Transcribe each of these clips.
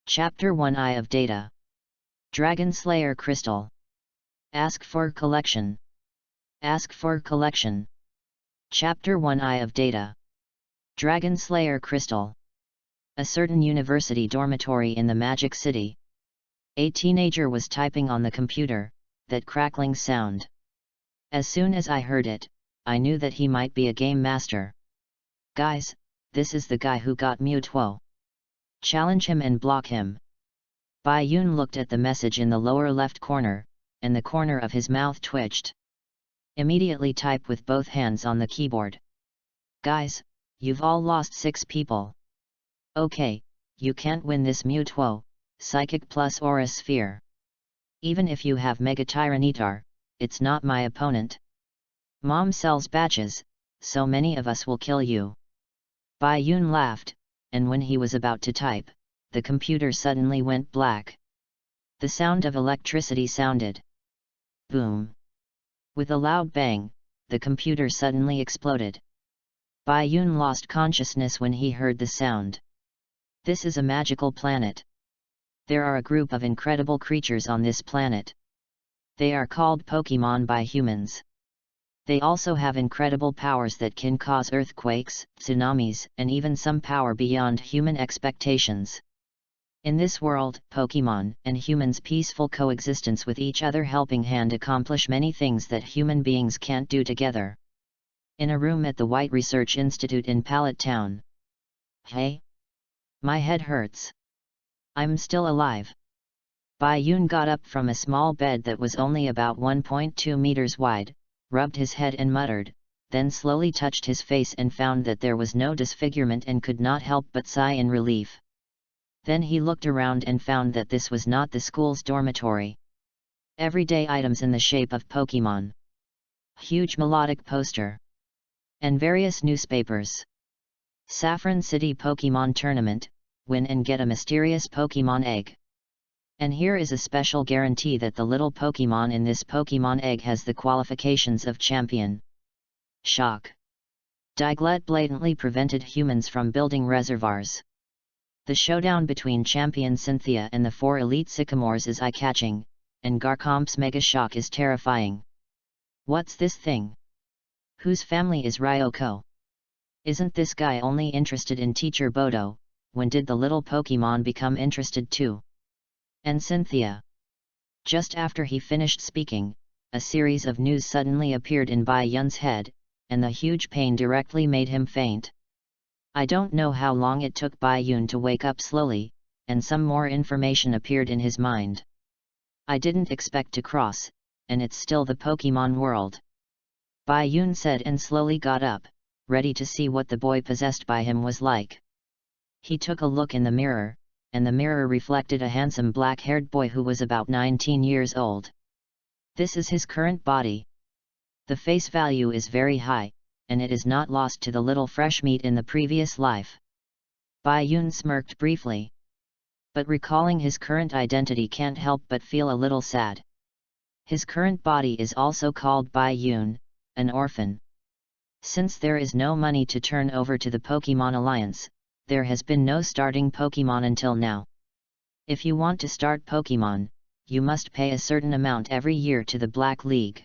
Chapter 1 Eye of Data. Dragon Slayer Crystal. Ask for collection. Ask for collection. Chapter 1 Eye of Data. Dragon Slayer Crystal. A certain university dormitory in the Magic City. A teenager was typing on the computer, that crackling sound. As soon as I heard it, I knew that he might be a game master. Guys, this is the guy who got Mutuo. Challenge him and block him. Bai Yun looked at the message in the lower left corner, and the corner of his mouth twitched. Immediately type with both hands on the keyboard. Guys, you've all lost 6 people. Okay, you can't win this Mutuo, Psychic plus Aura Sphere. Even if you have Mega Tyranitar, it's not my opponent. Mom sells batches, so many of us will kill you. Bai Yun laughed, and when he was about to type, the computer suddenly went black. The sound of electricity sounded. Boom! With a loud bang, the computer suddenly exploded. Bai Yun lost consciousness when he heard the sound. This is a magical planet. There are a group of incredible creatures on this planet. They are called Pokemon by humans. They also have incredible powers that can cause earthquakes, tsunamis, and even some power beyond human expectations. In this world, Pokemon and humans' peaceful coexistence with each other helping hand accomplish many things that human beings can't do together. In a room at the White Research Institute in Pallet Town. Hey? My head hurts. I'm still alive. Bai Yun got up from a small bed that was only about 1.2 meters wide, rubbed his head and muttered, then slowly touched his face and found that there was no disfigurement and could not help but sigh in relief. Then he looked around and found that this was not the school's dormitory. Everyday items in the shape of Pokemon. Huge melodic poster. And various newspapers. Saffron City Pokemon Tournament, win and get a mysterious Pokemon egg. And here is a special guarantee that the little Pokemon in this Pokemon egg has the qualifications of champion. Shock. Diglett blatantly prevented humans from building reservoirs. The showdown between champion Cynthia and the 4 elite Sycamores is eye-catching, and Garchomp's Mega Shock is terrifying. What's this thing? Whose family is Ryoko? Isn't this guy only interested in Teacher Bodo? When did the little Pokemon become interested too? And Cynthia? Just after he finished speaking, a series of news suddenly appeared in Bai Yun's head, and the huge pain directly made him faint. I don't know how long it took Bai Yun to wake up slowly, and some more information appeared in his mind. I didn't expect to cross, and it's still the Pokemon world. Bai Yun said and slowly got up, ready to see what the boy possessed by him was like. He took a look in the mirror, and the mirror reflected a handsome black-haired boy who was about 19 years old. This is his current body. The face value is very high, and it is not lost to the little fresh meat in the previous life. Bai Yun smirked briefly. But recalling his current identity can't help but feel a little sad. His current body is also called Bai Yun, an orphan. Since there is no money to turn over to the Pokemon Alliance, there has been no starting Pokemon until now. If you want to start Pokemon, you must pay a certain amount every year to the Black League.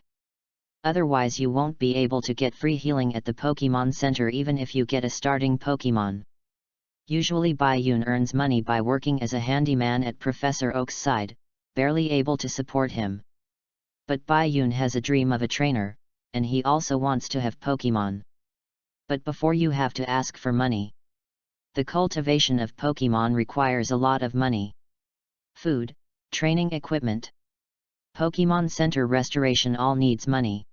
Otherwise you won't be able to get free healing at the Pokemon Center even if you get a starting Pokemon. Usually Bai Yun earns money by working as a handyman at Professor Oak's side, barely able to support him. But Bai Yun has a dream of a trainer, and he also wants to have Pokemon. But before you have to ask for money. The cultivation of Pokemon requires a lot of money. Food, training equipment, Pokemon Center restoration all needs money.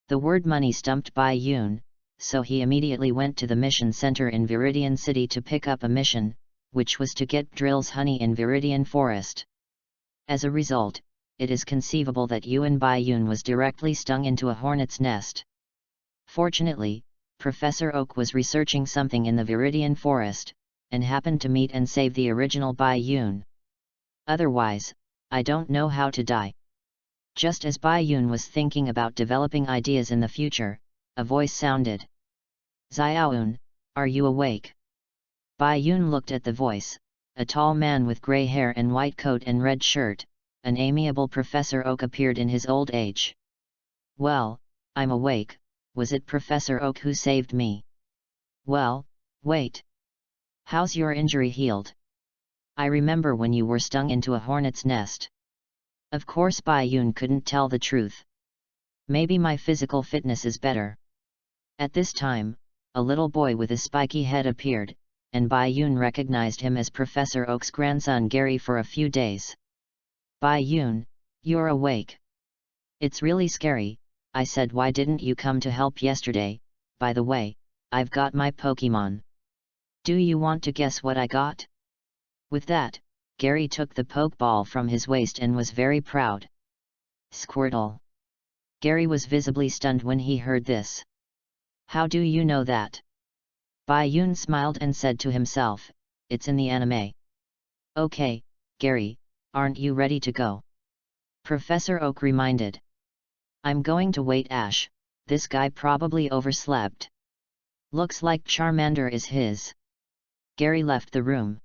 The word money stumped Bai Yun, so he immediately went to the mission center in Viridian City to pick up a mission, which was to get Drill's honey in Viridian Forest. As a result, it is conceivable that Yuan Bai Yun was directly stung into a hornet's nest. Fortunately, Professor Oak was researching something in the Viridian Forest, and happened to meet and save the original Bai Yun. Otherwise, I don't know how to die. Just as Bai Yun was thinking about developing ideas in the future, a voice sounded. Xiaoyun, are you awake? Bai Yun looked at the voice, a tall man with grey hair and white coat and red shirt, an amiable Professor Oak appeared in his old age. "Well, I'm awake. Was it Professor Oak who saved me?" "Well, wait. How's your injury healed? I remember when you were stung into a hornet's nest." Of course Bai Yun couldn't tell the truth. "Maybe my physical fitness is better." At this time, a little boy with a spiky head appeared, and Bai Yun recognized him as Professor Oak's grandson Gary for a few days. "Bai Yun, you're awake. It's really scary," I said. "Why didn't you come to help yesterday? By the way, I've got my Pokemon. Do you want to guess what I got?" With that, Gary took the Pokeball from his waist and was very proud. "Squirtle." Gary was visibly stunned when he heard this. "How do you know that?" Bai Yun smiled and said to himself, "It's in the anime." "Okay, Gary, aren't you ready to go?" Professor Oak reminded. "I'm going to wait, Ash. This guy probably overslept. Looks like Charmander is his." Gary left the room.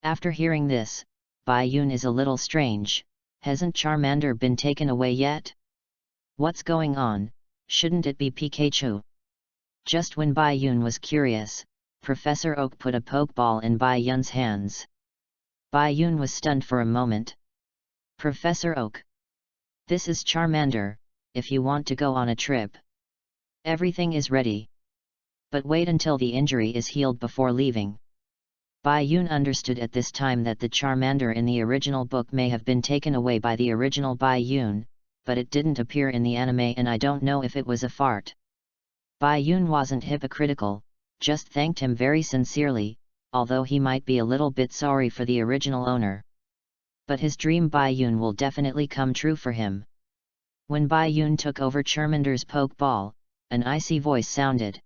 After hearing this, Bai Yun is a little strange. Hasn't Charmander been taken away yet? What's going on? Shouldn't it be Pikachu? Just when Bai Yun was curious, Professor Oak put a Pokeball in Bai Yun's hands. Bai Yun was stunned for a moment. "Professor Oak. This is Charmander, if you want to go on a trip. Everything is ready. But wait until the injury is healed before leaving." Bai Yun understood at this time that the Charmander in the original book may have been taken away by the original Bai Yun, but it didn't appear in the anime and I don't know if it was a fart. Bai Yun wasn't hypocritical, just thanked him very sincerely, although he might be a little bit sorry for the original owner. But his dream Bai Yun will definitely come true for him. When Bai Yun took over Charmander's Pokeball, an icy voice sounded.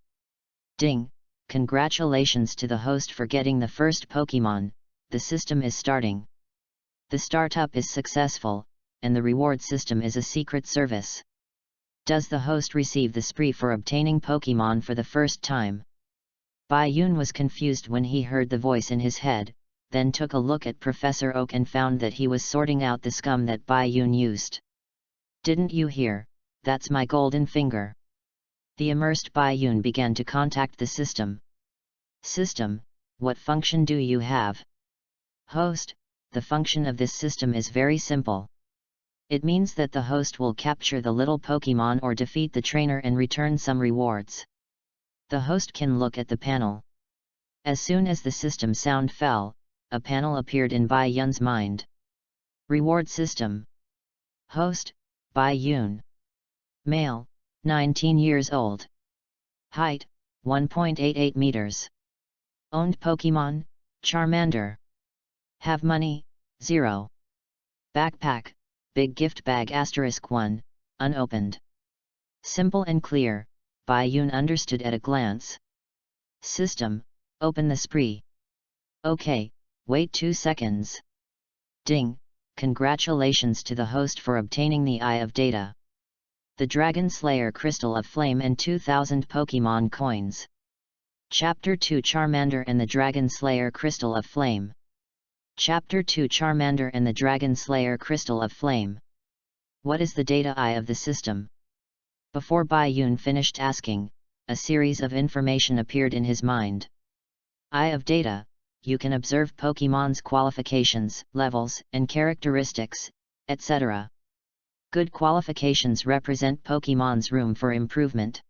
"Ding! Congratulations to the host for getting the first Pokemon, the system is starting. The startup is successful, and the reward system is a secret service. Does the host receive the spree for obtaining Pokemon for the first time?" Bai Yun was confused when he heard the voice in his head, then took a look at Professor Oak and found that he was sorting out the scum that Bai Yun used. "Didn't you hear? That's my golden finger." The immersed Bai Yun began to contact the system. "System, what function do you have?" "Host, the function of this system is very simple. It means that the host will capture the little Pokemon or defeat the trainer and return some rewards. The host can look at the panel." As soon as the system sound fell, a panel appeared in Bai Yun's mind. Reward system. Host, Bai Yun. Male, 19 years old. Height, 1.88 meters. Owned Pokemon, Charmander. Have money, 0. Backpack, big gift bag *1, unopened. Simple and clear, Bai Yun understood at a glance. System, open the spree. Okay, wait 2 seconds. Ding, congratulations to the host for obtaining the Eye of Data. The Dragon Slayer Crystal of Flame and 2,000 Pokemon coins. Chapter 2 Charmander and the Dragon Slayer Crystal of Flame. Chapter 2 Charmander and the Dragon Slayer Crystal of Flame. What is the data eye of the system? Before Bai Yun finished asking, a series of information appeared in his mind. Eye of Data, you can observe Pokemon's qualifications, levels, and characteristics, etc. Good qualifications represent Pokemon's room for improvement.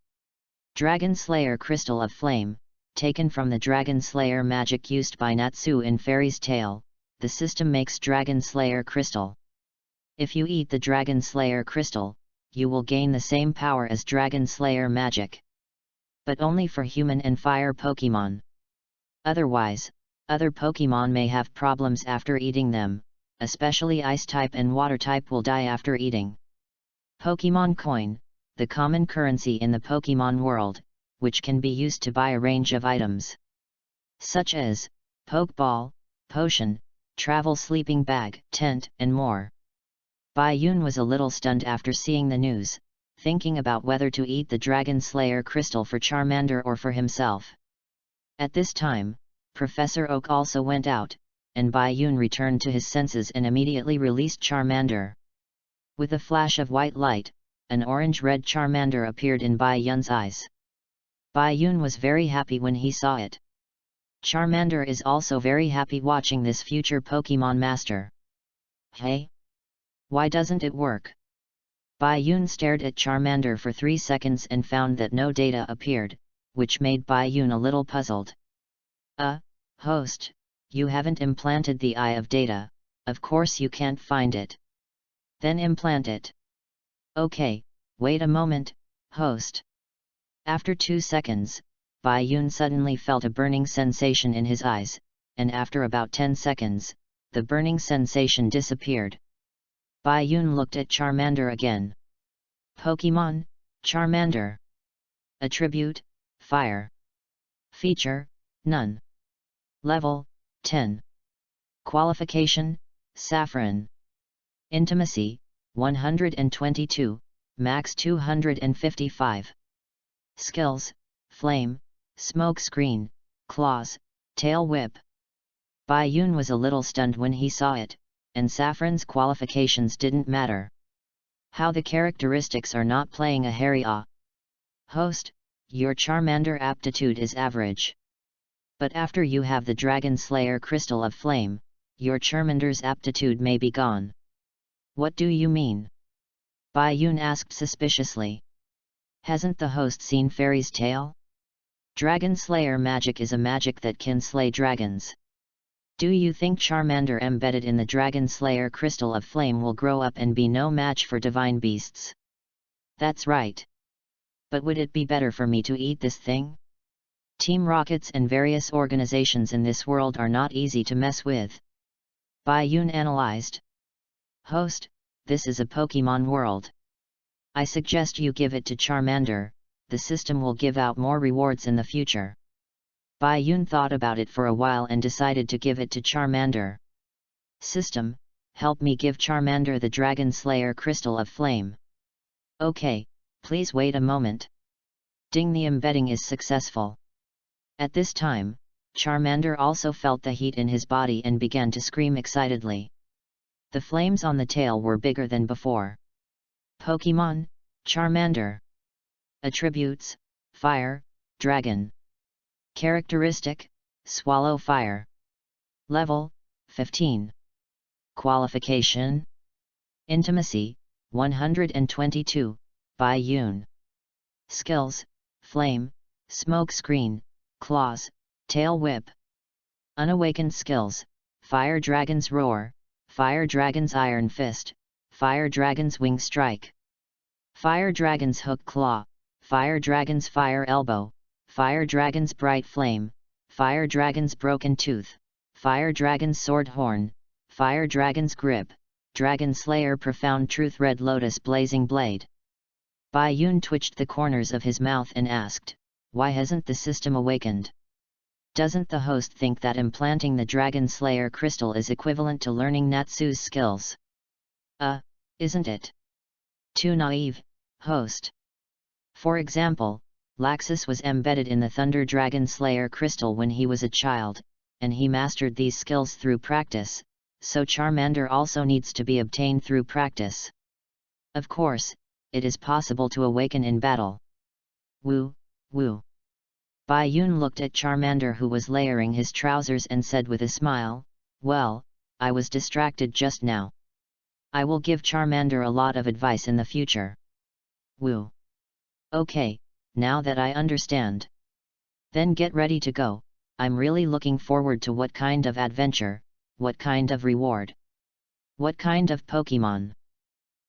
Dragon Slayer Crystal of Flame, taken from the Dragon Slayer magic used by Natsu in Fairy's Tale, the system makes Dragon Slayer Crystal. If you eat the Dragon Slayer Crystal, you will gain the same power as Dragon Slayer magic. But only for human and fire Pokemon. Otherwise, other Pokemon may have problems after eating them, especially Ice-type and Water-type will die after eating. Pokemon Coin, the common currency in the Pokemon world, which can be used to buy a range of items. Such as, Pokeball, Potion, Travel Sleeping Bag, Tent, and more. Bai Yun was a little stunned after seeing the news, thinking about whether to eat the Dragon Slayer Crystal for Charmander or for himself. At this time, Professor Oak also went out, and Bai Yun returned to his senses and immediately released Charmander. With a flash of white light, an orange-red Charmander appeared in Bai Yun's eyes. Bai Yun was very happy when he saw it. Charmander is also very happy watching this future Pokemon Master. Hey? Why doesn't it work? Bai Yun stared at Charmander for 3 seconds and found that no data appeared, which made Bai Yun a little puzzled. Host, you haven't implanted the Eye of Data, of course you can't find it. Then implant it. Okay, wait a moment, host. After 2 seconds, Bai Yun suddenly felt a burning sensation in his eyes, and after about 10 seconds, the burning sensation disappeared. Bai Yun looked at Charmander again. Pokemon, Charmander. Attribute, Fire. Feature, None. Level, 10. Qualification, Saffron. Intimacy, 122, Max 255. Skills, Flame, Smoke Screen, Claws, Tail Whip. Bai Yun was a little stunned when he saw it, and Saffron's qualifications didn't matter. How the characteristics are not playing a hairy Host, your Charmander aptitude is average. But after you have the Dragon Slayer Crystal of Flame, your Charmander's aptitude may be gone. What do you mean? Bai Yun asked suspiciously. Hasn't the host seen Fairy's Tale? Dragon Slayer magic is a magic that can slay dragons. Do you think Charmander embedded in the Dragon Slayer Crystal of Flame will grow up and be no match for divine beasts? That's right. But would it be better for me to eat this thing? Team Rockets and various organizations in this world are not easy to mess with. Bai Yun analyzed. Host, this is a Pokemon world. I suggest you give it to Charmander, the system will give out more rewards in the future. Bai Yun thought about it for a while and decided to give it to Charmander. System, help me give Charmander the Dragon Slayer Crystal of Flame. Okay, please wait a moment. Ding, the embedding is successful. At this time, Charmander also felt the heat in his body and began to scream excitedly. The flames on the tail were bigger than before. Pokemon, Charmander. Attributes, Fire, Dragon. Characteristic, Swallow Fire. Level, 15. Qualification. Intimacy, 122, Bai Yun. Skills, Flame, Smoke Screen, Claws, Tail Whip. Unawakened skills, Fire Dragon's Roar, Fire Dragon's Iron Fist, Fire Dragon's Wing Strike. Fire Dragon's Hook Claw, Fire Dragon's Fire Elbow, Fire Dragon's Bright Flame, Fire Dragon's Broken Tooth, Fire Dragon's Sword Horn, Fire Dragon's Grip, Dragon Slayer Profound Truth Red Lotus Blazing Blade. Bai Yun twitched the corners of his mouth and asked, why hasn't the system awakened? Doesn't the host think that implanting the Dragon Slayer crystal is equivalent to learning Natsu's skills? Isn't it? Too naive, host. For example, Laxus was embedded in the Thunder Dragon Slayer crystal when he was a child, and he mastered these skills through practice, so Charmander also needs to be obtained through practice. Of course, it is possible to awaken in battle. Woo. Bai Yun looked at Charmander, who was layering his trousers, and said with a smile, well, I was distracted just now. I will give Charmander a lot of advice in the future. Woo. Okay, now that I understand. Then get ready to go, I'm really looking forward to what kind of adventure, what kind of reward. What kind of Pokemon?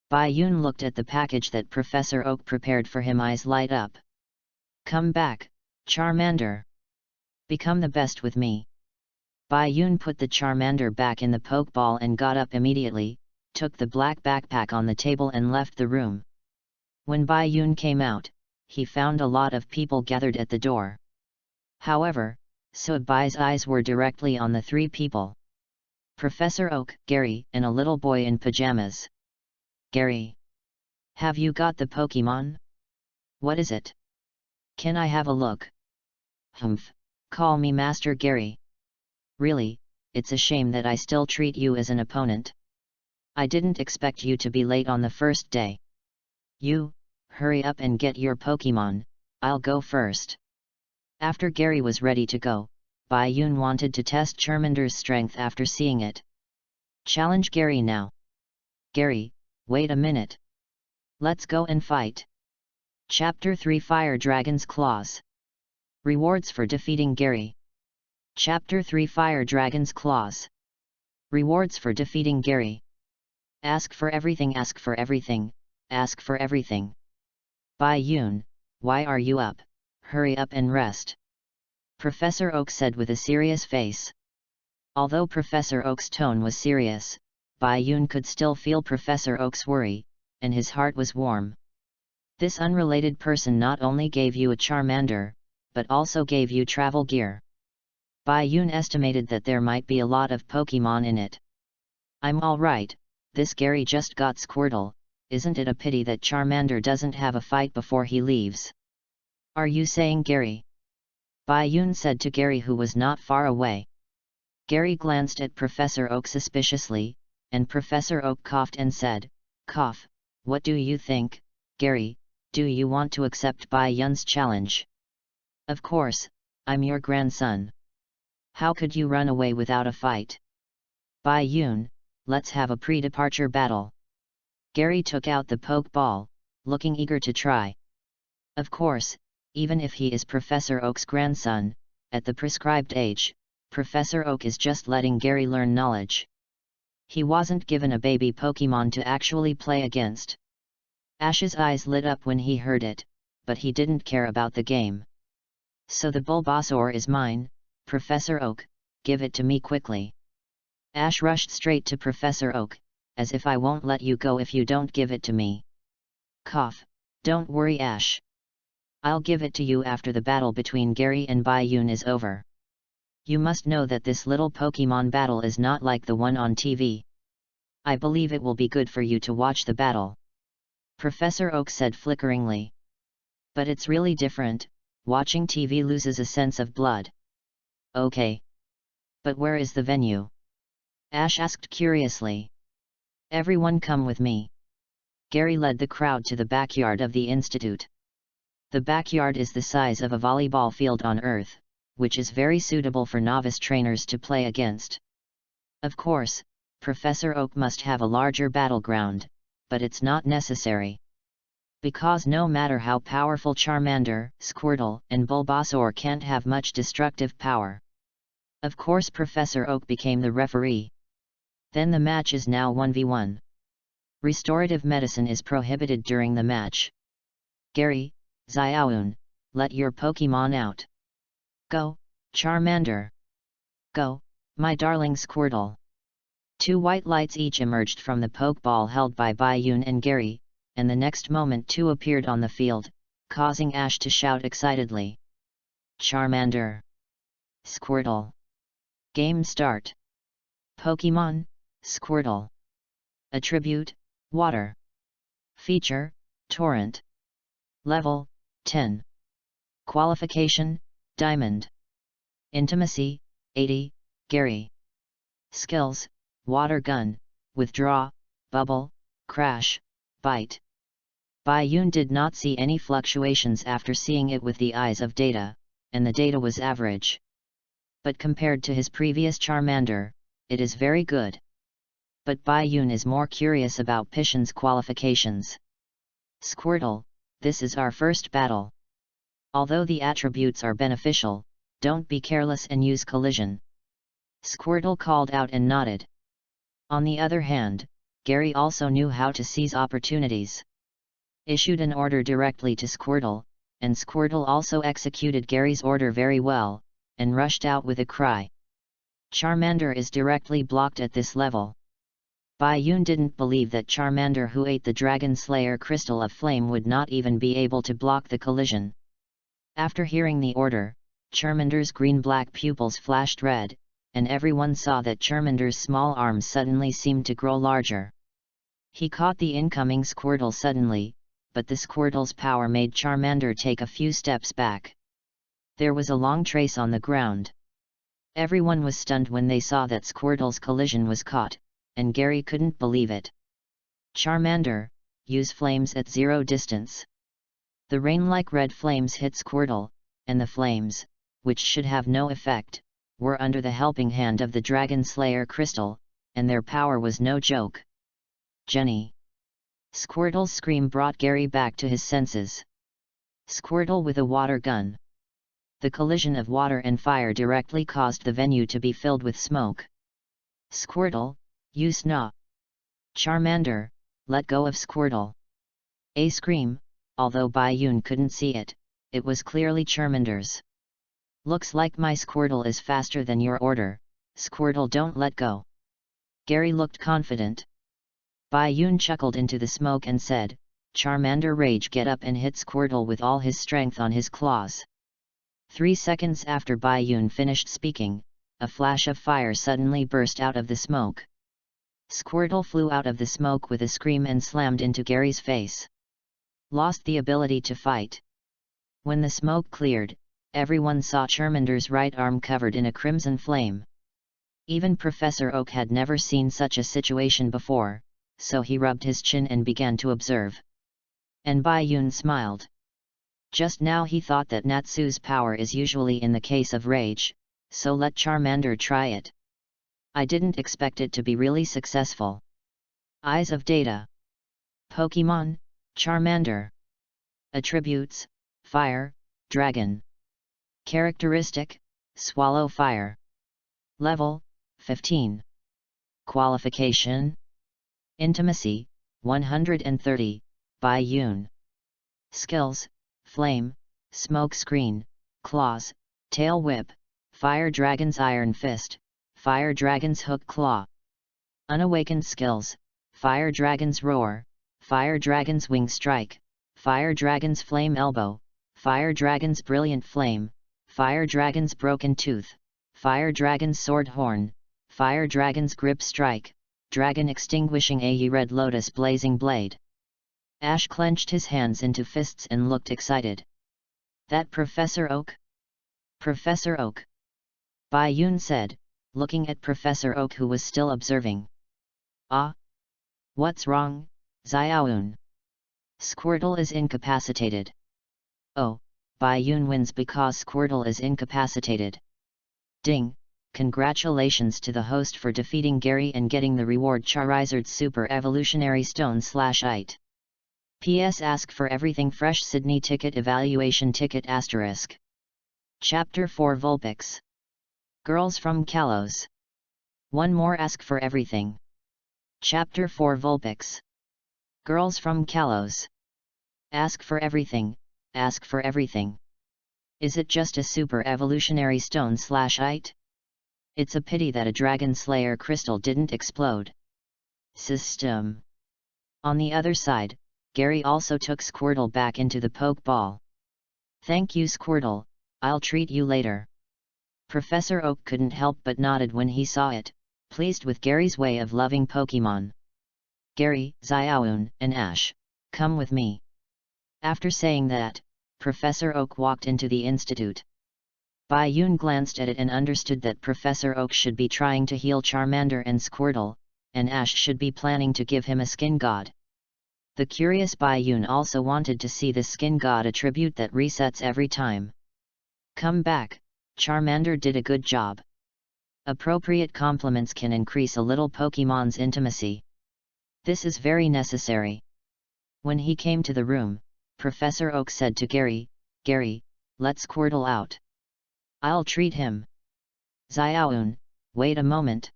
Bai Yun looked at the package that Professor Oak prepared for him, eyes light up. Come back, Charmander. Become the best with me. Bai Yun put the Charmander back in the Pokeball and got up immediately, took the black backpack on the table and left the room. When Bai Yun came out, he found a lot of people gathered at the door. However, So Bai's eyes were directly on the three people. Professor Oak, Gary, and a little boy in pajamas. Gary. Have you got the Pokemon? What is it? Can I have a look? Humph, call me Master Gary. Really, it's a shame that I still treat you as an opponent. I didn't expect you to be late on the first day. You, hurry up and get your Pokemon, I'll go first. After Gary was ready to go, Bayun wanted to test Charmander's strength after seeing it. Challenge Gary now. Gary, wait a minute. Let's go and fight. Chapter 3 Fire Dragon's Claws. Rewards for defeating Gary. Chapter 3 Fire Dragon's Claws. Rewards for defeating Gary. Ask for everything, ask for everything, ask for everything. Bayun, why are you up? Hurry up and rest. Professor Oak said with a serious face. Although Professor Oak's tone was serious, Bayun could still feel Professor Oak's worry, and his heart was warm. This unrelated person not only gave you a Charmander, but also gave you travel gear. Bayun estimated that there might be a lot of Pokemon in it. I'm alright, this Gary just got Squirtle, isn't it a pity that Charmander doesn't have a fight before he leaves? Are you saying Gary? Bayun said to Gary, who was not far away. Gary glanced at Professor Oak suspiciously, and Professor Oak coughed and said, "Cough, what do you think, Gary, do you want to accept Bayun's challenge?" "Of course, I'm your grandson. How could you run away without a fight? Bayun, let's have a pre-departure battle." Gary took out the Pokeball, looking eager to try. Of course, even if he is Professor Oak's grandson, at the prescribed age, Professor Oak is just letting Gary learn knowledge. He wasn't given a baby Pokemon to actually play against. Ash's eyes lit up when he heard it, but he didn't care about the game. "So the Bulbasaur is mine, Professor Oak, give it to me quickly." Ash rushed straight to Professor Oak, "As if I won't let you go if you don't give it to me." Cough, don't worry Ash. I'll give it to you after the battle between Gary and Bayun is over. You must know that this little Pokemon battle is not like the one on TV. I believe it will be good for you to watch the battle. Professor Oak said flickeringly. But it's really different, watching TV loses a sense of blood. Okay. But where is the venue? Ash asked curiously. Everyone come with me. Gary led the crowd to the backyard of the Institute. The backyard is the size of a volleyball field on Earth, which is very suitable for novice trainers to play against. Of course, Professor Oak must have a larger battleground, but it's not necessary. Because no matter how powerful Charmander, Squirtle, and Bulbasaur can't have much destructive power. Of course Professor Oak became the referee. Then the match is now 1v1. Restorative medicine is prohibited during the match. Gary, Xiaoun, let your Pokemon out. Go, Charmander. Go, my darling Squirtle. 2 white lights each emerged from the Pokeball held by Bayun and Gary, and the next moment 2 appeared on the field, causing Ash to shout excitedly. Charmander. Squirtle. Game start. Pokemon, Squirtle. Attribute, Water. Feature, Torrent. Level, 10. Qualification, Diamond. Intimacy, 80, Gary. Skills, Water Gun, Withdraw, Bubble, Crash, Bite. Bayun did not see any fluctuations after seeing it with the eyes of data, and the data was average. But compared to his previous Charmander, it is very good. But Bayun is more curious about Pishin's qualifications. Squirtle, this is our first battle. Although the attributes are beneficial, don't be careless and use collision. Squirtle called out and nodded. On the other hand, Gary also knew how to seize opportunities. Issued an order directly to Squirtle, and Squirtle also executed Gary's order very well, and rushed out with a cry. Charmander is directly blocked at this level. Bayun didn't believe that Charmander, who ate the Dragon Slayer Crystal of Flame, would not even be able to block the collision. After hearing the order, Charmander's green-black pupils flashed red, and everyone saw that Charmander's small arms suddenly seemed to grow larger. He caught the incoming Squirtle suddenly, but the Squirtle's power made Charmander take a few steps back. There was a long trace on the ground. Everyone was stunned when they saw that Squirtle's collision was caught, and Gary couldn't believe it. Charmander, use flames at 0 distance. The rain-like red flames hit Squirtle, and the flames, which should have no effect, were under the helping hand of the Dragon Slayer crystal, and their power was no joke. Jenny! Squirtle's scream brought Gary back to his senses. Squirtle with a water gun. The collision of water and fire directly caused the venue to be filled with smoke. Squirtle, use Na! Charmander, let go of Squirtle! A scream, although Bayun couldn't see it, it was clearly Charmander's. Looks like my Squirtle is faster than your order, Squirtle, don't let go. Gary looked confident. Bayun chuckled into the smoke and said, Charmander rage, get up and hit Squirtle with all his strength on his claws. 3 seconds after Bayun finished speaking, a flash of fire suddenly burst out of the smoke. Squirtle flew out of the smoke with a scream and slammed into Gary's face. Lost the ability to fight. When the smoke cleared, everyone saw Charmander's right arm covered in a crimson flame. Even Professor Oak had never seen such a situation before, so he rubbed his chin and began to observe. And Bayun smiled. Just now he thought that Natsu's power is usually in the case of rage, so let Charmander try it. I didn't expect it to be really successful. Eyes of Data. Pokemon, Charmander. Attributes, Fire, Dragon. Characteristic, Swallow Fire. Level, 15. Qualification. Intimacy, 130, Bayun. Skills, Flame, Smoke Screen, Claws, Tail Whip, Fire Dragon's Iron Fist, Fire Dragon's Hook Claw. Unawakened skills, Fire Dragon's Roar, Fire Dragon's Wing Strike, Fire Dragon's Flame Elbow, Fire Dragon's Brilliant Flame, Fire Dragon's Broken Tooth, Fire Dragon's Sword Horn, Fire Dragon's Grip Strike, Dragon Extinguishing a Red Lotus Blazing Blade. Ash clenched his hands into fists and looked excited. That Professor Oak? Professor Oak? Bayun said, looking at Professor Oak, who was still observing. Ah? What's wrong, Xiaoyun? Squirtle is incapacitated. Oh, Bayun wins because Squirtle is incapacitated. Ding! Congratulations to the host for defeating Gary and getting the reward Charizard Super Evolutionary Stone /ite. PS Ask for Everything Fresh Sydney Ticket Evaluation Ticket *. Chapter 4 Vulpix. Girls from Kalos. One more Ask for Everything. Chapter 4 Vulpix. Girls from Kalos. Ask for everything, ask for everything. Is it just a super evolutionary stone /ite? It's a pity that a Dragon Slayer crystal didn't explode. System. On the other side, Gary also took Squirtle back into the Pokeball. Thank you, Squirtle, I'll treat you later. Professor Oak couldn't help but nodded when he saw it, pleased with Gary's way of loving Pokemon. Gary, Xiaoyun, and Ash, come with me. After saying that, Professor Oak walked into the institute. Bayun glanced at it and understood that Professor Oak should be trying to heal Charmander and Squirtle, and Ash should be planning to give him a skin god. The curious Bayun also wanted to see the skin god attribute that resets every time. Come back, Charmander did a good job. Appropriate compliments can increase a little Pokemon's intimacy. This is very necessary. When he came to the room, Professor Oak said to Gary, Gary, let Squirtle out. I'll treat him. Xiaoyun, wait a moment.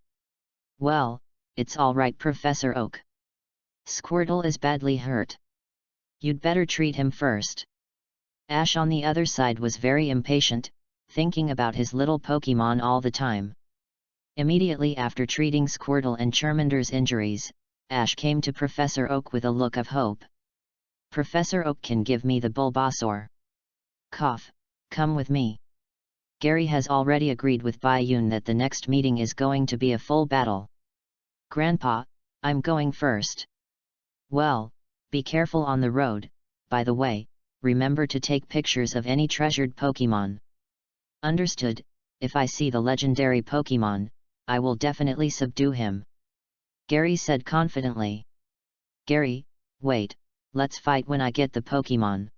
Well, it's all right, Professor Oak. Squirtle is badly hurt. You'd better treat him first. Ash on the other side was very impatient, thinking about his little Pokemon all the time. Immediately after treating Squirtle and Charmander's injuries, Ash came to Professor Oak with a look of hope. Professor Oak can give me the Bulbasaur. Cough, come with me. Gary has already agreed with Bayun that the next meeting is going to be a full battle. Grandpa, I'm going first. Well, be careful on the road, by the way, remember to take pictures of any treasured Pokemon. Understood, if I see the legendary Pokemon, I will definitely subdue him," Gary said confidently. "Gary, wait, let's fight when I get the Pokemon."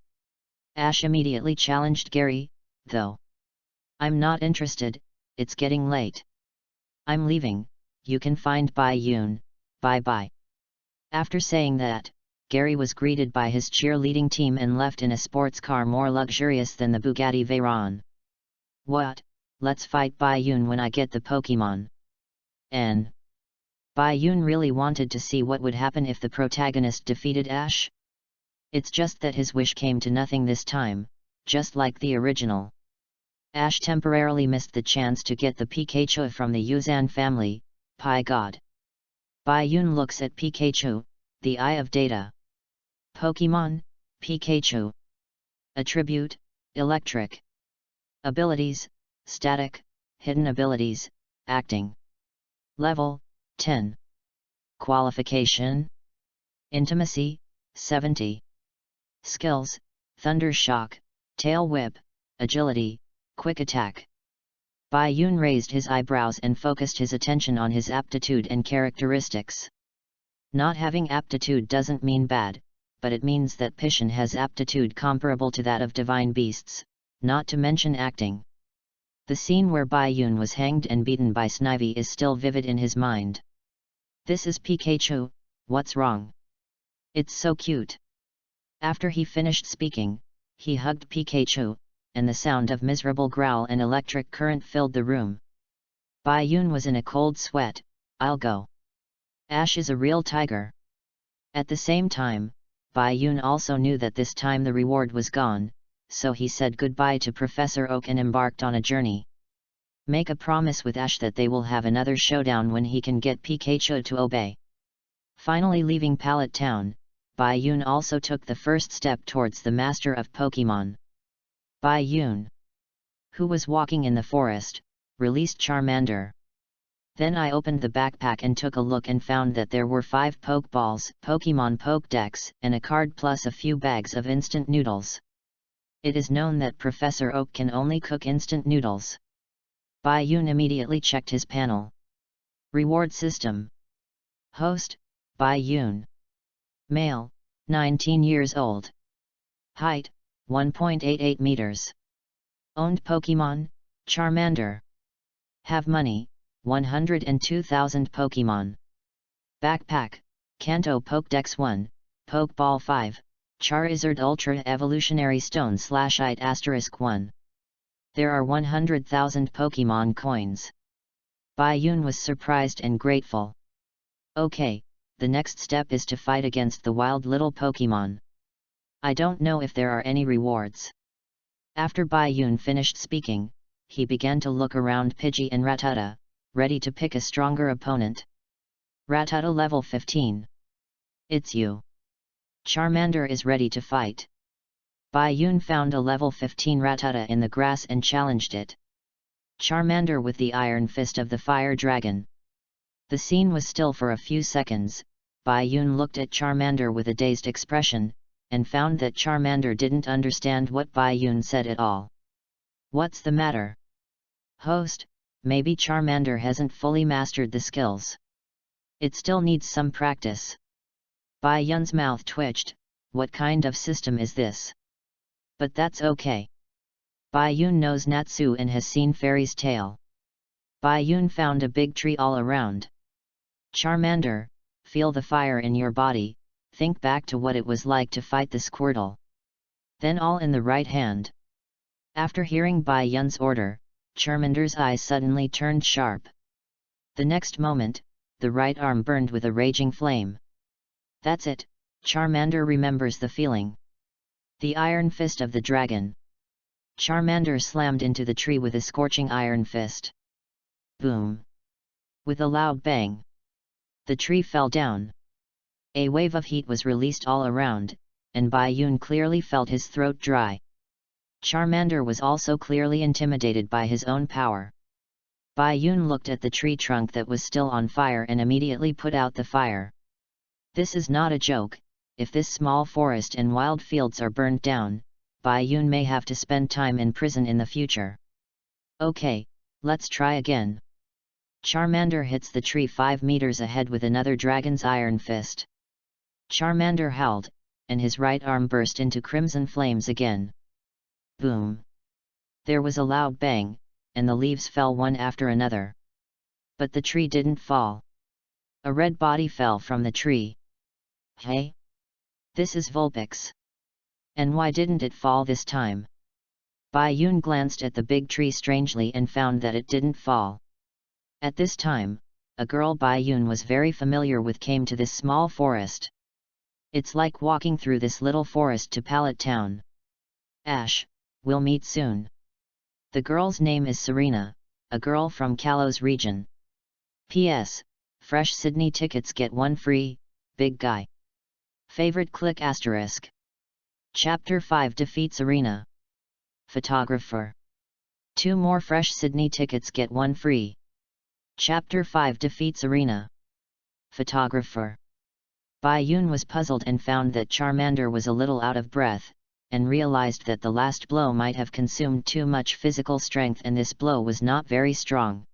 Ash immediately challenged Gary, though. "I'm not interested, it's getting late. I'm leaving, you can find Bai Yun, bye-bye." After saying that, Gary was greeted by his cheerleading team and left in a sports car more luxurious than the Bugatti Veyron. "What, let's fight Bai Yun when I get the Pokemon." Bai Yun really wanted to see what would happen if the protagonist defeated Ash. It's just that his wish came to nothing this time, just like the original. Ash temporarily missed the chance to get the Pikachu from the Yuzan family, Pi God. Bai Yun looks at Pikachu, the Eye of Data. Pokemon, Pikachu. Attribute, Electric. Abilities, Static, Hidden Abilities, Acting. Level, 10. Qualification. Intimacy, 70. Skills, Thunder Shock, Tail Whip, Agility, Quick Attack. Bai Yun raised his eyebrows and focused his attention on his aptitude and characteristics. Not having aptitude doesn't mean bad, but it means that Pishin has aptitude comparable to that of divine beasts, not to mention acting. The scene where Bai Yun was hanged and beaten by Snivy is still vivid in his mind. "This is Pikachu, what's wrong? It's so cute." After he finished speaking, he hugged Pikachu, and the sound of miserable growl and electric current filled the room. Bai Yun was in a cold sweat. "I'll go. Ash is a real tiger." At the same time, Bai Yun also knew that this time the reward was gone, so he said goodbye to Professor Oak and embarked on a journey. Make a promise with Ash that they will have another showdown when he can get Pikachu to obey. Finally leaving Pallet Town, Bai Yun also took the first step towards the Master of Pokemon. Bai Yun, who was walking in the forest, released Charmander. Then I opened the backpack and took a look and found that there were 5 Pokeballs, Pokemon Pokédex, and a card plus a few bags of instant noodles. It is known that Professor Oak can only cook instant noodles. Bai Yun immediately checked his panel. Reward system. Host, Bai Yun. Male, 19 years old. Height, 1.88 meters. Owned Pokemon, Charmander. Have money, 102,000 Pokemon. Backpack, Kanto Pokédex 1, Pokeball 5, Charizard Ultra Evolutionary Stone /IT *1. There are 100,000 Pokemon coins. Bai Yun was surprised and grateful. Okay, the next step is to fight against the wild little Pokemon. I don't know if there are any rewards. After Bai Yun finished speaking, he began to look around Pidgey and Rattata, ready to pick a stronger opponent. Rattata level 15. It's you. Charmander is ready to fight. Bai Yun found a level 15 Rattata in the grass and challenged it. Charmander with the iron fist of the fire dragon. The scene was still for a few seconds. Bai Yun looked at Charmander with a dazed expression, and found that Charmander didn't understand what Bai Yun said at all. What's the matter? Host, maybe Charmander hasn't fully mastered the skills. It still needs some practice. Bai Yun's mouth twitched. What kind of system is this? But that's okay. Bai Yun knows Natsu and has seen Fairy's Tale. Bai Yun found a big tree all around. Charmander, feel the fire in your body, think back to what it was like to fight the Squirtle. Then all in the right hand. After hearing Bai Yun's order, Charmander's eyes suddenly turned sharp. The next moment, the right arm burned with a raging flame. That's it, Charmander remembers the feeling. The iron fist of the dragon. Charmander slammed into the tree with a scorching iron fist. Boom! With a loud bang, the tree fell down. A wave of heat was released all around, and Bai Yun clearly felt his throat dry. Charmander was also clearly intimidated by his own power. Bai Yun looked at the tree trunk that was still on fire and immediately put out the fire. This is not a joke. If this small forest and wild fields are burned down, Bai Yun may have to spend time in prison in the future. Okay, Let's try again. Charmander hits the tree 5 meters ahead with another dragon's iron fist. Charmander howled, and his right arm burst into crimson flames again. Boom! There was a loud bang, and the leaves fell one after another. But the tree didn't fall. A red body fell from the tree. Hey? This is Vulpix. And why didn't it fall this time? Bai Yun glanced at the big tree strangely and found that it didn't fall. At this time, a girl Bai Yun was very familiar with came to this small forest. It's like walking through this little forest to Pallet Town. Ash, we'll meet soon. The girl's name is Serena, a girl from Kalos region. P.S. Fresh Sydney tickets get one free, big guy. Favorite click asterisk. Chapter 5 defeats Serena. Photographer. 2 more fresh Sydney tickets get one free. Chapter 5 defeats Serena. Photographer. Bai Yun was puzzled and found that Charmander was a little out of breath, and realized that the last blow might have consumed too much physical strength and this blow was not very strong.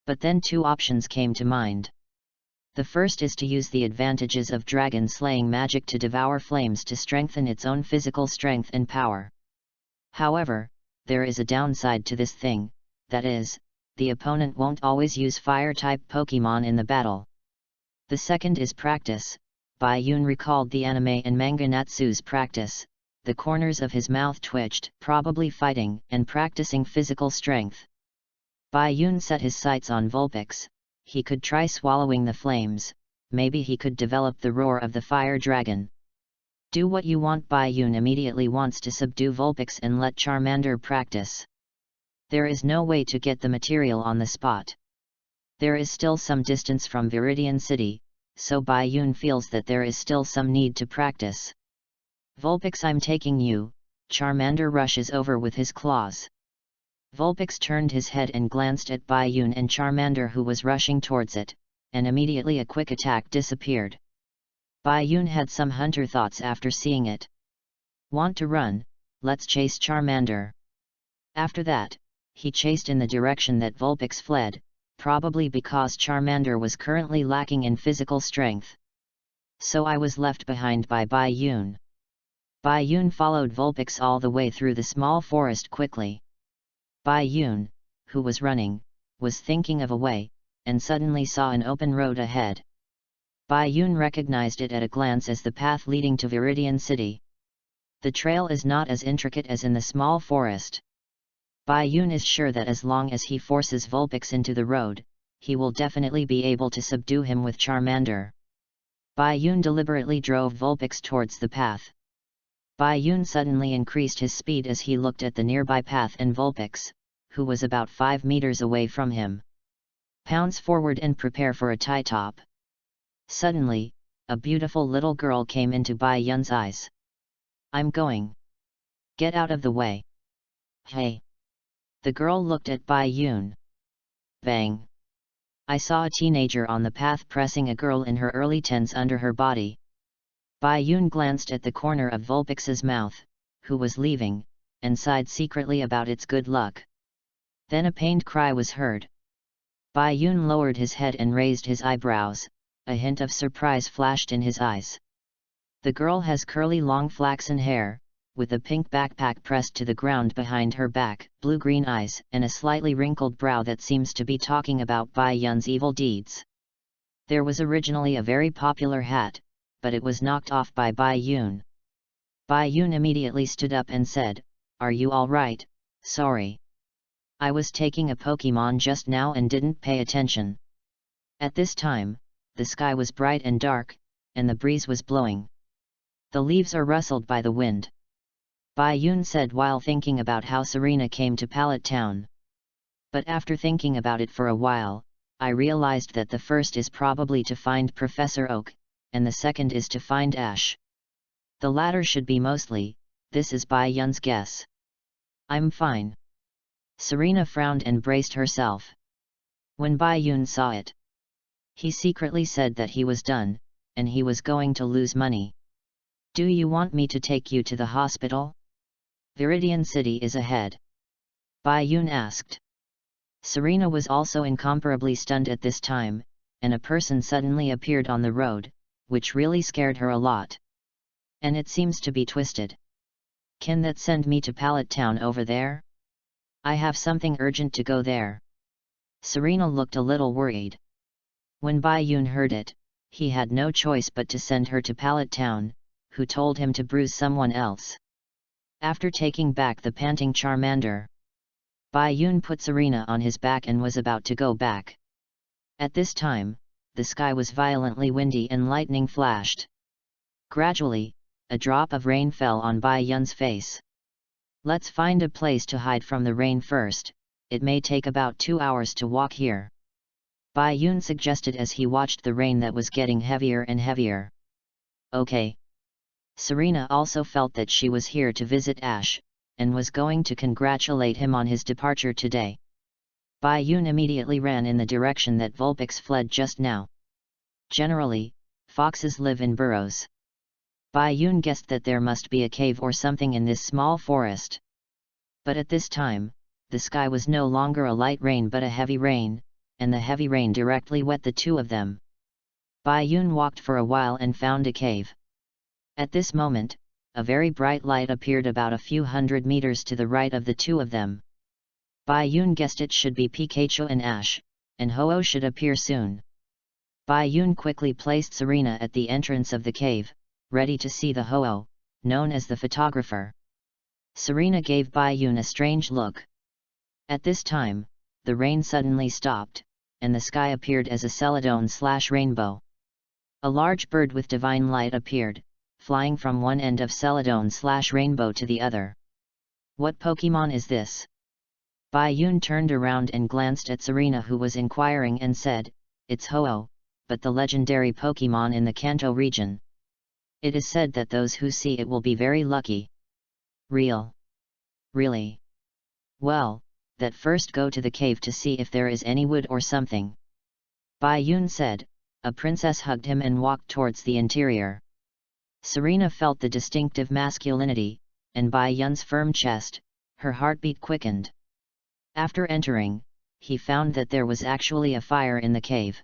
But then 2 options came to mind. The first is to use the advantages of dragon slaying magic to devour flames to strengthen its own physical strength and power. However, there is a downside to this thing, that is, the opponent won't always use fire-type Pokemon in the battle. The second is practice. Bai Yun recalled the anime and manga Natsu's practice. The corners of his mouth twitched, probably fighting and practicing physical strength. Bai Yun set his sights on Vulpix. He could try swallowing the flames, maybe he could develop the roar of the fire dragon. Do what you want. Bai Yun immediately wants to subdue Vulpix and let Charmander practice. There is no way to get the material on the spot. There is still some distance from Viridian City, so Bai Yun feels that there is still some need to practice. Vulpix, I'm taking you. Charmander rushes over with his claws. Vulpix turned his head and glanced at Bai Yun and Charmander who was rushing towards it, and immediately a quick attack disappeared. Bai Yun had some hunter thoughts after seeing it. Want to run? Let's chase Charmander. After that, he chased in the direction that Vulpix fled, probably because Charmander was currently lacking in physical strength. So I was left behind by Bai Yun. Bai Yun followed Vulpix all the way through the small forest quickly. Bai Yun, who was running, was thinking of a way, and suddenly saw an open road ahead. Bai Yun recognized it at a glance as the path leading to Viridian City. The trail is not as intricate as in the small forest. Bai Yun is sure that as long as he forces Vulpix into the road, he will definitely be able to subdue him with Charmander. Bai Yun deliberately drove Vulpix towards the path. Bai Yun suddenly increased his speed as he looked at the nearby path and Vulpix, who was about 5 meters away from him. Pounce forward and prepare for a tie top. Suddenly, a beautiful little girl came into Bai Yun's eyes. I'm going. Get out of the way. Hey. The girl looked at Bai Yun. Bang. I saw a teenager on the path pressing a girl in her early teens under her body. Bai Yun glanced at the corner of Vulpix's mouth, who was leaving, and sighed secretly about its good luck. Then a pained cry was heard. Bai Yun lowered his head and raised his eyebrows, a hint of surprise flashed in his eyes. The girl has curly long flaxen hair, with a pink backpack pressed to the ground behind her back, blue-green eyes, and a slightly wrinkled brow that seems to be talking about Bai Yun's evil deeds. There was originally a very popular hat, but it was knocked off by Bai Yun. Bai Yun immediately stood up and said, "Are you all right? Sorry. I was taking a Pokemon just now and didn't pay attention." At this time, the sky was bright and dark, and the breeze was blowing. The leaves are rustled by the wind. Bai Yun said while thinking about how Serena came to Pallet Town. But after thinking about it for a while, I realized that the first is probably to find Professor Oak, and the second is to find Ash. The latter should be mostly, this is Bai Yun's guess. I'm fine. Serena frowned and braced herself. When Bai Yun saw it, he secretly said that he was done, and he was going to lose money. Do you want me to take you to the hospital? Viridian City is ahead. Bai Yun asked. Serena was also incomparably stunned at this time, and a person suddenly appeared on the road, which really scared her a lot. And it seems to be twisted. Can that send me to Pallet Town over there? I have something urgent to go there. Serena looked a little worried. When Bai Yun heard it, he had no choice but to send her to Pallet Town, who told him to bruise someone else. After taking back the panting Charmander, Bai Yun put Serena on his back and was about to go back. At this time, the sky was violently windy and lightning flashed. Gradually, a drop of rain fell on Bai Yun's face. Let's find a place to hide from the rain first, it may take about 2 hours to walk here. Bai Yun suggested as he watched the rain that was getting heavier and heavier. Okay. Serena also felt that she was here to visit Ash, and was going to congratulate him on his departure today. Bai Yun immediately ran in the direction that Vulpix fled just now. Generally, foxes live in burrows. Bai Yun guessed that there must be a cave or something in this small forest. But at this time, the sky was no longer a light rain but a heavy rain, and the heavy rain directly wet the two of them. Bai Yun walked for a while and found a cave. At this moment, a very bright light appeared about a few hundred meters to the right of the two of them. Bai Yun guessed it should be Pikachu and Ash, and Ho-Oh should appear soon. Bai Yun quickly placed Serena at the entrance of the cave, ready to see the Ho-Oh, known as the photographer. Serena gave Bai Yun a strange look. At this time, the rain suddenly stopped, and the sky appeared as a Celadon/rainbow. A large bird with divine light appeared, flying from one end of Celadon/rainbow to the other. What Pokemon is this? Bai Yun turned around and glanced at Serena, who was inquiring, and said, "It's Ho-Oh, but the legendary Pokemon in the Kanto region. It is said that those who see it will be very lucky." Real? Really? Well, that first go to the cave to see if there is any wood or something. Bai Yun said. A princess hugged him and walked towards the interior. Serena felt the distinctive masculinity, and Bai Yun's firm chest, her heartbeat quickened. After entering, he found that there was actually a fire in the cave.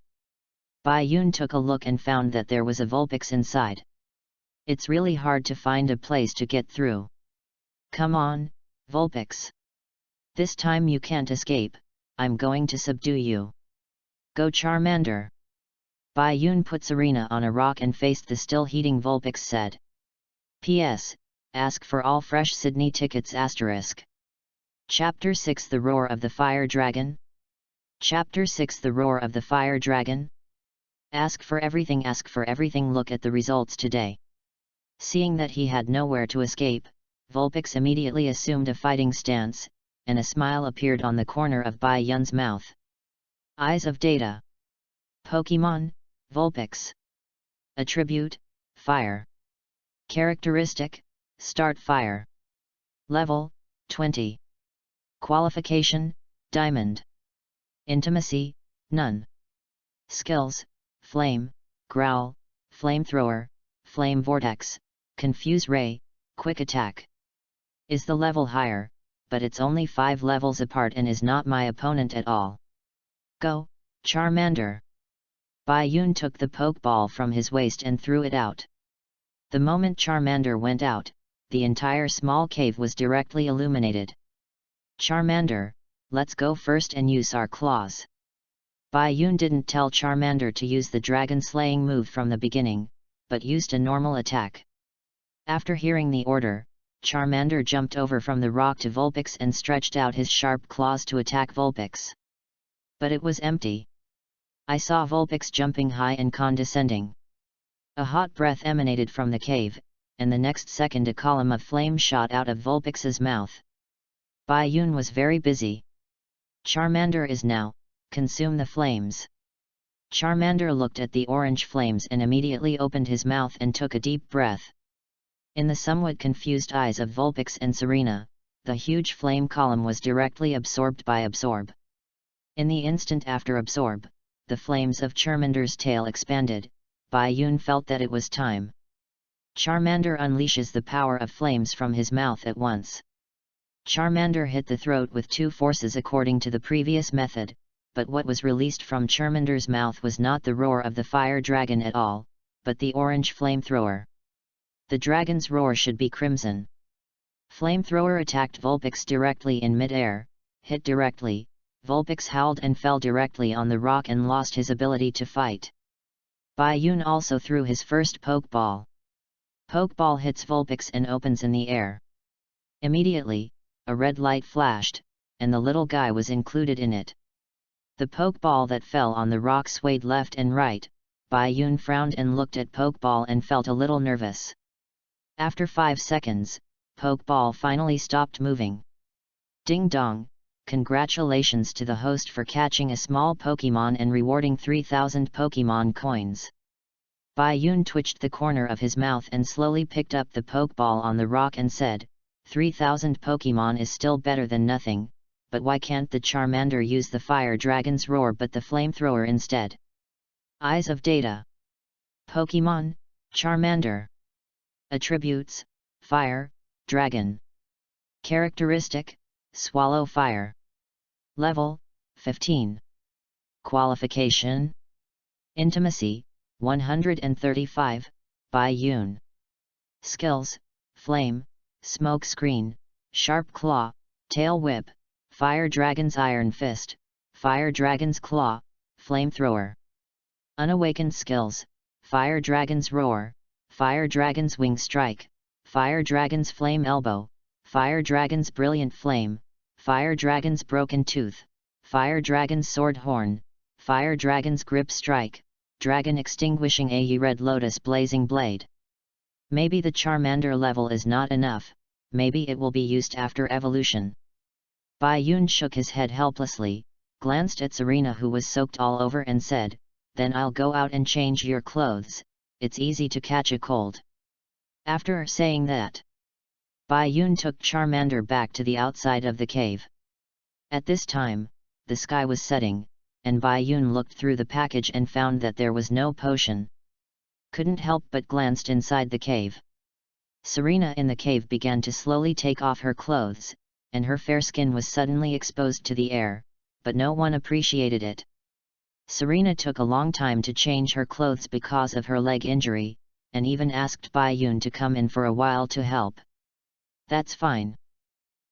Bai Yun took a look and found that there was a Vulpix inside. It's really hard to find a place to get through. Come on, Vulpix. This time you can't escape, I'm going to subdue you. Go Charmander. Bai Yun put Serena on a rock and faced the still heating Vulpix, said. P.S. Ask for all fresh Sydney tickets * Chapter 6 The Roar of the Fire Dragon. Chapter 6 The Roar of the Fire Dragon. Ask for everything, look at the results today. Seeing that he had nowhere to escape, Vulpix immediately assumed a fighting stance, and a smile appeared on the corner of Bai Yun's mouth. Eyes of Data. Pokemon, Vulpix. Attribute, Fire. Characteristic, Start Fire. Level, 20. Qualification, Diamond. Intimacy, None. Skills, Flame, Growl, Flamethrower, Flame Vortex, Confuse Ray, Quick Attack. Is the level higher, but it's only 5 levels apart and is not my opponent at all. Go, Charmander. Bai Yun took the Pokeball from his waist and threw it out. The moment Charmander went out, the entire small cave was directly illuminated. Charmander, let's go first and use our claws. Bai Yun didn't tell Charmander to use the dragon-slaying move from the beginning, but used a normal attack. After hearing the order, Charmander jumped over from the rock to Vulpix and stretched out his sharp claws to attack Vulpix. But it was empty. I saw Vulpix jumping high and condescending. A hot breath emanated from the cave, and the next second a column of flame shot out of Vulpix's mouth. Bai Yun was very busy. Charmander is now, consume the flames. Charmander looked at the orange flames and immediately opened his mouth and took a deep breath. In the somewhat confused eyes of Vulpix and Serena, the huge flame column was directly absorbed by Absorb. In the instant after Absorb, the flames of Charmander's tail expanded. Bai Yun felt that it was time. Charmander unleashes the power of flames from his mouth at once. Charmander hit the throat with 2 forces according to the previous method, but what was released from Charmander's mouth was not the roar of the fire dragon at all, but the orange flamethrower. The dragon's roar should be crimson. Flamethrower attacked Vulpix directly in mid-air, hit directly. Vulpix howled and fell directly on the rock and lost his ability to fight. Bayun also threw his first Pokeball. Pokeball hits Vulpix and opens in the air. Immediately, a red light flashed, and the little guy was included in it. The Pokeball that fell on the rock swayed left and right. Bayun frowned and looked at Pokeball and felt a little nervous. After 5 seconds, Pokeball finally stopped moving. Ding dong! Congratulations to the host for catching a small Pokemon and rewarding 3,000 Pokemon coins. Bayun twitched the corner of his mouth and slowly picked up the Pokeball on the rock and said, 3,000 Pokemon is still better than nothing, but why can't the Charmander use the fire dragon's roar but the flamethrower instead? Eyes of Data. Pokemon, Charmander. Attributes, Fire, Dragon. Characteristic, Swallow Fire. Level, 15. Qualification. Intimacy, 135, Bayun. Skills, Flame, Smoke Screen, Sharp Claw, Tail Whip, Fire Dragon's Iron Fist, Fire Dragon's Claw, Flamethrower. Unawakened skills, Fire Dragon's Roar, Fire Dragon's Wing Strike, Fire Dragon's Flame Elbow, Fire Dragon's Brilliant Flame, Fire Dragon's Broken Tooth, Fire Dragon's Sword Horn, Fire Dragon's Grip Strike, Dragon Extinguishing a Red Lotus Blazing Blade. Maybe the Charmander level is not enough, maybe it will be used after evolution. Bayun shook his head helplessly, glanced at Serena who was soaked all over and said, then I'll go out and change your clothes, it's easy to catch a cold. After saying that, Bayun took Charmander back to the outside of the cave. At this time, the sky was setting, and Bayun looked through the package and found that there was no potion. Couldn't help but glanced inside the cave. Serena in the cave began to slowly take off her clothes, and her fair skin was suddenly exposed to the air, but no one appreciated it. Serena took a long time to change her clothes because of her leg injury, and even asked Bayun to come in for a while to help. That's fine.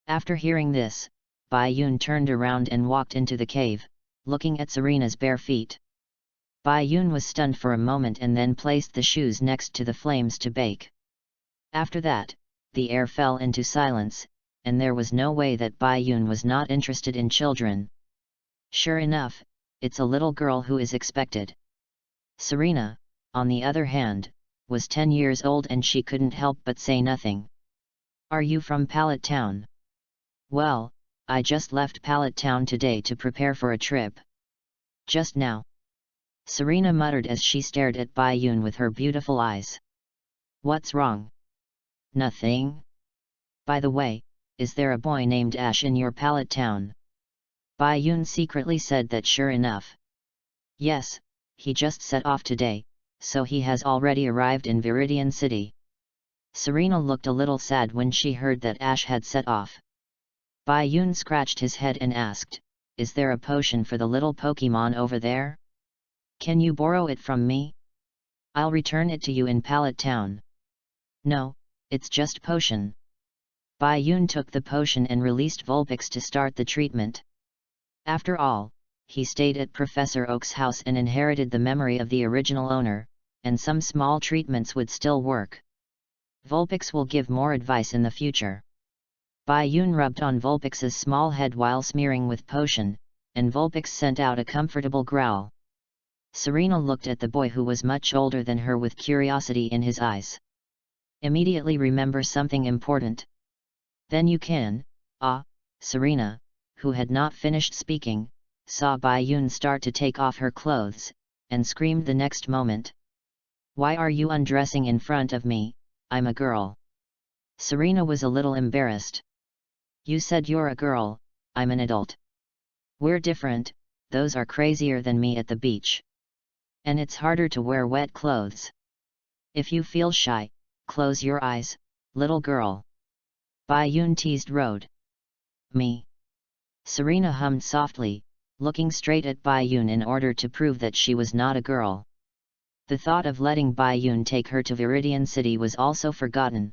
After hearing this, Bayun turned around and walked into the cave, looking at Serena's bare feet. Bayun was stunned for a moment and then placed the shoes next to the flames to bake. After that, the air fell into silence, and there was no way that Bayun was not interested in children. Sure enough, it's a little girl who is expected. Serena, on the other hand, was 10 years old and she couldn't help but say nothing. Are you from Pallet Town? Well, I just left Pallet Town today to prepare for a trip. Just now. Serena muttered as she stared at Bayun with her beautiful eyes. What's wrong? Nothing. By the way, is there a boy named Ash in your Pallet Town? Bayun secretly said that sure enough. Yes, he just set off today, so he has already arrived in Viridian City. Serena looked a little sad when she heard that Ash had set off. Bayun scratched his head and asked, is there a potion for the little Pokemon over there? Can you borrow it from me? I'll return it to you in Pallet Town. No, it's just potion. Bayun took the potion and released Vulpix to start the treatment. After all, he stayed at Professor Oak's house and inherited the memory of the original owner, and some small treatments would still work. Vulpix will give more advice in the future. Bayun rubbed on Vulpix's small head while smearing with potion, and Vulpix sent out a comfortable growl. Serena looked at the boy who was much older than her with curiosity in his eyes. Immediately remember something important. Then you can, Serena, who had not finished speaking, saw Bayun start to take off her clothes, and screamed the next moment. Why are you undressing in front of me? I'm a girl. Serena was a little embarrassed. You said you're a girl, I'm an adult. We're different, those are crazier than me at the beach. And it's harder to wear wet clothes. If you feel shy, close your eyes, little girl. Bayun teased Road. Me. Serena hummed softly, looking straight at Baiyun in order to prove that she was not a girl. The thought of letting Baiyun take her to Viridian City was also forgotten.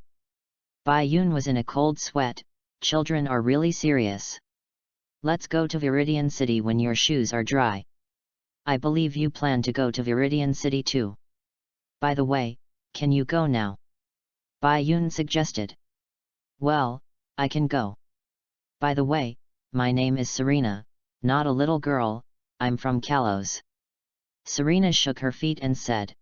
Baiyun was in a cold sweat. Children are really serious. Let's go to Viridian City when your shoes are dry. I believe you plan to go to Viridian City too. By the way, can you go now? Baiyun suggested. Well, I can go. By the way, my name is Serena, not a little girl, I'm from Kalos. Serena shook her feet and said.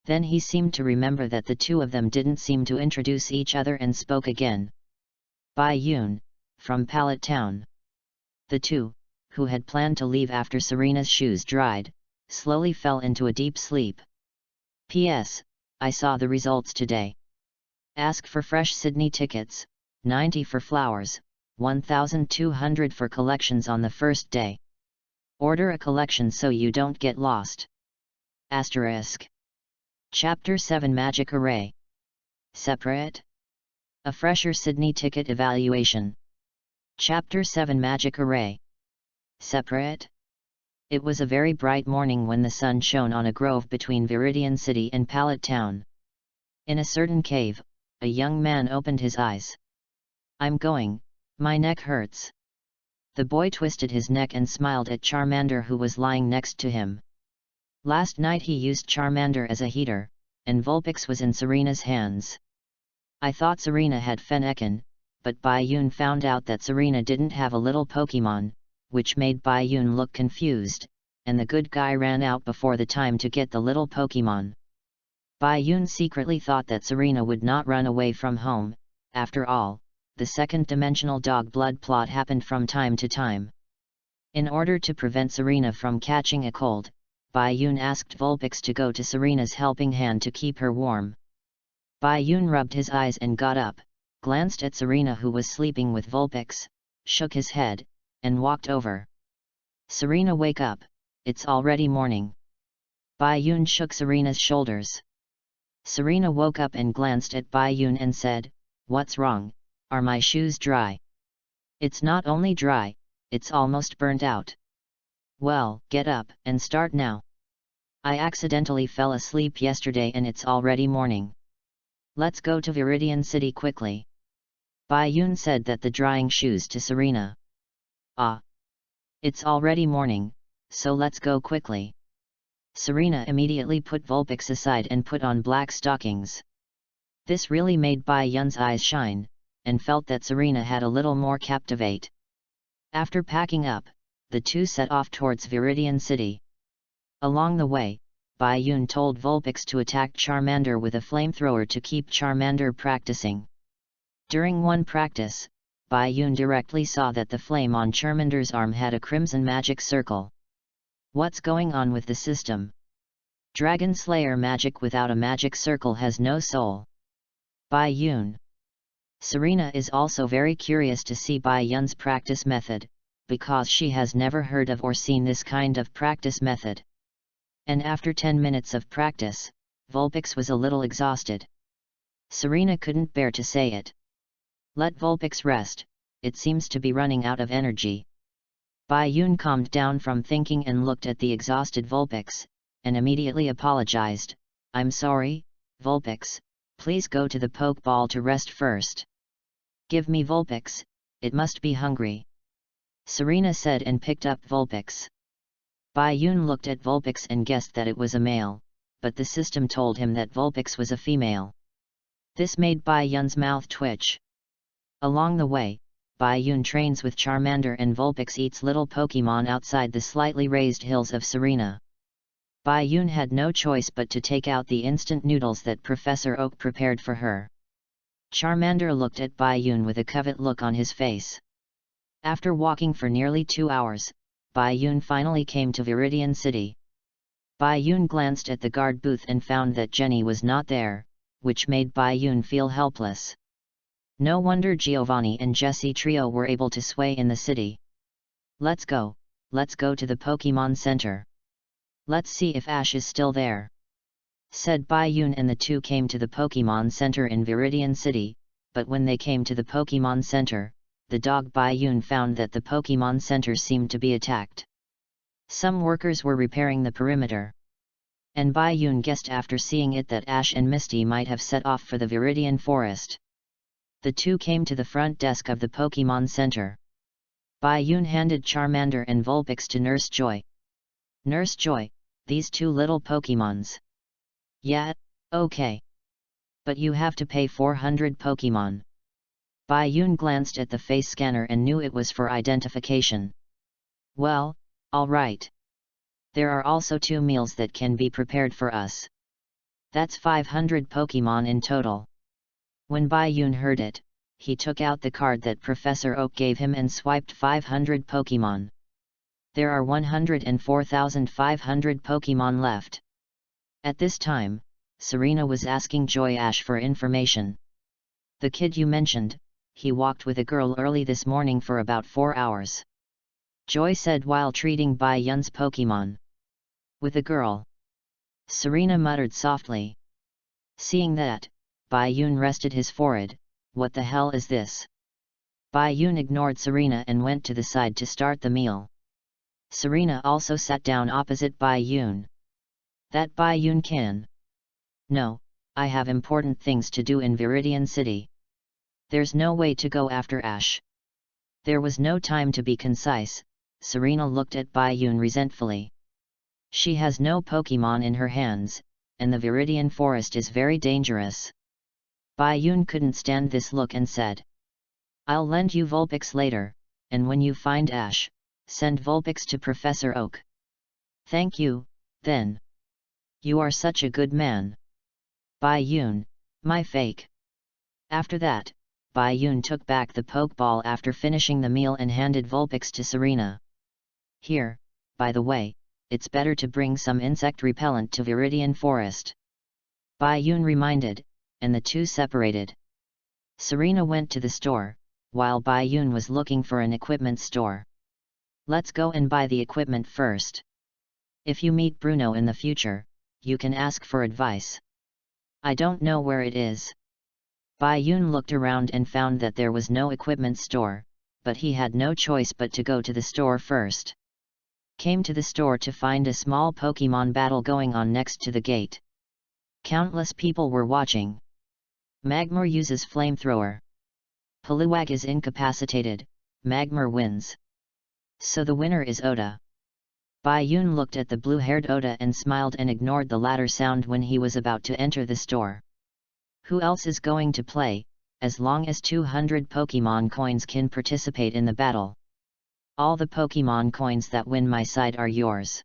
Then he seemed to remember that the two of them didn't seem to introduce each other and spoke again. Baiyun, from Pallet Town. The two, who had planned to leave after Serena's shoes dried, slowly fell into a deep sleep. P.S. I saw the results today. Ask for fresh Sydney tickets, 90 for flowers, 1,200 for collections on the first day. Order a collection so you don't get lost. Asterisk. Chapter 7 Magic Array. Separate. A fresher Sydney ticket evaluation. Chapter 7 Magic Array. Separate. It was a very bright morning when the sun shone on a grove between Viridian City and Pallet Town. In a certain cave, a young man opened his eyes. I'm going, my neck hurts. The boy twisted his neck and smiled at Charmander who was lying next to him. Last night he used Charmander as a heater, and Vulpix was in Serena's hands. I thought Serena had Fennekin, but Baiyun found out that Serena didn't have a little Pokemon, which made Baiyun look confused, and the good guy ran out before the time to get the little Pokemon. Baiyun secretly thought that Serena would not run away from home. After all, the second-dimensional dog blood plot happened from time to time. In order to prevent Serena from catching a cold, Baiyun asked Vulpix to go to Serena's helping hand to keep her warm. Baiyun rubbed his eyes and got up, glanced at Serena who was sleeping with Vulpix, shook his head, and walked over. Serena, wake up, it's already morning. Baiyun shook Serena's shoulders. Serena woke up and glanced at Baiyun and said, What's wrong, are my shoes dry? It's not only dry, it's almost burnt out. Well, get up and start now. I accidentally fell asleep yesterday and it's already morning. Let's go to Viridian City quickly. Baiyun said that the drying shoes to Serena. Ah. It's already morning, so let's go quickly. Serena immediately put Vulpix aside and put on black stockings. This really made Baiyun's eyes shine, and felt that Serena had a little more captivate. After packing up, the two set off towards Viridian City. Along the way, Baiyun told Vulpix to attack Charmander with a flamethrower to keep Charmander practicing. During one practice, Baiyun directly saw that the flame on Charmander's arm had a crimson magic circle. What's going on with the system? Dragon Slayer magic without a magic circle has no soul. Baiyun. Serena is also very curious to see Baiyun's practice method, because she has never heard of or seen this kind of practice method. And after 10 minutes of practice, Vulpix was a little exhausted. Serena couldn't bear to say it. Let Vulpix rest, it seems to be running out of energy. Baiyun calmed down from thinking and looked at the exhausted Vulpix, and immediately apologized. I'm sorry, Vulpix, please go to the Pokeball to rest first. Give me Vulpix, it must be hungry. Serena said and picked up Vulpix. Baiyun looked at Vulpix and guessed that it was a male, but the system told him that Vulpix was a female. This made Baiyun's mouth twitch. Along the way, Baiyun trains with Charmander and Vulpix eats little Pokemon outside the slightly raised hills of Serena. Baiyun had no choice but to take out the instant noodles that Professor Oak prepared for her. Charmander looked at Baiyun with a covet look on his face. After walking for nearly 2 hours, Baiyun finally came to Viridian City. Baiyun glanced at the guard booth and found that Jenny was not there, which made Baiyun feel helpless. No wonder Giovanni and Jessie trio were able to sway in the city. Let's go to the Pokemon Center. Let's see if Ash is still there, said Baiyun, and the two came to the Pokemon Center in Viridian City, but when they came to the Pokemon Center, the dog Bai Yun found that the Pokemon Center seemed to be attacked. Some workers were repairing the perimeter. And Bai Yun guessed after seeing it that Ash and Misty might have set off for the Viridian Forest. The two came to the front desk of the Pokemon Center. Bai Yun handed Charmander and Vulpix to Nurse Joy. Nurse Joy, these two little Pokemons. Yeah, okay. But you have to pay 400 Pokemon. Bai Yun glanced at the face scanner and knew it was for identification. Well, alright. There are also 2 meals that can be prepared for us. That's 500 Pokemon in total. When Bai Yun heard it, he took out the card that Professor Oak gave him and swiped 500 Pokemon. There are 104,500 Pokemon left. At this time, Serena was asking Joy Ash for information. The kid you mentioned, he walked with a girl early this morning for about 4 hours. Joy said while treating Bai Yun's Pokemon. With a girl. Serena muttered softly. Seeing that, Bai Yun rested his forehead. What the hell is this? Bai Yun ignored Serena and went to the side to start the meal. Serena also sat down opposite Bai Yun. That Bai Yun can. No, I have important things to do in Viridian City. There's no way to go after Ash. There was no time to be concise. Serena looked at Bai Yun resentfully. She has no Pokemon in her hands, and the Viridian Forest is very dangerous. Bai Yun couldn't stand this look and said. I'll lend you Vulpix later, and when you find Ash, send Vulpix to Professor Oak. Thank you, then. You are such a good man. Bai Yun, my fake. After that, Bai Yun took back the Pokeball after finishing the meal and handed Vulpix to Serena. Here, by the way, it's better to bring some insect repellent to Viridian Forest. Bai Yun reminded, and the two separated. Serena went to the store, while Bai Yun was looking for an equipment store. Let's go and buy the equipment first. If you meet Bruno in the future, you can ask for advice. I don't know where it is. Bai Yun looked around and found that there was no equipment store, but he had no choice but to go to the store first. Came to the store to find a small Pokemon battle going on next to the gate. Countless people were watching. Magmar uses flamethrower. Poliwag is incapacitated, Magmar wins. So the winner is Oda. Bai Yun looked at the blue-haired Oda and smiled and ignored the latter sound when he was about to enter the store. Who else is going to play, as long as 200 Pokemon coins can participate in the battle? All the Pokemon coins that win my side are yours.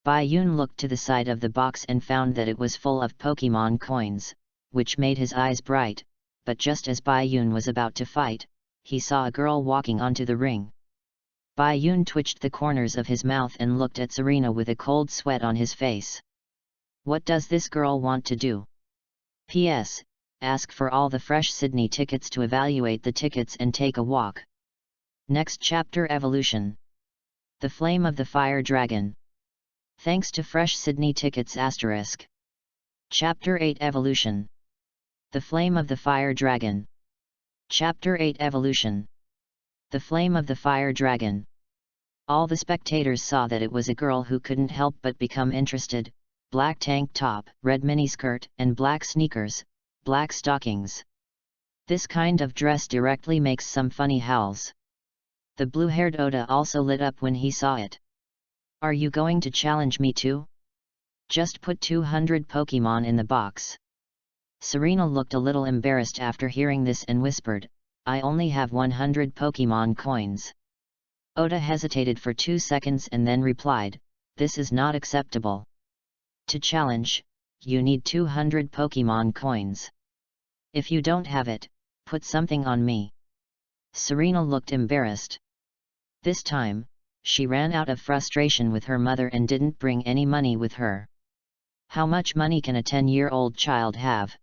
Bai Yun looked to the side of the box and found that it was full of Pokemon coins, which made his eyes bright, but just as Bai Yun was about to fight, he saw a girl walking onto the ring. Bai Yun twitched the corners of his mouth and looked at Serena with a cold sweat on his face. What does this girl want to do? P.S. Ask for all the fresh Sydney tickets to evaluate the tickets and take a walk. Next chapter Evolution. The Flame of the Fire Dragon. Thanks to fresh Sydney tickets *. Chapter 8 Evolution. The Flame of the Fire Dragon. Chapter 8 Evolution. The Flame of the Fire Dragon. All the spectators saw that it was a girl who couldn't help but become interested. Black tank top, red miniskirt, and black sneakers, black stockings. This kind of dress directly makes some funny howls. The blue-haired Oda also lit up when he saw it. Are you going to challenge me too? Just put 200 Pokemon in the box. Serena looked a little embarrassed after hearing this and whispered, I only have 100 Pokemon coins. Oda hesitated for 2 seconds and then replied, this is not acceptable. To challenge, you need 200 Pokemon coins. If you don't have it, put something on me. Serena looked embarrassed. This time, she ran out of frustration with her mother and didn't bring any money with her. How much money can a 10-year-old child have?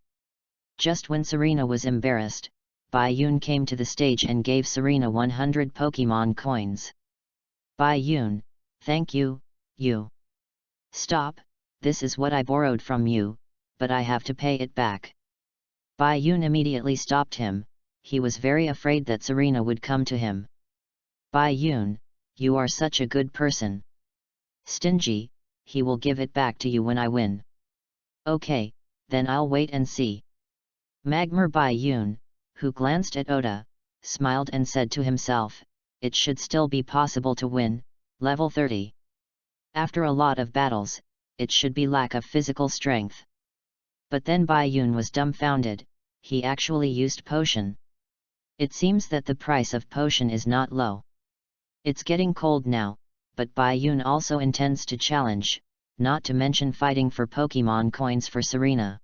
Just when Serena was embarrassed, Bai Yun came to the stage and gave Serena 100 Pokemon coins. Bai Yun, thank you, you. Stop, this is what I borrowed from you, but I have to pay it back. Bai Yun immediately stopped him, he was very afraid that Serena would come to him. Bai Yun, you are such a good person. Stingy, he will give it back to you when I win. Okay, then I'll wait and see. Magmer Bai Yun, who glanced at Oda, smiled and said to himself, it should still be possible to win, level 30. After a lot of battles, it should be lack of physical strength. But then Bai Yun was dumbfounded, he actually used potion. It seems that the price of potion is not low. It's getting cold now, but Bai Yun also intends to challenge, not to mention fighting for Pokemon coins for Serena.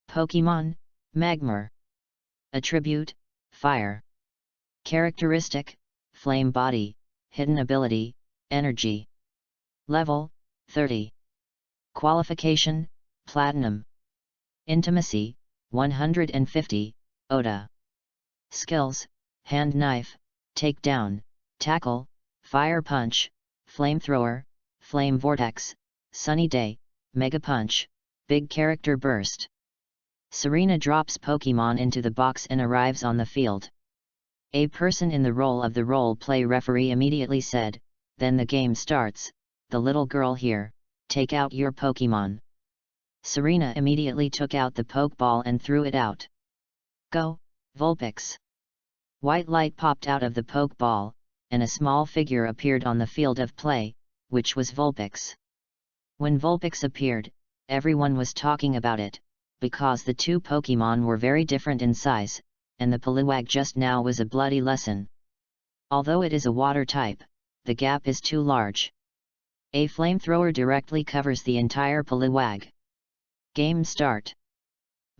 Pokemon, Magmar. Attribute, Fire. Characteristic, Flame Body, Hidden Ability, Energy. Level, 30. Qualification, Platinum. Intimacy, 150, Oda. Skills, Hand Knife, Takedown, Tackle, Fire Punch, Flamethrower, Flame Vortex, Sunny Day, Mega Punch, Big Character Burst. Serena drops Pokemon into the box and arrives on the field. A person in the role of the role-play referee immediately said, then the game starts, the little girl here, take out your Pokemon. Serena immediately took out the Pokeball and threw it out. Go, Vulpix! White light popped out of the Pokeball, and a small figure appeared on the field of play, which was Vulpix. When Vulpix appeared, everyone was talking about it, because the two Pokemon were very different in size, and the Poliwag just now was a bloody lesson. Although it is a water type, the gap is too large. A flamethrower directly covers the entire Poliwag. Game start.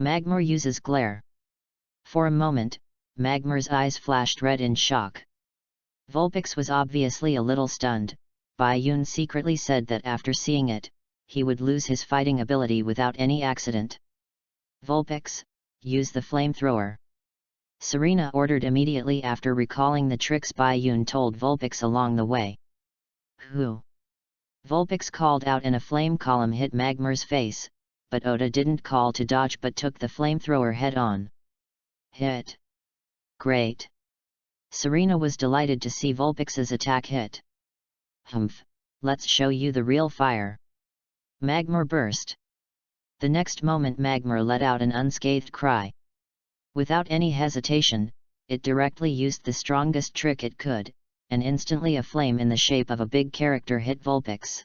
Magmar uses Glare. For a moment, Magmar's eyes flashed red in shock. Vulpix was obviously a little stunned. Bai Yun secretly said that after seeing it, he would lose his fighting ability without any accident. Vulpix, use the flamethrower. Serena ordered immediately after recalling the tricks Bai Yun told Vulpix along the way. Who? Vulpix called out and a flame column hit Magmar's face, but Oda didn't call to dodge but took the flamethrower head-on. Hit. Great. Serena was delighted to see Vulpix's attack hit. Humph, let's show you the real fire. Magmar burst. The next moment Magmar let out an unscathed cry. Without any hesitation, it directly used the strongest trick it could, and instantly a flame in the shape of a big character hit Vulpix.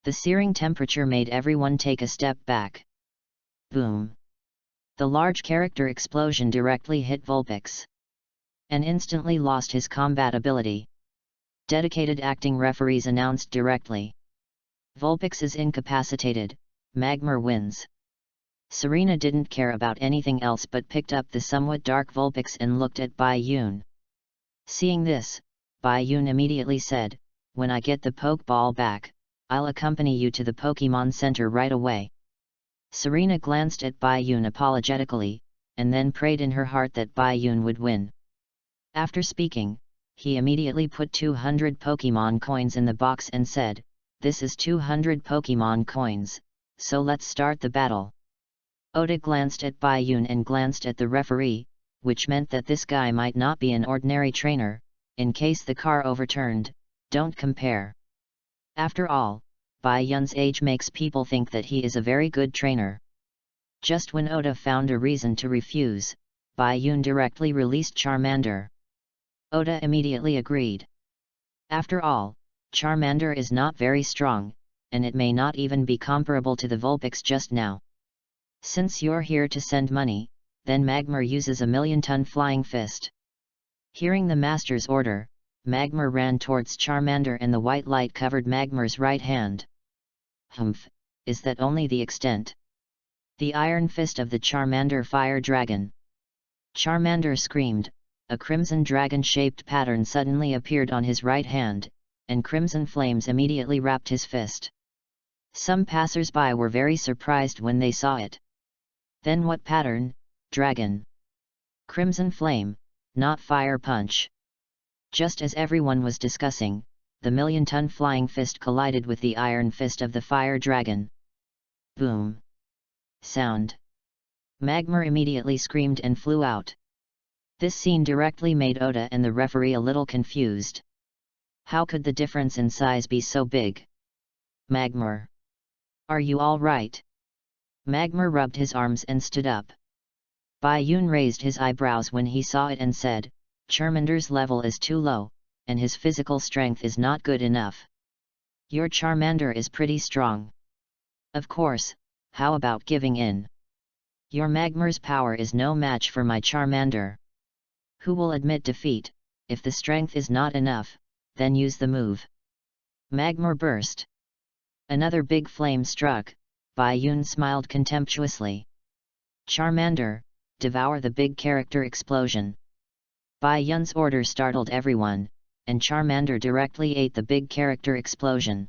The searing temperature made everyone take a step back. Boom! The large character explosion directly hit Vulpix, and instantly lost his combat ability. Dedicated acting referees announced directly. Vulpix is incapacitated, Magmar wins. Serena didn't care about anything else but picked up the somewhat dark Vulpix and looked at Bai Yun. Seeing this, Bai Yun immediately said, when I get the Pokeball back, I'll accompany you to the Pokemon Center right away. Serena glanced at Bai Yun apologetically, and then prayed in her heart that Bai Yun would win. After speaking, he immediately put 200 Pokemon coins in the box and said, this is 200 Pokemon coins, so let's start the battle. Oda glanced at Bai Yun and glanced at the referee, which meant that this guy might not be an ordinary trainer. In case the car overturned, don't compare. After all, Bai Yun's age makes people think that he is a very good trainer. Just when Oda found a reason to refuse, Bai Yun directly released Charmander. Oda immediately agreed. After all, Charmander is not very strong, and it may not even be comparable to the Vulpix just now. Since you're here to send money, then Magmar uses a million-ton flying fist. Hearing the master's order, Magmar ran towards Charmander and the white light covered Magmar's right hand. Humph, is that only the extent? The iron fist of the Charmander Fire Dragon. Charmander screamed, a crimson dragon-shaped pattern suddenly appeared on his right hand, and crimson flames immediately wrapped his fist. Some passers-by were very surprised when they saw it. Then what pattern? Dragon. Crimson flame, not fire punch. Just as everyone was discussing, the million-ton flying fist collided with the iron fist of the fire dragon. Boom! Sound. Magmar immediately screamed and flew out. This scene directly made Oda and the referee a little confused. How could the difference in size be so big? Magmar. Are you all right? Magmar rubbed his arms and stood up. Bayun raised his eyebrows when he saw it and said, Charmander's level is too low, and his physical strength is not good enough. Your Charmander is pretty strong. Of course, how about giving in? Your Magmar's power is no match for my Charmander. Who will admit defeat? If the strength is not enough, then use the move. Magmar burst. Another big flame struck. Bayun smiled contemptuously. Charmander, devour the big character explosion. Bayun's order startled everyone, and Charmander directly ate the big character explosion.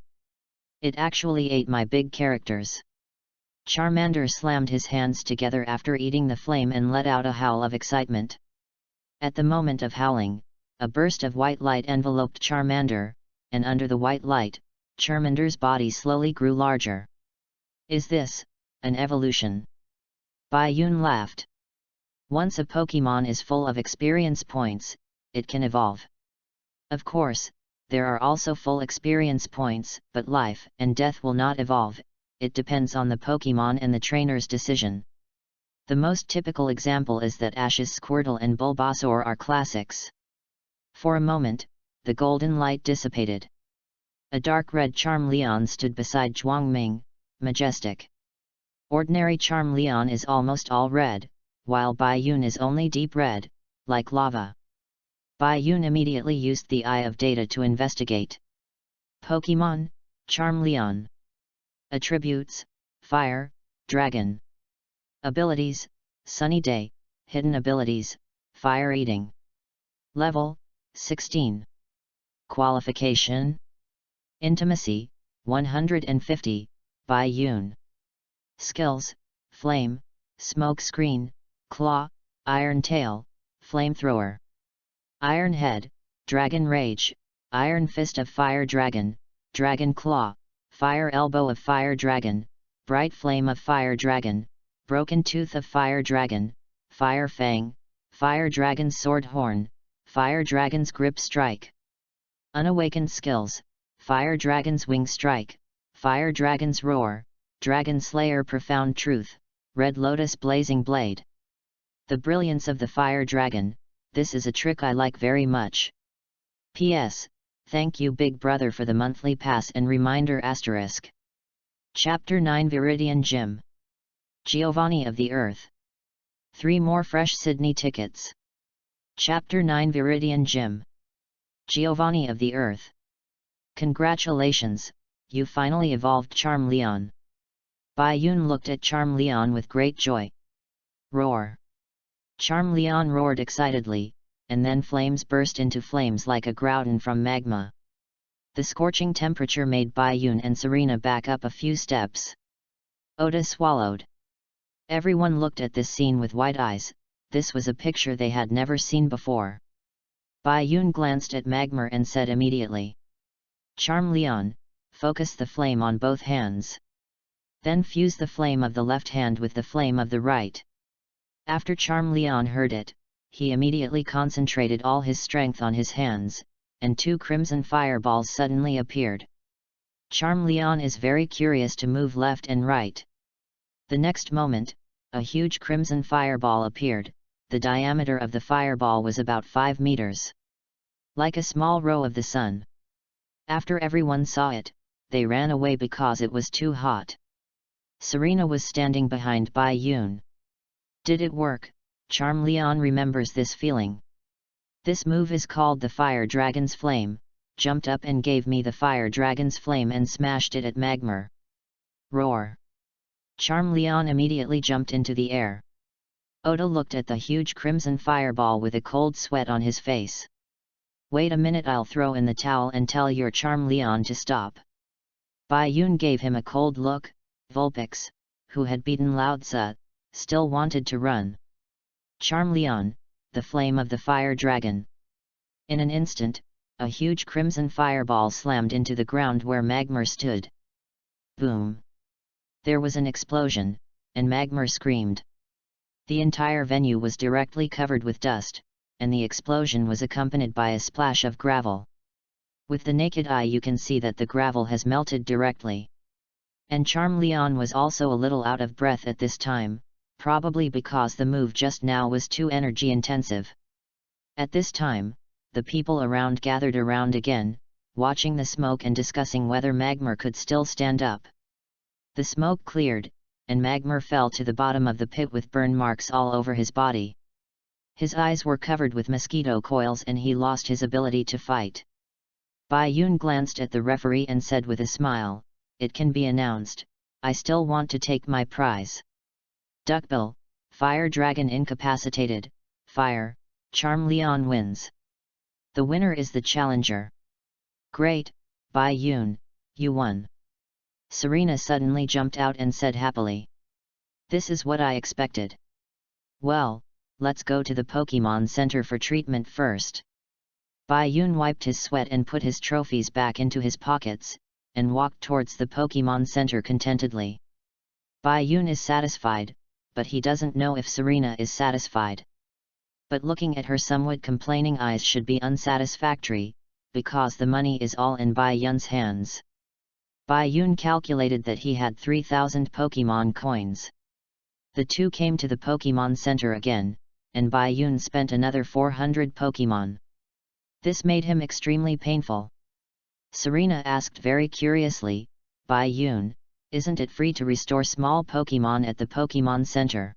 It actually ate my big characters. Charmander slammed his hands together after eating the flame and let out a howl of excitement. At the moment of howling, a burst of white light enveloped Charmander, and under the white light, Charmander's body slowly grew larger. Is this an evolution? Bayun laughed. Once a Pokémon is full of experience points, it can evolve. Of course, there are also full experience points, but life and death will not evolve, it depends on the Pokémon and the trainer's decision. The most typical example is that Ash's Squirtle and Bulbasaur are classics. For a moment, the golden light dissipated. A dark red Charmeleon stood beside Zhuangming, majestic. Ordinary Charmeleon is almost all red, while Bayun is only deep red, like lava. Bayun immediately used the Eye of Data to investigate. Pokémon, Charmeleon. Attributes, Fire, Dragon. Abilities, Sunny Day, Hidden Abilities, Fire Eating. Level, 16. Qualification. Intimacy, 150, Bayun. Skills, Flame, Smoke Screen, Claw, Iron Tail, Flamethrower. Iron Head, Dragon Rage, Iron Fist of Fire Dragon, Dragon Claw, Fire Elbow of Fire Dragon, Bright Flame of Fire Dragon, Broken Tooth of Fire Dragon, Fire Fang, Fire Dragon's Sword Horn, Fire Dragon's Grip Strike. Unawakened skills, Fire Dragon's Wing Strike, Fire Dragon's Roar, Dragon Slayer Profound Truth, Red Lotus Blazing Blade. The brilliance of the Fire Dragon, this is a trick I like very much. P.S. Thank you Big Brother for the monthly pass and reminder asterisk. Chapter 9 Viridian Gym. Giovanni of the Earth. 3 more fresh Sydney tickets. Chapter 9 Viridian Gym. Giovanni of the Earth. Congratulations, you finally evolved Charmeleon. Bayun looked at Charmeleon with great joy. Roar. Charmeleon roared excitedly, and then flames burst into flames like a Groudon from magma. The scorching temperature made Bayun and Serena back up a few steps. Oda swallowed. Everyone looked at this scene with wide eyes, this was a picture they had never seen before. Bayun glanced at Magmar and said immediately. Charmeleon, focus the flame on both hands. Then fuse the flame of the left hand with the flame of the right. After Charmeleon heard it, he immediately concentrated all his strength on his hands, and 2 crimson fireballs suddenly appeared. Charmeleon is very curious to move left and right. The next moment, a huge crimson fireball appeared, the diameter of the fireball was about 5 meters. Like a small row of the sun. After everyone saw it, they ran away because it was too hot. Serena was standing behind Bayun. Did it work? Charmeleon remembers this feeling. This move is called the Fire Dragon's Flame, jumped up and gave me the Fire Dragon's Flame and smashed it at Magmar. Roar. Charmeleon immediately jumped into the air. Oda looked at the huge crimson fireball with a cold sweat on his face. Wait a minute, I'll throw in the towel and tell your Charmeleon to stop. Bayun gave him a cold look. Vulpix, who had beaten Laozi, still wanted to run. Charmeleon, the flame of the fire dragon. In an instant, a huge crimson fireball slammed into the ground where Magmar stood. Boom! There was an explosion, and Magmar screamed. The entire venue was directly covered with dust, and the explosion was accompanied by a splash of gravel. With the naked eye you can see that the gravel has melted directly. And Charmeleon was also a little out of breath at this time, probably because the move just now was too energy intensive. At this time, the people around gathered around again, watching the smoke and discussing whether Magmar could still stand up. The smoke cleared, and Magmar fell to the bottom of the pit with burn marks all over his body. His eyes were covered with mosquito coils and he lost his ability to fight. Bai Yun glanced at the referee and said with a smile, "It can be announced, I still want to take my prize." Duckbill, Fire Dragon incapacitated, Fire, Charmeleon wins. The winner is the challenger. Great, Bai Yun, you won. Serena suddenly jumped out and said happily. This is what I expected. Well, let's go to the Pokemon Center for treatment first. Bai Yun wiped his sweat and put his trophies back into his pockets, and walked towards the Pokemon Center contentedly. Bai Yun is satisfied, but he doesn't know if Serena is satisfied. But looking at her somewhat complaining eyes should be unsatisfactory, because the money is all in Bai Yun's hands. Bai Yun calculated that he had 3,000 Pokemon coins. The two came to the Pokemon Center again, and Bai Yun spent another 400 Pokemon. This made him extremely painful. Serena asked very curiously, "Bai Yun, isn't it free to restore small Pokemon at the Pokemon Center?"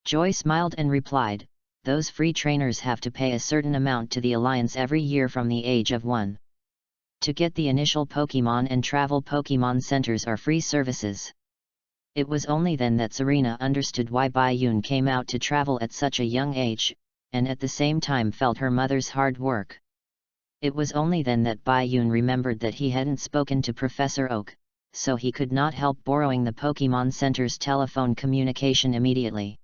Joy smiled and replied, "Those free trainers have to pay a certain amount to the Alliance every year from the age of 1. To get the initial Pokemon and travel Pokemon Centers are free services." It was only then that Serena understood why Bai Yun came out to travel at such a young age, and at the same time felt her mother's hard work. It was only then that Bai Yun remembered that he hadn't spoken to Professor Oak, so he could not help borrowing the Pokemon Center's telephone communication immediately.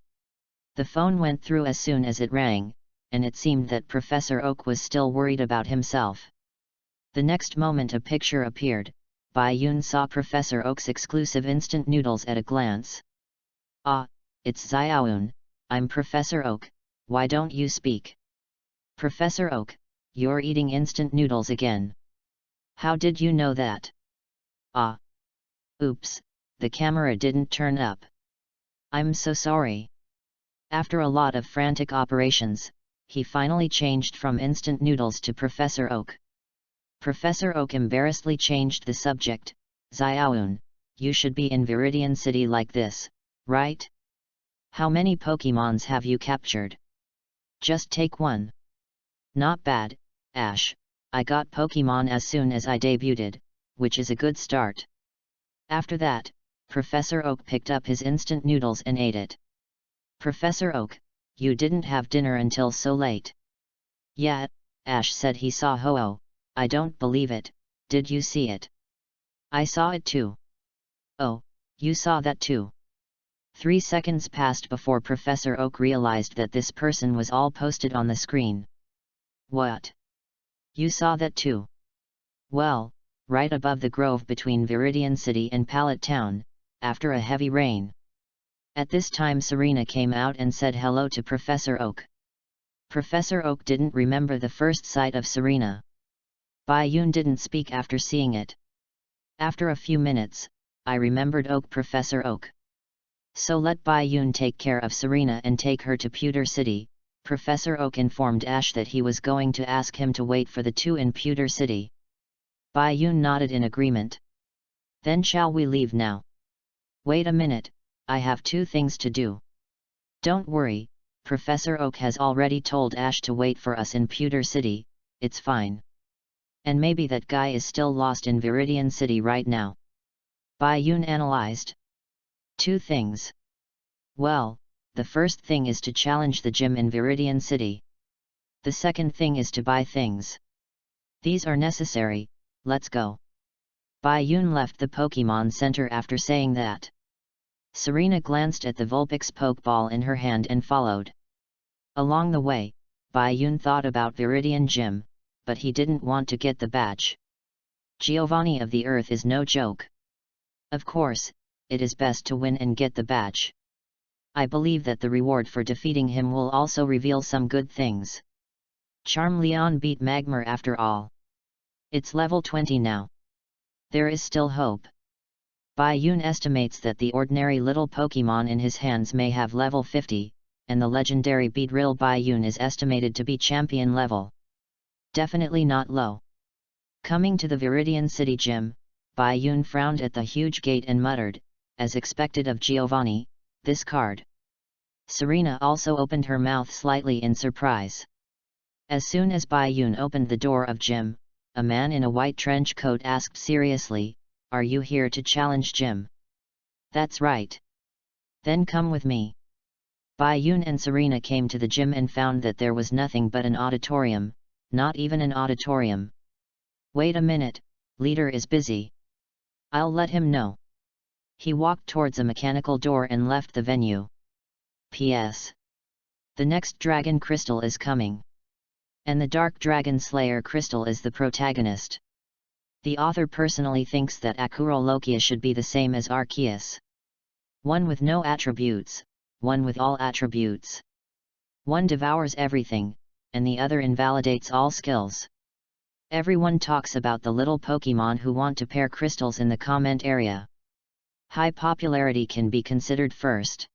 The phone went through as soon as it rang, and it seemed that Professor Oak was still worried about himself. The next moment a picture appeared. Bai Yun saw Professor Oak's exclusive instant noodles at a glance. "Ah, it's Xiaoyun, I'm Professor Oak, why don't you speak?" "Professor Oak, you're eating instant noodles again. How did you know that?" "Ah. Oops, the camera didn't turn up. I'm so sorry." After a lot of frantic operations, he finally changed from instant noodles to Professor Oak. Professor Oak embarrassedly changed the subject. "Xiaoyun, you should be in Viridian City like this, right? How many Pokemons have you captured? Just take one." "Not bad, Ash, I got Pokemon as soon as I debuted, which is a good start." After that, Professor Oak picked up his instant noodles and ate it. "Professor Oak, you didn't have dinner until so late." "Yeah," Ash said he saw Ho-Oh. "I don't believe it, did you see it?" "I saw it too." "Oh, you saw that too?" 3 seconds passed before Professor Oak realized that this person was all posted on the screen. "What? You saw that too?" "Well, right above the grove between Viridian City and Pallet Town, after a heavy rain." At this time Serena came out and said hello to Professor Oak. Professor Oak didn't remember the first sight of Serena. Bai Yun didn't speak after seeing it. After a few minutes, I remembered Oak, Professor Oak. So let Bai Yun take care of Serena and take her to Pewter City. Professor Oak informed Ash that he was going to ask him to wait for the two in Pewter City. Bai Yun nodded in agreement. "Then shall we leave now?" "Wait a minute, I have 2 things to do." "Don't worry, Professor Oak has already told Ash to wait for us in Pewter City, it's fine. And maybe that guy is still lost in Viridian City right now." Bai Yun analyzed. 2 things. Well, the first thing is to challenge the gym in Viridian City. The second thing is to buy things. These are necessary, let's go. Bai Yun left the Pokemon Center after saying that. Serena glanced at the Vulpix Pokeball in her hand and followed. Along the way, Bai Yun thought about Viridian Gym, but he didn't want to get the badge. Giovanni of the Earth is no joke. Of course, it is best to win and get the badge. I believe that the reward for defeating him will also reveal some good things. Charmeleon beat Magmar after all. It's level 20 now. There is still hope. Bayun estimates that the ordinary little Pokemon in his hands may have level 50, and the legendary Beedrill Bayun is estimated to be champion level. Definitely not low. Coming to the Viridian City Gym, Bayun frowned at the huge gate and muttered, as expected of Giovanni, this card. Serena also opened her mouth slightly in surprise. As soon as Bayun opened the door of Gym, a man in a white trench coat asked seriously, "Are you here to challenge Gym?" "That's right." "Then come with me." Bayun and Serena came to the gym and found that there was nothing but an auditorium, not even an auditorium. "Wait a minute, leader is busy. I'll let him know." He walked towards a mechanical door and left the venue. P.S. The next dragon crystal is coming. And the Dark Dragon Slayer crystal is the protagonist. The author personally thinks that Akurolokia should be the same as Arceus. One with no attributes, one with all attributes. One devours everything, and the other invalidates all skills. Everyone talks about the little Pokemon who want to pair crystals in the comment area. High popularity can be considered first.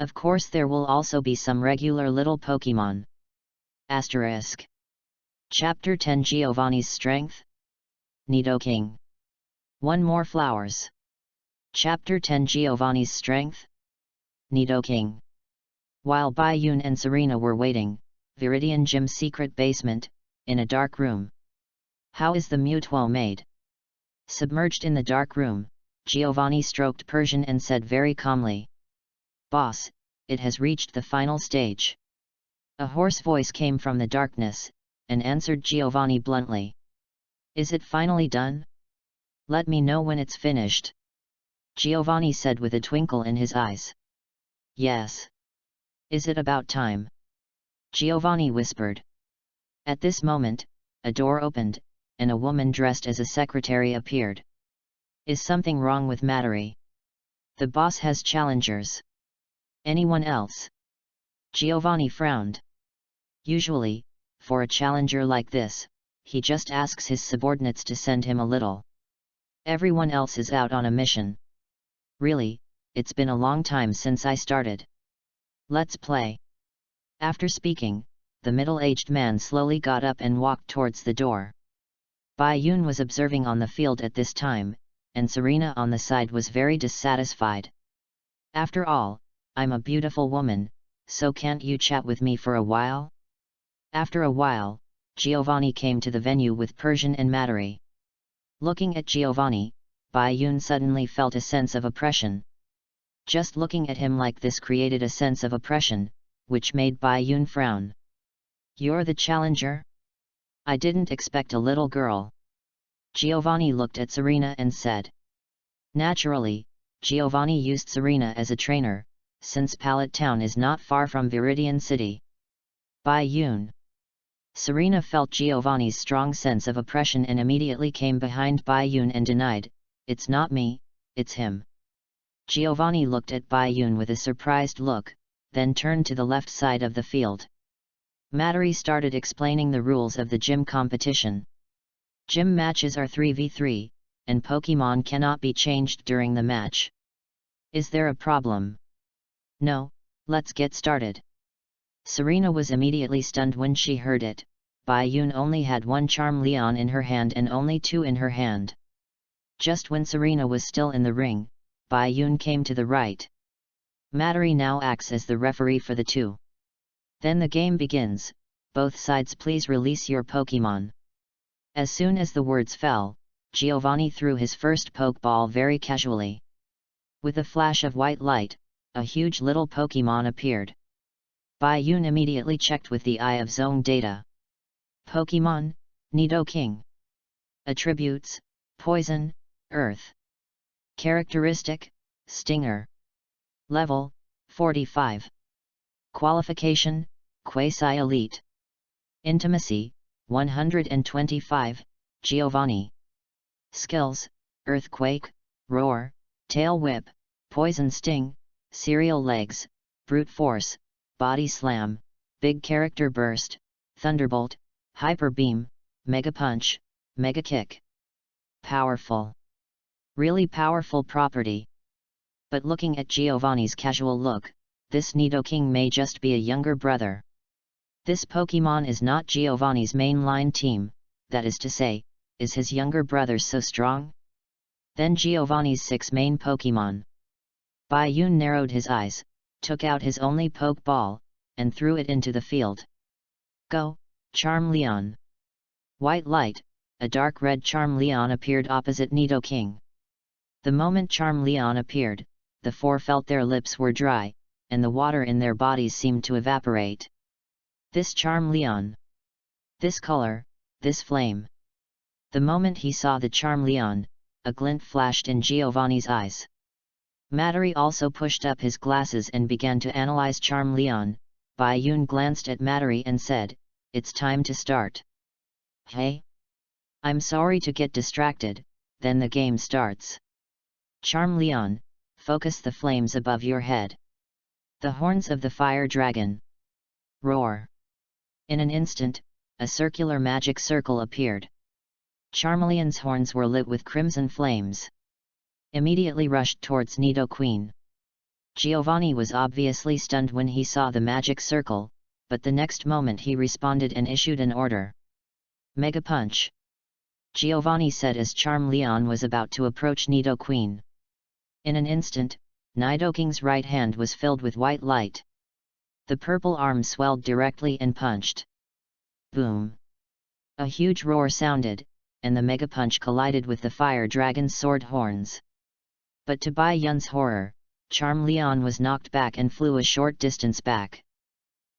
Of course there will also be some regular little Pokemon. Asterisk. Chapter 10 Giovanni's Strength? Nidoking. One more flowers. Chapter 10 Giovanni's Strength? Nidoking. While Bayun and Serena were waiting, Viridian Gym secret basement, in a dark room. How is the Mutuo made? Submerged in the dark room, Giovanni stroked Persian and said very calmly, "Boss, it has reached the final stage." A hoarse voice came from the darkness, and answered Giovanni bluntly. "Is it finally done? Let me know when it's finished." Giovanni said with a twinkle in his eyes. "Yes. Is it about time?" Giovanni whispered. At this moment, a door opened, and a woman dressed as a secretary appeared. "Is something wrong with Mattery? The boss has challengers. Anyone else?" Giovanni frowned. Usually, for a challenger like this, he just asks his subordinates to send him a little. Everyone else is out on a mission. "Really, it's been a long time since I started. Let's play." After speaking, the middle-aged man slowly got up and walked towards the door. Bayun was observing on the field at this time, and Serena on the side was very dissatisfied. "After all, I'm a beautiful woman, so can't you chat with me for a while?" After a while, Giovanni came to the venue with Persian and Mattery. Looking at Giovanni, Bayun suddenly felt a sense of oppression. Just looking at him like this created a sense of oppression, which made Bayun frown. "You're the challenger? I didn't expect a little girl." Giovanni looked at Serena and said. Naturally, Giovanni used Serena as a trainer, since Pallet Town is not far from Viridian City. Bayun. Serena felt Giovanni's strong sense of oppression and immediately came behind Bayun and denied, "It's not me, it's him." Giovanni looked at Bayun with a surprised look, then turned to the left side of the field. Mattery started explaining the rules of the gym competition. Gym matches are 3v3, and Pokemon cannot be changed during the match. Is there a problem? No, let's get started. Serena was immediately stunned when she heard it. Bayun only had one Charmeleon in her hand and only two in her hand. Just when Serena was still in the ring, Bayun came to the right. Mattery now acts as the referee for the two. Then the game begins. Both sides please release your Pokemon. As soon as the words fell, Giovanni threw his first Pokeball very casually. With a flash of white light, a huge little Pokemon appeared. Bayun immediately checked with the Eye of Zone data. Pokemon, Nidoking. Attributes, Poison, Earth. Characteristic, Stinger. Level, 45. Qualification, Quasi-Elite. Intimacy, 125, Giovanni. Skills, Earthquake, Roar, Tail Whip, Poison Sting, Serial Legs, Brute Force, Body Slam, Big Character Burst, Thunderbolt, Hyper Beam, Mega Punch, Mega Kick. Powerful. Really powerful property. But looking at Giovanni's casual look, this Nidoking may just be a younger brother. This Pokemon is not Giovanni's mainline team, that is to say, is his younger brother so strong? Then Giovanni's 6 main Pokemon. Bayun narrowed his eyes, took out his only Pokeball, and threw it into the field. Go, Charmeleon! White light, a dark red Charmeleon appeared opposite Nidoking. The moment Charmeleon appeared, the 4 felt their lips were dry, and the water in their bodies seemed to evaporate. This Charmeleon! This color, this flame! The moment he saw the Charmeleon, a glint flashed in Giovanni's eyes. Materi also pushed up his glasses and began to analyze Charmeleon. Bayun glanced at Materi and said, "It's time to start." "Hey? I'm sorry to get distracted," then the game starts. Charmeleon, focus the flames above your head. The horns of the fire dragon. Roar. In an instant, a circular magic circle appeared. Charmeleon's horns were lit with crimson flames. Immediately rushed towards Nidoqueen. Giovanni was obviously stunned when he saw the magic circle, but the next moment he responded and issued an order. Mega Punch! Giovanni said as Charmeleon was about to approach Nidoqueen. In an instant, Nidoking's right hand was filled with white light. The purple arm swelled directly and punched. Boom! A huge roar sounded, and the Mega Punch collided with the fire dragon's sword horns. But to Bayun's horror, Charmeleon was knocked back and flew a short distance back.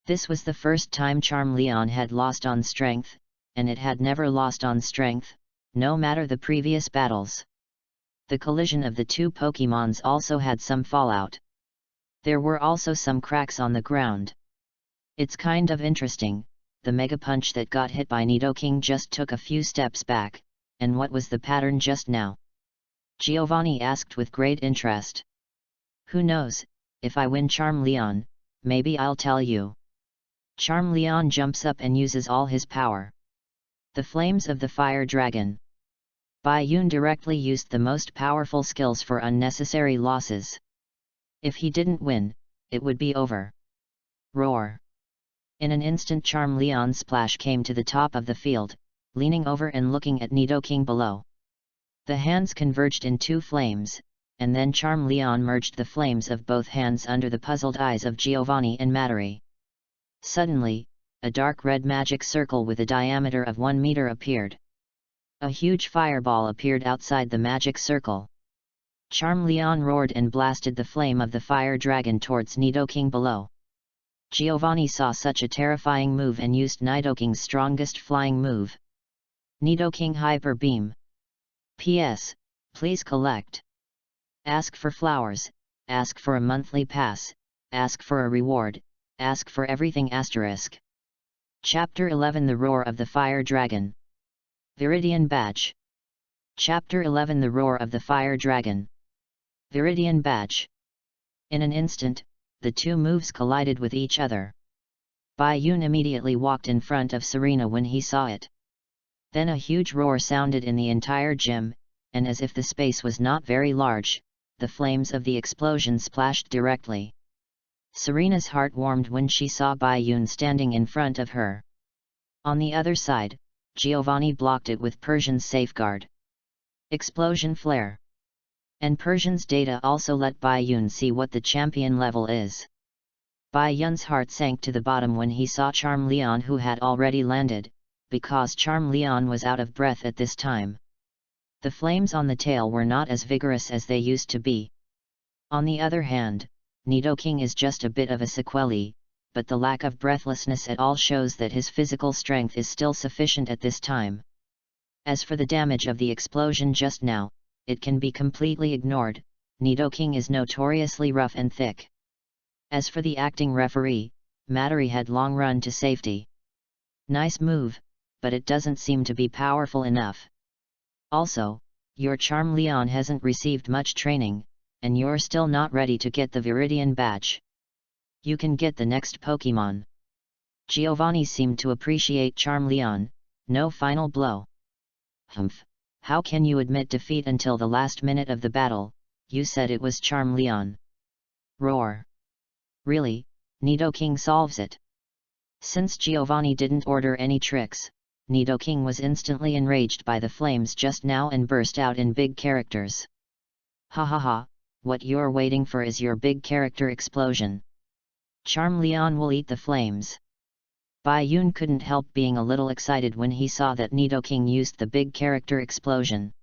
This was the first time Charmeleon had lost on strength, and it had never lost on strength, no matter the previous battles. The collision of the 2 Pokemons also had some fallout. There were also some cracks on the ground. It's kind of interesting, the Mega Punch that got hit by Nidoking just took a few steps back, and what was the pattern just now? Giovanni asked with great interest. Who knows, if I win Charmeleon, maybe I'll tell you. Charmeleon jumps up and uses all his power. The flames of the fire dragon. Bayun directly used the most powerful skills for unnecessary losses. If he didn't win, it would be over. Roar! In an instant Charmeleon Splash came to the top of the field, leaning over and looking at Nidoking below. The hands converged in 2 flames, and then Charmeleon merged the flames of both hands under the puzzled eyes of Giovanni and Materi. Suddenly, a dark red magic circle with a diameter of 1 meter appeared. A huge fireball appeared outside the magic circle. Charmeleon roared and blasted the flame of the fire dragon towards Nidoking below. Giovanni saw such a terrifying move and used Nidoking's strongest flying move. Nidoking Hyper Beam. P.S. Please collect. Ask for flowers, ask for a monthly pass, ask for a reward, ask for everything *. Chapter 11 The Roar of the Fire Dragon. Viridian Badge. Chapter 11 The Roar of the Fire Dragon. Viridian Badge. In an instant, the 2 moves collided with each other. Bayun immediately walked in front of Serena when he saw it. Then a huge roar sounded in the entire gym, and as if the space was not very large, the flames of the explosion splashed directly. Serena's heart warmed when she saw Bayun standing in front of her. On the other side, Giovanni blocked it with Persian's safeguard. Explosion Flare. And Persian's data also let Bayun see what the champion level is. Bayun's heart sank to the bottom when he saw Charmeleon, who had already landed, because Charmeleon was out of breath at this time. The flames on the tail were not as vigorous as they used to be. On the other hand, Nidoking is just a bit of a sequelae, but the lack of breathlessness at all shows that his physical strength is still sufficient at this time. As for the damage of the explosion just now, it can be completely ignored. Nidoking is notoriously rough and thick. As for the acting referee, Materi had long run to safety. Nice move, but it doesn't seem to be powerful enough. Also, your Charmeleon hasn't received much training, and you're still not ready to get the Viridian Badge. You can get the next Pokemon. Giovanni seemed to appreciate Charmeleon. No final blow. Humph! How can you admit defeat until the last minute of the battle? You said it was Charmeleon. Roar! Really, Nidoking solves it. Since Giovanni didn't order any tricks, Nidoking was instantly enraged by the flames just now and burst out in big characters. Ha ha ha, what you're waiting for is your big character explosion. Charmeleon will eat the flames. Baiyun couldn't help being a little excited when he saw that Nidoking used the big character explosion.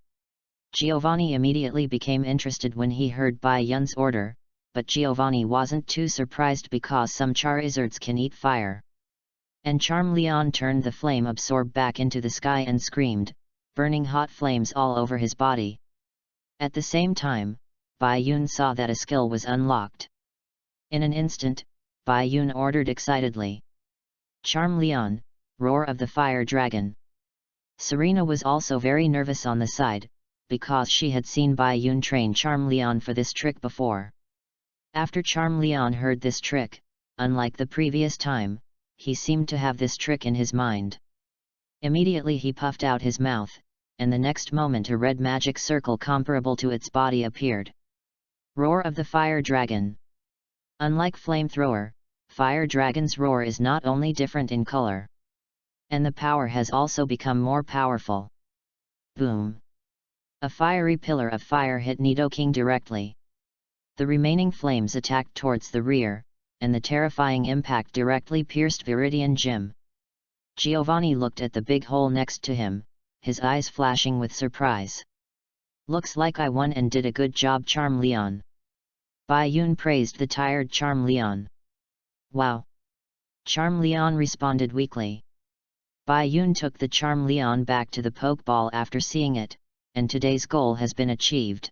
Giovanni immediately became interested when he heard Baiyun's order, but Giovanni wasn't too surprised because some Charizards can eat fire. And Charmeleon turned the flame absorb back into the sky and screamed, burning hot flames all over his body. At the same time, Baiyun saw that a skill was unlocked. In an instant, Baiyun ordered excitedly. Charmeleon, Roar of the Fire Dragon. Serena was also very nervous on the side, because she had seen Baiyun train Charmeleon for this trick before. After Charmeleon heard this trick, unlike the previous time, he seemed to have this trick in his mind. Immediately he puffed out his mouth, and the next moment a red magic circle comparable to its body appeared. Roar of the Fire Dragon. Unlike Flamethrower, Fire Dragon's roar is not only different in color, and the power has also become more powerful. Boom! A fiery pillar of fire hit Nidoking directly. The remaining flames attacked towards the rear, and the terrifying impact directly pierced Viridian Gym. Giovanni looked at the big hole next to him, his eyes flashing with surprise. Looks like I won and did a good job, Charmeleon. Baiyun praised the tired Charmeleon. Wow! Charmeleon responded weakly. Baiyun took the Charmeleon back to the Pokeball after seeing it, and today's goal has been achieved.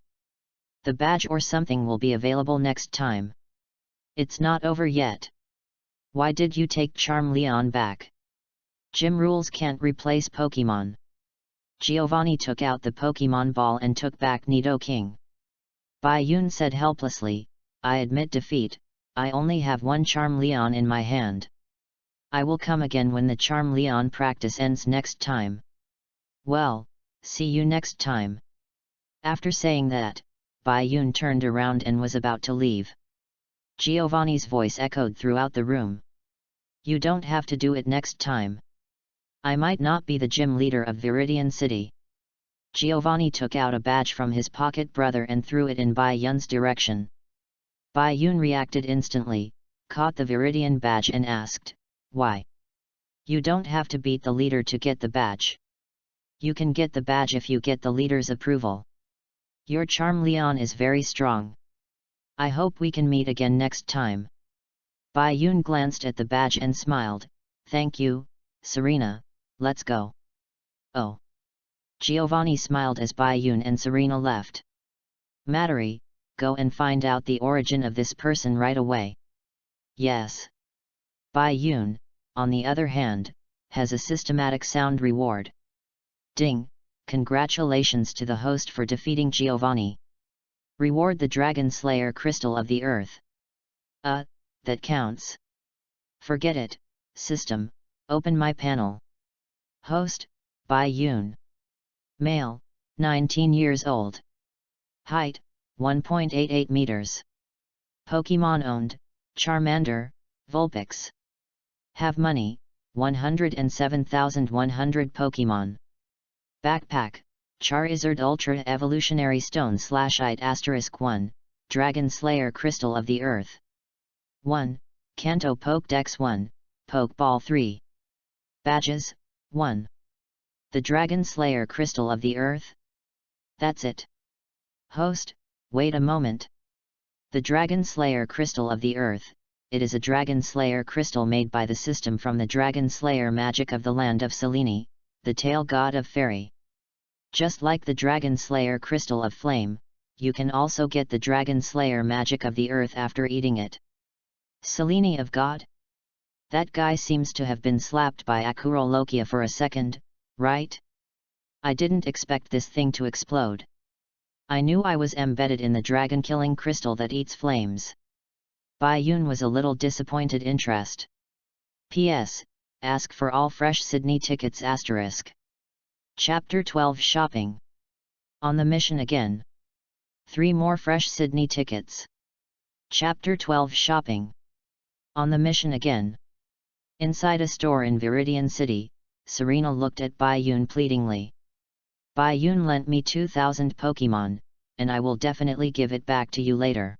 The badge or something will be available next time. It's not over yet. Why did you take Charmeleon back? Gym rules can't replace Pokemon. Giovanni took out the Pokemon ball and took back Nidoking. Baiyun said helplessly, I admit defeat, I only have one Charmeleon in my hand. I will come again when the Charmeleon practice ends next time. Well, see you next time. After saying that, Baiyun turned around and was about to leave. Giovanni's voice echoed throughout the room. You don't have to do it next time. I might not be the gym leader of Viridian City. Giovanni took out a badge from his pocket brother and threw it in Baiyun's direction. Baiyun reacted instantly, caught the Viridian badge and asked, why? You don't have to beat the leader to get the badge. You can get the badge if you get the leader's approval. Your Charmeleon is very strong. I hope we can meet again next time. Baiyun glanced at the badge and smiled, thank you, Serena, let's go. Oh! Giovanni smiled as Baiyun and Serena left. Mattery, go and find out the origin of this person right away. Yes. Baiyun, on the other hand, has a systematic sound reward. Ding! Congratulations to the host for defeating Giovanni. Reward the Dragon Slayer Crystal of the Earth. That counts. Forget it, system, open my panel. Host, Baiyun. Male, 19 years old. Height, 1.88 meters. Pokemon owned, Charmander, Vulpix. Have money, 107,100 Pokemon. Backpack, Charizard Ultra Evolutionary Stone /IT *1, Dragon Slayer Crystal of the Earth. 1, Kanto Pokédex 1, Pokeball 3. Badges, 1. The Dragon Slayer Crystal of the Earth? That's it. Host, wait a moment. The Dragon Slayer Crystal of the Earth, it is a Dragon Slayer crystal made by the system from the Dragon Slayer magic of the land of Selene, the tail god of Fairy. Just like the Dragon Slayer Crystal of Flame, you can also get the Dragon Slayer magic of the Earth after eating it. Selene of God? That guy seems to have been slapped by Akurolokia for a second, right? I didn't expect this thing to explode. I knew I was embedded in the dragon-killing crystal that eats flames. Baiyun was a little disappointed. P.S. Ask for all fresh Sydney tickets *. Chapter 12 Shopping. On the mission again. 3 more fresh Sydney tickets. Chapter 12 Shopping. On the mission again. Inside a store in Viridian City, Serena looked at Bai Yun pleadingly. Bai Yun lent me 2,000 Pokemon, and I will definitely give it back to you later.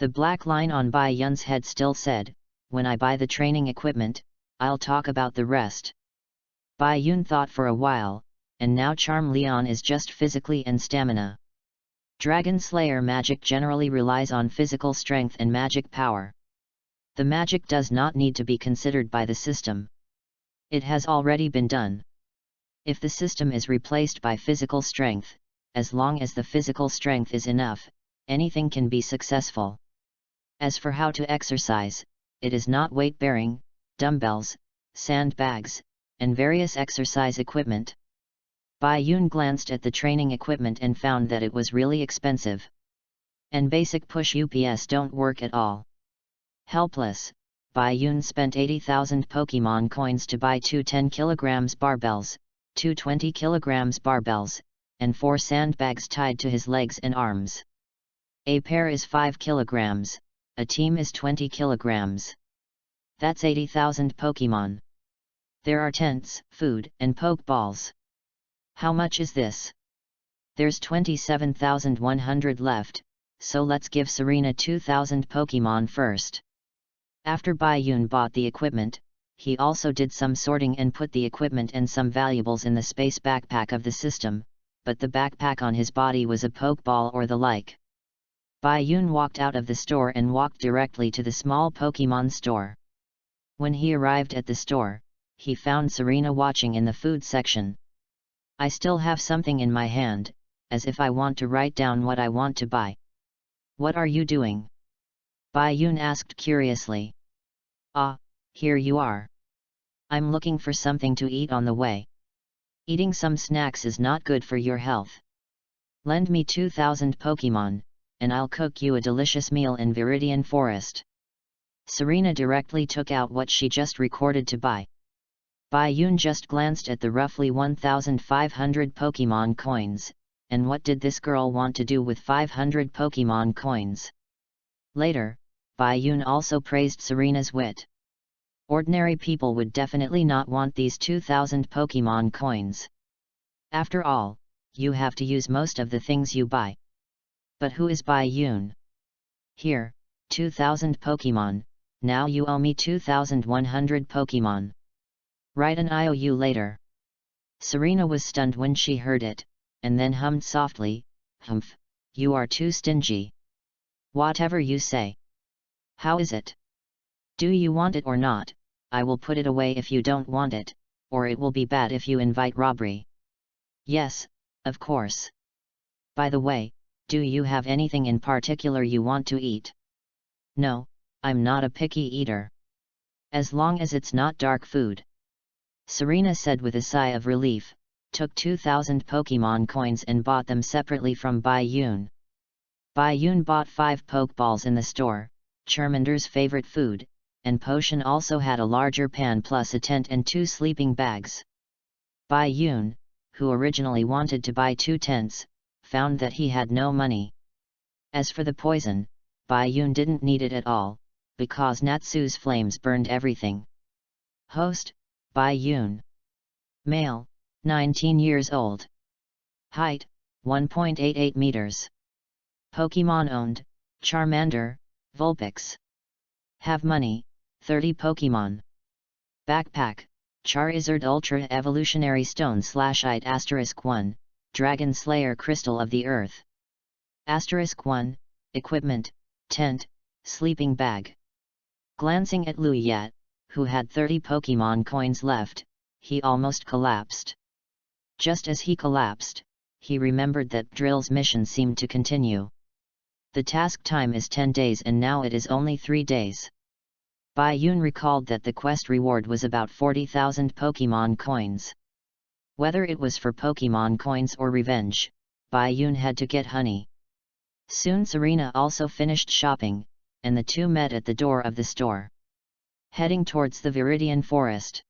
The black line on Bai Yun's head still said, when I buy the training equipment, I'll talk about the rest. Bai Yun thought for a while, and now Charm Leon is just physically and stamina. Dragon Slayer magic generally relies on physical strength and magic power. The magic does not need to be considered by the system. It has already been done. If the system is replaced by physical strength, as long as the physical strength is enough, anything can be successful. As for how to exercise, it is not weight-bearing, dumbbells, sandbags, and various exercise equipment. Bai Yun glanced at the training equipment and found that it was really expensive. And basic push UPS don't work at all. Helpless, Bai Yun spent 80,000 Pokemon coins to buy 2 10 kg barbells, 2 20 kg barbells, and 4 sandbags tied to his legs and arms. A pair is 5 kg, a team is 20 kg. That's 80,000 Pokemon. There are tents, food, and Pokeballs. How much is this? There's 27,100 left, so let's give Serena 2,000 Pokemon first. After Bai Yun bought the equipment, he also did some sorting and put the equipment and some valuables in the space backpack of the system, but the backpack on his body was a Pokeball or the like. Bai Yun walked out of the store and walked directly to the small Pokemon store. When he arrived at the store, he found Serena watching in the food section. I still have something in my hand, as if I want to write down what I want to buy. What are you doing? Bai Yun asked curiously. Ah, here you are. I'm looking for something to eat on the way. Eating some snacks is not good for your health. Lend me 2,000 Pokemon, and I'll cook you a delicious meal in Viridian Forest. Serena directly took out what she just recorded to buy. Bai Yun just glanced at the roughly 1,500 Pokemon coins, and what did this girl want to do with 500 Pokemon coins? Later, Bai Yun also praised Serena's wit. Ordinary people would definitely not want these 2,000 Pokemon coins. After all, you have to use most of the things you buy. But who is Bai Yun? Here, 2,000 Pokemon, now you owe me 2,100 Pokemon. Write an IOU later. Serena was stunned when she heard it, and then hummed softly, "Humph, you are too stingy. Whatever you say. How is it? Do you want it or not? I will put it away if you don't want it, or it will be bad if you invite robbery." Yes, of course. By the way, do you have anything in particular you want to eat? No, I'm not a picky eater. As long as it's not dark food. Serena said with a sigh of relief, took 2,000 Pokemon coins and bought them separately from Bai Yun. Bai Yun bought 5 Pokeballs in the store, Charmander's favorite food, and Potion also had a larger pan plus a tent and 2 sleeping bags. Bai Yun, who originally wanted to buy 2 tents, found that he had no money. As for the poison, Bai Yun didn't need it at all, because Natsu's flames burned everything. Host, Bai Yun. Male, 19 years old. Height, 1.88 meters. Pokemon owned, Charmander, Vulpix. Have money, 30 Pokemon. Backpack, Charizard Ultra Evolutionary Stone /ite *1, Dragon Slayer Crystal of the Earth. *1, Equipment, Tent, Sleeping Bag. Glancing at Lu Yat, who had 30 Pokemon coins left, he almost collapsed. Just as he collapsed, he remembered that Drill's mission seemed to continue. The task time is 10 days and now it is only 3 days. Bai Yun recalled that the quest reward was about 40,000 Pokemon coins. Whether it was for Pokemon coins or revenge, Bai Yun had to get honey. Soon Serena also finished shopping, and the two met at the door of the store. Heading towards the Viridian Forest.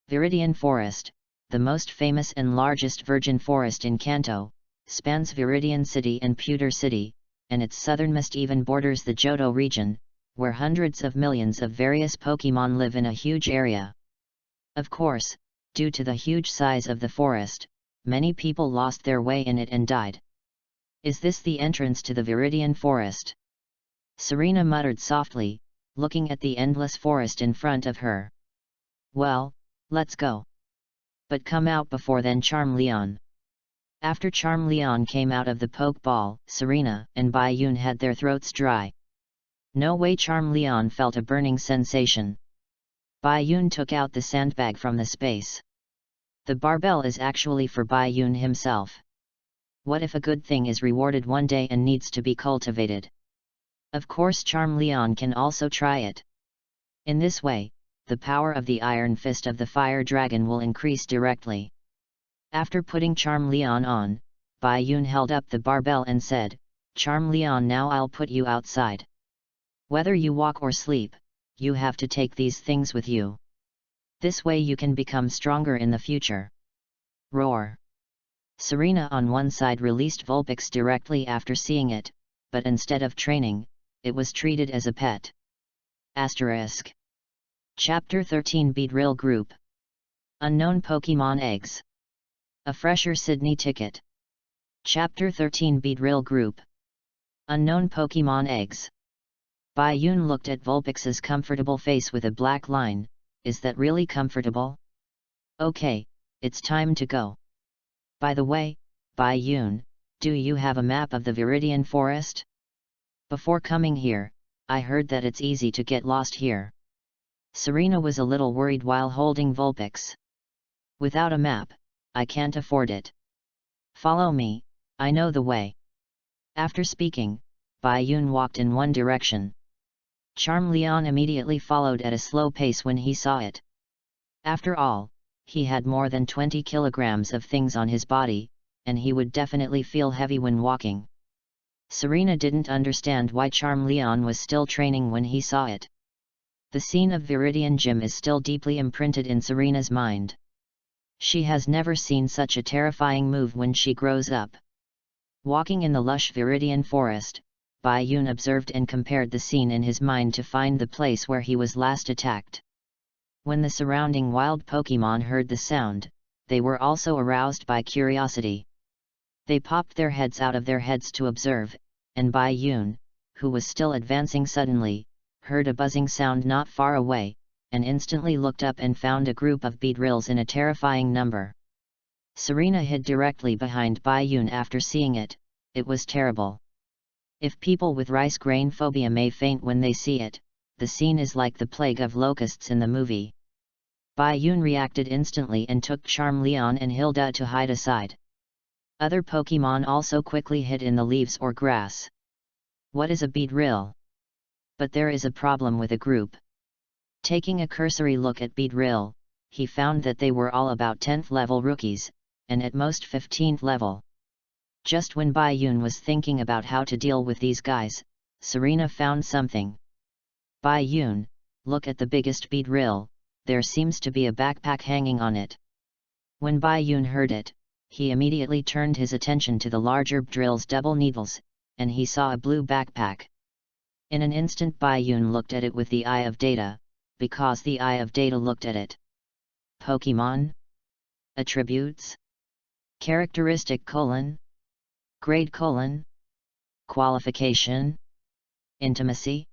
Viridian Forest, the most famous and largest virgin forest in Kanto, spans Viridian City and Pewter City, and its southernmost even borders the Johto region, where hundreds of millions of various Pokémon live in a huge area. Of course, due to the huge size of the forest, many people lost their way in it and died. Is this the entrance to the Viridian Forest? Serena muttered softly, looking at the endless forest in front of her. Well, let's go. But come out before then, Charmeleon. After Charmeleon came out of the Pokeball, Serena and Bayun had their throats dry. No way. Charmeleon felt a burning sensation. Bayun took out the sandbag from the space. The barbell is actually for Bayun himself. What if a good thing is rewarded one day and needs to be cultivated? Of course Charmeleon can also try it. In this way, the power of the Iron Fist of the Fire Dragon will increase directly. After putting Charmeleon on, Bayun held up the barbell and said, Charmeleon, now I'll put you outside. Whether you walk or sleep, you have to take these things with you. This way you can become stronger in the future. Roar! Serena on one side released Vulpix directly after seeing it, but instead of training, it was treated as a pet. Asterisk. Chapter 13 Beedrill Group. Unknown Pokemon Eggs. A Fresher Sydney Ticket. Chapter 13 Beedrill Group. Unknown Pokemon Eggs. Bayun looked at Vulpix's comfortable face with a black line. Is that really comfortable? Okay, it's time to go. By the way, Bayun, do you have a map of the Viridian Forest? Before coming here, I heard that it's easy to get lost here. Serena was a little worried while holding Vulpix. Without a map, I can't afford it. Follow me, I know the way. After speaking, Bayun walked in one direction. Charmeleon immediately followed at a slow pace when he saw it. After all, he had more than 20 kilograms of things on his body, and he would definitely feel heavy when walking. Serena didn't understand why Charmeleon was still training when he saw it. The scene of Viridian Gym is still deeply imprinted in Serena's mind. She has never seen such a terrifying move when she grows up. Walking in the lush Viridian forest, Bayun observed and compared the scene in his mind to find the place where he was last attacked. When the surrounding wild Pokémon heard the sound, they were also aroused by curiosity. They popped their heads out of their heads to observe, and Bayun, who was still advancing suddenly, heard a buzzing sound not far away, and instantly looked up and found a group of Beedrills in a terrifying number. Serena hid directly behind Bayun after seeing it. It was terrible. If people with rice grain phobia may faint when they see it, the scene is like the plague of locusts in the movie. Bayun reacted instantly and took Charmeleon and Hilda to hide aside. Other Pokémon also quickly hid in the leaves or grass. What is a Beedrill? But there is a problem with a group. Taking a cursory look at Beedrill, he found that they were all about 10th level rookies, and at most 15th level. Just when Bayun was thinking about how to deal with these guys, Serena found something. Bayun, look at the biggest Beedrill, there seems to be a backpack hanging on it. When Bayun heard it, he immediately turned his attention to the larger Beedrill's double needles, and he saw a blue backpack. In an instant Bayun looked at it with the eye of data, because the eye of data looked at it. Pokémon? Attributes? Characteristic : Grade : Qualification? Intimacy?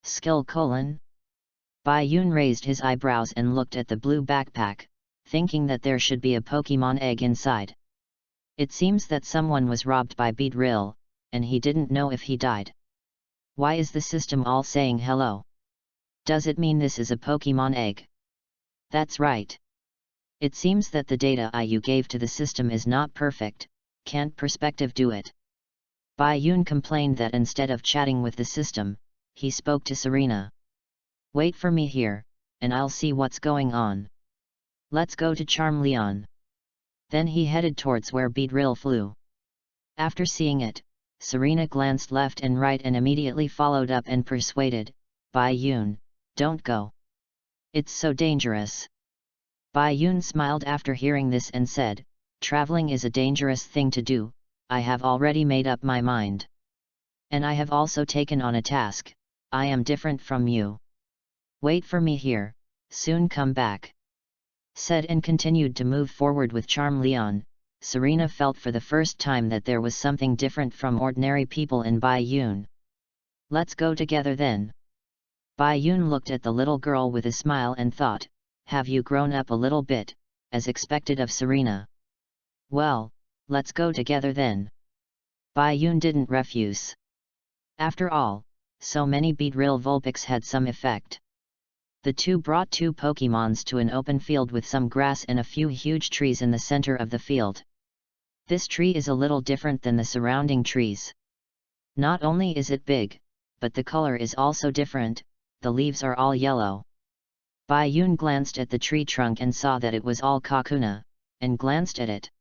Skill : Bayun raised his eyebrows and looked at the blue backpack, thinking that there should be a Pokémon egg inside. It seems that someone was robbed by Beedrill, and he didn't know if he died. Why is the system all saying hello? Does it mean this is a Pokémon egg? That's right. It seems that the data you gave to the system is not perfect. Can't perspective do it? Bayun complained that instead of chatting with the system, he spoke to Serena. Wait for me here, and I'll see what's going on. Let's go to Charmeleon. Then he headed towards where Beedrill flew. After seeing it, Serena glanced left and right and immediately followed up and persuaded, Bayun, don't go. It's so dangerous. Bai Yun smiled after hearing this and said, traveling is a dangerous thing to do, I have already made up my mind. And I have also taken on a task, I am different from you. Wait for me here, soon come back. Said and continued to move forward with Charm Leon. Serena felt for the first time that there was something different from ordinary people in Bai Yun. Let's go together then. Bai Yun looked at the little girl with a smile and thought, have you grown up a little bit, as expected of Serena? Well, let's go together then. Bai Yun didn't refuse. After all, so many Beedrill Vulpix had some effect. The two brought two Pokemons to an open field with some grass and a few huge trees in the center of the field. This tree is a little different than the surrounding trees. Not only is it big, but the color is also different, the leaves are all yellow. Bai Yun glanced at the tree trunk and saw that it was all Kakuna, and glanced at it.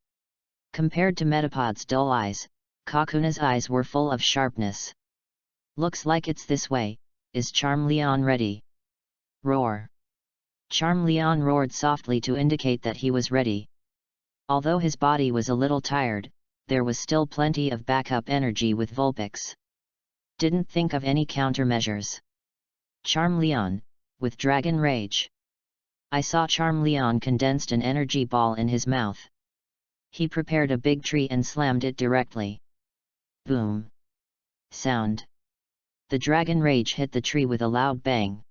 Compared to Metapod's dull eyes, Kakuna's eyes were full of sharpness. Looks like it's this way, is Charm Leon ready? Roar! Charm Leon roared softly to indicate that he was ready. Although his body was a little tired, there was still plenty of backup energy with Vulpix. Didn't think of any countermeasures. Charm Leon, with Dragon Rage. I saw Charm Leon condensed an energy ball in his mouth. He prepared a big tree and slammed it directly. Boom! Sound. The Dragon Rage hit the tree with a loud bang.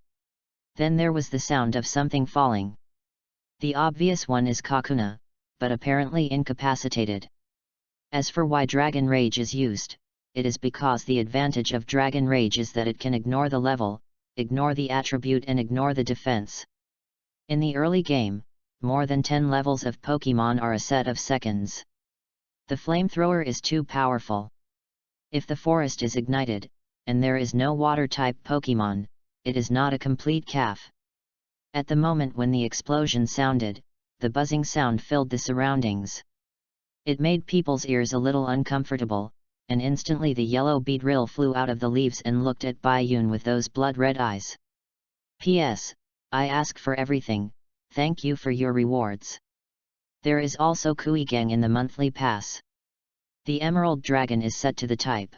Then there was the sound of something falling. The obvious one is Kakuna, but apparently incapacitated. As for why Dragon Rage is used, it is because the advantage of Dragon Rage is that it can ignore the level, ignore the attribute and ignore the defense. In the early game, more than 10 levels of Pokemon are a set of seconds. The flamethrower is too powerful. If the forest is ignited, and there is no water-type Pokemon, it is not a complete CAF. At the moment when the explosion sounded, the buzzing sound filled the surroundings. It made people's ears a little uncomfortable, and instantly the yellow Beedrill flew out of the leaves and looked at Bai Yun with those blood-red eyes. P.S. I ask for everything, thank you for your rewards. There is also Kuigang in the monthly pass. The Emerald Dragon is set to the type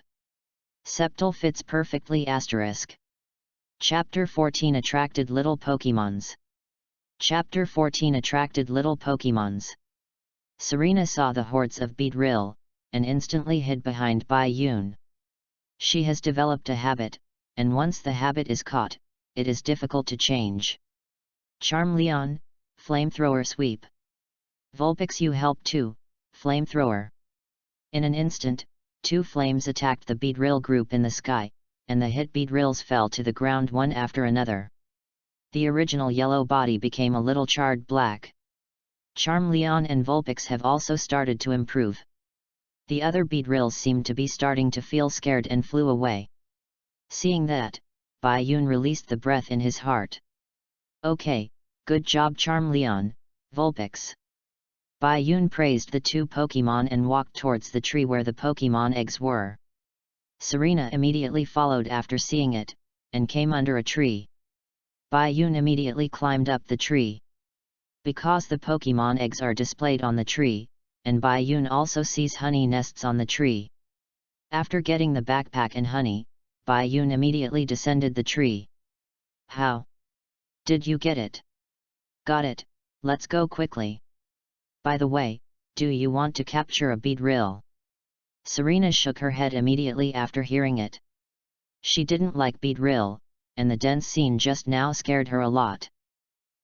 Septal fits perfectly asterisk. Chapter 14 Attracted Little Pokemons. Chapter 14 Attracted Little Pokemons. Serena saw the hordes of Beedrill, and instantly hid behind Bai Yun. She has developed a habit, and once the habit is caught, it is difficult to change. Charm Leon, Flamethrower Sweep. Vulpix you help too, Flamethrower. In an instant, two flames attacked the Beedrill group in the sky, and the hit Beedrills fell to the ground one after another. The original yellow body became a little charred black. Charm Leon and Vulpix have also started to improve. The other Beedrills seemed to be starting to feel scared and flew away. Seeing that, Bai Yun released the breath in his heart. Okay, good job Charm Leon, Vulpix. Bai Yun praised the two Pokemon and walked towards the tree where the Pokemon eggs were. Serena immediately followed after seeing it, and came under a tree. Bai Yun immediately climbed up the tree. Because the Pokemon eggs are displayed on the tree, and Bai Yun also sees honey nests on the tree. After getting the backpack and honey, Bai Yun immediately descended the tree. How did you get it? Got it, let's go quickly. By the way, do you want to capture a Beedrill? Serena shook her head immediately after hearing it. She didn't like Beedrill, and the dense scene just now scared her a lot.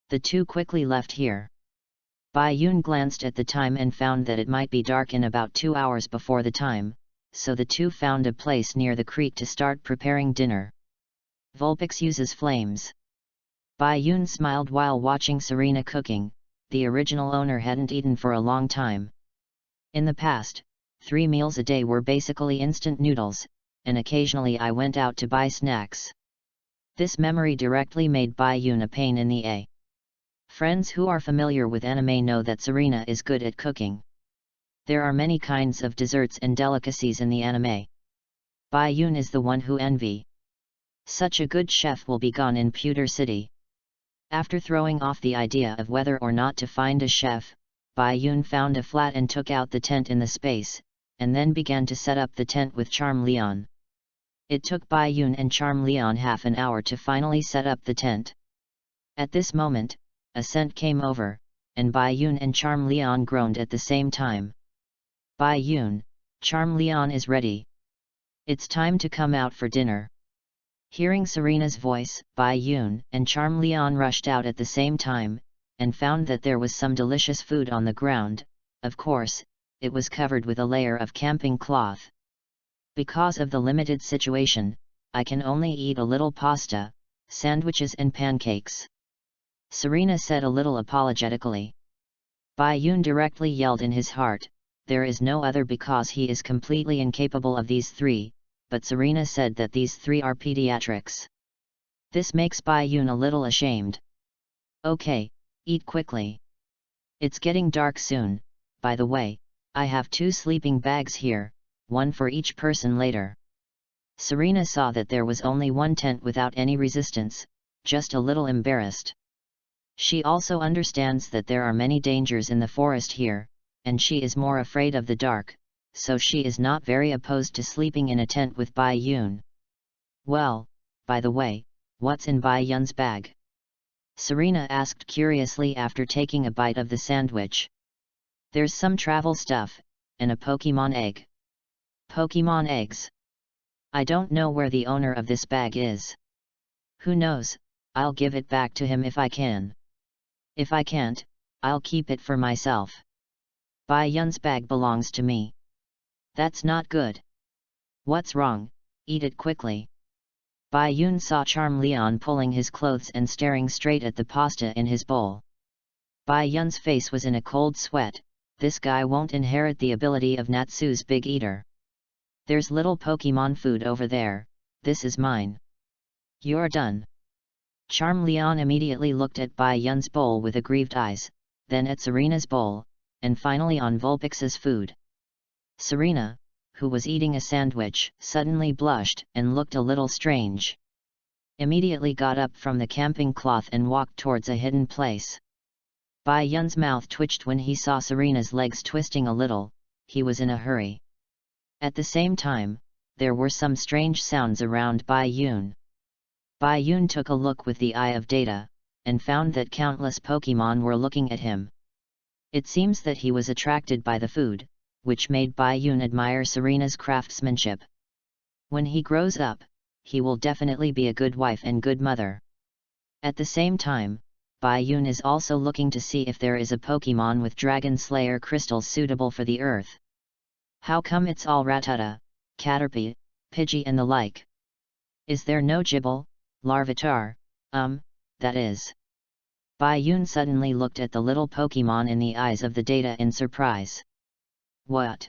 The two quickly left here. Bai Yun glanced at the time and found that it might be dark in about 2 hours before the time, so the two found a place near the creek to start preparing dinner. Vulpix uses flames. Bai Yun smiled while watching Serena cooking. The original owner hadn't eaten for a long time. In the past, 3 meals a day were basically instant noodles, and occasionally I went out to buy snacks. This memory directly made Bai Yun a pain in the A. Friends who are familiar with anime know that Serena is good at cooking. There are many kinds of desserts and delicacies in the anime. Bai Yun is the one who envy. Such a good chef will be gone in Pewter City. After throwing off the idea of whether or not to find a chef, Bai Yun found a flat and took out the tent in the space, and then began to set up the tent with Charm Leon. It took Bai Yun and Charm Leon half an hour to finally set up the tent. At this moment, a scent came over, and Bai Yun and Charm Leon groaned at the same time. Bai Yun, Charm Leon is ready. It's time to come out for dinner. Hearing Serena's voice, Bai Yun and Charm Leon rushed out at the same time, and found that there was some delicious food on the ground. Of course, it was covered with a layer of camping cloth. Because of the limited situation, I can only eat a little pasta, sandwiches and pancakes. Serena said a little apologetically. Bai Yun directly yelled in his heart, there is no other because he is completely incapable of these three, but Serena said that these three are pediatrics. This makes Bai Yun a little ashamed. Okay, eat quickly. It's getting dark soon. By the way, I have 2 sleeping bags here, one for each person later. Serena saw that there was only one tent without any resistance, just a little embarrassed. She also understands that there are many dangers in the forest here, and she is more afraid of the dark, so she is not very opposed to sleeping in a tent with Bai Yun. Well, by the way, what's in Bai Yun's bag? Serena asked curiously after taking a bite of the sandwich. There's some travel stuff, and a Pokemon egg. Pokemon eggs? I don't know where the owner of this bag is. Who knows, I'll give it back to him if I can. If I can't, I'll keep it for myself. Bai Yun's bag belongs to me. That's not good. What's wrong? Eat it quickly. Bai Yun saw Charm Leon pulling his clothes and staring straight at the pasta in his bowl. Bai Yun's face was in a cold sweat. This guy won't inherit the ability of Natsu's Big Eater. There's little Pokemon food over there, this is mine. You're done. Charm Leon immediately looked at Bai Yun's bowl with aggrieved eyes, then at Serena's bowl, and finally on Vulpix's food. Serena, who was eating a sandwich, suddenly blushed and looked a little strange. Immediately got up from the camping cloth and walked towards a hidden place. Bai Yun's mouth twitched when he saw Serena's legs twisting a little. He was in a hurry. At the same time, there were some strange sounds around Bai Yun. Bai Yun took a look with the eye of data, and found that countless Pokemon were looking at him. It seems that he was attracted by the food, which made Bai Yun admire Serena's craftsmanship. When he grows up, he will definitely be a good wife and good mother. At the same time, Bai Yun is also looking to see if there is a Pokemon with Dragon Slayer crystals suitable for the Earth. How come it's all Rattata, Caterpie, Pidgey and the like? Is there no Gible, Larvitar, that is? Bai Yun suddenly looked at the little Pokemon in the eyes of the data in surprise. What?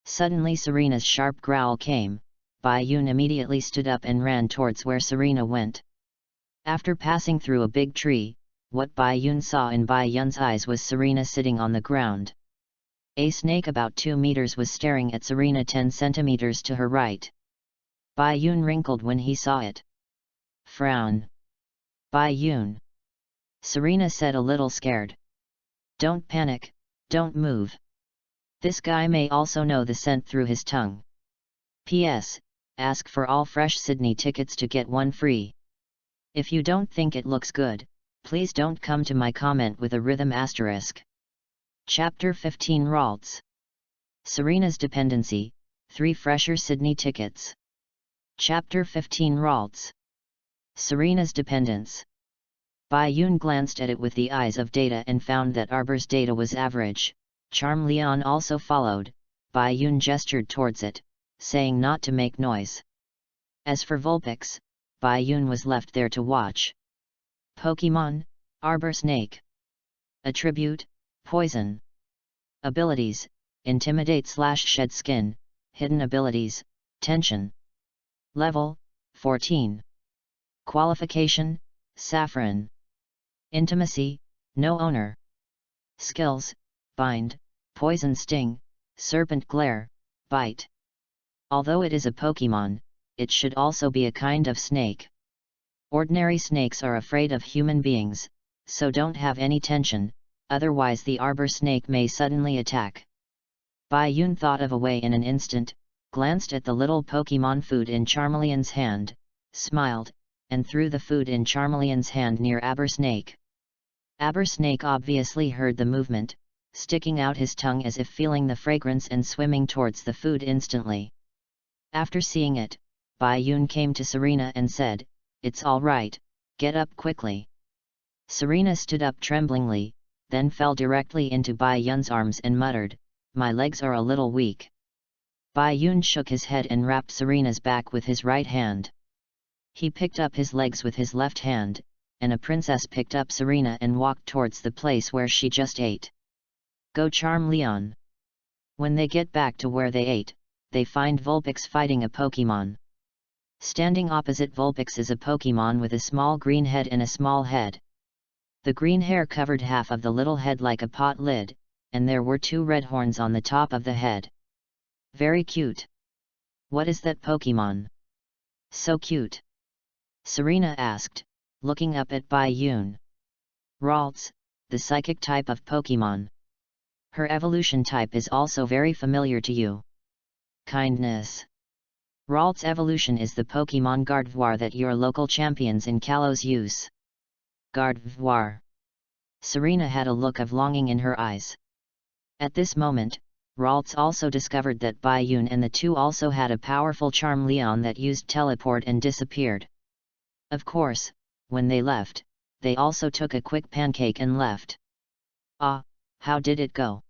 Suddenly Serena's sharp growl came. Bai Yun immediately stood up and ran towards where Serena went. After passing through a big tree, what Bai Yun saw in Bai Yun's eyes was Serena sitting on the ground. A snake about 2 meters was staring at Serena 10 centimeters to her right. Bai Yun wrinkled when he saw it. Frown. Bai Yun. Serena said a little scared. Don't panic, don't move. This guy may also know the scent through his tongue. P.S. Ask for all fresh Sydney tickets to get one free. If you don't think it looks good, please don't come to my comment with a rhythm asterisk. Chapter 15 Ralts. Serena's dependency, 3 fresher Sydney tickets. Chapter 15 Ralts. Serena's dependence. Bai Yun glanced at it with the eyes of data and found that Arbor's data was average. Charm Leon also followed. Bai Yun gestured towards it, saying not to make noise. As for Vulpix, Bai Yun was left there to watch. Pokemon, Arbor Snake. Attribute, Poison. Abilities, Intimidate/Shed Skin, Hidden Abilities, Tension. Level, 14. Qualification, Saffron. Intimacy, No Owner. Skills, Bind, Poison Sting, Serpent Glare, Bite. Although it is a Pokemon, it should also be a kind of snake. Ordinary snakes are afraid of human beings, so don't have any tension, otherwise the arbor snake may suddenly attack. Bai Yun thought of a way in an instant, glanced at the little Pokemon food in Charmeleon's hand, smiled, and threw the food in Charmeleon's hand near Aber Snake. Aber Snake obviously heard the movement, sticking out his tongue as if feeling the fragrance and swimming towards the food instantly. After seeing it, Bai Yun came to Serena and said, "It's all right, get up quickly." Serena stood up tremblingly, then fell directly into Bai Yun's arms and muttered, "My legs are a little weak." Bai Yun shook his head and rapped Serena's back with his right hand. He picked up his legs with his left hand, and a princess picked up Serena and walked towards the place where she just ate. Go Charmeleon. When they get back to where they ate, they find Vulpix fighting a Pokemon. Standing opposite Vulpix is a Pokemon with a small green head and a small head. The green hair covered half of the little head like a pot lid, and there were 2 red horns on the top of the head. Very cute. What is that Pokemon? So cute. Serena asked, looking up at Bai Yun. Ralts, the psychic type of Pokemon. Her evolution type is also very familiar to you. Kindness. Ralts' evolution is the Pokemon Gardevoir that your local champions in Kalos use. Gardevoir. Serena had a look of longing in her eyes. At this moment, Ralts also discovered that Bai Yun and the two also had a powerful Charmeleon that used teleport and disappeared. Of course, when they left, they also took a quick pancake and left. Ah, how did it go?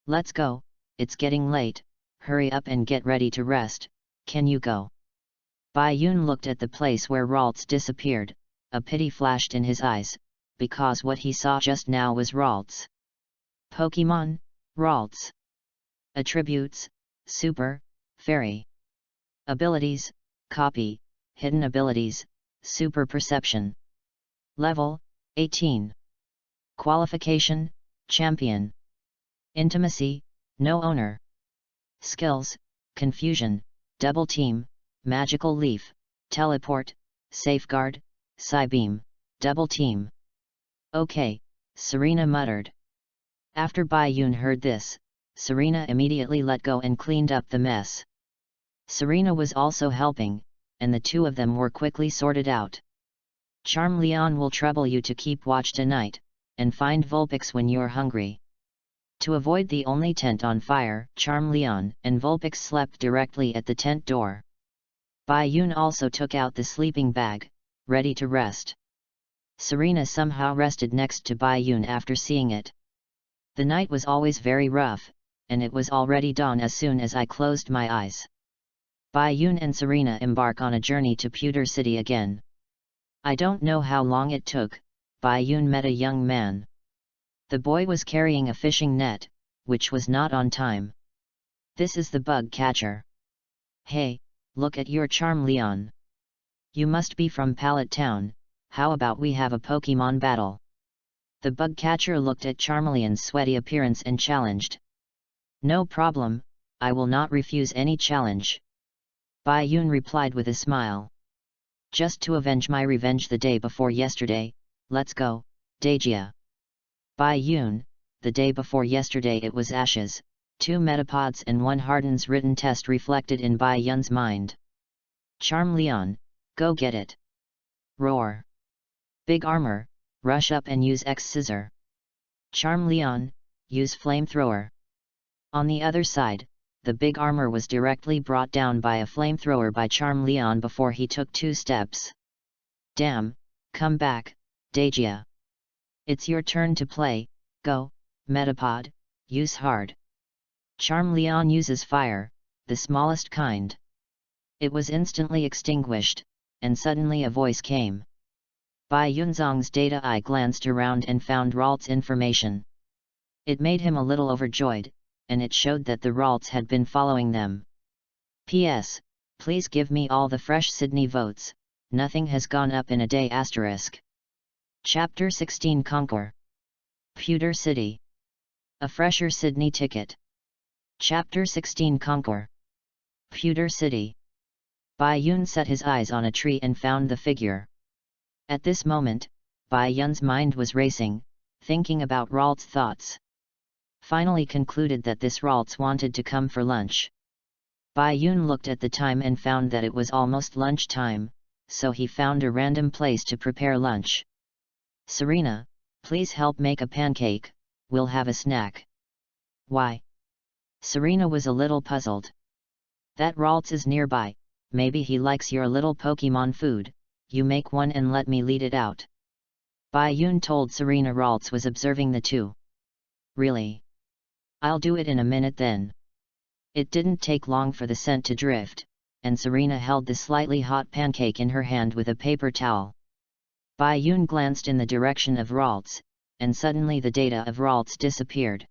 Let's go, it's getting late, hurry up and get ready to rest, can you go? Bai Yun looked at the place where Ralts disappeared, a pity flashed in his eyes, because what he saw just now was Ralts. Pokemon, Ralts. Attributes, Super, Fairy. Abilities, Copy, Hidden Abilities, Super Perception. Level, 18. Qualification, Champion. Intimacy, No Owner. Skills, Confusion, Double Team, Magical Leaf, Teleport, Safeguard, Psybeam, Double Team. Okay, Serena muttered. After Bai Yun heard this, Serena immediately let go and cleaned up the mess. Serena was also helping, and the two of them were quickly sorted out. Charmeleon will trouble you to keep watch tonight, and find Vulpix when you're hungry. To avoid the only tent on fire, Charmeleon and Vulpix slept directly at the tent door. Bai Yun also took out the sleeping bag, ready to rest. Serena somehow rested next to Bai Yun after seeing it. The night was always very rough, and it was already dawn as soon as I closed my eyes. Bai Yun and Serena embark on a journey to Pewter City again. I don't know how long it took. Bai Yun met a young man. The boy was carrying a fishing net, which was not on time. This is the bug catcher. Hey, look at your Charmeleon. You must be from Pallet Town, how about we have a Pokemon battle? The bug catcher looked at Charmeleon's sweaty appearance and challenged. No problem, I will not refuse any challenge. Bai Yun replied with a smile. Just to avenge my revenge the day before yesterday, let's go, Dajia. Bai Yun, the day before yesterday it was Ashes, 2 Metapods and 1 Harden's written test reflected in Bai Yun's mind. Charmeleon, go get it. Roar. Big Armor, rush up and use X-Scissor. Charmeleon, use Flamethrower. On the other side, the Big Armor was directly brought down by a Flamethrower by Charmeleon before he took 2 steps. Damn, come back, Dajia. It's your turn to play, go, Metapod, use hard. Charmeleon uses fire, the smallest kind. It was instantly extinguished, and suddenly a voice came. Bai Yunzong's data eye glanced around and found Ralts' information. It made him a little overjoyed, and it showed that the Ralts had been following them. P.S. Please give me all the fresh Sydney votes, nothing has gone up in a day *. Chapter 16 Conquer. Pewter City. A fresher Sydney ticket. Chapter 16 Conquer. Pewter City. Bai Yun set his eyes on a tree and found the figure. At this moment, Bai Yun's mind was racing, thinking about Ralt's thoughts. Finally concluded that this Ralt's wanted to come for lunch. Bai Yun looked at the time and found that it was almost lunch time, so he found a random place to prepare lunch. Serena, please help make a pancake, we'll have a snack. Why? Serena was a little puzzled. That Ralt's is nearby, maybe he likes your little Pokemon food, you make one and let me lead it out. Bai Yun told Serena Ralt's was observing the two. Really? I'll do it in a minute then. It didn't take long for the scent to drift, and Serena held the slightly hot pancake in her hand with a paper towel. Bai Yun glanced in the direction of Ralt's, and suddenly the data of Ralt's disappeared.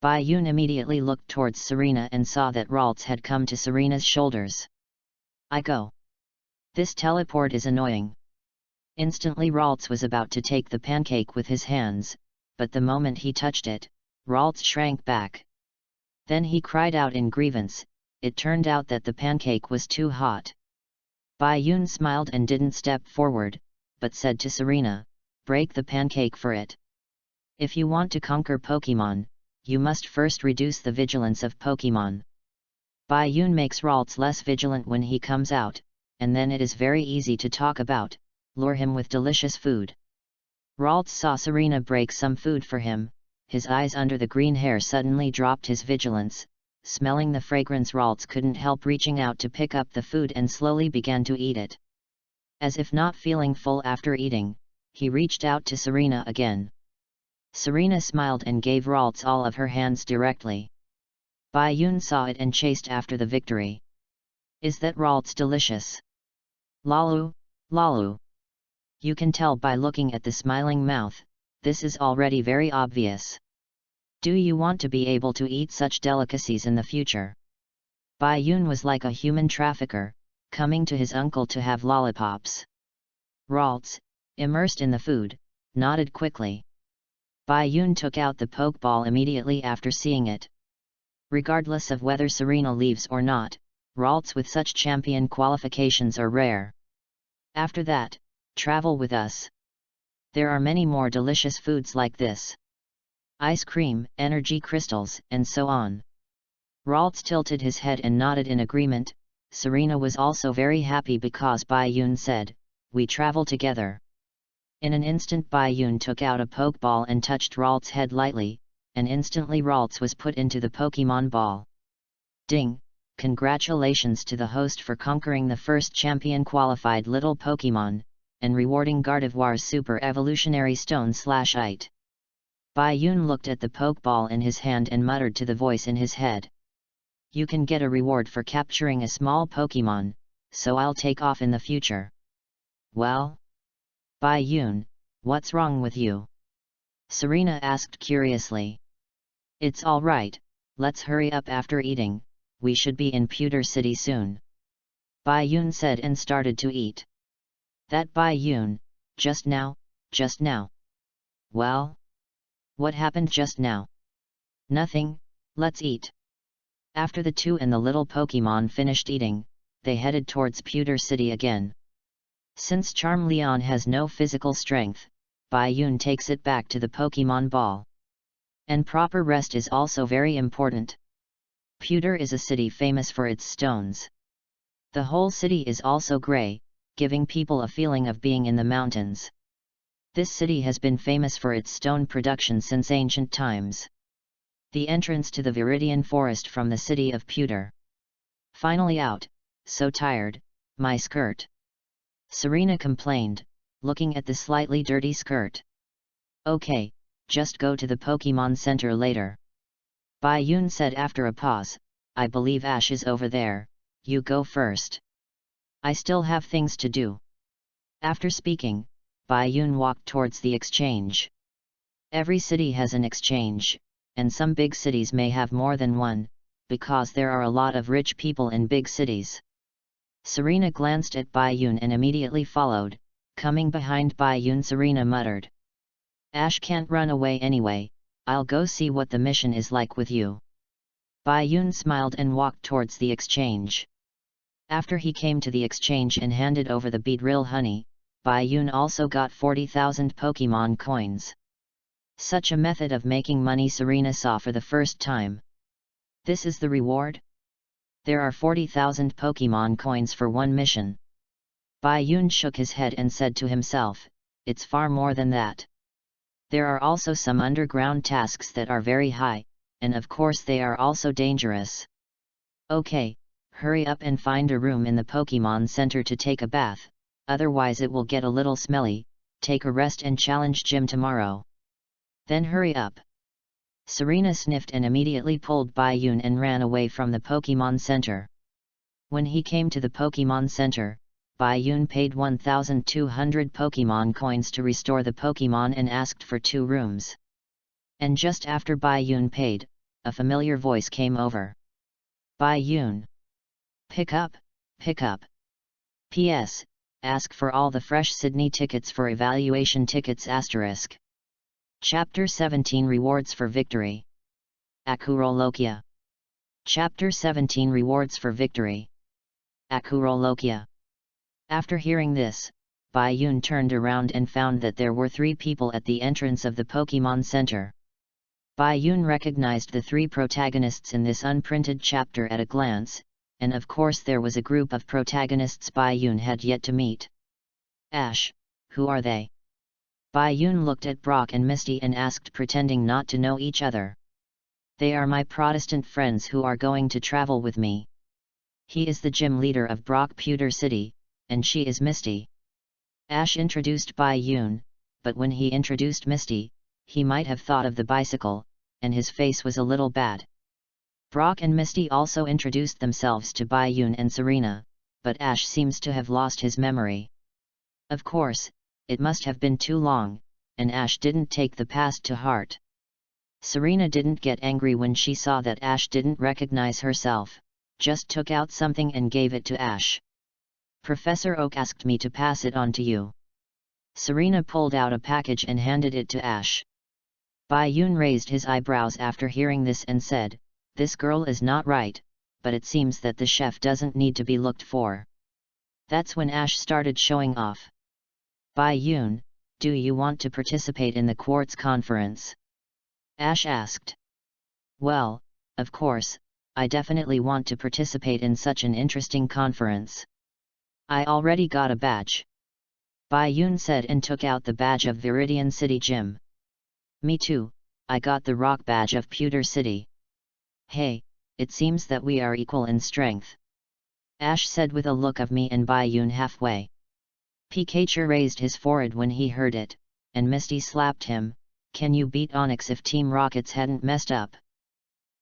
Bai Yun immediately looked towards Serena and saw that Ralt's had come to Serena's shoulders. I go. This teleport is annoying. Instantly Ralt's was about to take the pancake with his hands, but the moment he touched it, Ralt's shrank back. Then he cried out in grievance, it turned out that the pancake was too hot. Bai Yun smiled and didn't step forward, but said to Serena, break the pancake for it. If you want to conquer Pokemon, you must first reduce the vigilance of Pokemon. Bai Yun makes Ralt's less vigilant when he comes out, and then it is very easy to talk about, lure him with delicious food. Ralt's saw Serena break some food for him, his eyes under the green hair suddenly dropped his vigilance, smelling the fragrance Ralt's couldn't help reaching out to pick up the food and slowly began to eat it. As if not feeling full after eating, he reached out to Serena again. Serena smiled and gave Ralt's all of her hands directly. Bai Yun saw it and chased after the victory. Is that Ralt's delicious? Lalu, Lalu. You can tell by looking at the smiling mouth, this is already very obvious. Do you want to be able to eat such delicacies in the future? Bai Yun was like a human trafficker, coming to his uncle to have lollipops. Ralt's, immersed in the food, nodded quickly. Bai Yun took out the Pokeball immediately after seeing it. Regardless of whether Serena leaves or not, Ralt's with such champion qualifications are rare. After that, travel with us. There are many more delicious foods like this. Ice cream, energy crystals, and so on. Ralt's tilted his head and nodded in agreement. Serena was also very happy because Bai Yun said, we travel together. In an instant Bai Yun took out a Pokeball and touched Ralt's head lightly, and instantly Ralt's was put into the Pokemon ball. Ding! Congratulations to the host for conquering the first champion qualified little Pokemon, and rewarding Gardevoir's Super Evolutionary Stone/Ite. Bai Yun looked at the Pokeball in his hand and muttered to the voice in his head. You can get a reward for capturing a small Pokemon, so I'll take off in the future. Well? Bai Yun, what's wrong with you? Serena asked curiously. It's all right, let's hurry up after eating, we should be in Pewter City soon. Bai Yun said and started to eat. That Bai Yun, just now? Well? What happened just now? Nothing, let's eat. After the two and the little Pokemon finished eating, they headed towards Pewter City again. Since Charmeleon has no physical strength, Bai Yun takes it back to the Pokemon ball. And proper rest is also very important. Pewter is a city famous for its stones. The whole city is also grey, giving people a feeling of being in the mountains. This city has been famous for its stone production since ancient times. The entrance to the Viridian Forest from the city of Pewter. Finally out, so tired, my skirt. Serena complained, looking at the slightly dirty skirt. Okay, just go to the Pokemon Center later. Bai Yun said after a pause, I believe Ash is over there, you go first. I still have things to do. After speaking, Bai Yun walked towards the exchange. Every city has an exchange, and some big cities may have more than one, because there are a lot of rich people in big cities. Serena glanced at Bai Yun and immediately followed. Coming behind Bai Yun, Serena muttered. Ash can't run away anyway, I'll go see what the mission is like with you. Bai Yun smiled and walked towards the exchange. After he came to the exchange and handed over the beedrill honey, Baiyun also got 40,000 Pokemon coins. Such a method of making money Serena saw for the first time. This is the reward? There are 40,000 Pokemon coins for one mission. Baiyun shook his head and said to himself, it's far more than that. There are also some underground tasks that are very high, and of course they are also dangerous. Okay, hurry up and find a room in the Pokemon Center to take a bath, otherwise it will get a little smelly. Take a rest and challenge gym tomorrow. Then hurry up. Serena sniffed and immediately pulled Baiyun and ran away from the Pokemon Center. When he came to the Pokemon Center, Baiyun paid 1,200 Pokemon coins to restore the Pokemon and asked for 2 rooms. And just after Baiyun paid, a familiar voice came over. Baiyun. Pick up. P.S. Ask for all the fresh Sydney tickets for evaluation tickets *. Chapter 17 Rewards for Victory. Akurolokia. Chapter 17 Rewards for Victory. Akurolokia. After hearing this, Baiyun turned around and found that there were 3 people at the entrance of the Pokemon Center. Baiyun recognized the 3 protagonists in this unprinted chapter at a glance, and of course there was a group of protagonists Baiyun had yet to meet. Ash, who are they? Baiyun looked at Brock and Misty and asked, pretending not to know each other. They are my Protestant friends who are going to travel with me. He is the gym leader of Brock Pewter City, and she is Misty. Ash introduced Baiyun, but when he introduced Misty, he might have thought of the bicycle, and his face was a little bad. Brock and Misty also introduced themselves to Baiyun and Serena, but Ash seems to have lost his memory. Of course, it must have been too long, and Ash didn't take the past to heart. Serena didn't get angry when she saw that Ash didn't recognize herself, just took out something and gave it to Ash. Professor Oak asked me to pass it on to you. Serena pulled out a package and handed it to Ash. Baiyun raised his eyebrows after hearing this and said, this girl is not right, but it seems that the chef doesn't need to be looked for. That's when Ash started showing off. Baiyun, do you want to participate in the Quartz Conference? Ash asked. Well, of course, I definitely want to participate in such an interesting conference. I already got a badge. Baiyun said and took out the badge of Viridian City Gym. Me too, I got the rock badge of Pewter City. Hey, it seems that we are equal in strength. Ash said with a look of me and Baiyun halfway. Pikachu raised his forehead when he heard it, and Misty slapped him. Can you beat Onyx if Team Rockets hadn't messed up?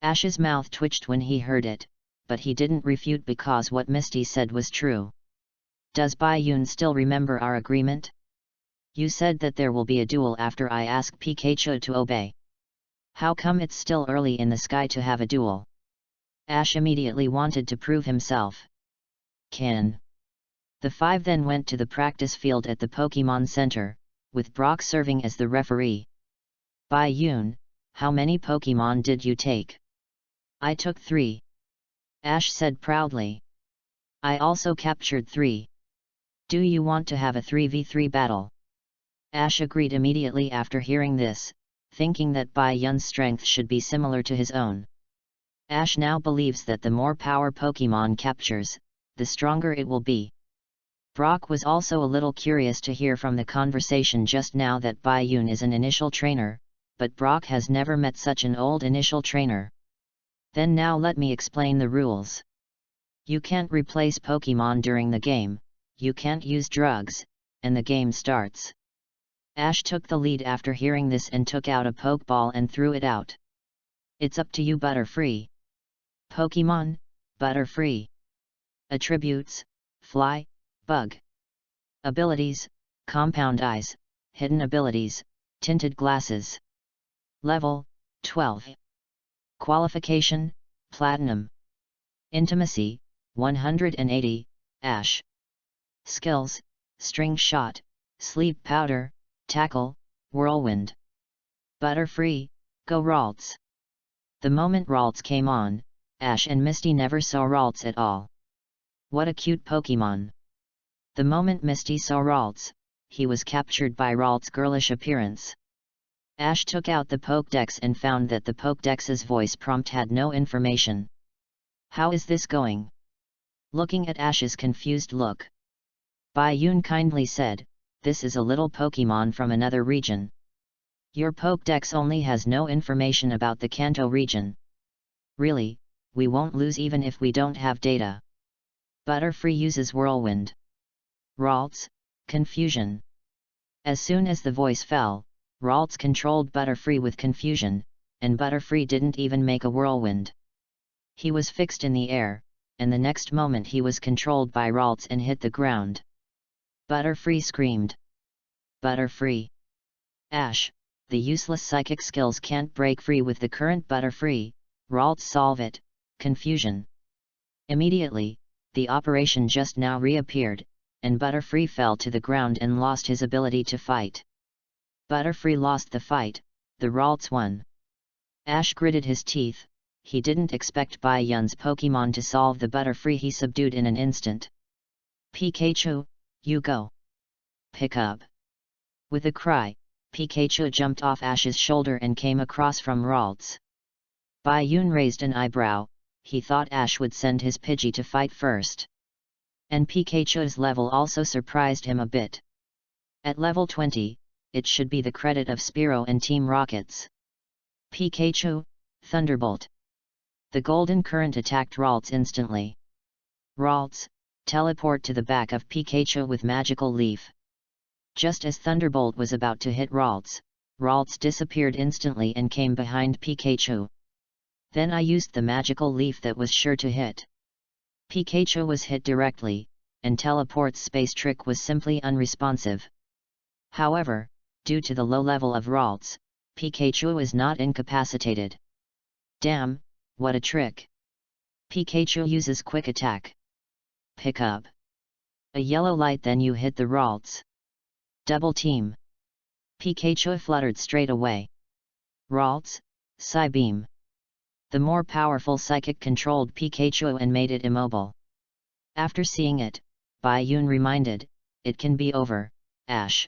Ash's mouth twitched when he heard it, but he didn't refute because what Misty said was true. Does Baiyun still remember our agreement? You said that there will be a duel after I ask Pikachu to obey. How come it's still early in the sky to have a duel? Ash immediately wanted to prove himself. Can. The 5 then went to the practice field at the Pokemon Center, with Brock serving as the referee. Baiyun, how many Pokemon did you take? I took 3. Ash said proudly. I also captured 3. Do you want to have a 3v3 battle? Ash agreed immediately after hearing this, thinking that Baiyun's strength should be similar to his own. Ash now believes that the more power Pokemon captures, the stronger it will be. Brock was also a little curious to hear from the conversation just now that Baiyun is an initial trainer, but Brock has never met such an old initial trainer. Then now let me explain the rules. You can't replace Pokemon during the game, you can't use drugs, and the game starts. Ash took the lead after hearing this and took out a Pokeball and threw it out. It's up to you, Butterfree. Pokemon, Butterfree. Attributes, Fly, Bug. Abilities, Compound Eyes, Hidden Abilities, Tinted Glasses. Level, 12. Qualification, Platinum. Intimacy, 180, Ash. Skills, String Shot, Sleep Powder, Tackle, Whirlwind. Butterfree, go Ralts. The moment Ralts came on, Ash and Misty never saw Ralts at all. What a cute Pokemon. The moment Misty saw Ralts, he was captured by Ralt's girlish appearance. Ash took out the Pokédex and found that the Pokédex's voice prompt had no information. How is this going? Looking at Ash's confused look, Bai-Yun kindly said, "This is a little Pokemon from another region. Your Pokédex only has no information about the Kanto region. Really, we won't lose even if we don't have data." Butterfree uses Whirlwind. Ralts, confusion. As soon as the voice fell, Ralts controlled Butterfree with confusion, and Butterfree didn't even make a whirlwind. He was fixed in the air, and the next moment he was controlled by Ralts and hit the ground. Butterfree screamed. Butterfree! Ash, the useless psychic skills can't break free with the current Butterfree, Ralts solve it, confusion. Immediately, the operation just now reappeared, and Butterfree fell to the ground and lost his ability to fight. Butterfree lost the fight, the Ralts won. Ash gritted his teeth, he didn't expect Bai-Yun's Pokemon to solve the Butterfree he subdued in an instant. Pikachu, you go. Pick up. With a cry, Pikachu jumped off Ash's shoulder and came across from Ralts. Bai-Yun raised an eyebrow, he thought Ash would send his Pidgey to fight first. And Pikachu's level also surprised him a bit. At level 20, it should be the credit of Spearow and Team Rockets. Pikachu, Thunderbolt. The golden current attacked Ralts instantly. Ralts, teleport to the back of Pikachu with Magical Leaf. Just as Thunderbolt was about to hit Ralts, Ralts disappeared instantly and came behind Pikachu. Then I used the Magical Leaf that was sure to hit. Pikachu was hit directly, and Teleport's space trick was simply unresponsive. However, due to the low level of Ralts, Pikachu is not incapacitated. Damn, what a trick! Pikachu uses Quick Attack. Pick up. A yellow light, then you hit the Ralts. Double Team. Pikachu fluttered straight away. Ralts, Psybeam. The more powerful psychic controlled Pikachu and made it immobile. After seeing it, Bai-Yun reminded, "It can be over, Ash.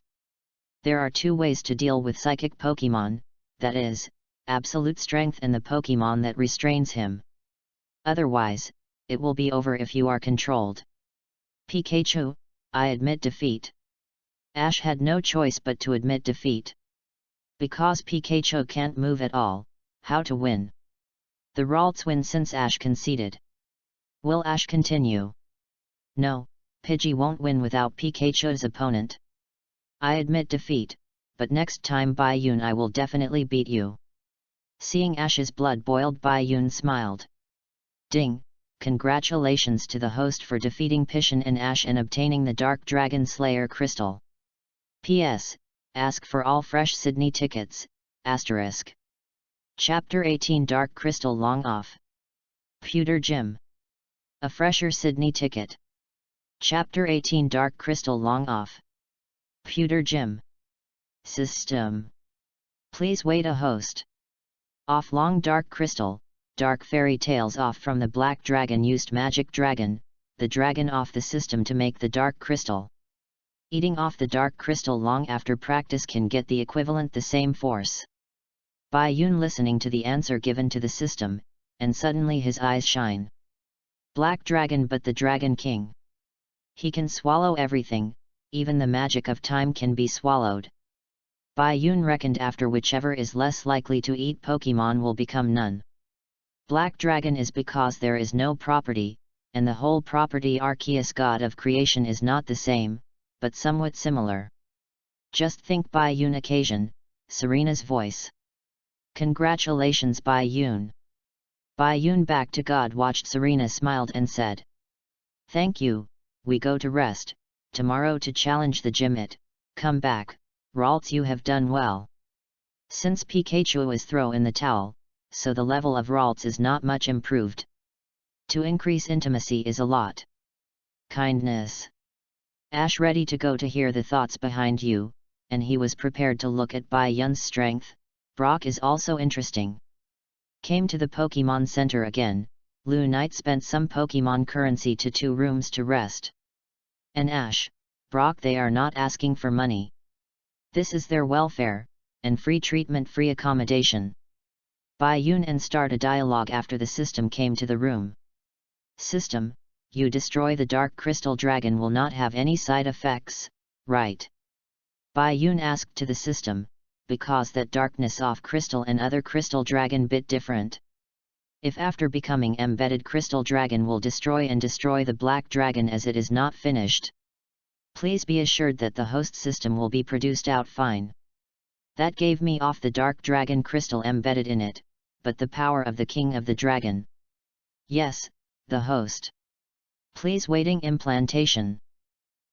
There are two ways to deal with psychic Pokemon, that is, absolute strength and the Pokemon that restrains him. Otherwise, it will be over if you are controlled." Pikachu, I admit defeat. Ash had no choice but to admit defeat. Because Pikachu can't move at all, how to win? The Ralts win since Ash conceded. Will Ash continue? No, Pidgey won't win without Pikachu's opponent. I admit defeat, but next time Bai-Yun I will definitely beat you. Seeing Ash's blood boiled, Bai-Yun smiled. Ding, congratulations to the host for defeating Pishin and Ash and obtaining the Dark Dragon Slayer Crystal. P.S. Ask for all fresh Sydney tickets, *. Chapter 18 Dark Crystal Long Off. Pewter Gym. A fresher Sydney ticket. Chapter 18 Dark Crystal Long Off. Pewter Gym. System. Please wait a host. Off long Dark Crystal, Dark Fairy Tales off from the Black Dragon used Magic Dragon, the dragon off the system to make the Dark Crystal. Eating off the Dark Crystal long after practice can get the equivalent the same force. Bai-Yun listening to the answer given to the system, and suddenly his eyes shine. Black Dragon, but the Dragon King. He can swallow everything, even the magic of time can be swallowed. Bai-Yun reckoned after whichever is less likely to eat Pokemon will become none. Black Dragon is because there is no property, and the whole property Arceus god of creation is not the same, but somewhat similar. Just think Bai-Yun occasion, Serena's voice. Congratulations Bai-Yun. Bai-Yun back to God watched Serena smiled and said. Thank you, we go to rest, tomorrow to challenge the gym it, come back, Ralts you have done well. Since Pikachu is throw in the towel, so the level of Ralts is not much improved. To increase intimacy is a lot. Kindness. Ash ready to go to hear the thoughts behind you, and he was prepared to look at Bai-Yun's strength. Brock is also interesting. Came to the Pokemon Center again, Lunite spent some Pokemon currency to 2 rooms to rest. And Ash, Brock, they are not asking for money. This is their welfare, and free treatment, free accommodation. Bai Yun and start a dialogue after the system came to the room. System, you destroy the dark crystal dragon will not have any side effects, right? Bai Yun asked to the system, because that darkness of crystal and other crystal dragon bit different. If after becoming embedded crystal dragon will destroy the black dragon as it is not finished. Please be assured that the host system will be produced out fine. That gave me off the dark dragon crystal embedded in it, but the power of the king of the dragon. Yes, the host. Please waiting implantation.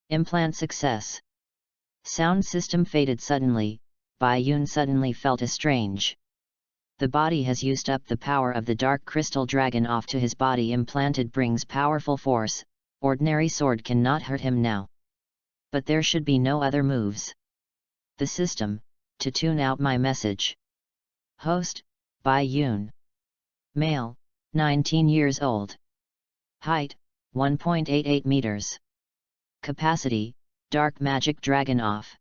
Implant success. Sound system faded suddenly. Bai Yun suddenly felt a strange. The body has used up the power of the dark crystal dragon off to his body implanted brings powerful force, ordinary sword cannot hurt him now. But there should be no other moves. The system, to tune out my message. Host, Bai Yun. Male, 19 years old. Height, 1.88 meters. Capacity, dark magic dragon off.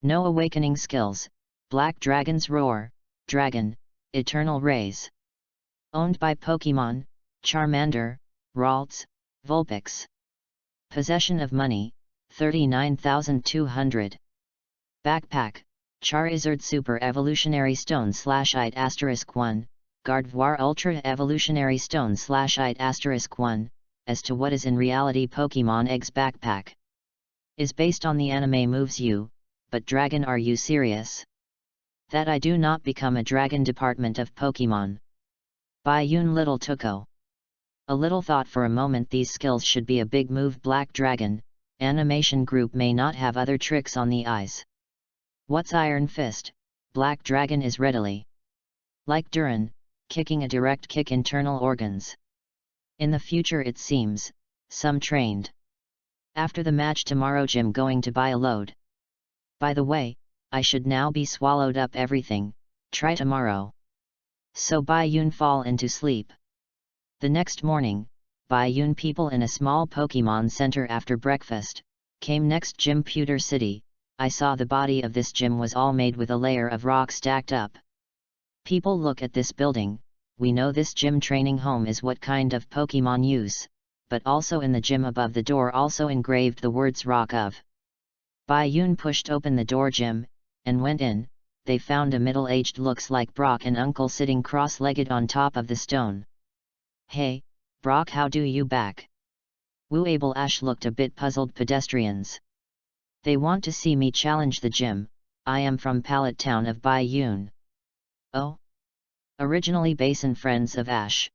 No awakening skills, black dragon's roar, dragon, eternal rays. Owned by Pokemon, Charmander, Ralts, Vulpix. Possession of money, 39,200. Backpack, Charizard Super Evolutionary Stone /IT *1, Gardevoir Ultra Evolutionary Stone /IT *1, as to what is in reality Pokemon Egg's backpack. Is based on the anime moves you, but dragon, are you serious? That I do not become a dragon department of Pokemon. Bai Yun little Tuko. A little thought for a moment, these skills should be a big move. Black dragon, animation group may not have other tricks on the eyes. What's Iron Fist? Black dragon is readily. Like Duran, kicking a direct kick internal organs. In the future it seems, some trained. After the match tomorrow gym going to buy a load. By the way, I should now be swallowed up everything, try tomorrow. So Bai Yun fall into sleep. The next morning, Bai Yun people in a small Pokemon center after breakfast, came next gym Pewter City. I saw the body of this gym was all made with a layer of rock stacked up. People look at this building, we know this gym training home is what kind of Pokemon use, but also in the gym above the door also engraved the words rock of. Bai Yun pushed open the door gym, and went in. They found a middle-aged looks like Brock and uncle sitting cross-legged on top of the stone. Hey, Brock, how do you back? Wu Abel Ash looked a bit puzzled. Pedestrians. They want to see me challenge the gym. I am from Pallet Town of Bai Yun. Oh? Originally Basin Friends of Ash.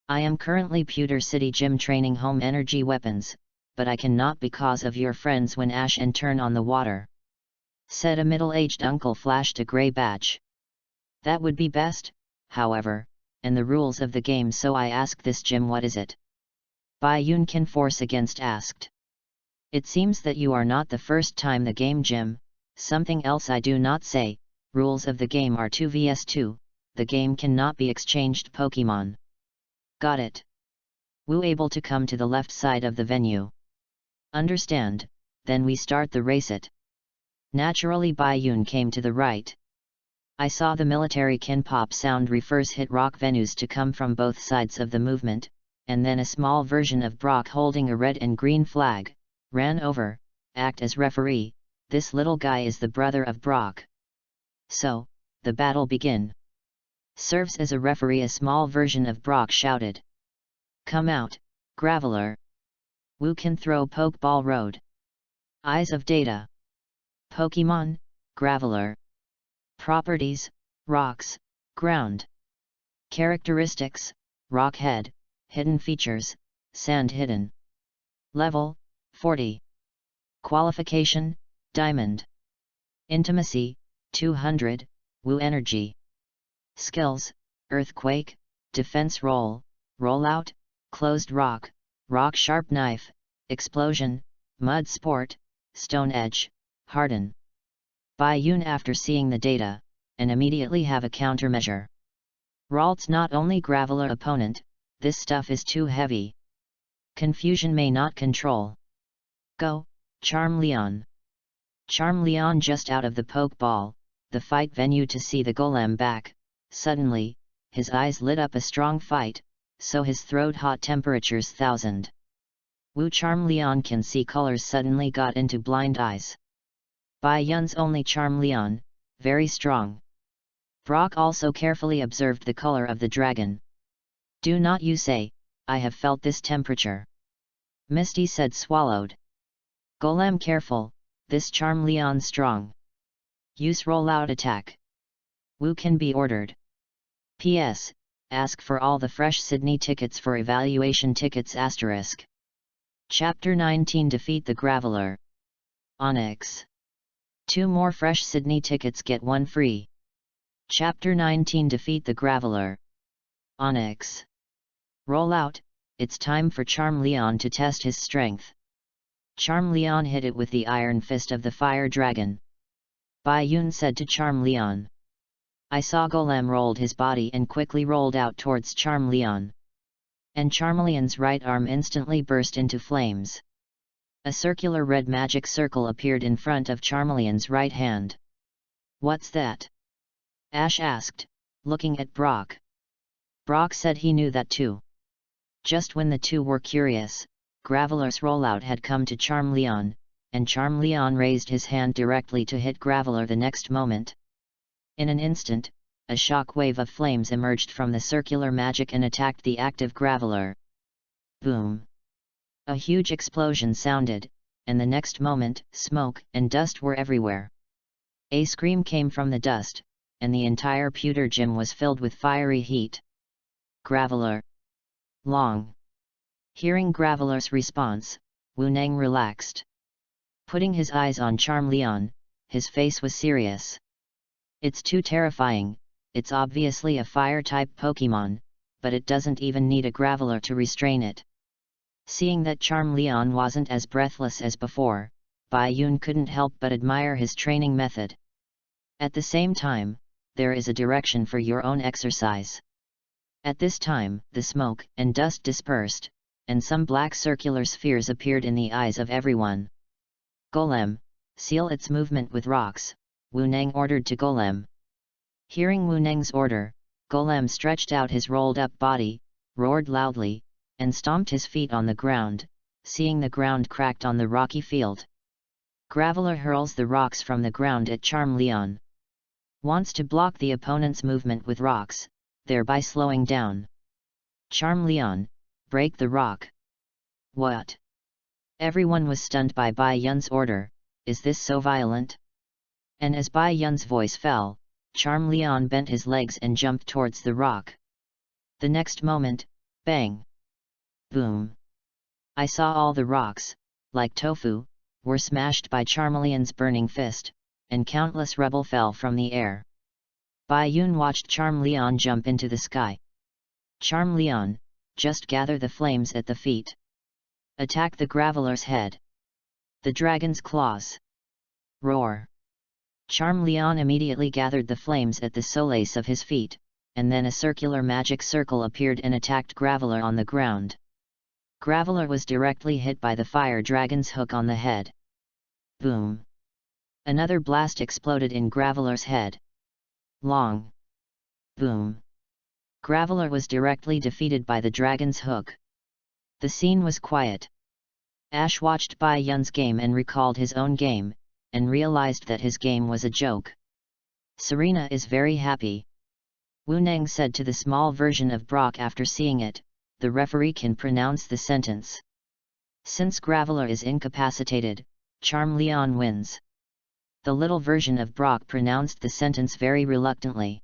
I am currently Pewter City Gym training home energy weapons, but I cannot because of your friends when Ash and turn on the water. Said a middle-aged uncle flashed a grey badge. That would be best, however, and the rules of the game, so I ask this gym what is it? Bai Yun can force against asked. It seems that you are not the first time the game gym, something else I do not say, rules of the game are 2 vs 2, the game cannot be exchanged Pokemon. Got it. Wu able to come to the left side of the venue. Understand, then we start the race it. Naturally Bai Yun came to the right. I saw the military kin pop sound refers hit rock venues to come from both sides of the movement, and then a small version of Brock holding a red and green flag, ran over, act as referee, this little guy is the brother of Brock. So, the battle begin. Serves as a referee, a small version of Brock shouted. Come out, Graveler. Wu can throw Pokeball Road. Eyes of Data. Pokemon, Graveler. Properties, Rocks, Ground. Characteristics, Rock Head, Hidden Features, Sand Hidden. Level, 40. Qualification, Diamond. Intimacy, 200, Wu Energy. Skills, Earthquake, Defense Roll, Rollout, Closed Rock, Rock Sharp Knife, Explosion, Mud Sport, Stone Edge, Harden. Bai Yun after seeing the data, and immediately have a countermeasure. Ralts not only Graveler opponent, this stuff is too heavy. Confusion may not control. Go, Charmeleon. Charmeleon just out of the Pokeball, the fight venue to see the golem back. Suddenly, his eyes lit up a strong fight, so his throat hot temperatures 1000. Wu Charmeleon can see colors suddenly got into blind eyes. Bai Yun's only Charmeleon, very strong. Brock also carefully observed the color of the dragon. Do not you say, I have felt this temperature. Misty said swallowed. Golem careful, this Charmeleon strong. Use roll out attack. Wu can be ordered. P.S. Ask for all the fresh Sydney tickets for evaluation tickets *. Chapter 19 Defeat the Graveler. Onyx. 2 more fresh Sydney tickets get 1 free. Chapter 19 Defeat the Graveler. Onyx. Roll out, it's time for Charmeleon to test his strength. Charmeleon hit it with the iron fist of the fire dragon. Bai Yun said to Charmeleon. I saw Golem rolled his body and quickly rolled out towards Charmeleon. And Charmeleon's right arm instantly burst into flames. A circular red magic circle appeared in front of Charmeleon's right hand. What's that? Ash asked, looking at Brock. Brock said he knew that too. Just when the two were curious, Graveler's rollout had come to Charmeleon, and Charmeleon raised his hand directly to hit Graveler the next moment. In an instant, a shock wave of flames emerged from the circular magic and attacked the active Graveler. Boom! A huge explosion sounded, and the next moment, smoke and dust were everywhere. A scream came from the dust, and the entire pewter gym was filled with fiery heat. Graveler. Long. Hearing Graveler's response, Wu Neng relaxed. Putting his eyes on Charmeleon, his face was serious. It's too terrifying, it's obviously a fire-type Pokemon, but it doesn't even need a Graveler to restrain it. Seeing that Charmeleon wasn't as breathless as before, Bai Yun couldn't help but admire his training method. At the same time, there is a direction for your own exercise. At this time, the smoke and dust dispersed, and some black circular spheres appeared in the eyes of everyone. Golem, seal its movement with rocks, Wu Neng ordered to Golem. Hearing Wu Neng's order, Golem stretched out his rolled-up body, roared loudly, and stomped his feet on the ground, seeing the ground cracked on the rocky field. Graveler hurls the rocks from the ground at Charmeleon. Wants to block the opponent's movement with rocks, thereby slowing down. Charmeleon, break the rock. What? Everyone was stunned by Bai Yun's order, is this so violent? And as Bai Yun's voice fell, Charmeleon bent his legs and jumped towards the rock. The next moment, bang! Boom! I saw all the rocks, like tofu, were smashed by Charmeleon's burning fist, and countless rubble fell from the air. Bai Yun watched Charmeleon jump into the sky. Charmeleon, just gather the flames at the feet. Attack the Graveler's head. The dragon's claws. Roar! Charmeleon immediately gathered the flames at the soles of his feet, and then a circular magic circle appeared and attacked Graveler on the ground. Graveler was directly hit by the fire dragon's hook on the head. Boom! Another blast exploded in Graveler's head. Long. Boom! Graveler was directly defeated by the dragon's hook. The scene was quiet. Ash watched Bai Yun's game and recalled his own game, and realized that his game was a joke. Serena is very happy. Wu Neng said to the small version of Brock after seeing it, the referee can pronounce the sentence. Since Graveler is incapacitated, Charmeleon wins. The little version of Brock pronounced the sentence very reluctantly.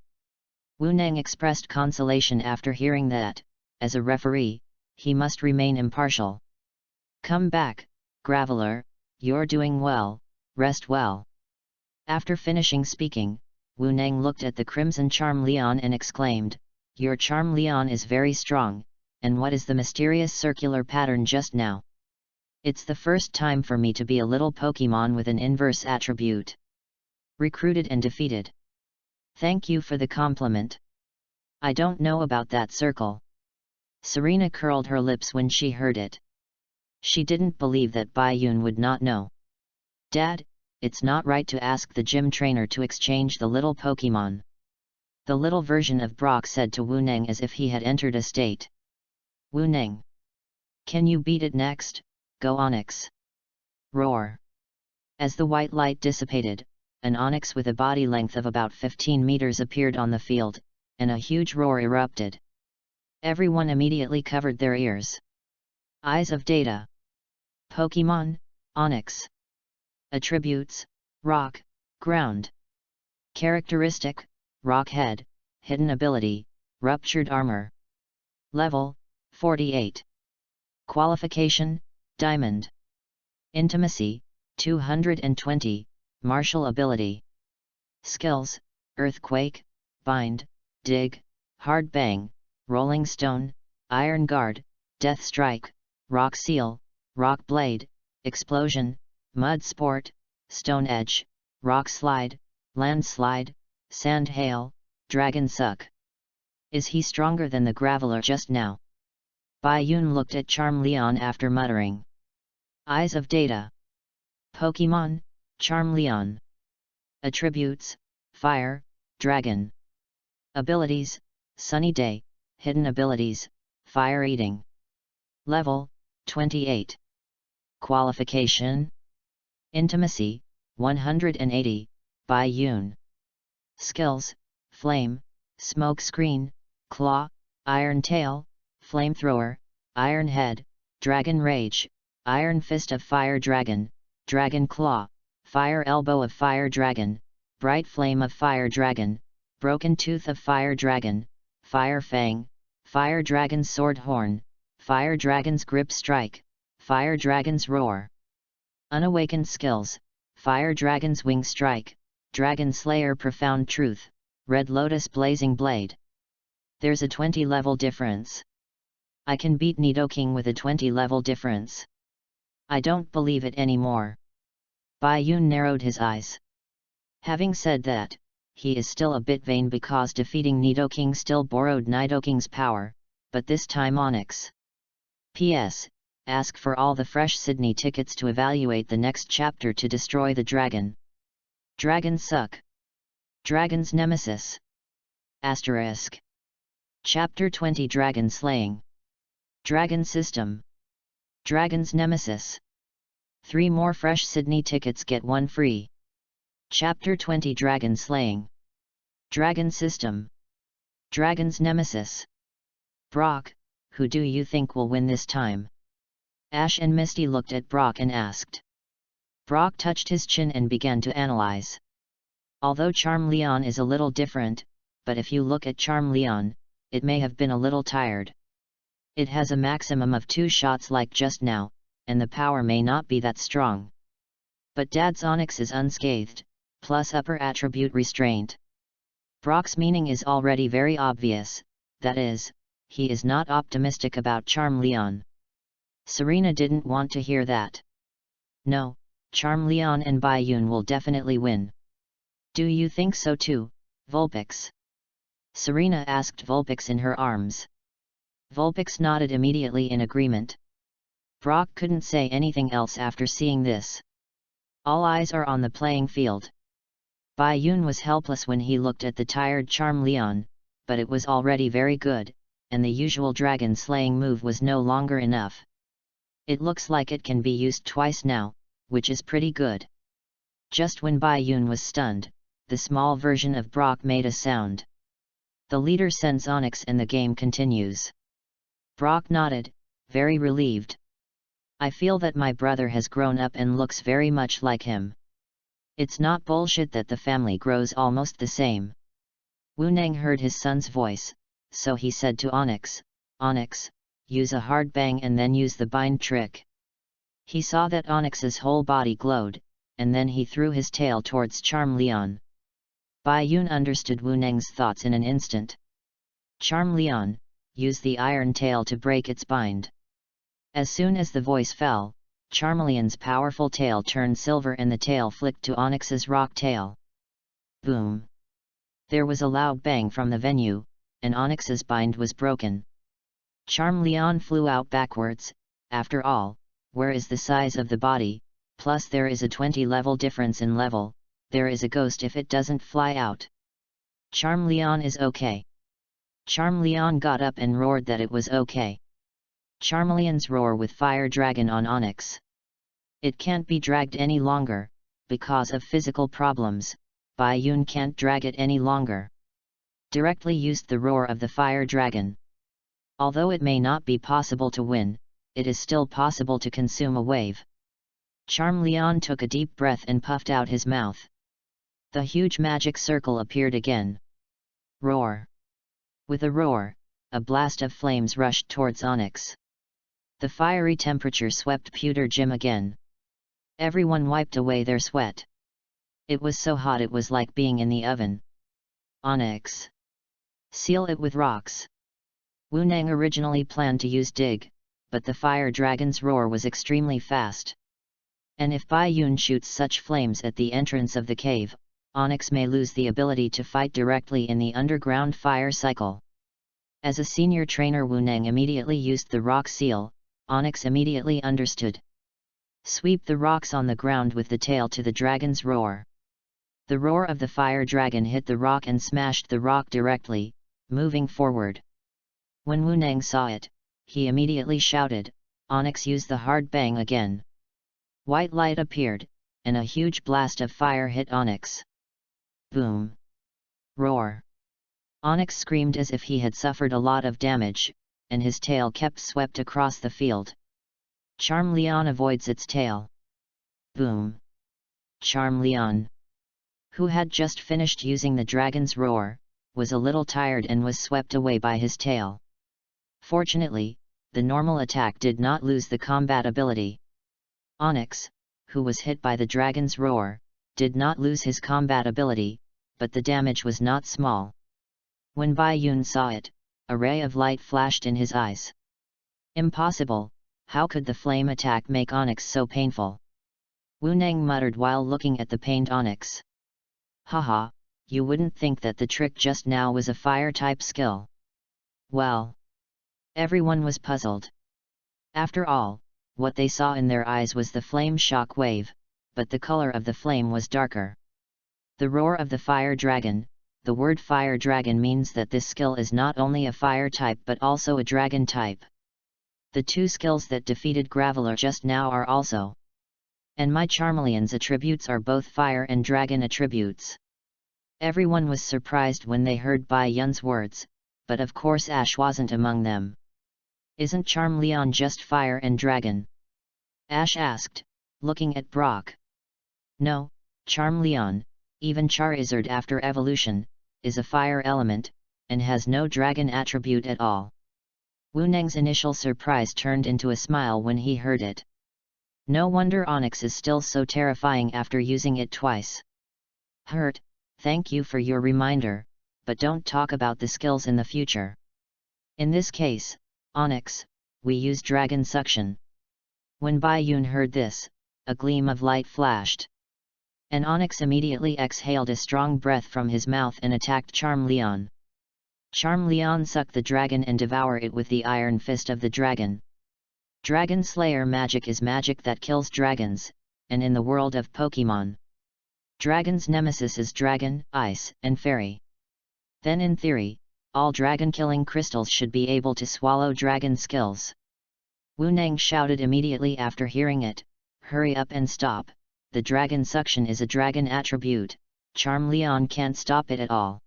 Wu Neng expressed consolation after hearing that, as a referee, he must remain impartial. Come back, Graveler, you're doing well, rest well. After finishing speaking, Wu Neng looked at the crimson Charmeleon and exclaimed, your Charmeleon is very strong, and what is the mysterious circular pattern just now? It's the first time for me to be a little Pokemon with an inverse attribute. Recruited and defeated. Thank you for the compliment. I don't know about that circle. Serena curled her lips when she heard it. She didn't believe that Bai Yun would not know. Dad, it's not right to ask the gym trainer to exchange the little Pokemon. The little version of Brock said to Wu Neng as if he had entered a state. Wu Neng. Can you beat it next? Go Onyx. Roar. As the white light dissipated, an Onyx with a body length of about 15 meters appeared on the field, and a huge roar erupted. Everyone immediately covered their ears. Eyes of Data. Pokemon, Onyx. Attributes, Rock, Ground. Characteristic, Rock Head, Hidden Ability, Ruptured Armor. Level, 48. Qualification, Diamond. Intimacy, 220, Martial Ability. Skills, Earthquake, Bind, Dig, Hard Bang, Rolling Stone, Iron Guard, Death Strike, Rock Seal, Rock Blade, Explosion, Mud Sport, Stone Edge, Rock Slide, Landslide, Sand Hail, Dragon Suck. Is he stronger than the Graveler just now? Bai Yun looked at Charmeleon after muttering. Eyes of Data. Pokemon, Charmeleon. Attributes, Fire, Dragon. Abilities, Sunny Day, Hidden Abilities, Fire Eating. Level, 28. Qualification. Intimacy, 180, Bai Yun. Skills, Flame, Smoke Screen, Claw, Iron Tail, Flamethrower, Iron Head, Dragon Rage, Iron Fist of Fire Dragon, Dragon Claw, Fire Elbow of Fire Dragon, Bright Flame of Fire Dragon, Broken Tooth of Fire Dragon, Fire Fang, Fire Dragon's Sword Horn, Fire Dragon's Grip Strike, Fire Dragon's Roar. Unawakened skills, Fire Dragon's Wing Strike, Dragon Slayer Profound Truth, Red Lotus Blazing Blade. There's a 20 level difference. I can beat Nidoking with a 20 level difference. I don't believe it anymore. Bai Yun narrowed his eyes. Having said that, he is still a bit vain because defeating Nidoking still borrowed Nidoking's power, but this time Onyx. P.S. Ask for all the fresh Sydney tickets to evaluate the next chapter to destroy the dragon. Dragon Suck. Dragon's Nemesis. Asterisk. Chapter 20 Dragon Slaying. Dragon System. Dragon's Nemesis. 3 more fresh Sydney tickets get 1 free. Chapter 20 Dragon Slaying. Dragon System. Dragon's Nemesis. Brock, who do you think will win this time? Ash and Misty looked at Brock and asked. Brock touched his chin and began to analyze. Although Charmeleon is a little different, but if you look at Charmeleon, it may have been a little tired. It has a maximum of 2 shots like just now, and the power may not be that strong. But Dad's Onyx is unscathed, plus upper attribute restraint. Brock's meaning is already very obvious, that is, he is not optimistic about Charmeleon. Serena didn't want to hear that. No, Charmeleon and Bai Yun will definitely win. Do you think so too, Vulpix? Serena asked Vulpix in her arms. Vulpix nodded immediately in agreement. Brock couldn't say anything else after seeing this. All eyes are on the playing field. Bai Yun was helpless when he looked at the tired Charmeleon, but it was already very good, and the usual dragon slaying move was no longer enough. It looks like it can be used twice now, which is pretty good. Just when Bai Yun was stunned, the small version of Brock made a sound. The leader sends Onyx and the game continues. Brock nodded, very relieved. I feel that my brother has grown up and looks very much like him. It's not bullshit that the family grows almost the same. Wu Neng heard his son's voice, so he said to Onyx, Onyx, use a hard bang and then use the bind trick. He saw that Onyx's whole body glowed, and then he threw his tail towards Charmeleon. Bai Yun understood Wu Neng's thoughts in an instant. Charmeleon, use the iron tail to break its bind. As soon as the voice fell, Charmeleon's powerful tail turned silver and the tail flicked to Onyx's rock tail. Boom! There was a loud bang from the venue, and Onyx's bind was broken. Charmeleon flew out backwards. After all, where is the size of the body, plus there is a 20 level difference in level, there is a ghost if it doesn't fly out. Charmeleon is okay. Charmeleon got up and roared that it was okay. Charmeleon's roar with fire dragon on Onyx. It can't be dragged any longer, because of physical problems, Baiyun can't drag it any longer. Directly used the roar of the fire dragon. Although it may not be possible to win, it is still possible to consume a wave. Charmeleon took a deep breath and puffed out his mouth. The huge magic circle appeared again. Roar. With a roar, a blast of flames rushed towards Onyx. The fiery temperature swept Pewter Gym again. Everyone wiped away their sweat. It was so hot it was like being in the oven. Onyx. Seal it with rocks. Wu Nang originally planned to use dig, but the fire dragon's roar was extremely fast. And if Baiyun shoots such flames at the entrance of the cave, Onyx may lose the ability to fight directly in the underground fire cycle. As a senior trainer, Wu Nang immediately used the rock seal. Onyx immediately understood. Sweep the rocks on the ground with the tail to the dragon's roar. The roar of the fire dragon hit the rock and smashed the rock directly, moving forward. When Wu Nang saw it, he immediately shouted, "Onyx, use the hard bang again." White light appeared, and a huge blast of fire hit Onyx. Boom! Roar! Onyx screamed as if he had suffered a lot of damage, and his tail kept swept across the field. Charmeleon avoids its tail. Boom! Charmeleon, who had just finished using the dragon's roar, was a little tired and was swept away by his tail. Fortunately, the normal attack did not lose the combat ability. Onyx, who was hit by the dragon's roar, did not lose his combat ability, but the damage was not small. When Baiyun saw it, a ray of light flashed in his eyes. Impossible, how could the flame attack make Onyx so painful? Wu Nang muttered while looking at the pained Onyx. Haha, you wouldn't think that the trick just now was a fire-type skill. Well. Everyone was puzzled. After all, what they saw in their eyes was the flame shock wave, but the color of the flame was darker. The roar of the fire dragon. The word fire dragon means that this skill is not only a fire type but also a dragon type. The two skills that defeated Graveler just now are also. And my Charmeleon's attributes are both fire and dragon attributes. Everyone was surprised when they heard Baiyun's words, but of course Ash wasn't among them. Isn't Charmeleon just fire and dragon? Ash asked, looking at Brock. No, Charmeleon, even Charizard after evolution, is a fire element, and has no dragon attribute at all. Wu Nang's initial surprise turned into a smile when he heard it. No wonder Onyx is still so terrifying after using it twice. Hurt, thank you for your reminder, but don't talk about the skills in the future. In this case, Onyx, we use Dragon Suction. When Baiyun heard this, a gleam of light flashed. And Onyx immediately exhaled a strong breath from his mouth and attacked Charmeleon. Charmeleon sucked the dragon and devoured it with the iron fist of the dragon. Dragon Slayer magic is magic that kills dragons, and in the world of Pokemon, dragon's nemesis is dragon, ice, and fairy. Then in theory, all dragon-killing crystals should be able to swallow dragon skills. Wu Nang shouted immediately after hearing it, "Hurry up and stop, the dragon suction is a dragon attribute, Charmeleon can't stop it at all."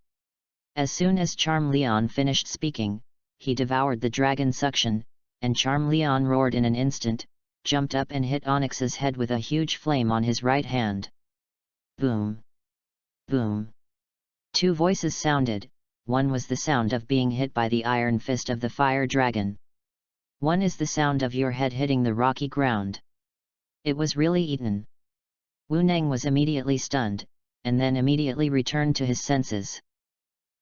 As soon as Charmeleon finished speaking, he devoured the dragon suction, and Charmeleon roared in an instant, jumped up and hit Onyx's head with a huge flame on his right hand. Boom! Boom! Two voices sounded, one was the sound of being hit by the iron fist of the fire dragon. One is the sound of your head hitting the rocky ground. It was really eaten. Wu Nang was immediately stunned, and then immediately returned to his senses.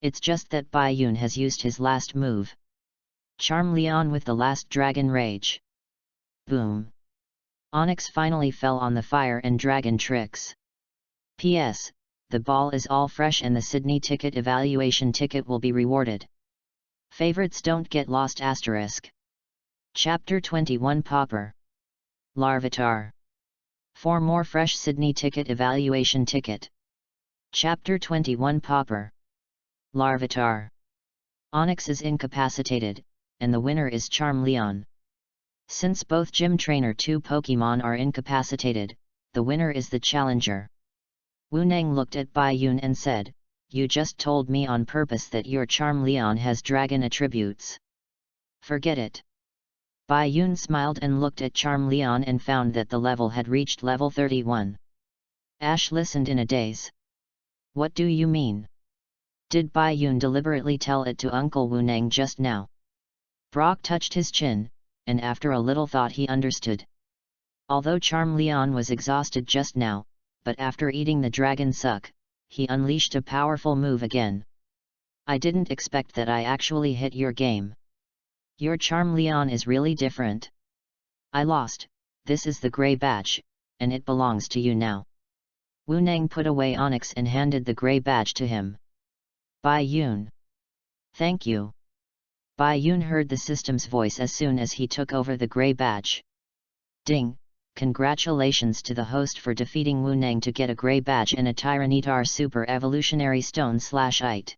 It's just that Baiyun has used his last move. Charmeleon with the last dragon rage. Boom! Onyx finally fell on the fire and dragon tricks. P.S. The ball is all fresh and the Sydney ticket evaluation ticket will be rewarded. Favorites don't get lost **. Chapter 21 Popper. Larvitar. For more fresh Sydney ticket evaluation ticket. Chapter 21 Pauper. Larvitar. Onyx is incapacitated, and the winner is Charmeleon. Since both Gym Trainer 2 Pokemon are incapacitated, the winner is the challenger. Wu Nang looked at Bai Yun and said, "You just told me on purpose that your Charmeleon has dragon attributes. Forget it." Bai Yun smiled and looked at Charmeleon and found that the level had reached level 31. Ash listened in a daze. "What do you mean? Did Bai Yun deliberately tell it to Uncle Wu Nang just now?" Brock touched his chin, and after a little thought he understood. Although Charmeleon was exhausted just now, but after eating the dragon suck, he unleashed a powerful move again. "I didn't expect that I actually hit your game. Your Charmeleon is really different. I lost, this is the grey badge, and it belongs to you now." Wu Nang put away Onyx and handed the grey badge to him. "Bai Yun. Thank you." Bai Yun heard the system's voice as soon as he took over the grey badge. "Ding, congratulations to the host for defeating Wu Nang to get a grey badge and a Tyranitar Super Evolutionary Stone/Ite.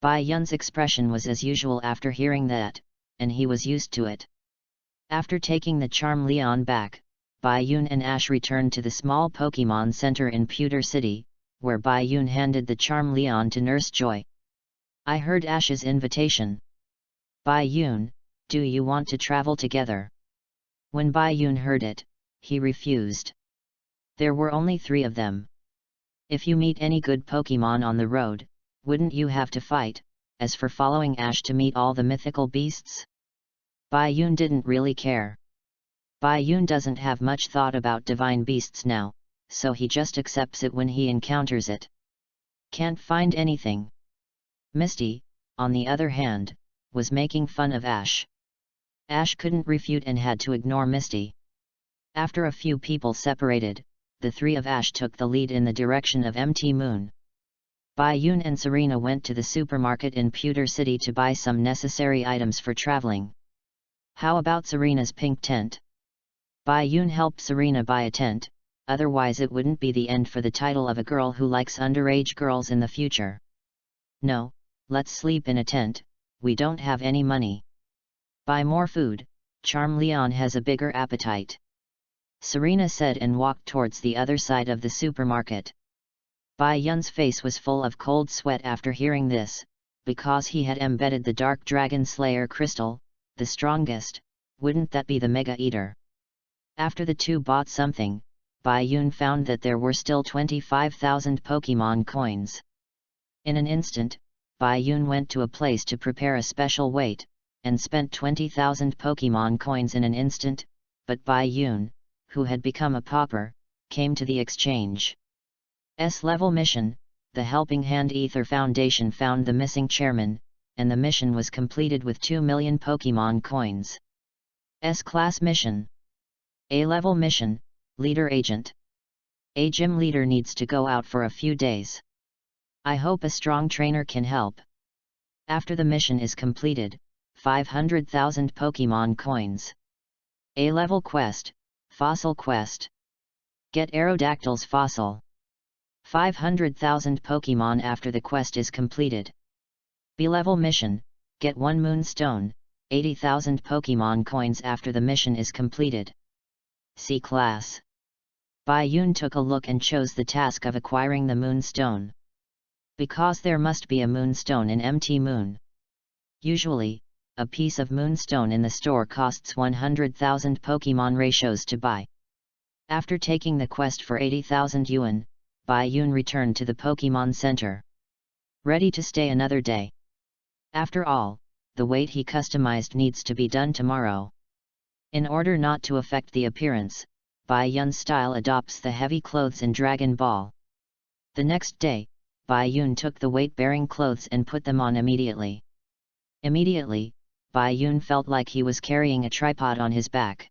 Bai Yun's expression was as usual after hearing that, and he was used to it. After taking the Charmeleon back, Bai Yun and Ash returned to the small Pokemon Center in Pewter City, where Bai Yun handed the Charmeleon to Nurse Joy. "I heard Ash's invitation. Bai Yun, do you want to travel together?" When Bai Yun heard it, he refused. There were only 3 of them. If you meet any good Pokemon on the road, wouldn't you have to fight, as for following Ash to meet all the mythical beasts? Bai Yun didn't really care. Bai Yun doesn't have much thought about divine beasts now, so he just accepts it when he encounters it. Can't find anything. Misty, on the other hand, was making fun of Ash. Ash couldn't refute and had to ignore Misty. After a few people separated, the 3 of Ash took the lead in the direction of Mt. Moon. Bai Yun and Serena went to the supermarket in Pewter City to buy some necessary items for traveling. How about Serena's pink tent? Bai Yun helped Serena buy a tent, otherwise it wouldn't be the end for the title of a girl who likes underage girls in the future. "No, let's sleep in a tent, we don't have any money." "Buy more food, Charmeleon has a bigger appetite," Serena said and walked towards the other side of the supermarket. Bai Yun's face was full of cold sweat after hearing this, because he had embedded the Dark Dragon Slayer crystal, the strongest. Wouldn't that be the Mega Eater? After the 2 bought something, Bai Yun found that there were still 25,000 Pokemon coins. In an instant, Bai Yun went to a place to prepare a special weight, and spent 20,000 Pokemon coins in an instant, but Bai Yun, who had become a pauper, came to the exchange. S-level mission, the Helping Hand Ether Foundation found the missing chairman, and the mission was completed with 2 million Pokemon coins. S-class mission. A-level mission, Leader Agent. A gym leader needs to go out for a few days. I hope a strong trainer can help. After the mission is completed, 500,000 Pokemon coins. A-level quest, Fossil Quest. Get Aerodactyl's fossil. 500,000 Pokemon after the quest is completed. B-level mission, get 1 Moonstone, 80,000 Pokemon coins after the mission is completed. C-class. Bai Yun took a look and chose the task of acquiring the Moonstone. Because there must be a Moonstone in Mt. Moon. Usually, a piece of Moonstone in the store costs 100,000 Pokemon ratios to buy. After taking the quest for 80,000 yuan, Bai Yun returned to the Pokemon Center. Ready to stay another day. After all, the weight he customized needs to be done tomorrow. In order not to affect the appearance, Bai Yun's style adopts the heavy clothes in Dragon Ball. The next day, Bai Yun took the weight-bearing clothes and put them on immediately. Immediately, Bai Yun felt like he was carrying a tripod on his back.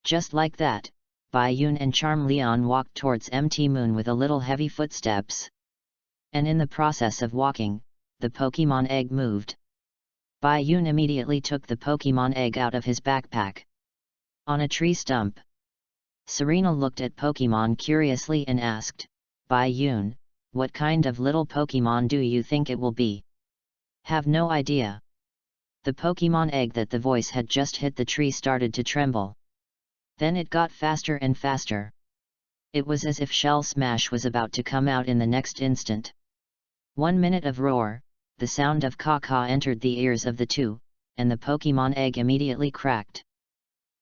Just like that, Bai Yun and Charmeleon walked towards Mt. Moon with a little heavy footsteps. And in the process of walking, the Pokemon egg moved. Bai Yun immediately took the Pokemon egg out of his backpack. On a tree stump. Serena looked at Pokemon curiously and asked, "Bai Yun, what kind of little Pokemon do you think it will be?" "Have no idea." The Pokemon egg that the voice had just hit the tree started to tremble. Then it got faster and faster. It was as if Shell Smash was about to come out in the next instant. 1 minute of roar, the sound of caw-caw entered the ears of the two, and the Pokemon egg immediately cracked.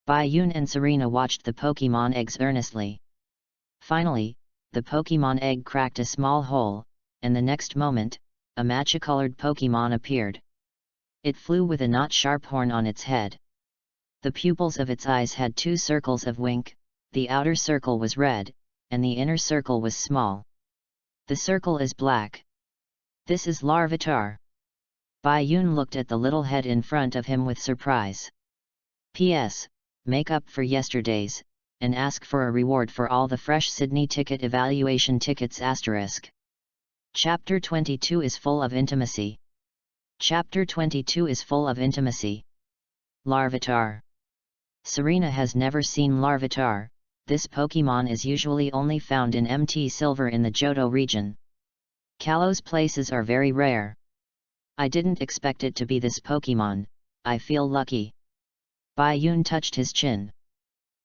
Bai Yun and Serena watched the Pokemon eggs earnestly. Finally, the Pokemon egg cracked a small hole, and the next moment, a matcha-colored Pokemon appeared. It flew with a not-sharp horn on its head. The pupils of its eyes had 2 circles of wink, the outer circle was red, and the inner circle was small. The circle is black. This is Larvitar. Bai Yun looked at the little head in front of him with surprise. P.S. Make up for yesterday's, and ask for a reward for all the fresh Sydney ticket evaluation tickets *. Chapter 22 is full of intimacy. Chapter 22 is full of intimacy. Larvitar. Serena has never seen Larvitar. This Pokemon is usually only found in MT Silver in the Johto region. Kalos places are very rare. I didn't expect it to be this Pokemon. I feel lucky. Bai Yun touched his chin.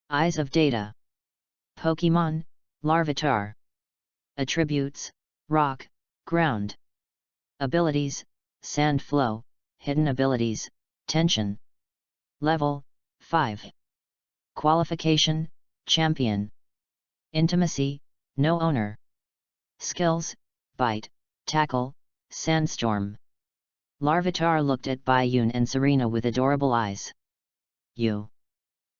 Eyes of Data. Pokemon, Larvitar. Attributes, Rock, Ground. Abilities, Sand Flow, Hidden Abilities, Tension. Level, 5. Qualification, Champion. Intimacy, No Owner. Skills, Bite, Tackle, Sandstorm. Larvitar looked at Bai Yun and Serena with adorable eyes. "You!"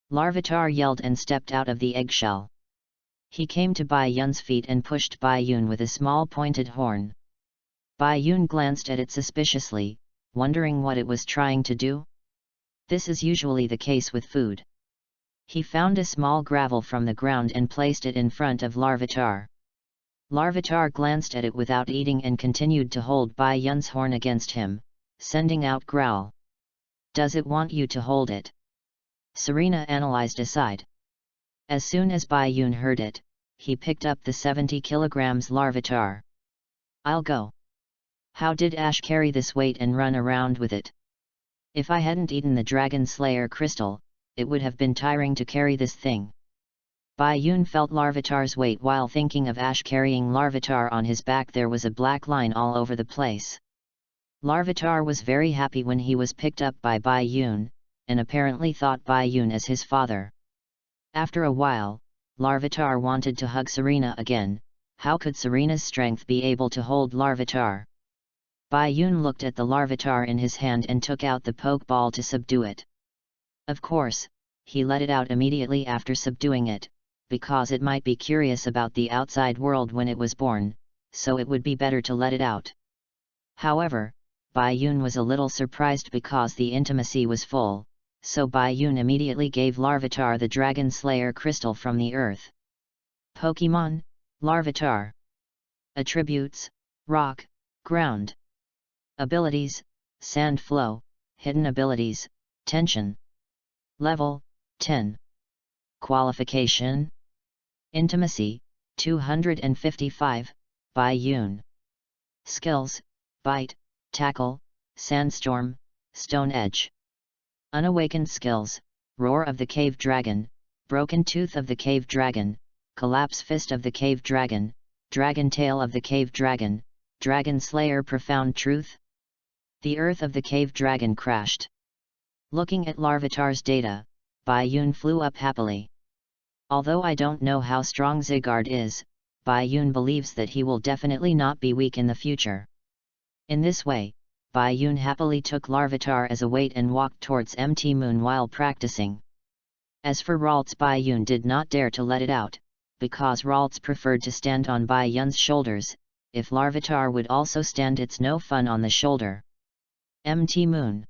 Larvitar yelled and stepped out of the eggshell. He came to Bai Yun's feet and pushed Bai Yun with a small pointed horn. Bai Yun glanced at it suspiciously, wondering what it was trying to do. This is usually the case with food. He found a small gravel from the ground and placed it in front of Larvitar. Larvitar glanced at it without eating and continued to hold Bai Yun's horn against him, sending out growl. "Does it want you to hold it?" Serena analyzed aside. As soon as Bai Yun heard it, he picked up the 70 kilograms Larvitar. "I'll go." "How did Ash carry this weight and run around with it?" "If I hadn't eaten the Dragon Slayer crystal, it would have been tiring to carry this thing." Bai Yun felt Larvitar's weight while thinking of Ash carrying Larvitar on his back. There was a black line all over the place. Larvitar was very happy when he was picked up by Bai Yun, and apparently thought Bai Yun as his father. After a while, Larvitar wanted to hug Serena again. How could Serena's strength be able to hold Larvitar? Bai Yun looked at the Larvitar in his hand and took out the Pokeball to subdue it. Of course, he let it out immediately after subduing it, because it might be curious about the outside world when it was born, so it would be better to let it out. However, Bai Yun was a little surprised because the intimacy was full, so Bai Yun immediately gave Larvitar the Dragon Slayer crystal from the earth. Pokemon, Larvitar. Attributes, Rock, Ground. Abilities, Sand Flow, Hidden Abilities, Tension. Level, 10. Qualification. Intimacy, 255, Bai Yun. Skills, Bite, Tackle, Sandstorm, Stone Edge. Unawakened skills, Roar of the Cave Dragon, Broken Tooth of the Cave Dragon, Collapse Fist of the Cave Dragon, Dragon Tail of the Cave Dragon, Dragon Slayer Profound Truth. The earth of the Cave Dragon crashed. Looking at Larvitar's data, Bai Yun flew up happily. Although I don't know how strong Zygarde is, Bai Yun believes that he will definitely not be weak in the future. In this way, Bai Yun happily took Larvitar as a weight and walked towards MT Moon while practicing. As for Ralts, Bai Yun did not dare to let it out, because Ralts preferred to stand on Bai Yun's shoulders. If Larvitar would also stand, it's no fun on the shoulder. MT Moon.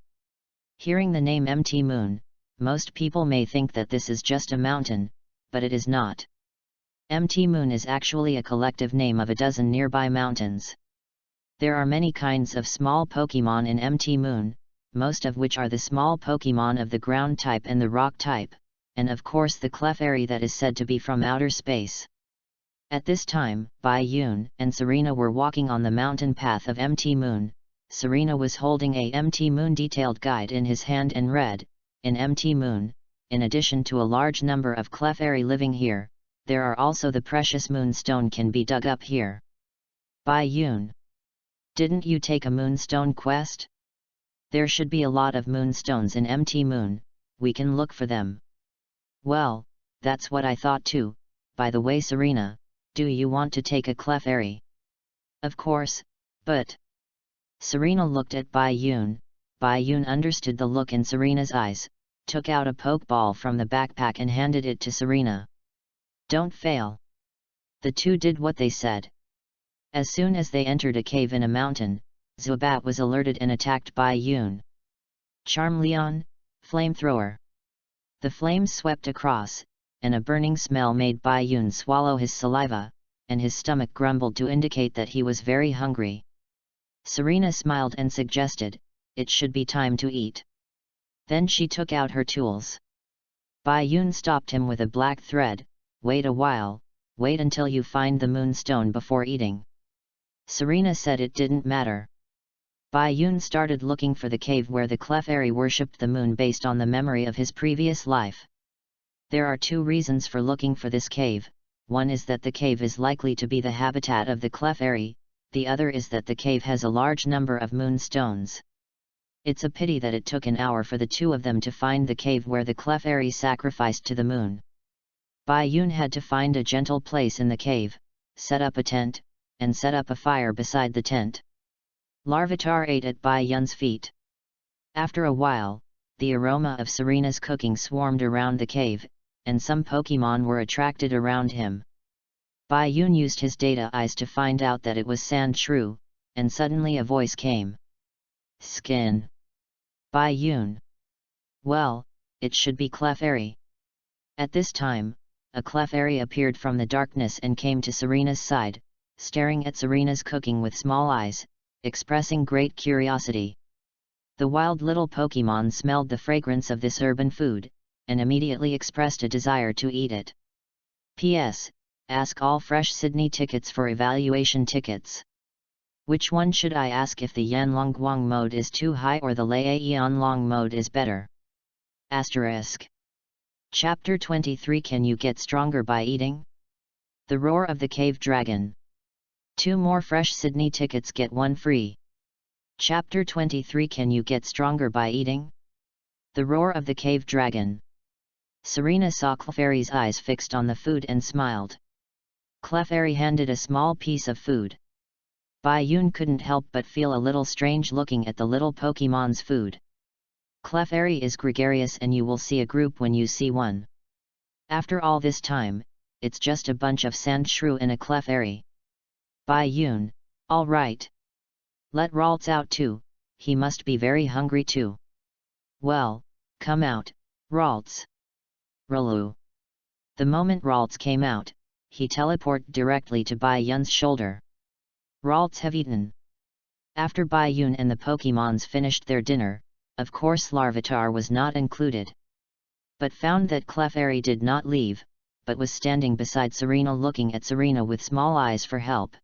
Hearing the name MT Moon, most people may think that this is just a mountain, but it is not. MT Moon is actually a collective name of a dozen nearby mountains. There are many kinds of small Pokemon in MT Moon, most of which are the small Pokemon of the ground type and the rock type, and of course the Clefairy that is said to be from outer space. At this time, Bai Yun and Serena were walking on the mountain path of Mt Moon. Serena was holding a Mt Moon detailed guide in his hand and read, "In Mt Moon, in addition to a large number of Clefairy living here, there are also the precious moonstone can be dug up here." Bai Yun, didn't you take a moonstone quest? There should be a lot of moonstones in Mt Moon, we can look for them. Well, that's what I thought too. By the way, Serena, do you want to take a Clefairy? Of course, but... Serena looked at Bai Yun. Bai Yun understood the look in Serena's eyes, took out a pokeball from the backpack and handed it to Serena. Don't fail. The two did what they said. As soon as they entered a cave in a mountain, Zubat was alerted and attacked Bai Yun. Charmeleon, flamethrower. The flames swept across, and a burning smell made Bai Yun swallow his saliva, and his stomach grumbled to indicate that he was very hungry. Serena smiled and suggested, "It should be time to eat." Then she took out her tools. Bai Yun stopped him with a black thread. "Wait a while, wait until you find the moonstone before eating." Serena said it didn't matter. Bai Yun started looking for the cave where the Clefairy worshipped the moon based on the memory of his previous life. There are two reasons for looking for this cave. One is that the cave is likely to be the habitat of the Clefairy, the other is that the cave has a large number of moonstones. It's a pity that it took an hour for the two of them to find the cave where the Clefairy sacrificed to the moon. Bai Yun had to find a gentle place in the cave, set up a tent, and set up a fire beside the tent. Larvitar ate at Bai Yun's feet. After a while, the aroma of Serena's cooking swarmed around the cave, and some Pokémon were attracted around him. Bai Yun used his data eyes to find out that it was Sandshrew, and suddenly a voice came. "Skin." Bai Yun. Well, it should be Clefairy. At this time, a Clefairy appeared from the darkness and came to Serena's side, staring at Serena's cooking with small eyes, expressing great curiosity. The wild little Pokémon smelled the fragrance of this urban food, and immediately expressed a desire to eat it. P.S. Ask all fresh Sydney tickets for evaluation tickets. Which one should I ask if the Yanlongguang mode is too high or the Lei Yanlong mode is better? Asterisk. Chapter 23. Can you get stronger by eating? The Roar of the Cave Dragon. 2 more fresh Sydney tickets get 1 free. Chapter 23. Can you get stronger by eating? The Roar of the Cave Dragon. Serena saw Clefairy's eyes fixed on the food and smiled. Clefairy handed a small piece of food. Bai Yun couldn't help but feel a little strange looking at the little Pokémon's food. Clefairy is gregarious and you will see a group when you see one. After all this time, it's just a bunch of Sandshrew and a Clefairy. Bai Yun, all right. Let Ralts out too, he must be very hungry too. Well, come out, Ralts. Ralu. The moment Ralts came out, he teleported directly to Bai Yun's shoulder. Ralts have eaten. After Bai Yun and the Pokémons finished their dinner, of course Larvitar was not included. But found that Clefairy did not leave, but was standing beside Serena looking at Serena with small eyes for help.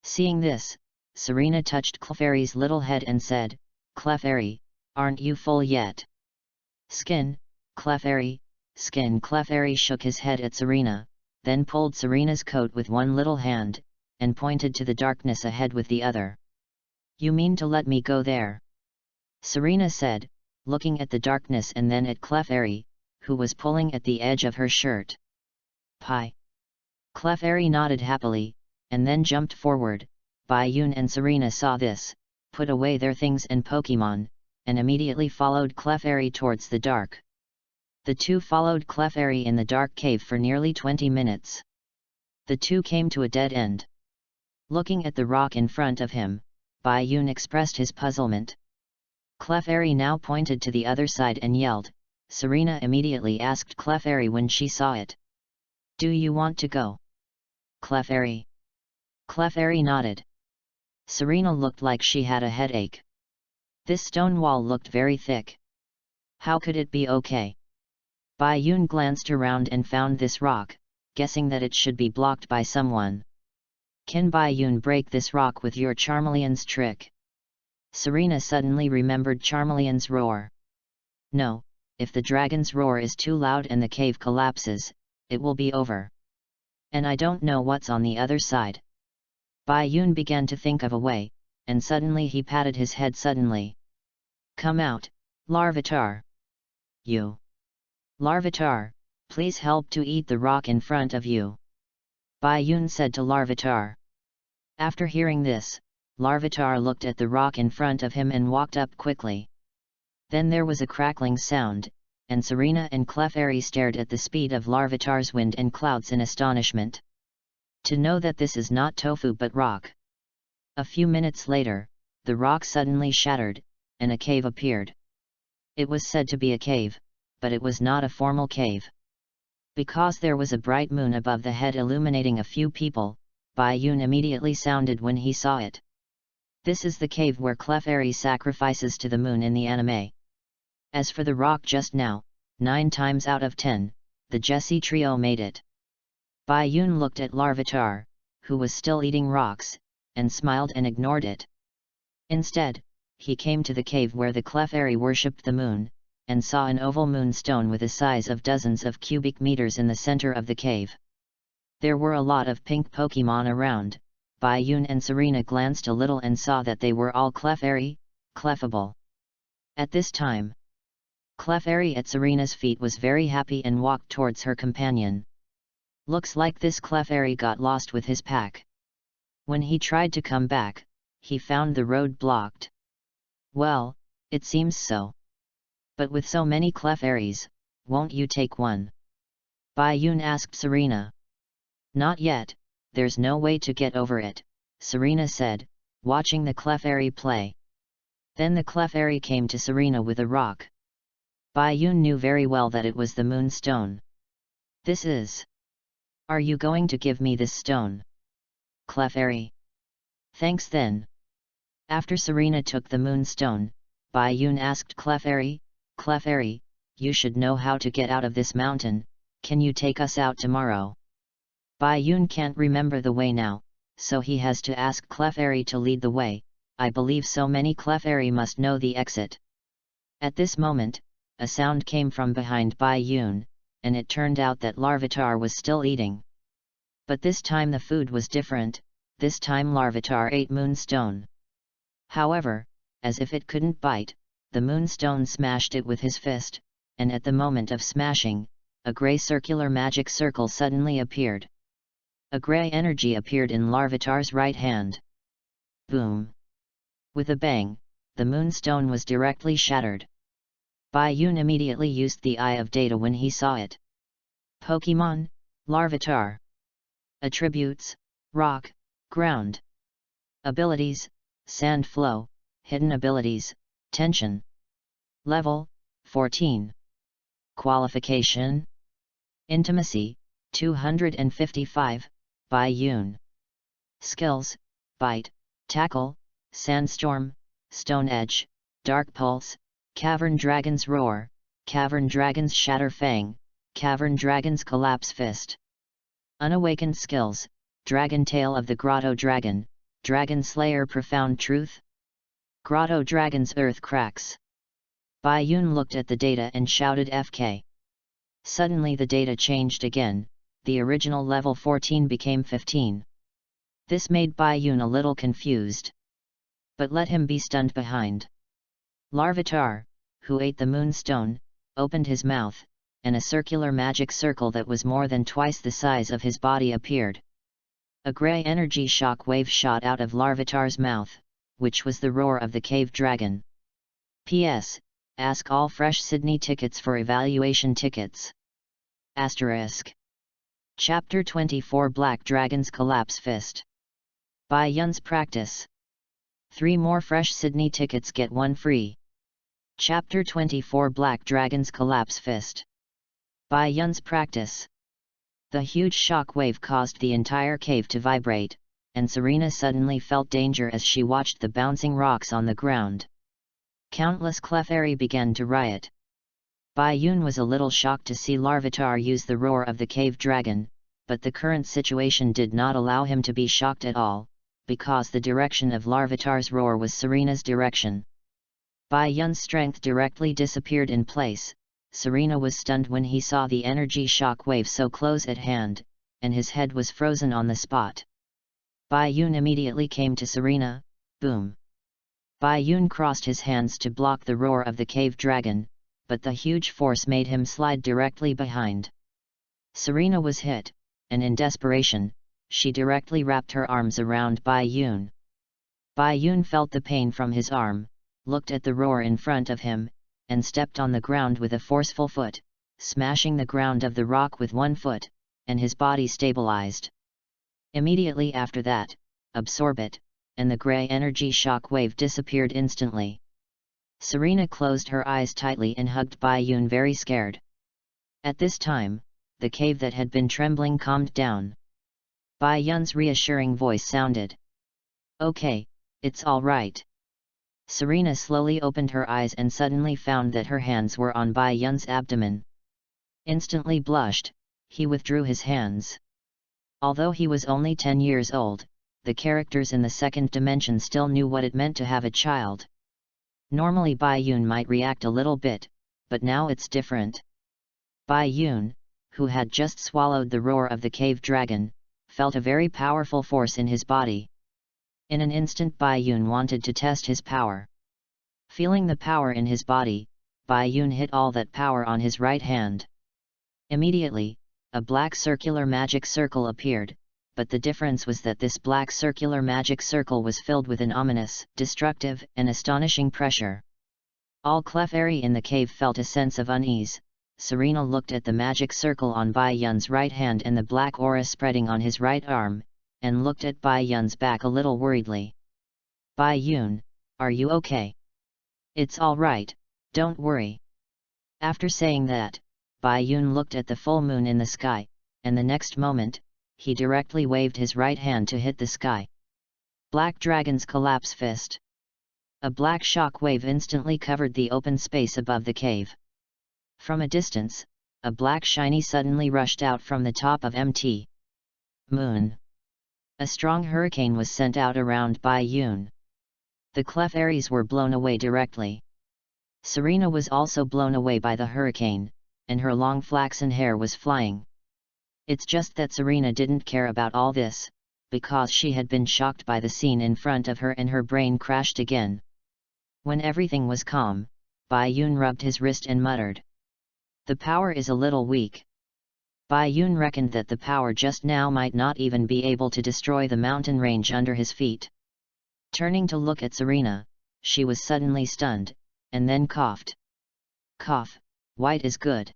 Seeing this, Serena touched Clefairy's little head and said, "Clefairy, aren't you full yet?" Skin, Clefairy, skin. Clefairy shook his head at Serena, then pulled Serena's coat with one little hand, and pointed to the darkness ahead with the other. "You mean to let me go there?" Serena said, looking at the darkness and then at Clefairy, who was pulling at the edge of her shirt. "Pie." Clefairy nodded happily, and then jumped forward. Bai Yun and Serena saw this, put away their things and Pokémon, and immediately followed Clefairy towards the dark. The two followed Clefairy in the dark cave for nearly 20 minutes. The two came to a dead end. Looking at the rock in front of him, Bai Yun expressed his puzzlement. Clefairy now pointed to the other side and yelled. Serena immediately asked Clefairy when she saw it. "Do you want to go?" Clefairy. Clefairy nodded. Serena looked like she had a headache. This stone wall looked very thick. How could it be okay? Bai Yun glanced around and found this rock, guessing that it should be blocked by someone. Can Bai Yun break this rock with your Charmeleon's trick? Serena suddenly remembered Charmeleon's roar. No, if the dragon's roar is too loud and the cave collapses, it will be over. And I don't know what's on the other side. Bai Yun began to think of a way, and suddenly he patted his head suddenly. Come out, Larvitar. You. Larvitar, please help to eat the rock in front of you. Bai Yun said to Larvitar. After hearing this, Larvitar looked at the rock in front of him and walked up quickly. Then there was a crackling sound, and Serena and Clefairy stared at the speed of Larvitar's wind and clouds in astonishment. To know that this is not tofu but rock. A few minutes later, the rock suddenly shattered, and a cave appeared. It was said to be a cave, but it was not a formal cave. Because there was a bright moon above the head illuminating a few people, Bai Yun immediately sounded when he saw it. This is the cave where Clefairy sacrifices to the moon in the anime. As for the rock just now, 9 times out of 10, the Jessie trio made it. Bai Yun looked at Larvitar, who was still eating rocks, and smiled and ignored it. Instead, he came to the cave where the Clefairy worshipped the moon, and saw an oval moonstone with a size of dozens of cubic meters in the center of the cave. There were a lot of pink Pokemon around. Bai Yun and Serena glanced a little and saw that they were all Clefairy, Clefable. At this time, Clefairy at Serena's feet was very happy and walked towards her companion. Looks like this Clefairy got lost with his pack. When he tried to come back, he found the road blocked. Well, it seems so. But with so many Clefairies, won't you take one? Bai Yun asked Serena. Not yet, there's no way to get over it, Serena said, watching the Clefairy play. Then the Clefairy came to Serena with a rock. Bai Yun knew very well that it was the moonstone. This is. Are you going to give me this stone? Clefairy. Thanks then. After Serena took the moonstone, Bai Yun asked Clefairy, Clefairy, you should know how to get out of this mountain, can you take us out tomorrow? Bai Yun can't remember the way now, so he has to ask Clefairy to lead the way. I believe so many Clefairy must know the exit. At this moment, a sound came from behind Bai Yun, and it turned out that Larvitar was still eating. But this time the food was different, this time Larvitar ate moonstone. However, as if it couldn't bite, the moonstone smashed it with his fist, and at the moment of smashing, a grey circular magic circle suddenly appeared. A grey energy appeared in Larvitar's right hand. Boom! With a bang, the moonstone was directly shattered. Bai Yun immediately used the Eye of Data when he saw it. Pokemon, Larvitar. Attributes, Rock, Ground. Abilities, Sand Flow, Hidden Abilities, Tension. Level, 14. Qualification. Intimacy, 255, Bai Yun. Skills, Bite, Tackle, Sandstorm, Stone Edge, Dark Pulse, Cavern Dragon's Roar, Cavern Dragon's Shatter Fang, Cavern Dragon's Collapse Fist. Unawakened skills, Dragon Tail of the Grotto Dragon, Dragon Slayer Profound Truth. Grotto Dragon's Earth Cracks. Bai Yun looked at the data and shouted FK. Suddenly the data changed again, the original level 14 became 15. This made Bai Yun a little confused. But let him be stunned behind. Larvitar, who ate the moonstone, opened his mouth, and a circular magic circle that was more than twice the size of his body appeared. A grey energy shock wave shot out of Larvitar's mouth, which was the roar of the cave dragon. P.S. Ask all fresh Sydney tickets for evaluation tickets. Asterisk. Chapter 24 Black Dragon's Collapse Fist. Bai Yun's Practice. 3 more fresh Sydney tickets get 1 free. Chapter 24 Black Dragon's Collapse Fist. Bai Yun's Practice. The huge shock wave caused the entire cave to vibrate, and Serena suddenly felt danger as she watched the bouncing rocks on the ground. Countless Clefairy began to riot. Bai Yun was a little shocked to see Larvitar use the roar of the cave dragon, but the current situation did not allow him to be shocked at all, because the direction of Larvitar's roar was Serena's direction. Bai Yun's strength directly disappeared in place. Serena was stunned when he saw the energy shock wave so close at hand, and his head was frozen on the spot. Bai Yun immediately came to Serena. Boom! Bai Yun crossed his hands to block the roar of the cave dragon, but the huge force made him slide directly behind. Serena was hit, and in desperation, she directly wrapped her arms around Bai Yun. Bai Yun felt the pain from his arm, looked at the roar in front of him, and stepped on the ground with a forceful foot, smashing the ground of the rock with one foot, and his body stabilized. Immediately after that, absorb it, and the grey energy shock wave disappeared instantly. Serena closed her eyes tightly and hugged Bai Yun, very scared. At this time, the cave that had been trembling calmed down. Bai Yun's reassuring voice sounded. Okay, it's all right. Serena slowly opened her eyes and suddenly found that her hands were on Bai Yun's abdomen. Instantly blushed, he withdrew his hands. Although he was only 10 years old, the characters in the second dimension still knew what it meant to have a child. Normally Bai Yun might react a little bit, but now it's different. Bai Yun, who had just swallowed the roar of the cave dragon, felt a very powerful force in his body. In an instant Bai Yun wanted to test his power. Feeling the power in his body, Bai Yun hit all that power on his right hand. Immediately, a black circular magic circle appeared, but the difference was that this black circular magic circle was filled with an ominous, destructive, and astonishing pressure. All Clefairy in the cave felt a sense of unease. Serena looked at the magic circle on Bai Yun's right hand and the black aura spreading on his right arm, and looked at Bai Yun's back a little worriedly. Bai Yun, are you okay? It's all right, don't worry. After saying that, Bai Yun looked at the full moon in the sky, and the next moment, he directly waved his right hand to hit the sky. Black Dragon's Collapse Fist. A black shock wave instantly covered the open space above the cave. From a distance, a black shiny suddenly rushed out from the top of Mt. Moon. A strong hurricane was sent out around Bai Yun. The Clefairies were blown away directly. Serena was also blown away by the hurricane, and her long flaxen hair was flying. It's just that Serena didn't care about all this, because she had been shocked by the scene in front of her and her brain crashed again. When everything was calm, Bai Yun rubbed his wrist and muttered. The power is a little weak. Bai Yun reckoned that the power just now might not even be able to destroy the mountain range under his feet. Turning to look at Serena, she was suddenly stunned, and then coughed. Cough, white is good.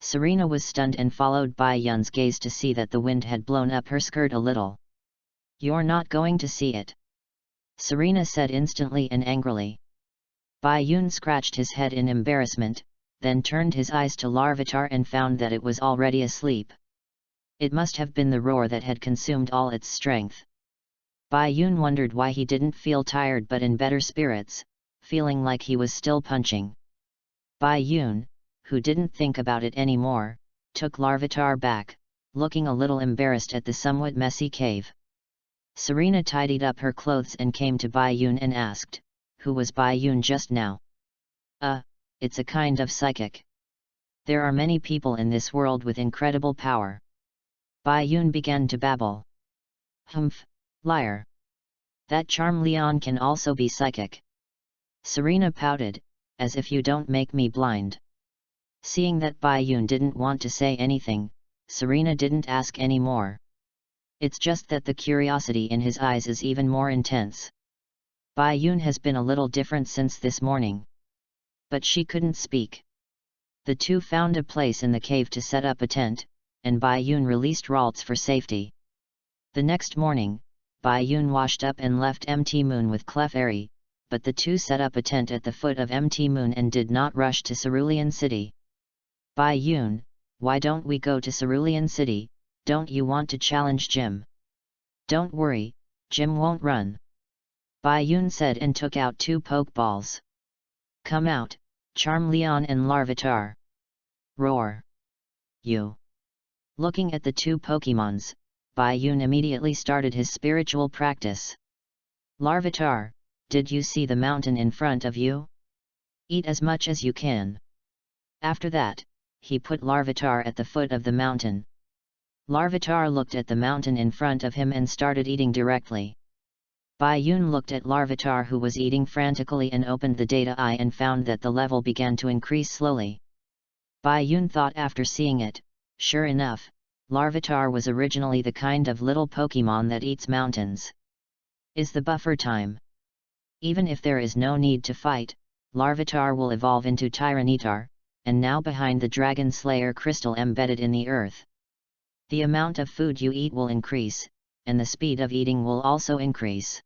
Serena was stunned and followed Bai Yun's gaze to see that the wind had blown up her skirt a little. You're not going to see it. Serena said instantly and angrily. Bai Yun scratched his head in embarrassment, then turned his eyes to Larvitar and found that it was already asleep. It must have been the roar that had consumed all its strength. Bai Yun wondered why he didn't feel tired but in better spirits, feeling like he was still punching. Bai Yun, who didn't think about it anymore, took Larvitar back, looking a little embarrassed at the somewhat messy cave. Serena tidied up her clothes and came to Bai Yun and asked, "Who was Bai Yun just now?" It's a kind of psychic. There are many people in this world with incredible power." Bai Yun began to babble. "Humph, liar. That charm Leon can also be psychic." Serena pouted, "As if you don't make me blind." Seeing that Bai Yun didn't want to say anything, Serena didn't ask any more. It's just that the curiosity in his eyes is even more intense. Bai Yun has been a little different since this morning. But she couldn't speak. The two found a place in the cave to set up a tent, and Bai Yun released Ralts for safety. The next morning, Bai Yun washed up and left Mt Moon with Clefairy, but the two set up a tent at the foot of Mt Moon and did not rush to Cerulean City. "Bai Yun, why don't we go to Cerulean City? Don't you want to challenge Jim?" "Don't worry, Jim won't run." Bai Yun said and took out 2 pokeballs. "Come out, Charmeleon and Larvitar. Roar. You. Looking at the two Pokémons, Bayun immediately started his spiritual practice. Larvitar, did you see the mountain in front of you? Eat as much as you can. After that, he put Larvitar at the foot of the mountain. Larvitar looked at the mountain in front of him and started eating directly. Bayun looked at Larvitar, who was eating frantically, and opened the data eye and found that the level began to increase slowly. Bayun thought after seeing it, sure enough, Larvitar was originally the kind of little Pokémon that eats mountains. Is the buffer time? Even if there is no need to fight, Larvitar will evolve into Tyranitar, and now behind the Dragon Slayer crystal embedded in the earth. The amount of food you eat will increase, and the speed of eating will also increase.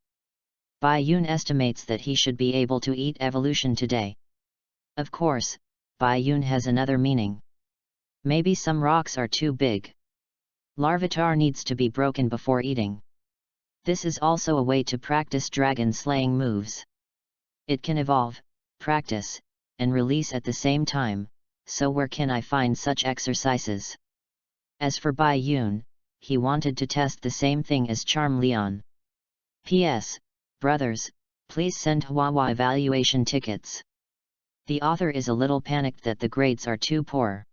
Bayun estimates that he should be able to eat evolution today. Of course, Bayun has another meaning. Maybe some rocks are too big. Larvitar needs to be broken before eating. This is also a way to practice dragon slaying moves. It can evolve, practice, and release at the same time, so where can I find such exercises? As for Bayun, he wanted to test the same thing as Charmeleon. P.S. Brothers, please send Huawei evaluation tickets. The author is a little panicked that the grades are too poor.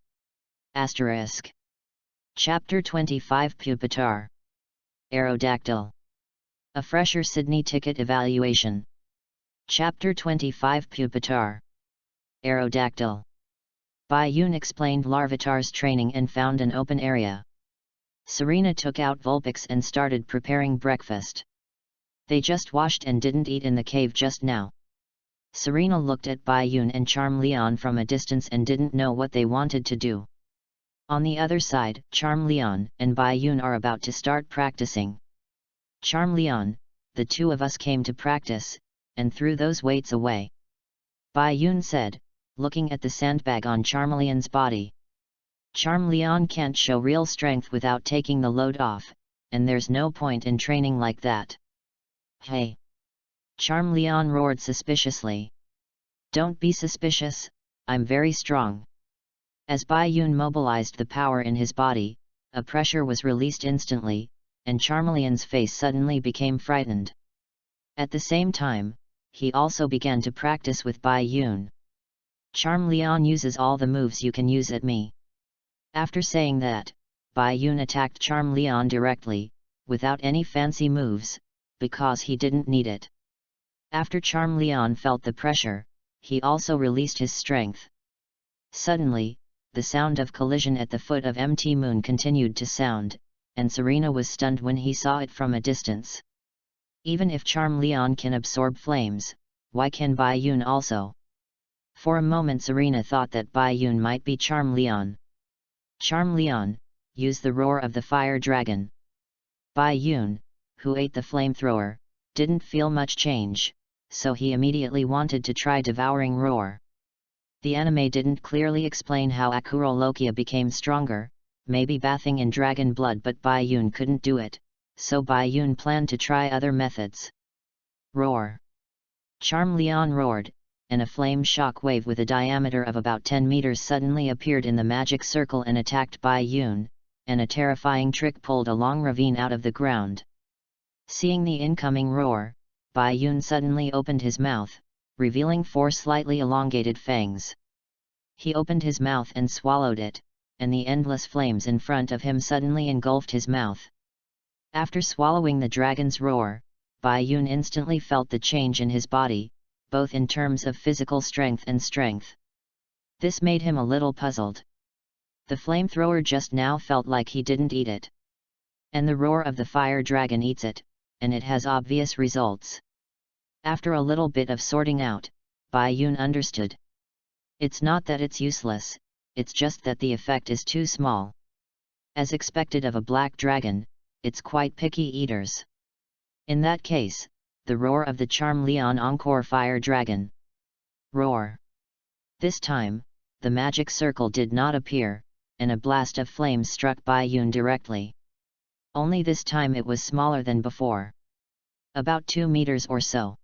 Asterisk. Chapter 25 Pupitar. Aerodactyl. A fresher Sydney ticket evaluation. Chapter 25 Pupitar. Aerodactyl. Bayun explained Larvitar's training and found an open area. Serena took out Vulpix and started preparing breakfast. They just washed and didn't eat in the cave just now. Serena looked at Bayun and Charmeleon from a distance and didn't know what they wanted to do. On the other side, Charmeleon and Bayun are about to start practicing. Charmeleon, the two of us came to practice, and threw those weights away. Bayun said, looking at the sandbag on Charmeleon's body. Charmeleon can't show real strength without taking the load off, and there's no point in training like that. Hey! Charmeleon roared suspiciously. Don't be suspicious, I'm very strong. As Bayun mobilized the power in his body, a pressure was released instantly, and Charmeleon's face suddenly became frightened. At the same time, he also began to practice with Bayun. Charmeleon uses all the moves you can use at me. After saying that, Bayun attacked Charmeleon directly, without any fancy moves, because he didn't need it. After Charmeleon felt the pressure, he also released his strength. Suddenly, the sound of collision at the foot of Mt. Moon continued to sound, and Serena was stunned when he saw it from a distance. Even if Charmeleon can absorb flames, why can Bayun also? For a moment Serena thought that Bayun might be Charmeleon. Charmeleon, use the roar of the fire dragon. Bayun, who ate the flamethrower, didn't feel much change, so he immediately wanted to try devouring roar. The anime didn't clearly explain how Akurolokia became stronger, maybe bathing in dragon blood, but Bayun couldn't do it, so Bayun planned to try other methods. Roar. Charmeleon roared, and a flame shock wave with a diameter of about 10 meters suddenly appeared in the magic circle and attacked Bayun, and a terrifying trick pulled a long ravine out of the ground. Seeing the incoming roar, Bayun suddenly opened his mouth, revealing 4 slightly elongated fangs. He opened his mouth and swallowed it, and the endless flames in front of him suddenly engulfed his mouth. After swallowing the dragon's roar, Bayun instantly felt the change in his body, both in terms of physical strength and strength. This made him a little puzzled. The flamethrower just now felt like he didn't eat it. And the roar of the fire dragon eats it, and it has obvious results. After a little bit of sorting out, Bayun understood. It's not that it's useless, it's just that the effect is too small. As expected of a black dragon, it's quite picky eaters. In that case, the roar of the Charmeleon Encore Fire Dragon. Roar. This time, the magic circle did not appear, and a blast of flames struck Bayun directly. Only this time it was smaller than before. About 2 meters or so.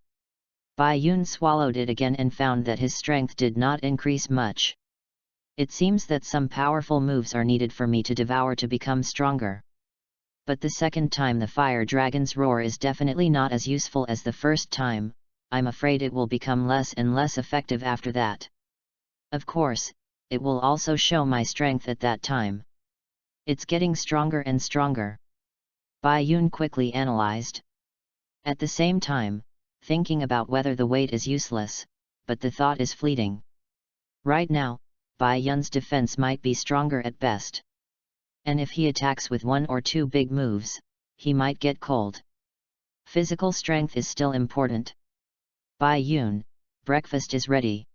Bai Yun swallowed it again and found that his strength did not increase much. It seems that some powerful moves are needed for me to devour to become stronger. But the second time the fire dragon's roar is definitely not as useful as the first time. I'm afraid it will become less and less effective after that. Of course, it will also show my strength at that time. It's getting stronger and stronger. Bai Yun quickly analyzed. At the same time, thinking about whether the weight is useless, but the thought is fleeting. Right now, Bai Yun's defense might be stronger at best. And if he attacks with 1 or 2 big moves, he might get cold. Physical strength is still important. Bai Yun, breakfast is ready.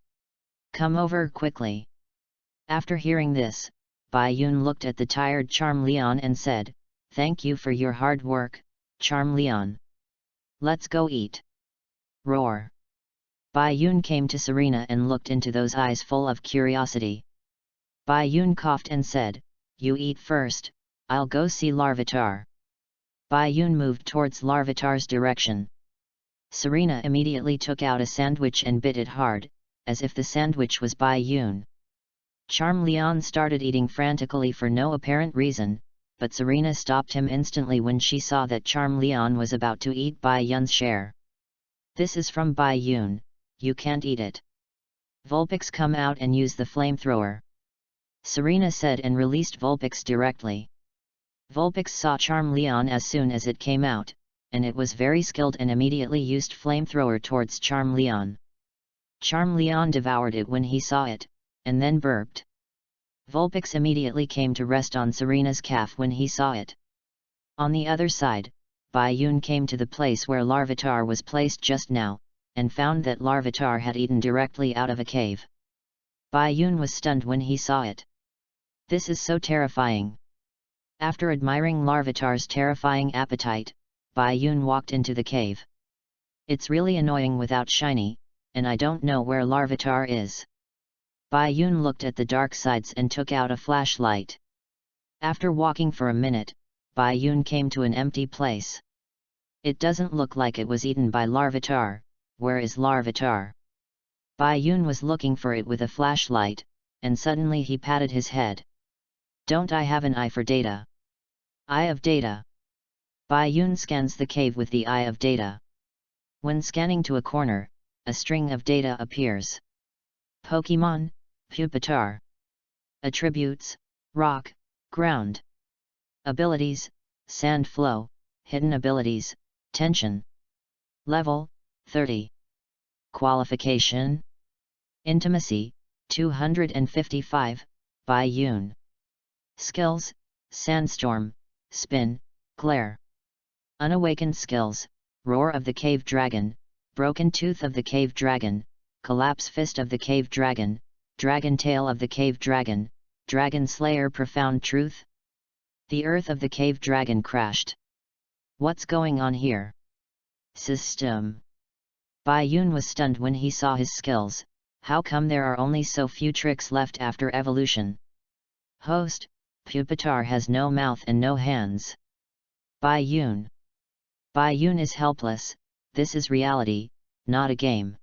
Come over quickly. After hearing this, Bai Yun looked at the tired Charm Leon and said, "Thank you for your hard work, Charm Leon. Let's go eat." Roar. Bai Yun came to Serena and looked into those eyes full of curiosity. Bai Yun coughed and said, "You eat first, I'll go see Larvitar." Bai Yun moved towards Larvitar's direction. Serena immediately took out a sandwich and bit it hard, as if the sandwich was Bai Yun. Charm Leon started eating frantically for no apparent reason, but Serena stopped him instantly when she saw that Charm Leon was about to eat Bai Yun's share. "This is from Bai Yun, you can't eat it. Vulpix, come out and use the flamethrower," Serena said and released Vulpix directly. Vulpix saw Charm Leon as soon as it came out, and it was very skilled and immediately used flamethrower towards Charm Leon. Charm Leon devoured it when he saw it, and then burped. Vulpix immediately came to rest on Serena's calf when he saw it. On the other side, Bai Yun came to the place where Larvitar was placed just now, and found that Larvitar had eaten directly out of a cave. Bai Yun was stunned when he saw it. This is so terrifying. After admiring Larvitar's terrifying appetite, Bai Yun walked into the cave. It's really annoying without Shiny, and I don't know where Larvitar is. Bai Yun looked at the dark sides and took out a flashlight. After walking for a minute, Bai Yun came to an empty place. It doesn't look like it was eaten by Larvitar. Where is Larvitar? Bai Yun was looking for it with a flashlight, and suddenly he patted his head. Don't I have an eye for data? Eye of data. Bai Yun scans the cave with the eye of data. When scanning to a corner, a string of data appears. Pokemon, Pupitar. Attributes, rock, ground. Abilities, sand flow, hidden abilities, tension. Level, 30. Qualification. Intimacy, 255, Bai Yun. Skills, Sandstorm, Spin, Glare. Unawakened skills, Roar of the Cave Dragon, Broken Tooth of the Cave Dragon, Collapse Fist of the Cave Dragon, Dragon Tail of the Cave Dragon, Dragon Slayer Profound Truth. The earth of the Cave Dragon crashed. What's going on here? System. Bai Yun was stunned when he saw his skills. How come there are only so few tricks left after evolution? Host, Pupitar has no mouth and no hands. Bai Yun. Bai Yun is helpless. This is reality, not a game.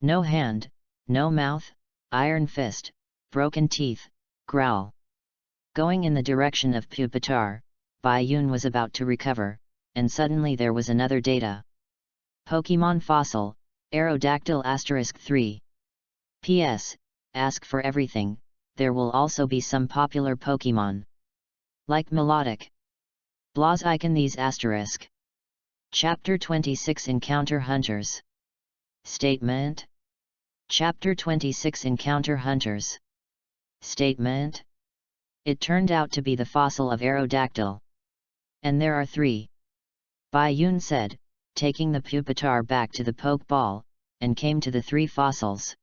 No hand, no mouth, iron fist, broken teeth, growl. Going in the direction of Pupitar, Bai Yun was about to recover, and suddenly there was another data. Pokemon Fossil, Aerodactyl *3. PS, ask for everything, there will also be some popular Pokemon. Like Melodic. Blaziken these *. Chapter 26 Encounter Hunters. Statement. Chapter 26 Encounter Hunters. Statement. It turned out to be the fossil of Aerodactyl. And there are 3. Bai Yun said, taking the Pupitar back to the Pokeball, and came to the 3 fossils.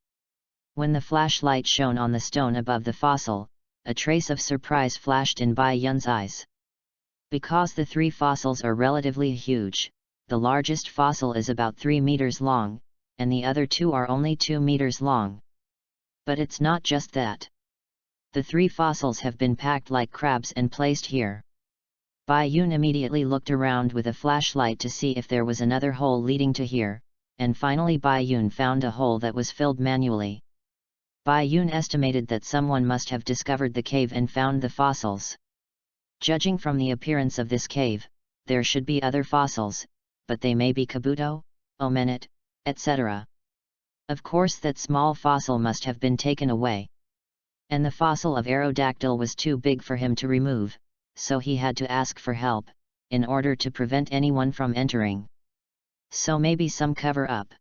When the flashlight shone on the stone above the fossil, a trace of surprise flashed in Bai Yun's eyes. Because the 3 fossils are relatively huge, the largest fossil is about 3 meters long, and the other 2 are only 2 meters long. But it's not just that. The 3 fossils have been packed like crabs and placed here. Bai Yun immediately looked around with a flashlight to see if there was another hole leading to here, and finally Bai Yun found a hole that was filled manually. Bai Yun estimated that someone must have discovered the cave and found the fossils. Judging from the appearance of this cave, there should be other fossils, but they may be kabuto, omenet, etc. Of course that small fossil must have been taken away. And the fossil of Aerodactyl was too big for him to remove, so he had to ask for help, in order to prevent anyone from entering. So maybe some cover-up.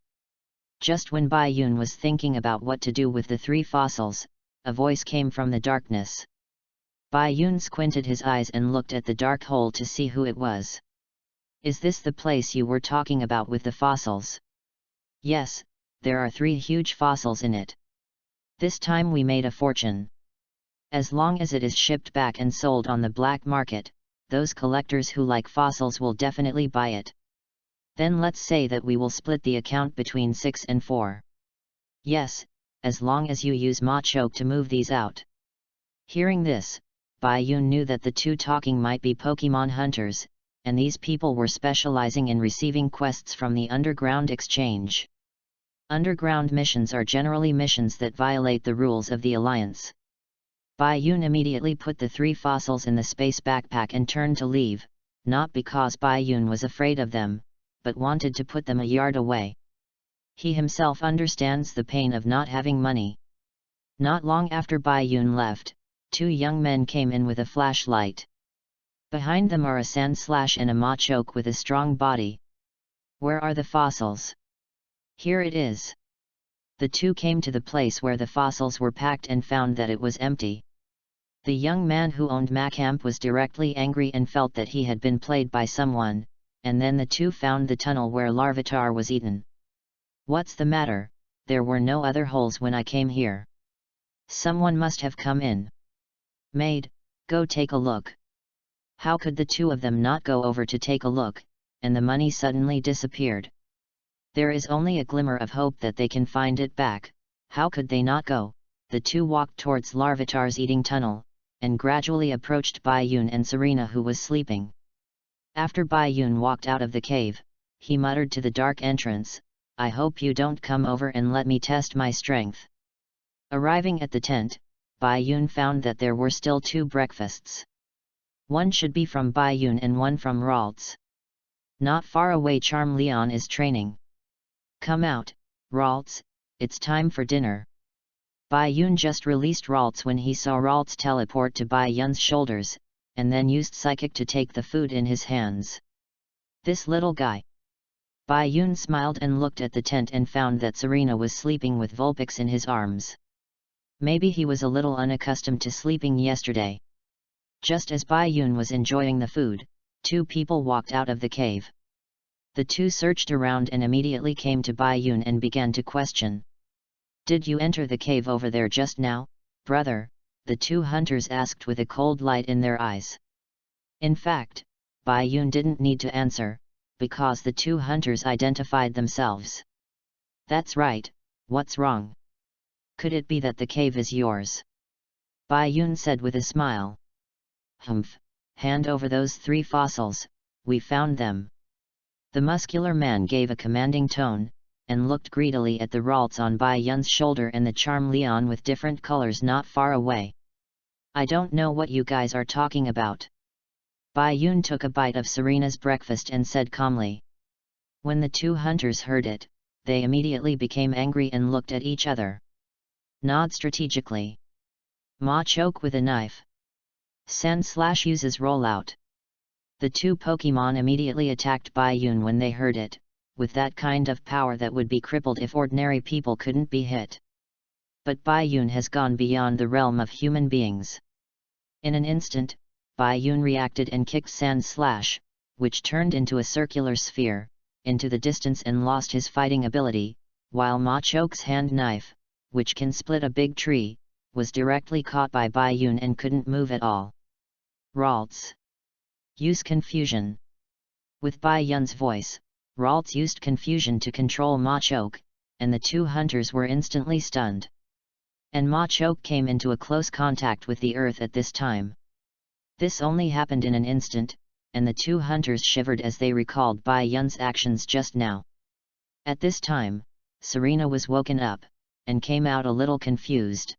Just when Bai Yun was thinking about what to do with the 3 fossils, a voice came from the darkness. Bai Yun squinted his eyes and looked at the dark hole to see who it was. "Is this the place you were talking about with the fossils?" "Yes, there are 3 huge fossils in it. This time we made a fortune. As long as it is shipped back and sold on the black market, those collectors who like fossils will definitely buy it. Then let's say that we will split the account between 6 and 4. Yes, as long as you use Machoke to move these out." Hearing this, Bai Yun knew that the 2 talking might be Pokemon hunters, and these people were specializing in receiving quests from the underground exchange. Underground missions are generally missions that violate the rules of the Alliance. Bai Yun immediately put the 3 fossils in the space backpack and turned to leave, not because Bai Yun was afraid of them, but wanted to put them a yard away. He himself understands the pain of not having money. Not long after Bai Yun left, 2 young men came in with a flashlight. Behind them are a Sandslash and a Machoke with a strong body. "Where are the fossils?" "Here it is." The 2 came to the place where the fossils were packed and found that it was empty. The young man who owned Macamp was directly angry and felt that he had been played by someone, and then the 2 found the tunnel where Larvitar was eaten. "What's the matter? There were no other holes when I came here. Someone must have come in." "Maid, go take a look." How could the 2 of them not go over to take a look, and the money suddenly disappeared? There is only a glimmer of hope that they can find it back. How could they not go? The 2 walked towards Larvitar's eating tunnel, and gradually approached Bai Yun and Serena, who was sleeping. After Bai Yun walked out of the cave, he muttered to the dark entrance, "I hope you don't come over and let me test my strength." Arriving at the tent, Bai Yun found that there were still 2 breakfasts. One should be from Bai Yun and one from Ralts. Not far away Charmeleon is training. "Come out, Ralts, it's time for dinner." Bai Yun just released Ralts when he saw Ralts teleport to Bai Yun's shoulders, and then used Psychic to take the food in his hands. "This little guy." Bai Yun smiled and looked at the tent and found that Serena was sleeping with Vulpix in his arms. Maybe he was a little unaccustomed to sleeping yesterday. Just as Bai Yun was enjoying the food, 2 people walked out of the cave. The 2 searched around and immediately came to Bai Yun and began to question. "Did you enter the cave over there just now, brother?" the 2 hunters asked with a cold light in their eyes. In fact, Bai Yun didn't need to answer, because the 2 hunters identified themselves. "That's right, what's wrong? Could it be that the cave is yours?" Bai Yun said with a smile. "Humph, hand over those 3 fossils, we found them." The muscular man gave a commanding tone, and looked greedily at the Ralts on Bai Yun's shoulder and the Charmeleon with different colors not far away. "I don't know what you guys are talking about." Bai Yun took a bite of Serena's breakfast and said calmly. When the 2 hunters heard it, they immediately became angry and looked at each other. Nod strategically. Machoke with a knife. Sandslash uses rollout. The 2 Pokemon immediately attacked Bai Yun when they heard it, with that kind of power that would be crippled if ordinary people couldn't be hit. But Bai Yun has gone beyond the realm of human beings. In an instant, Bai Yun reacted and kicked Sandslash, which turned into a circular sphere, into the distance and lost his fighting ability, while Machoke's hand knife, which can split a big tree, was directly caught by Bai Yun and couldn't move at all. Ralts. Use confusion. With Bai Yun's voice, Ralts used confusion to control Machoke, and the 2 hunters were instantly stunned. And Machoke came into a close contact with the earth at this time. This only happened in an instant, and the 2 hunters shivered as they recalled Bai Yun's actions just now. At this time, Serena was woken up, and came out a little confused.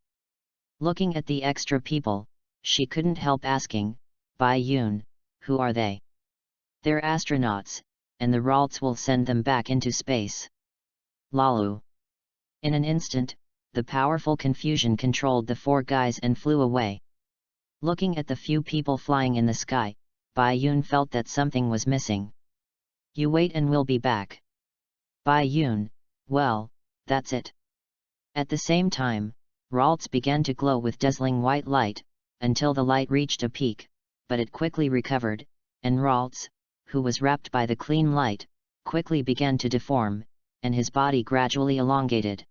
Looking at the extra people, she couldn't help asking, "Bai Yun, who are they?" "They're astronauts, and the Ralts will send them back into space." Lalu. In an instant, the powerful confusion controlled the four guys and flew away. Looking at the few people flying in the sky, Bai Yun felt that something was missing. "You wait and we'll be back." Bai Yun, "Well, that's it." At the same time, Ralts began to glow with dazzling white light, until the light reached a peak, but it quickly recovered, and Ralts, who was wrapped by the clean light, quickly began to deform, and his body gradually elongated.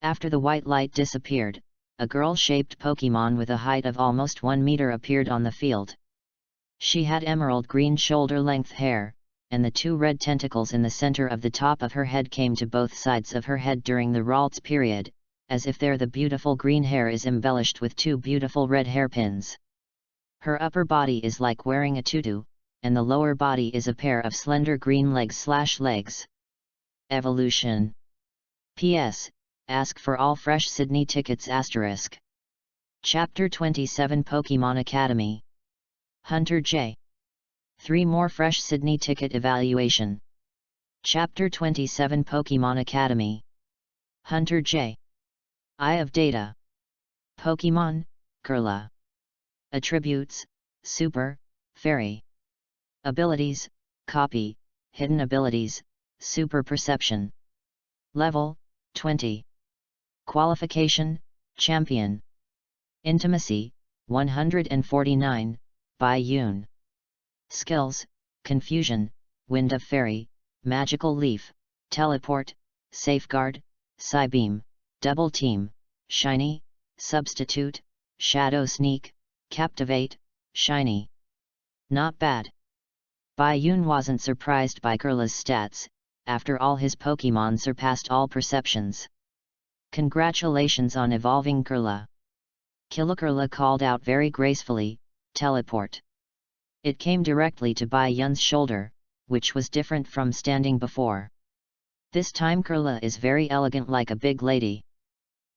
After the white light disappeared, a girl-shaped Pokemon with a height of almost 1 meter appeared on the field. She had emerald green shoulder-length hair, and the two red tentacles in the center of the top of her head came to both sides of her head during the Ralts period, as if there the beautiful green hair is embellished with two beautiful red hairpins. Her upper body is like wearing a tutu, and the lower body is a pair of slender green legs. Evolution. P.S. Ask for all fresh Sydney tickets *. Chapter 27 Pokemon Academy. Hunter J. 3 more fresh Sydney ticket evaluation. Chapter 27 Pokemon Academy. Hunter J. Eye of Data. Pokemon, Kurla. Attributes, Super, Fairy. Abilities, Copy, Hidden Abilities, Super Perception. Level, 20. Qualification, Champion. Intimacy, 149, Bai Yun. Skills, Confusion, Wind of Fairy, Magical Leaf, Teleport, Safeguard, Psybeam, Double Team, Shiny, Substitute, Shadow Sneak, Captivate, Shiny. Not bad. Bai Yun wasn't surprised by Kurla's stats, after all his Pokemon surpassed all perceptions. Congratulations on evolving Kurla. Killakurla called out very gracefully, "Teleport." It came directly to Bai Yun's shoulder, which was different from standing before. This time Kurla is very elegant like a big lady.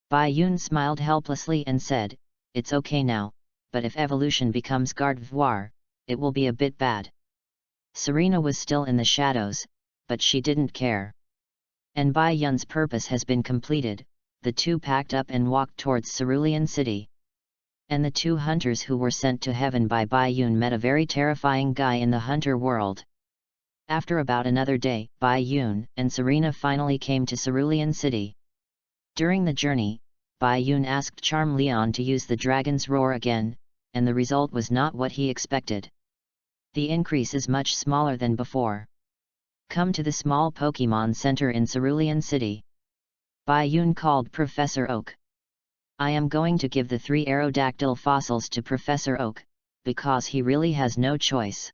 Bai Yun smiled helplessly and said, "It's okay now, but if evolution becomes Gardevoir, it will be a bit bad." Serena was still in the shadows, but she didn't care. And Bai Yun's purpose has been completed. The two packed up and walked towards Cerulean City. And the two hunters who were sent to heaven by Bai Yun met a very terrifying guy in the hunter world. After about another day, Bai Yun and Serena finally came to Cerulean City. During the journey, Bai Yun asked Charmeleon to use the Dragon's Roar again, and the result was not what he expected. The increase is much smaller than before. Come to the small Pokemon Center in Cerulean City. Bai Yun called Professor Oak. "I am going to give the 3 Aerodactyl fossils to Professor Oak, because he really has no choice.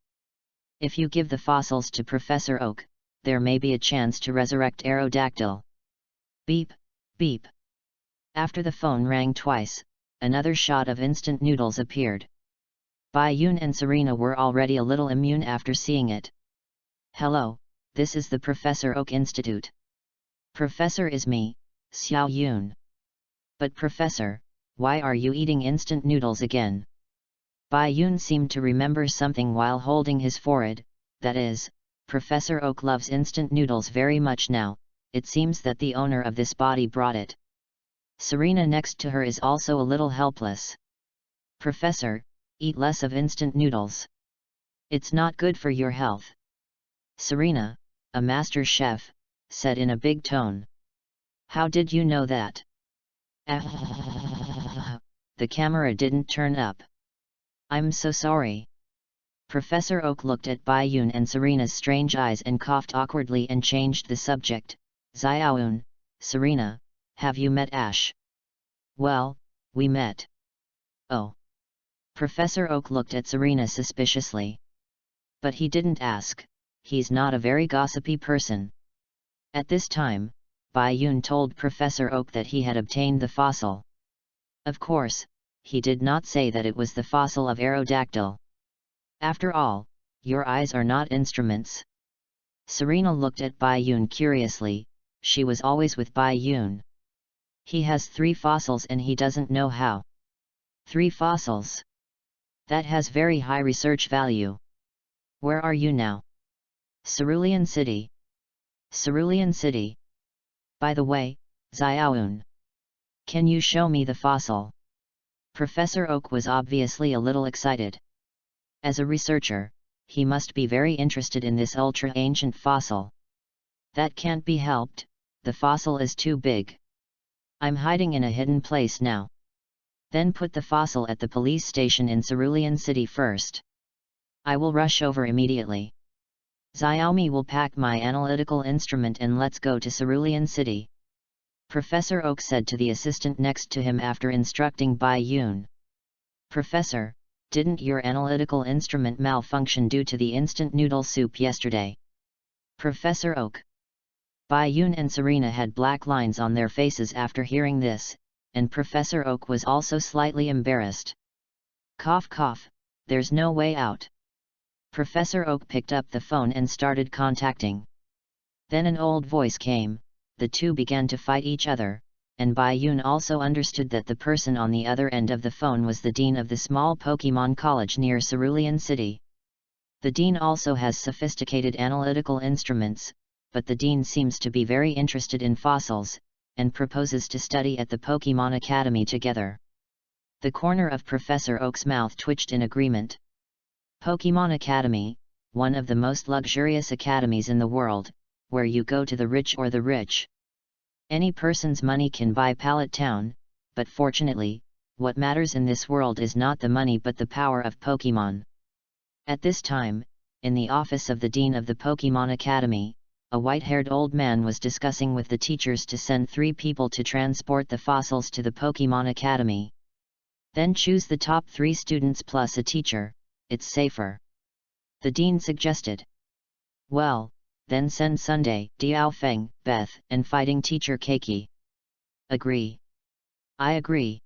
If you give the fossils to Professor Oak, there may be a chance to resurrect Aerodactyl." Beep, beep. After the phone rang twice, another shot of instant noodles appeared. Bai Yun and Serena were already a little immune after seeing it. "Hello, this is the Professor Oak Institute. Professor is me, Xiao Yun." "But Professor, why are you eating instant noodles again?" Bai Yun seemed to remember something while holding his forehead. "That is, Professor Oak loves instant noodles very much now, it seems that the owner of this body brought it." Serena next to her is also a little helpless. "Professor, eat less of instant noodles. It's not good for your health." Serena, a master chef, said in a big tone. "How did you know that?" The camera didn't turn up. "I'm so sorry." Professor Oak looked at Bai Yun and Serena's strange eyes and coughed awkwardly and changed the subject. "Xiaoyun, Serena, have you met Ash?" "Well, we met." "Oh." Professor Oak looked at Serena suspiciously. But he didn't ask, he's not a very gossipy person. At this time, Bai Yun told Professor Oak that he had obtained the fossil. Of course, he did not say that it was the fossil of Aerodactyl. "After all, your eyes are not instruments." Serena looked at Bai Yun curiously. She was always with Bai Yun. He has 3 fossils and he doesn't know how. 3 fossils. That has very high research value. Where are you now? Cerulean City. Cerulean City. By the way, Xiaoyun. Can you show me the fossil? Professor Oak was obviously a little excited. As a researcher, he must be very interested in this ultra-ancient fossil. That can't be helped, the fossil is too big. I'm hiding in a hidden place now. Then put the fossil at the police station in Cerulean City first. I will rush over immediately. Xiaomi will pack my analytical instrument and let's go to Cerulean City. Professor Oak said to the assistant next to him after instructing Bai Yun. Professor, didn't your analytical instrument malfunction due to the instant noodle soup yesterday? Professor Oak. Bai Yun and Serena had black lines on their faces after hearing this, and Professor Oak was also slightly embarrassed. Cough cough, there's no way out. Professor Oak picked up the phone and started contacting. Then an old voice came, the two began to fight each other, and Bai Yun also understood that the person on the other end of the phone was the dean of the small Pokemon college near Cerulean City. The dean also has sophisticated analytical instruments, but the dean seems to be very interested in fossils, and proposes to study at the Pokemon Academy together. The corner of Professor Oak's mouth twitched in agreement. Pokemon Academy, one of the most luxurious academies in the world, where you go to the rich or the rich. Any person's money can buy Pallet Town, but fortunately, what matters in this world is not the money but the power of Pokemon. At this time, in the office of the Dean of the Pokemon Academy, a white-haired old man was discussing with the teachers to send 3 people to transport the fossils to the Pokemon Academy. Then choose the top 3 students plus a teacher, it's safer. The dean suggested. Well, then send Sunday, Diaofeng, Beth, and fighting teacher Keiki. Agree. I agree.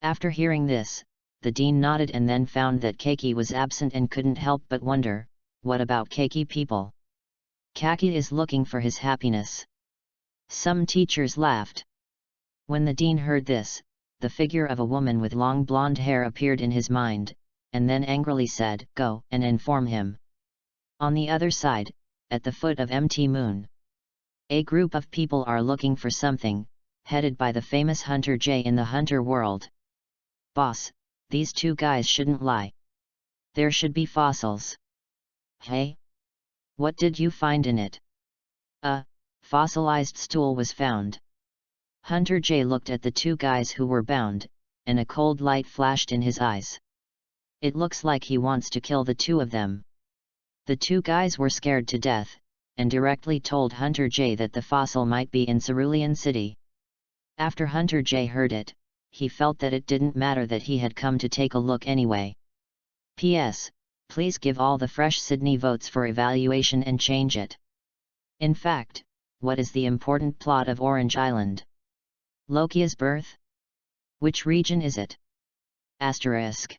After hearing this, the dean nodded and then found that Keiki was absent and couldn't help but wonder, what about Keiki people? Kaki is looking for his happiness. Some teachers laughed. When the dean heard this, the figure of a woman with long blonde hair appeared in his mind, and then angrily said, "Go and inform him." On the other side, at the foot of Mt. Moon, a group of people are looking for something, headed by the famous Hunter J in the Hunter world. Boss, these 2 guys shouldn't lie. There should be fossils. Hey? What did you find in it? A fossilized stool was found. Hunter J looked at the 2 guys who were bound, and a cold light flashed in his eyes. It looks like he wants to kill the 2 of them. The 2 guys were scared to death, and directly told Hunter J that the fossil might be in Cerulean City. After Hunter J heard it, he felt that it didn't matter that he had come to take a look anyway. P.S. Please give all the fresh Sydney votes for evaluation and change it. In fact, what is the important plot of Orange Island? Lokia's birth? Which region is it? Asterisk.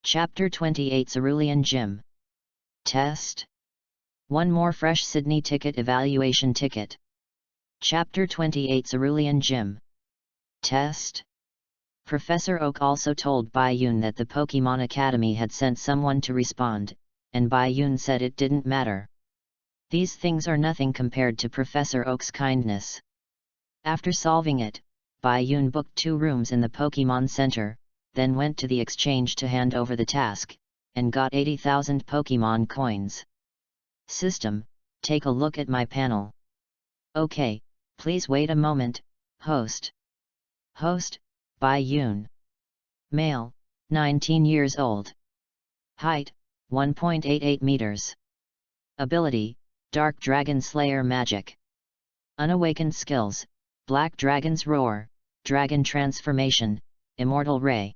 Chapter 28 Cerulean Gym. Test. 1 more fresh Sydney ticket evaluation ticket. Chapter 28 Cerulean Gym. Test. Professor Oak also told Bai Yun that the Pokemon Academy had sent someone to respond, and Bai Yun said it didn't matter. These things are nothing compared to Professor Oak's kindness. After solving it, Bai Yun booked 2 rooms in the Pokemon Center, then went to the exchange to hand over the task, and got 80,000 Pokemon coins. System, take a look at my panel. Okay, please wait a moment, host. Host, Bai Yun. Male, 19 years old. Height, 1.88 meters. Ability, Dark Dragon Slayer Magic. Unawakened skills, Black Dragon's Roar, Dragon Transformation, Immortal Ray.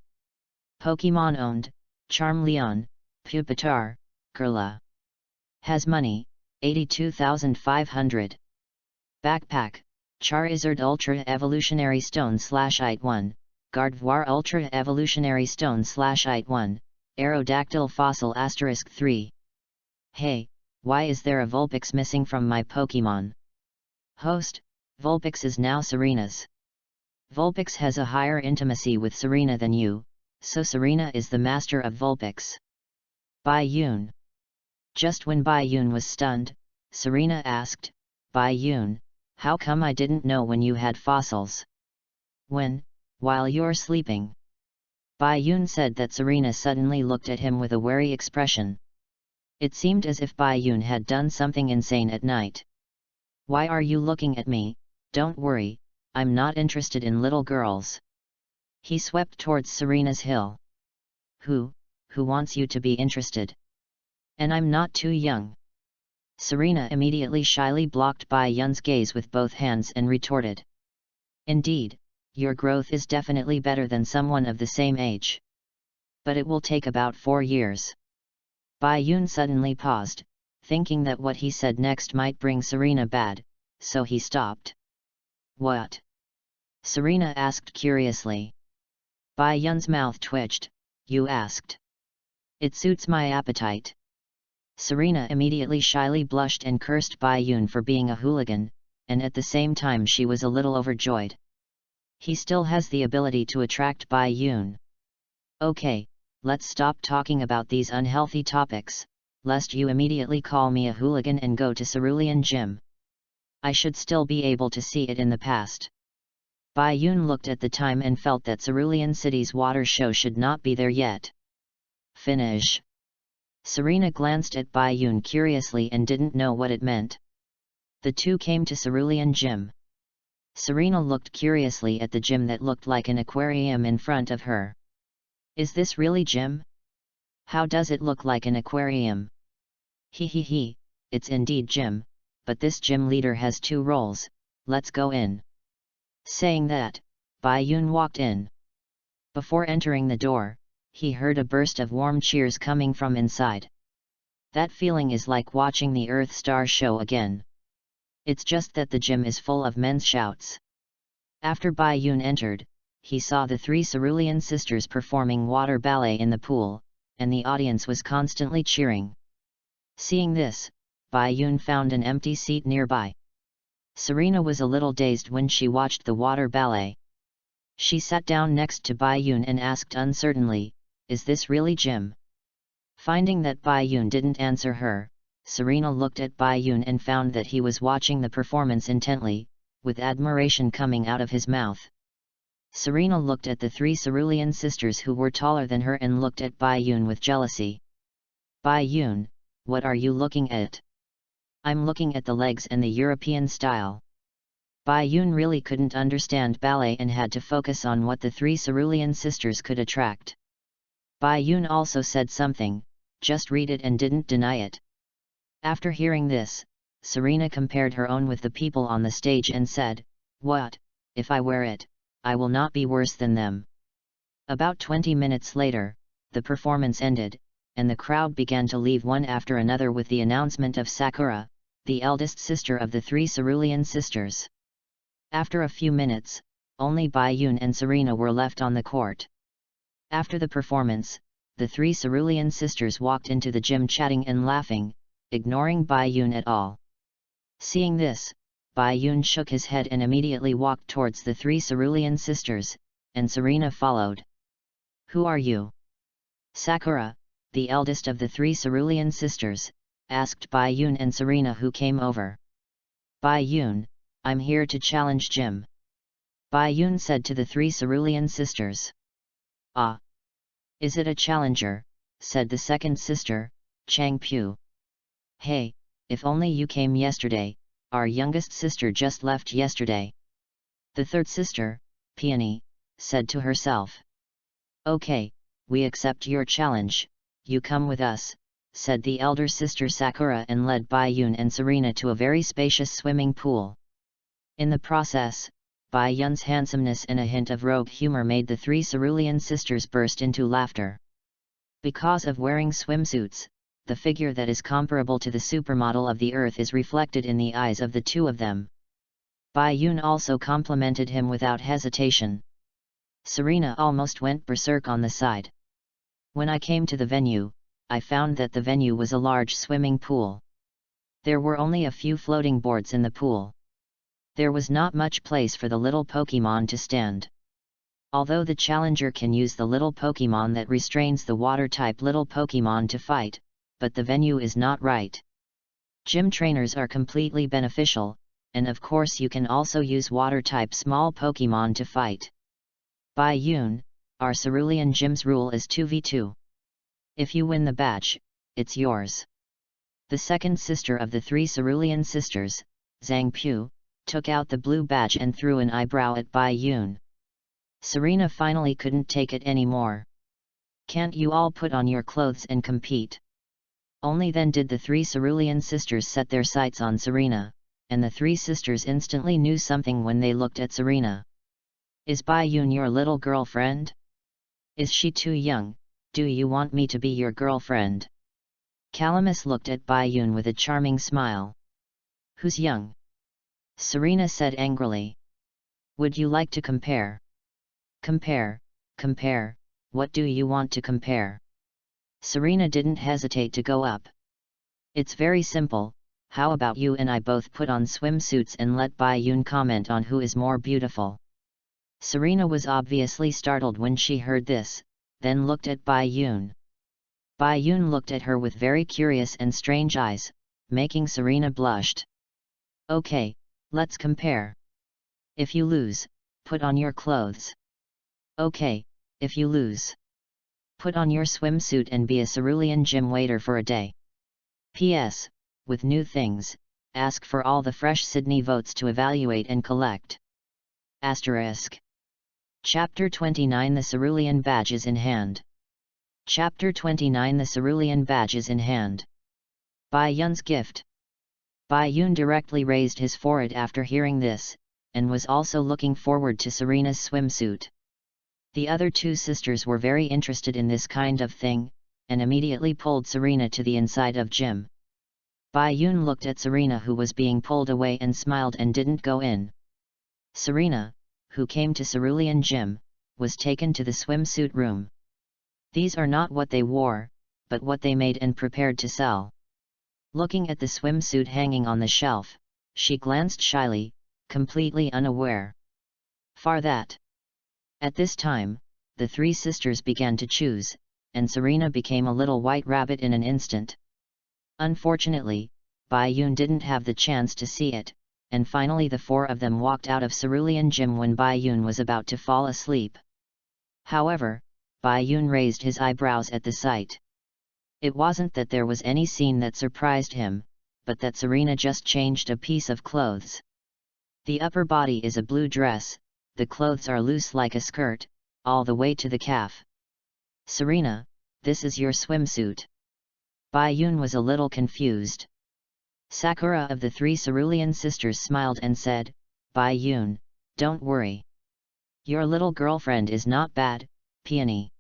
Pokemon owned, Charmeleon, Pupitar, Kurla. Has money, 82,500. Backpack, Charizard Ultra Evolutionary Stone /IT 1, Gardevoir Ultra Evolutionary Stone /IT 1, Aerodactyl Fossil *3. Hey, Why is there a Vulpix missing from my Pokemon? Host, Vulpix is now Serena's. Vulpix has a higher intimacy with Serena than you, so Serena is the master of Vulpix. Bai-Yun. Just when Bai-Yun was stunned, Serena asked, Bai-Yun, how come I didn't know when you had fossils? While you're sleeping. Bai-Yun said that Serena suddenly looked at him with a wary expression. It seemed as if Bai-Yun had done something insane at night. Why are you looking at me? Don't worry, I'm not interested in little girls. He swept towards Serena's hill. Who wants you to be interested? And I'm not too young. Serena immediately shyly blocked Bai-Yun's gaze with both hands and retorted. Indeed, your growth is definitely better than someone of the same age. But it will take about 4 years. Bai-Yun suddenly paused, thinking that what he said next might bring Serena bad, so he stopped. What? Serena asked curiously. Bai-Yun's mouth twitched. You asked. It suits my appetite. Serena immediately shyly blushed and cursed Bai-Yun for being a hooligan, and at the same time she was a little overjoyed. He still has the ability to attract Bai-Yun. Okay, let's stop talking about these unhealthy topics, lest you immediately call me a hooligan and go to Cerulean Gym. I should still be able to see it in the past. Bai-Yun looked at the time and felt that Cerulean City's water show should not be there yet. Finish. Serena glanced at Bai-Yun curiously and didn't know what it meant. The two came to Cerulean Gym. Serena looked curiously at the gym that looked like an aquarium in front of her. Is this really gym? How does it look like an aquarium? He, it's indeed gym, but this gym leader has 2 roles, let's go in. Saying that, Bai-Yun walked in. Before entering the door, he heard a burst of warm cheers coming from inside. That feeling is like watching the Earth Star show again. It's just that the gym is full of men's shouts. After Bai-Yun entered, he saw the 3 Cerulean sisters performing water ballet in the pool, and the audience was constantly cheering. Seeing this, Bai-Yun found an empty seat nearby. Serena was a little dazed when she watched the water ballet. She sat down next to Bai-Yun and asked uncertainly, is this really gym? Finding that Bai-Yun didn't answer her, Serena looked at Bai-Yun and found that he was watching the performance intently, with admiration coming out of his mouth. Serena looked at the 3 Cerulean sisters who were taller than her and looked at Bai-Yun with jealousy. Bai-Yun, what are you looking at? I'm looking at the legs and the European style. Bai-Yun really couldn't understand ballet and had to focus on what the 3 Cerulean sisters could attract. Bai-Yun also said something, just read it and didn't deny it. After hearing this, Serena compared her own with the people on the stage and said, what, if I wear it, I will not be worse than them. About 20 minutes later, the performance ended, and the crowd began to leave one after another with the announcement of Sakura, the eldest sister of the 3 Cerulean sisters. After a few minutes, only Bai-Yun and Serena were left on the court. After the performance, the 3 Cerulean sisters walked into the gym chatting and laughing, ignoring Bai-Yun at all. Seeing this, Bai-Yun shook his head and immediately walked towards the 3 Cerulean sisters, and Serena followed. Who are you? Sakura, the eldest of the 3 Cerulean sisters, asked Bai-Yun and Serena who came over. Bai-Yun, I'm here to challenge Jim. Bai-Yun said to the 3 Cerulean sisters. Ah! Is it a challenger? Said the second sister, Changpu. Hey, if only you came yesterday, our youngest sister just left yesterday. The third sister, Peony, said to herself. Okay, we accept your challenge, you come with us, said the elder sister Sakura and led Bai-Yun and Serena to a very spacious swimming pool. In the process, Bai-Yun's handsomeness and a hint of rogue humor made the 3 Cerulean sisters burst into laughter. Because of wearing swimsuits, the figure that is comparable to the supermodel of the earth is reflected in the eyes of the 2 of them. Bai-Yun also complimented him without hesitation. Serena almost went berserk on the side. When I came to the venue, I found that the venue was a large swimming pool. There were only a few floating boards in the pool. There was not much place for the little Pokémon to stand. Although the challenger can use the little Pokémon that restrains the water-type little Pokémon to fight, but the venue is not right. Gym trainers are completely beneficial, and of course you can also use water-type small Pokémon to fight. Bai Yun, our Cerulean Gym's rule is 2v2. If you win the batch, it's yours. The second sister of the 3 Cerulean sisters, Zhang Pu, took out the blue badge and threw an eyebrow at Bai Yun. Serena finally couldn't take it anymore. Can't you all put on your clothes and compete? Only then did the 3 Cerulean sisters set their sights on Serena, and the 3 sisters instantly knew something when they looked at Serena. Is Bai Yun your little girlfriend? Is she too young? Do you want me to be your girlfriend? Calamus looked at Bai Yun with a charming smile. Who's young? Serena said angrily. Would you like to compare? Compare, what do you want to compare? Serena didn't hesitate to go up. It's very simple, how about you and I both put on swimsuits and let Bai Yun comment on who is more beautiful? Serena was obviously startled when she heard this, then looked at Bai Yun. Bai Yun looked at her with very curious and strange eyes, making Serena blushed. Okay, let's compare. If you lose, put on your clothes. Okay, if you lose, put on your swimsuit and be a Cerulean Gym waiter for a day. P.S. With new things, ask for all the fresh Sydney votes to evaluate and collect. Asterisk. Chapter 29 The Cerulean Badge is in Hand. Chapter 29 The Cerulean Badge is in Hand. Bai Yun's Gift. Bai Yun directly raised his forehead after hearing this, and was also looking forward to Serena's swimsuit. The other 2 sisters were very interested in this kind of thing, and immediately pulled Serena to the inside of gym. Bai Yun looked at Serena who was being pulled away and smiled and didn't go in. Serena, who came to Cerulean Gym, was taken to the swimsuit room. These are not what they wore, but what they made and prepared to sell. Looking at the swimsuit hanging on the shelf, she glanced shyly, completely unaware. Far that. At this time, the 3 sisters began to choose, and Serena became a little white rabbit in an instant. Unfortunately, Bai Yun didn't have the chance to see it, and finally the 4 of them walked out of Cerulean Gym when Bai Yun was about to fall asleep. However, Bai Yun raised his eyebrows at the sight. It wasn't that there was any scene that surprised him, but that Serena just changed a piece of clothes. The upper body is a blue dress, the clothes are loose like a skirt, all the way to the calf. Serena, this is your swimsuit. Bai Yun was a little confused. Sakura of the 3 Cerulean sisters smiled and said, Bai Yun, don't worry. Your little girlfriend is not bad, Peony.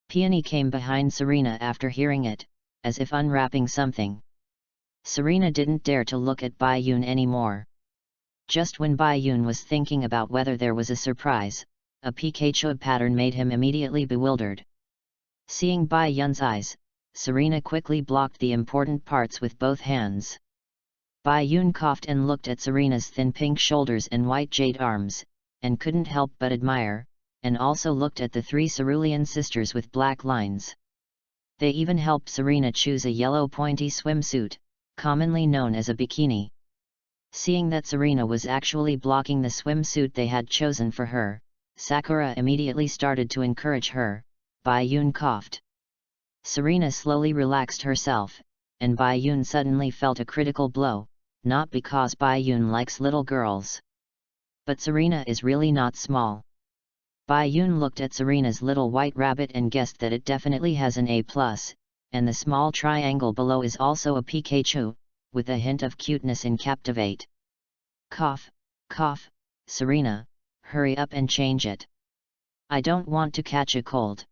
Peony came behind Serena after hearing it, as if unwrapping something. Serena didn't dare to look at Bai Yun anymore. Just when Bai Yun was thinking about whether there was a surprise, a Pikachu pattern made him immediately bewildered. Seeing Bai Yun's eyes, Serena quickly blocked the important parts with both hands. Bai Yun coughed and looked at Serena's thin pink shoulders and white jade arms, and couldn't help but admire, and also looked at the 3 Cerulean sisters with black lines. They even helped Serena choose a yellow pointy swimsuit, commonly known as a bikini. Seeing that Serena was actually blocking the swimsuit they had chosen for her, Sakura immediately started to encourage her. Bai Yun coughed. Serena slowly relaxed herself, and Bai Yun suddenly felt a critical blow, not because Bai Yun likes little girls. But Serena is really not small. Bai Yun looked at Serena's little white rabbit and guessed that it definitely has an A+, and the small triangle below is also a Pikachu, with a hint of cuteness in Captivate. Cough, cough, Serena, hurry up and change it. I don't want to catch a cold.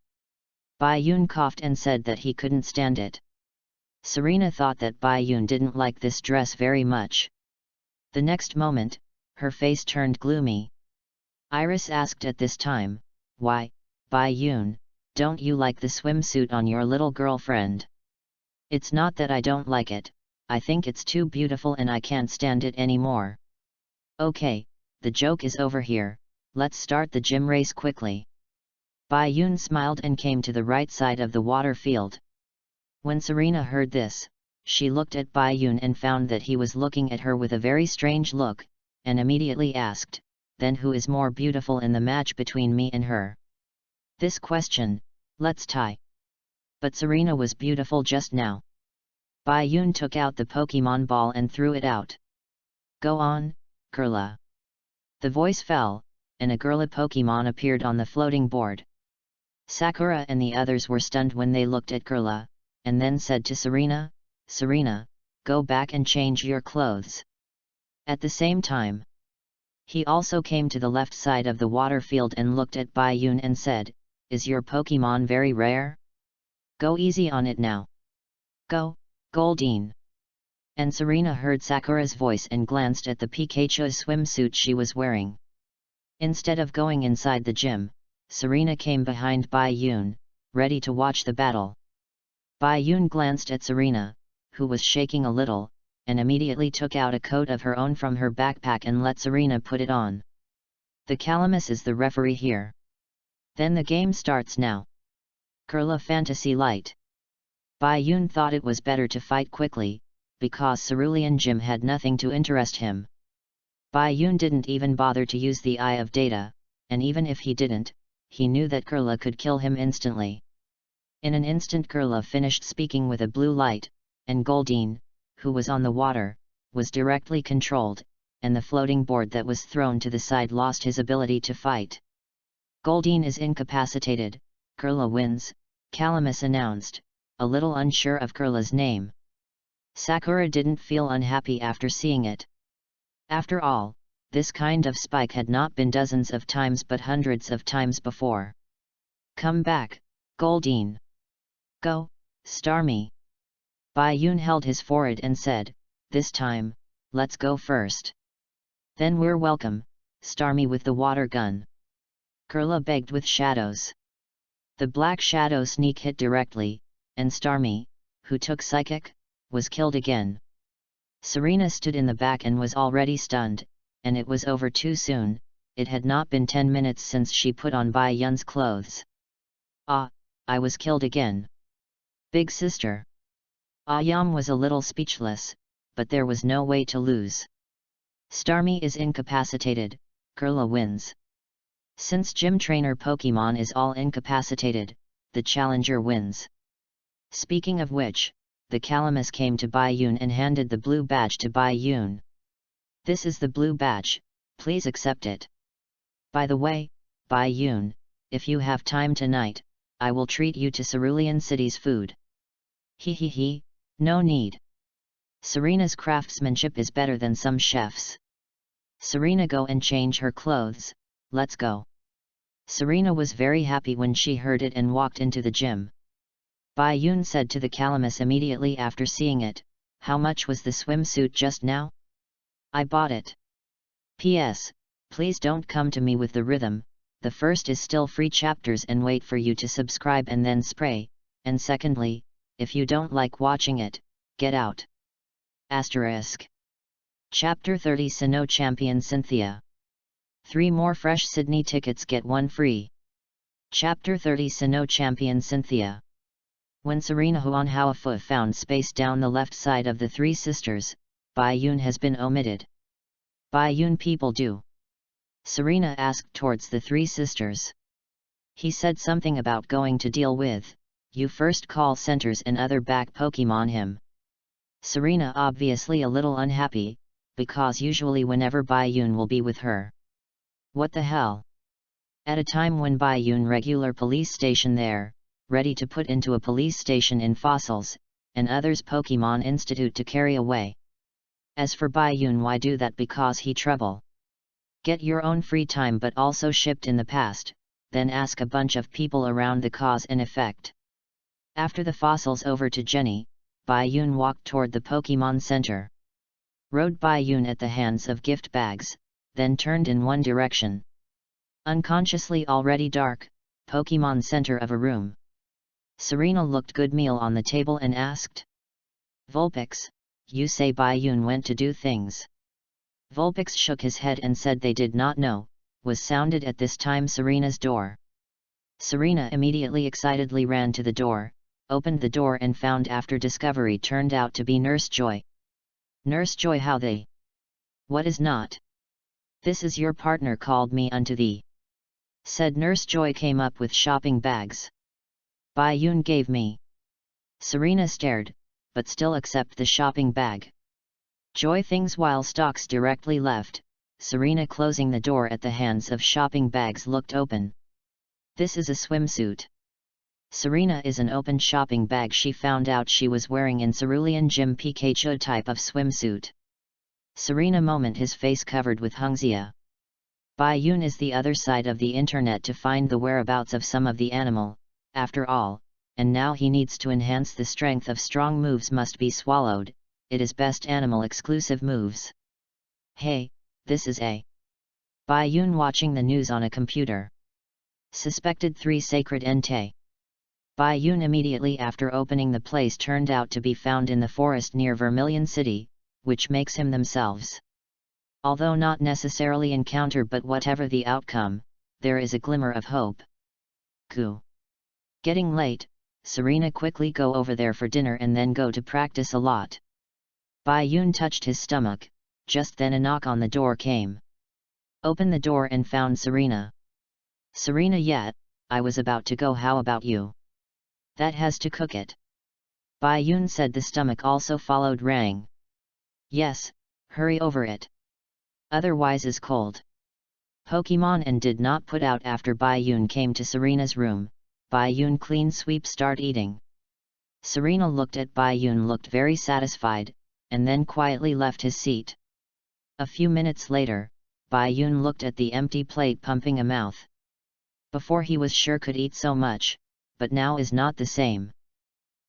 Bai Yun coughed and said that he couldn't stand it. Serena thought that Bai Yun didn't like this dress very much. The next moment, her face turned gloomy. Iris asked at this time, Why, Bai Yun, don't you like the swimsuit on your little girlfriend? It's not that I don't like it, I think it's too beautiful and I can't stand it anymore. Okay, the joke is over here, let's start the gym race quickly. Bai-Yun smiled and came to the right side of the water field. When Serena heard this, she looked at Bai-Yun and found that he was looking at her with a very strange look, and immediately asked, "Then who is more beautiful in the match between me and her?" This question, let's tie. But Serena was beautiful just now. Bai-Yun took out the Pokemon ball and threw it out. "Go on, Kurla." The voice fell, and a Gurla Pokemon appeared on the floating board. Sakura and the others were stunned when they looked at Kurla, and then said to Serena, "Serena, go back and change your clothes." At the same time, he also came to the left side of the water field and looked at Bai-Yun and said, "Is your Pokemon very rare? Go easy on it now. Go, Goldeen." And Serena heard Sakura's voice and glanced at the Pikachu's swimsuit she was wearing. Instead of going inside the gym, Serena came behind Bai-Yun, ready to watch the battle. Bai-Yun glanced at Serena, who was shaking a little, and immediately took out a coat of her own from her backpack and let Serena put it on. The Calamus is the referee here. Then the game starts now. Kurla Fantasy Light. Bai-Yun thought it was better to fight quickly, because Cerulean Gym had nothing to interest him. Bai-Yun didn't even bother to use the Eye of Data, and even if he didn't, he knew that Kurla could kill him instantly. In an instant Kurla finished speaking with a blue light, and Goldeen, who was on the water, was directly controlled, and the floating board that was thrown to the side lost his ability to fight. "Goldeen is incapacitated, Kurla wins," Calamus announced, a little unsure of Kurla's name. Sakura didn't feel unhappy after seeing it. After all, this kind of spike had not been dozens of times but hundreds of times before. "Come back, Goldeen. Go, Starmie." Bai-Yun held his forehead and said, "This time, let's go first. Then we're welcome, Starmie with the water gun." Kurla begged with shadows. The black shadow sneak hit directly, and Starmie, who took psychic, was killed again. Serena stood in the back and was already stunned, and it was over too soon. It had not been 10 minutes since she put on Bai-Yun's clothes. "Ah, I was killed again. Big sister." Ayam was a little speechless, but there was no way to lose. Starmie is incapacitated, Kurla wins. Since gym trainer Pokemon is all incapacitated, the challenger wins. Speaking of which, the Calamus came to Bai-Yun and handed the blue badge to Bai-Yun. "This is the blue badge, please accept it. By the way, Bai-Yun, if you have time tonight, I will treat you to Cerulean City's food." "He, no need. Serena's craftsmanship is better than some chefs. Serena, go and change her clothes, let's go." Serena was very happy when she heard it and walked into the gym. Bai-Yun said to the Calamus immediately after seeing it, "How much was the swimsuit just now?" "I bought it. P.S. Please don't come to me with the rhythm, the first is still free chapters and wait for you to subscribe and then spray, and secondly, if you don't like watching it, get out." Asterisk. Chapter 30 Sinnoh Champion Cynthia. 3 more fresh Sydney tickets get 1 free. Chapter 30 Sinnoh Champion Cynthia. When Serena Huanhaofu found space down the left side of the 3 sisters, Bai-Yun has been omitted. "Bai-Yun people do?" Serena asked towards the 3 sisters. "He said something about going to deal with, you first call centers and other back Pokemon him." Serena obviously a little unhappy, because usually whenever Bai-Yun will be with her. What the hell? At a time when Bai-Yun regular police station there, ready to put into a police station in fossils, and others Pokemon Institute to carry away. As for Bai-Yun, why do that? Because he trouble. Get your own free time but also shipped in the past, then ask a bunch of people around the cause and effect. After the fossils over to Jenny, Bai-Yun walked toward the Pokemon Center. Rode Bai-Yun at the hands of gift bags, then turned in one direction. Unconsciously already dark, Pokemon Center of a room. Serena looked good meal on the table and asked, "Vulpix, you say Bai-Yun went to do things? Vulpix shook his head and said they did not know, was sounded at this time Serena's door. Serena immediately excitedly ran to the door, opened the door and found after discovery turned out to be Nurse Joy. Nurse Joy, how they? What is not? This is your partner called me unto thee. Said Nurse Joy came up with shopping bags. Bai-Yun gave me. Serena stared, but still accept the shopping bag. Joy things while stocks directly left, Serena closing the door at the hands of shopping bags looked open. This is a swimsuit. Serena is an open shopping bag she found out she was wearing in cerulean Jim Pikachu type of swimsuit. Serena moment his face covered with hungsia. Bai-Yun is the other side of the internet to find the whereabouts of some of the animal, after all, and now he needs to enhance the strength of strong moves must be swallowed, it is best animal exclusive moves. Hey, this is a. Bai-Yun watching the news on a computer. Suspected 3 sacred ente. Bai-Yun immediately after opening the place turned out to be found in the forest near Vermilion City, which makes him themselves. Although not necessarily encounter but whatever the outcome, there is a glimmer of hope. Goo. Getting late, Serena quickly go over there for dinner and then go to practice a lot. Bai-Yun touched his stomach, just then a knock on the door came. Opened the door and found Serena. Serena, yet, I was about to go, how about you? That has to cook it. Bai-Yun said the stomach also followed rang. Yes, hurry over it. Otherwise is cold. Pokemon and did not put out after Bai-Yun came to Serena's room, Bai-Yun clean sweep start eating. Serena looked at Bai-Yun looked very satisfied, and then quietly left his seat. A few minutes later, Bai-Yun looked at the empty plate pumping a mouth. Before he was sure could eat so much, but now is not the same.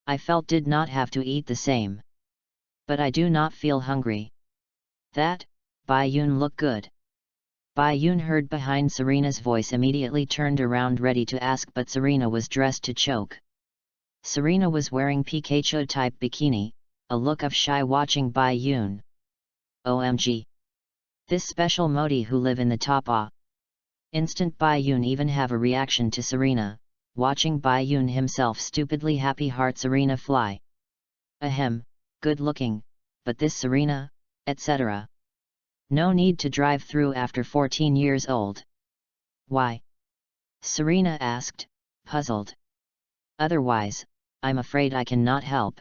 I felt did not have to eat the same. But I do not feel hungry. That, Bai-Yun look good. Bai-Yun heard behind Serena's voice immediately turned around ready to ask but Serena was dressed to choke. Serena was wearing Pikachu type bikini, a look of shy watching Bai-Yun. OMG. This special modi who live in the top Instant Bai-Yun even have a reaction to Serena, watching Bai-Yun himself stupidly happy heart Serena fly. Ahem, good looking, but this Serena, etc. No need to drive through after 14 years old. Why? Serena asked, puzzled. Otherwise, I'm afraid I cannot help.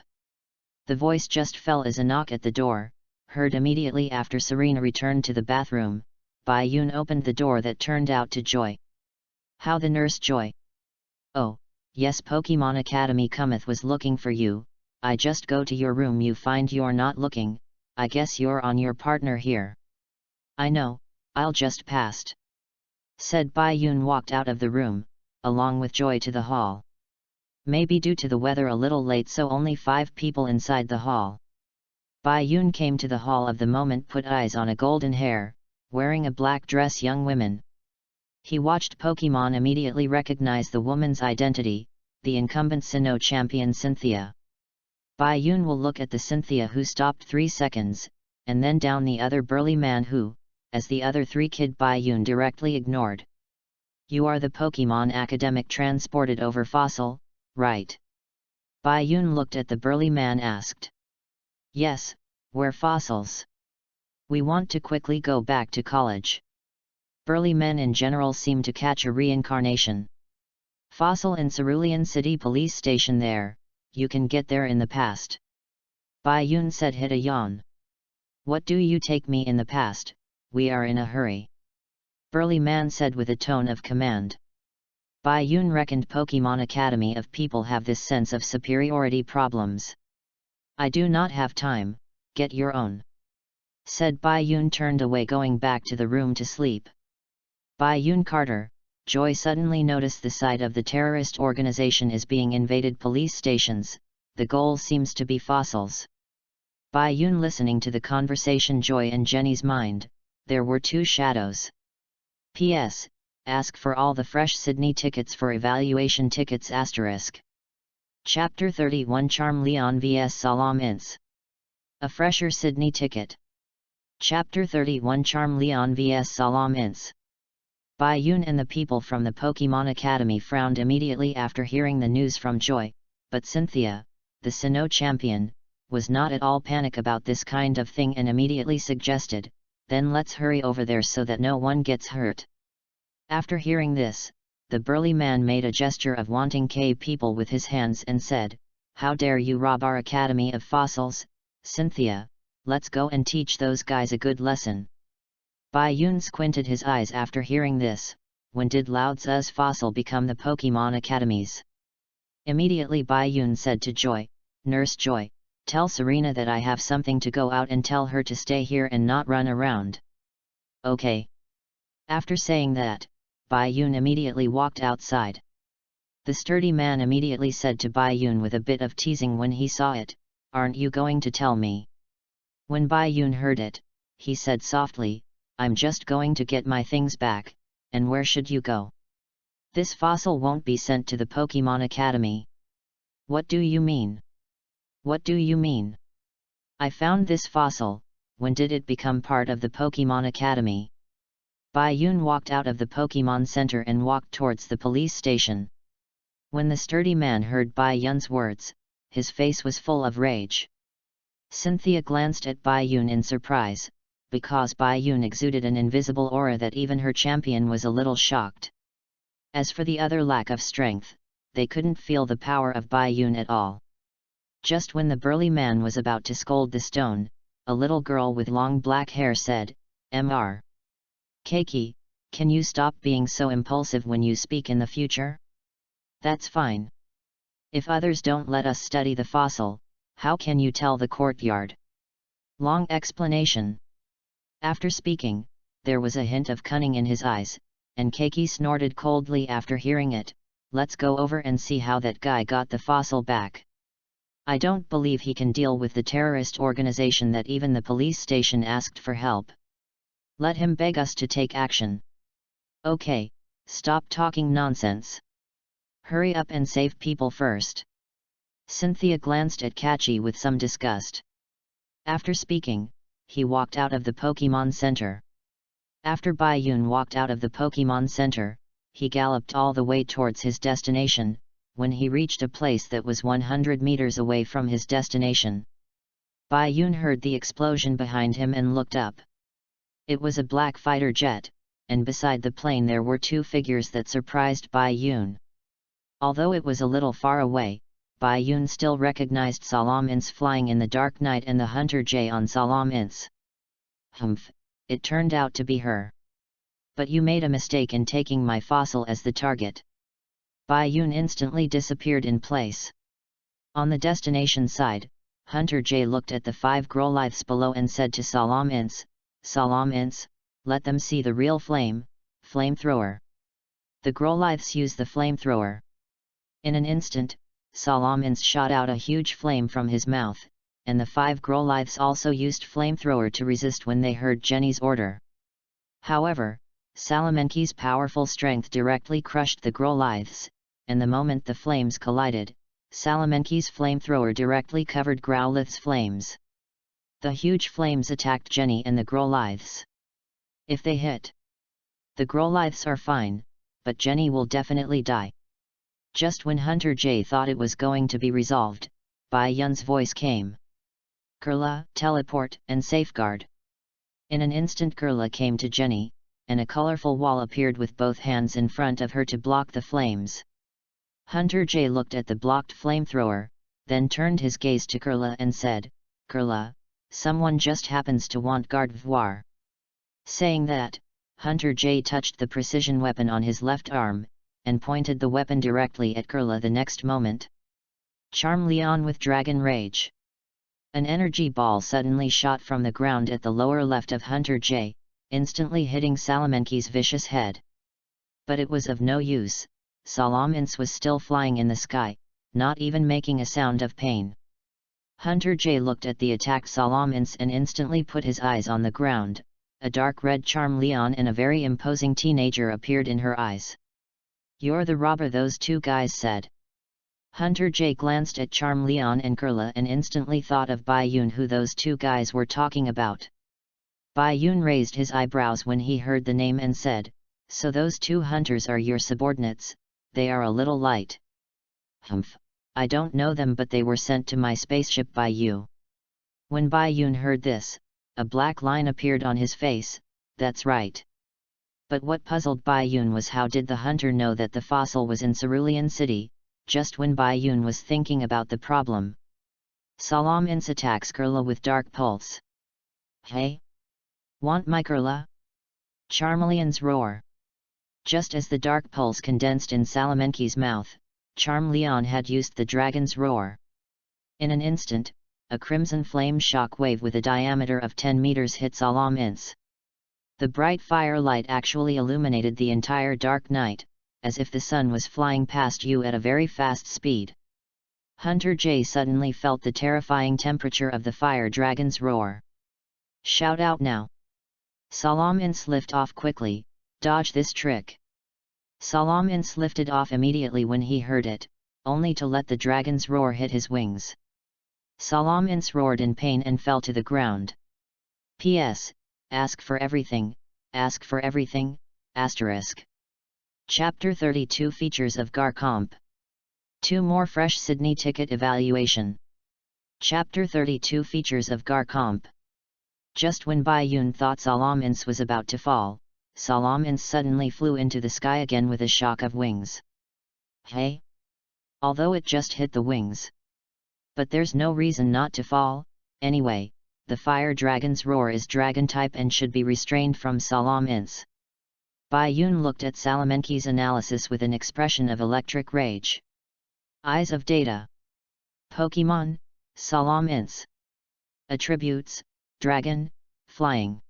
The voice just fell as a knock at the door, heard immediately after Serena returned to the bathroom. Bai-Yun opened the door that turned out to Joy. How the Nurse Joy? Oh, yes, Pokemon Academy cometh was looking for you, I just go to your room you find you're not looking, I guess you're on your partner here. I know, I'll just passed. Said Bai-Yun walked out of the room, along with Joy to the hall. Maybe due to the weather a little late so only 5 people inside the hall. Bai-Yun came to the hall of the moment put eyes on a golden hair, wearing a black dress young woman. He watched Pokemon immediately recognize the woman's identity, the incumbent Sinnoh champion Cynthia. Bai-Yun will look at the Cynthia who stopped 3 seconds, and then down the other burly man who, as the other 3 kid Bai-Yun directly ignored. You are the Pokemon academic transported over Fossil, right? Bai-Yun looked at the burly man asked. Yes, we're fossils. We want to quickly go back to college. Burly men in general seem to catch a reincarnation. Fossil in Cerulean City Police Station there, you can get there in the past. Bai-Yun said hit a yawn. What do you take me in the past, we are in a hurry. Burly man said with a tone of command. Bai-Yun reckoned Pokemon Academy of people have this sense of superiority problems. I do not have time, get your own. Said Bai-Yun turned away going back to the room to sleep. Bai-Yun Carter, Joy suddenly noticed the site of the terrorist organization is being invaded police stations, the goal seems to be fossils. Bai-Yun listening to the conversation Joy and Jenny's mind, there were 2 shadows. P.S. Ask for all the fresh Sydney tickets for evaluation tickets *. Chapter 31 Charm Leon vs Salam Ince. A fresher Sydney ticket. Chapter 31 Charmeleon vs Salam Ince. Bai Yun and the people from the Pokemon Academy frowned immediately after hearing the news from Joy, but Cynthia, the Sinnoh champion, was not at all panic about this kind of thing and immediately suggested, "Then let's hurry over there so that no one gets hurt." After hearing this, the burly man made a gesture of wanting people with his hands and said, "How dare you rob our Academy of fossils, Cynthia? Let's go and teach those guys a good lesson." Bai Yun squinted his eyes after hearing this. When did Lao Tzu's fossil become the Pokemon Academy's? Immediately Bai Yun said to Joy, "Nurse Joy, tell Serena that I have something to go out and tell her to stay here and not run around." "Okay." After saying that, Bai Yun immediately walked outside. The sturdy man immediately said to Bai Yun with a bit of teasing when he saw it, "Aren't you going to tell me?" When Bai Yun heard it, he said softly, "I'm just going to get my things back, and where should you go? This fossil won't be sent to the Pokemon Academy." "What do you mean? What do you mean? I found this fossil, when did it become part of the Pokemon Academy?" Bai Yun walked out of the Pokemon Center and walked towards the police station. When the sturdy man heard Bai Yun's words, his face was full of rage. Cynthia glanced at Bai Yun in surprise, because Bai Yun exuded an invisible aura that even her champion was a little shocked. As for the other lack of strength, they couldn't feel the power of Bai Yun at all. Just when the burly man was about to scold the stone, a little girl with long black hair said, "Mr. Keiki, can you stop being so impulsive when you speak in the future? That's fine. If others don't let us study the fossil, how can you tell the courtyard?" Long explanation. After speaking, there was a hint of cunning in his eyes, and Keiki snorted coldly after hearing it, "Let's go over and see how that guy got the fossil back. I don't believe he can deal with the terrorist organization that even the police station asked for help. Let him beg us to take action." "Okay, stop talking nonsense. Hurry up and save people first." Cynthia glanced at Kachi with some disgust. After speaking, he walked out of the Pokemon Center. After Bai Yun walked out of the Pokemon Center, he galloped all the way towards his destination. When he reached a place that was 100 meters away from his destination, Bai Yun heard the explosion behind him and looked up. It was a black fighter jet, and beside the plane there were two figures that surprised Bai Yun. Although it was a little far away, Bai Yun still recognized Salam Ince flying in the dark night and the Hunter J on Salam Ince. "Humph, it turned out to be her. But you made a mistake in taking my fossil as the target." Bai Yun instantly disappeared in place. On the destination side, Hunter J looked at the 5 Growlithes below and said to Salam Ince, "Salam Ince, let them see the real flamethrower." The Growlithes used the flamethrower. In an instant, Salam Ince shot out a huge flame from his mouth, and the 5 Growlithes also used flamethrower to resist when they heard Jenny's order. However, Salamanki's powerful strength directly crushed the Growlithes, and the moment the flames collided, Salamanki's flamethrower directly covered Growlithe's flames. The huge flames attacked Jenny and the Growlithes. If they hit, the Growlithes are fine, but Jenny will definitely die. Just when Hunter J thought it was going to be resolved, Bai Yun's voice came. "Kurla, teleport and safeguard." In an instant Kurla came to Jenny, and a colorful wall appeared with both hands in front of her to block the flames. Hunter J looked at the blocked flamethrower, then turned his gaze to Kurla and said, "Kurla, someone just happens to want garde voir." Saying that, Hunter J touched the precision weapon on his left arm, and pointed the weapon directly at Kurla the next moment. Charmeleon with Dragon Rage. An energy ball suddenly shot from the ground at the lower left of Hunter J, instantly hitting Salamanki's vicious head. But it was of no use. Salam Ince was still flying in the sky, not even making a sound of pain. Hunter J looked at the attacked Salam Ince and instantly put his eyes on the ground. A dark red Charmeleon and a very imposing teenager appeared in her eyes. "You're the robber," those two guys said. Hunter J glanced at Charm Leon and Kurla and instantly thought of Bai Yun, who those two guys were talking about. Bai Yun raised his eyebrows when he heard the name and said, "So those two hunters are your subordinates? They are a little light." "Humph, I don't know them, but they were sent to my spaceship by you." When Bai Yun heard this, a black line appeared on his face. That's right. But what puzzled Bai Yun was how did the hunter know that the fossil was in Cerulean City, just when Bai Yun was thinking about the problem. Salam Ins attacks Kurla with Dark Pulse. "Hey? Want my Kurla?" Charmeleon's roar. Just as the Dark Pulse condensed in Salamenki's mouth, Charm Leon had used the dragon's roar. In an instant, a crimson flame shock wave with a diameter of 10 meters hit Salam Ins. The bright firelight actually illuminated the entire dark night, as if the sun was flying past you at a very fast speed. Hunter J suddenly felt the terrifying temperature of the fire dragon's roar. "Shout out now!" Salam Ins lift off quickly, "Dodge this trick!" Salam Ins lifted off immediately when he heard it, only to let the dragon's roar hit his wings. Salam Ins roared in pain and fell to the ground. P.S. Ask for everything, ask for everything, asterisk. Chapter 32 Features of Garcomp. 2 more fresh Sydney ticket evaluation. Chapter 32 Features of Garcomp. Just when Bai Yun thought Salam Ins was about to fall, Salam Ins suddenly flew into the sky again with a shock of wings. "Hey?" Although it just hit the wings. But there's no reason not to fall, anyway. The fire dragon's roar is dragon type and should be restrained from Salam Ins. Bai Yun looked at Salamenki's analysis with an expression of electric rage. Eyes of data. Pokemon, Salam Ins. Attributes, Dragon, Flying.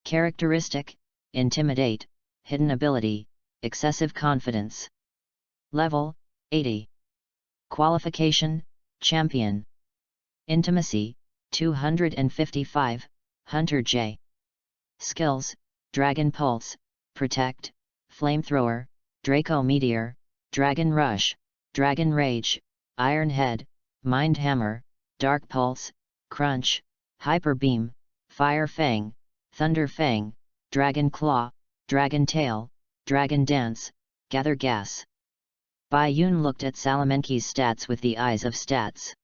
Characteristic, Intimidate, Hidden Ability, Excessive Confidence. Level, 80. Qualification, Champion. Intimacy, 255, Hunter J. Skills, Dragon Pulse, Protect, Flamethrower, Draco Meteor, Dragon Rush, Dragon Rage, Iron Head, Mind Hammer, Dark Pulse, Crunch, Hyper Beam, Fire Fang, Thunder Fang, Dragon Claw, Dragon Tail, Dragon Dance, Gather Gas. Bai Yun looked at Salamenki's stats with the eyes of stats.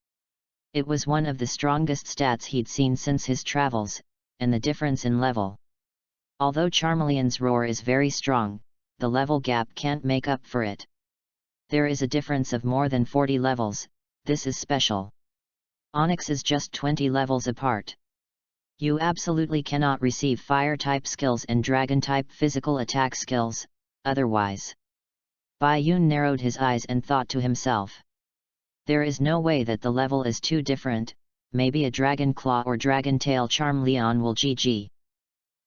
It was one of the strongest stats he'd seen since his travels, and the difference in level. Although Charmeleon's roar is very strong, the level gap can't make up for it. There is a difference of more than 40 levels, this is special. Onyx is just 20 levels apart. You absolutely cannot receive fire-type skills and dragon-type physical attack skills, otherwise. Bai Yun narrowed his eyes and thought to himself. There is no way that the level is too different, maybe a Dragon Claw or Dragon Tail Charm Leon will GG.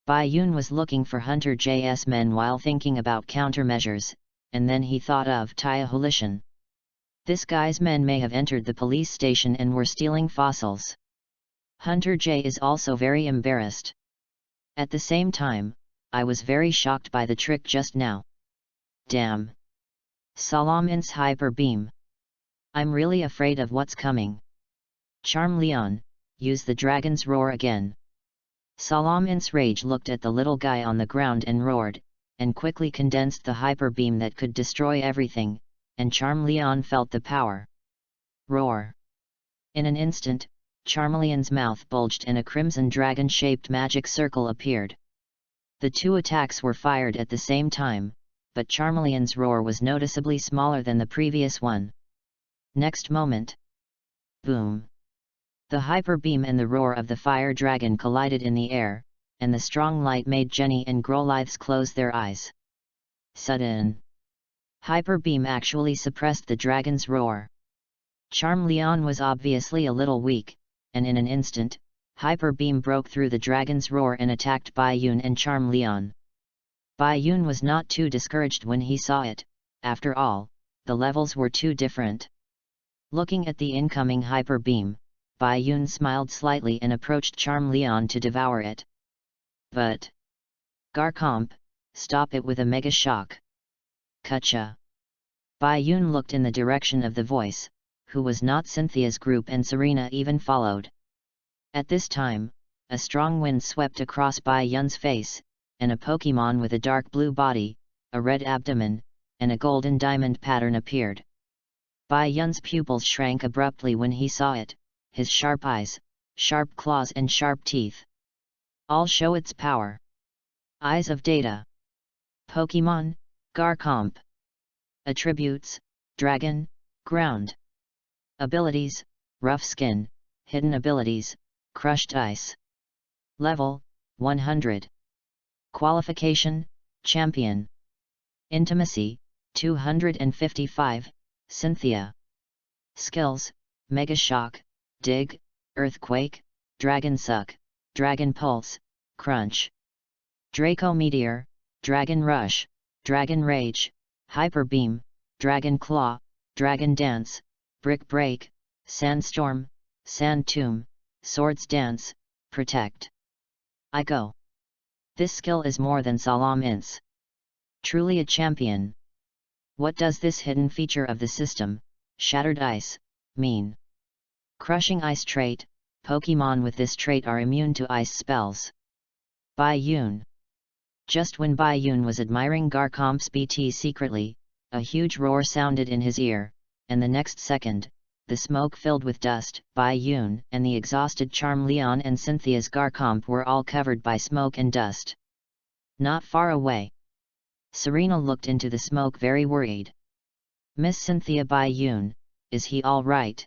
Bai Yun was looking for Hunter J's men while thinking about countermeasures, and then he thought of Tia Hulishan. This guy's men may have entered the police station and were stealing fossils. Hunter J is also very embarrassed. At the same time, I was very shocked by the trick just now. Damn. Salam Ins Hyper Beam. I'm really afraid of what's coming. Charm Leon, use the dragon's roar again. Salam Ins Rage looked at the little guy on the ground and roared, and quickly condensed the hyper beam that could destroy everything, and Charm Leon felt the power. Roar. In an instant, Charmeleon's mouth bulged and a crimson dragon-shaped magic circle appeared. The two attacks were fired at the same time, but Charmeleon's roar was noticeably smaller than the previous one. Next moment. Boom! The hyper beam and the roar of the fire dragon collided in the air, and the strong light made Jenny and Grolites close their eyes. Sudden. Hyper beam actually suppressed the dragon's roar. Charm Leon was obviously a little weak, and in an instant, hyper beam broke through the dragon's roar and attacked Bai Yun and Charm Leon. Bai Yun was not too discouraged when he saw it. After all, the levels were too different. Looking at the incoming hyper beam, Bai Yun smiled slightly and approached Charm Leon to devour it. But Garcomp, stop it with a mega shock. Kacha. Bai Yun looked in the direction of the voice, who was not Cynthia's group, and Serena even followed. At this time, a strong wind swept across Bai Yun's face, and a Pokemon with a dark blue body, a red abdomen, and a golden diamond pattern appeared. Bai Yun's pupils shrank abruptly when he saw it, his sharp eyes, sharp claws and sharp teeth all show its power. Eyes of Data. Pokemon, Garchomp. Attributes, Dragon, Ground. Abilities, Rough Skin, Hidden Abilities, Crushed Ice. Level, 100. Qualification, Champion. Intimacy, 255, Cynthia. Skills, Mega Shock, Dig, Earthquake, Dragon Suck, Dragon Pulse, Crunch. Draco Meteor, Dragon Rush, Dragon Rage, Hyper Beam, Dragon Claw, Dragon Dance, Brick Break, Sandstorm, Sand Tomb, Swords Dance, Protect. I Go. This skill is more than Salam Ints. Truly a champion. What does this hidden feature of the system, Shattered Ice, mean? Crushing Ice trait. Pokemon with this trait are immune to ice spells. Bai Yun. Just when Bai Yun was admiring Garchomp's BT secretly, a huge roar sounded in his ear, and the next second, the smoke filled with dust. Bai Yun and the exhausted Charmeleon and Cynthia's Garchomp were all covered by smoke and dust. Not far away, Serena looked into the smoke very worried. Miss Cynthia, Bai Yun, is he all right?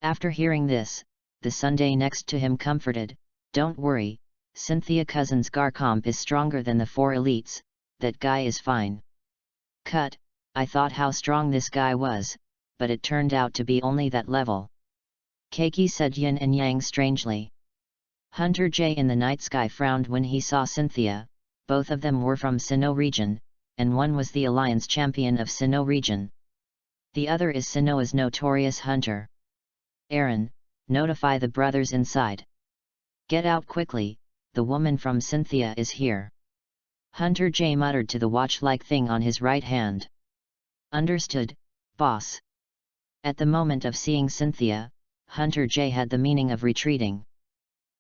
After hearing this, the Sunday next to him comforted, don't worry, Cynthia cousin's Garchomp is stronger than the 4 elites, that guy is fine. Cut, I thought how strong this guy was, but it turned out to be only that level. Keiki said yin and yang strangely. Hunter J in the night sky frowned when he saw Cynthia. Both of them were from Sinnoh region, and one was the alliance champion of Sinnoh region. The other is Sinnoh's notorious hunter. Aaron, notify the brothers inside. Get out quickly, the woman from Cynthia is here. Hunter J muttered to the watch-like thing on his right hand. Understood, boss. At the moment of seeing Cynthia, Hunter J had the meaning of retreating.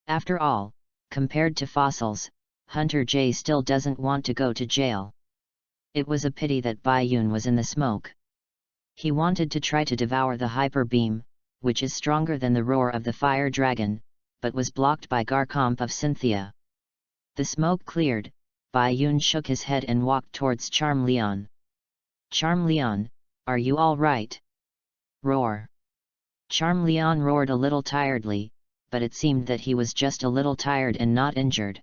After all, compared to fossils, Hunter J still doesn't want to go to jail. It was a pity that Bai Yun was in the smoke. He wanted to try to devour the Hyper Beam, which is stronger than the roar of the Fire Dragon, but was blocked by Garchomp of Cynthia. The smoke cleared, Bai Yun shook his head and walked towards Charmeleon. Charmeleon, are you all right? Roar. Charmeleon roared a little tiredly, but it seemed that he was just a little tired and not injured.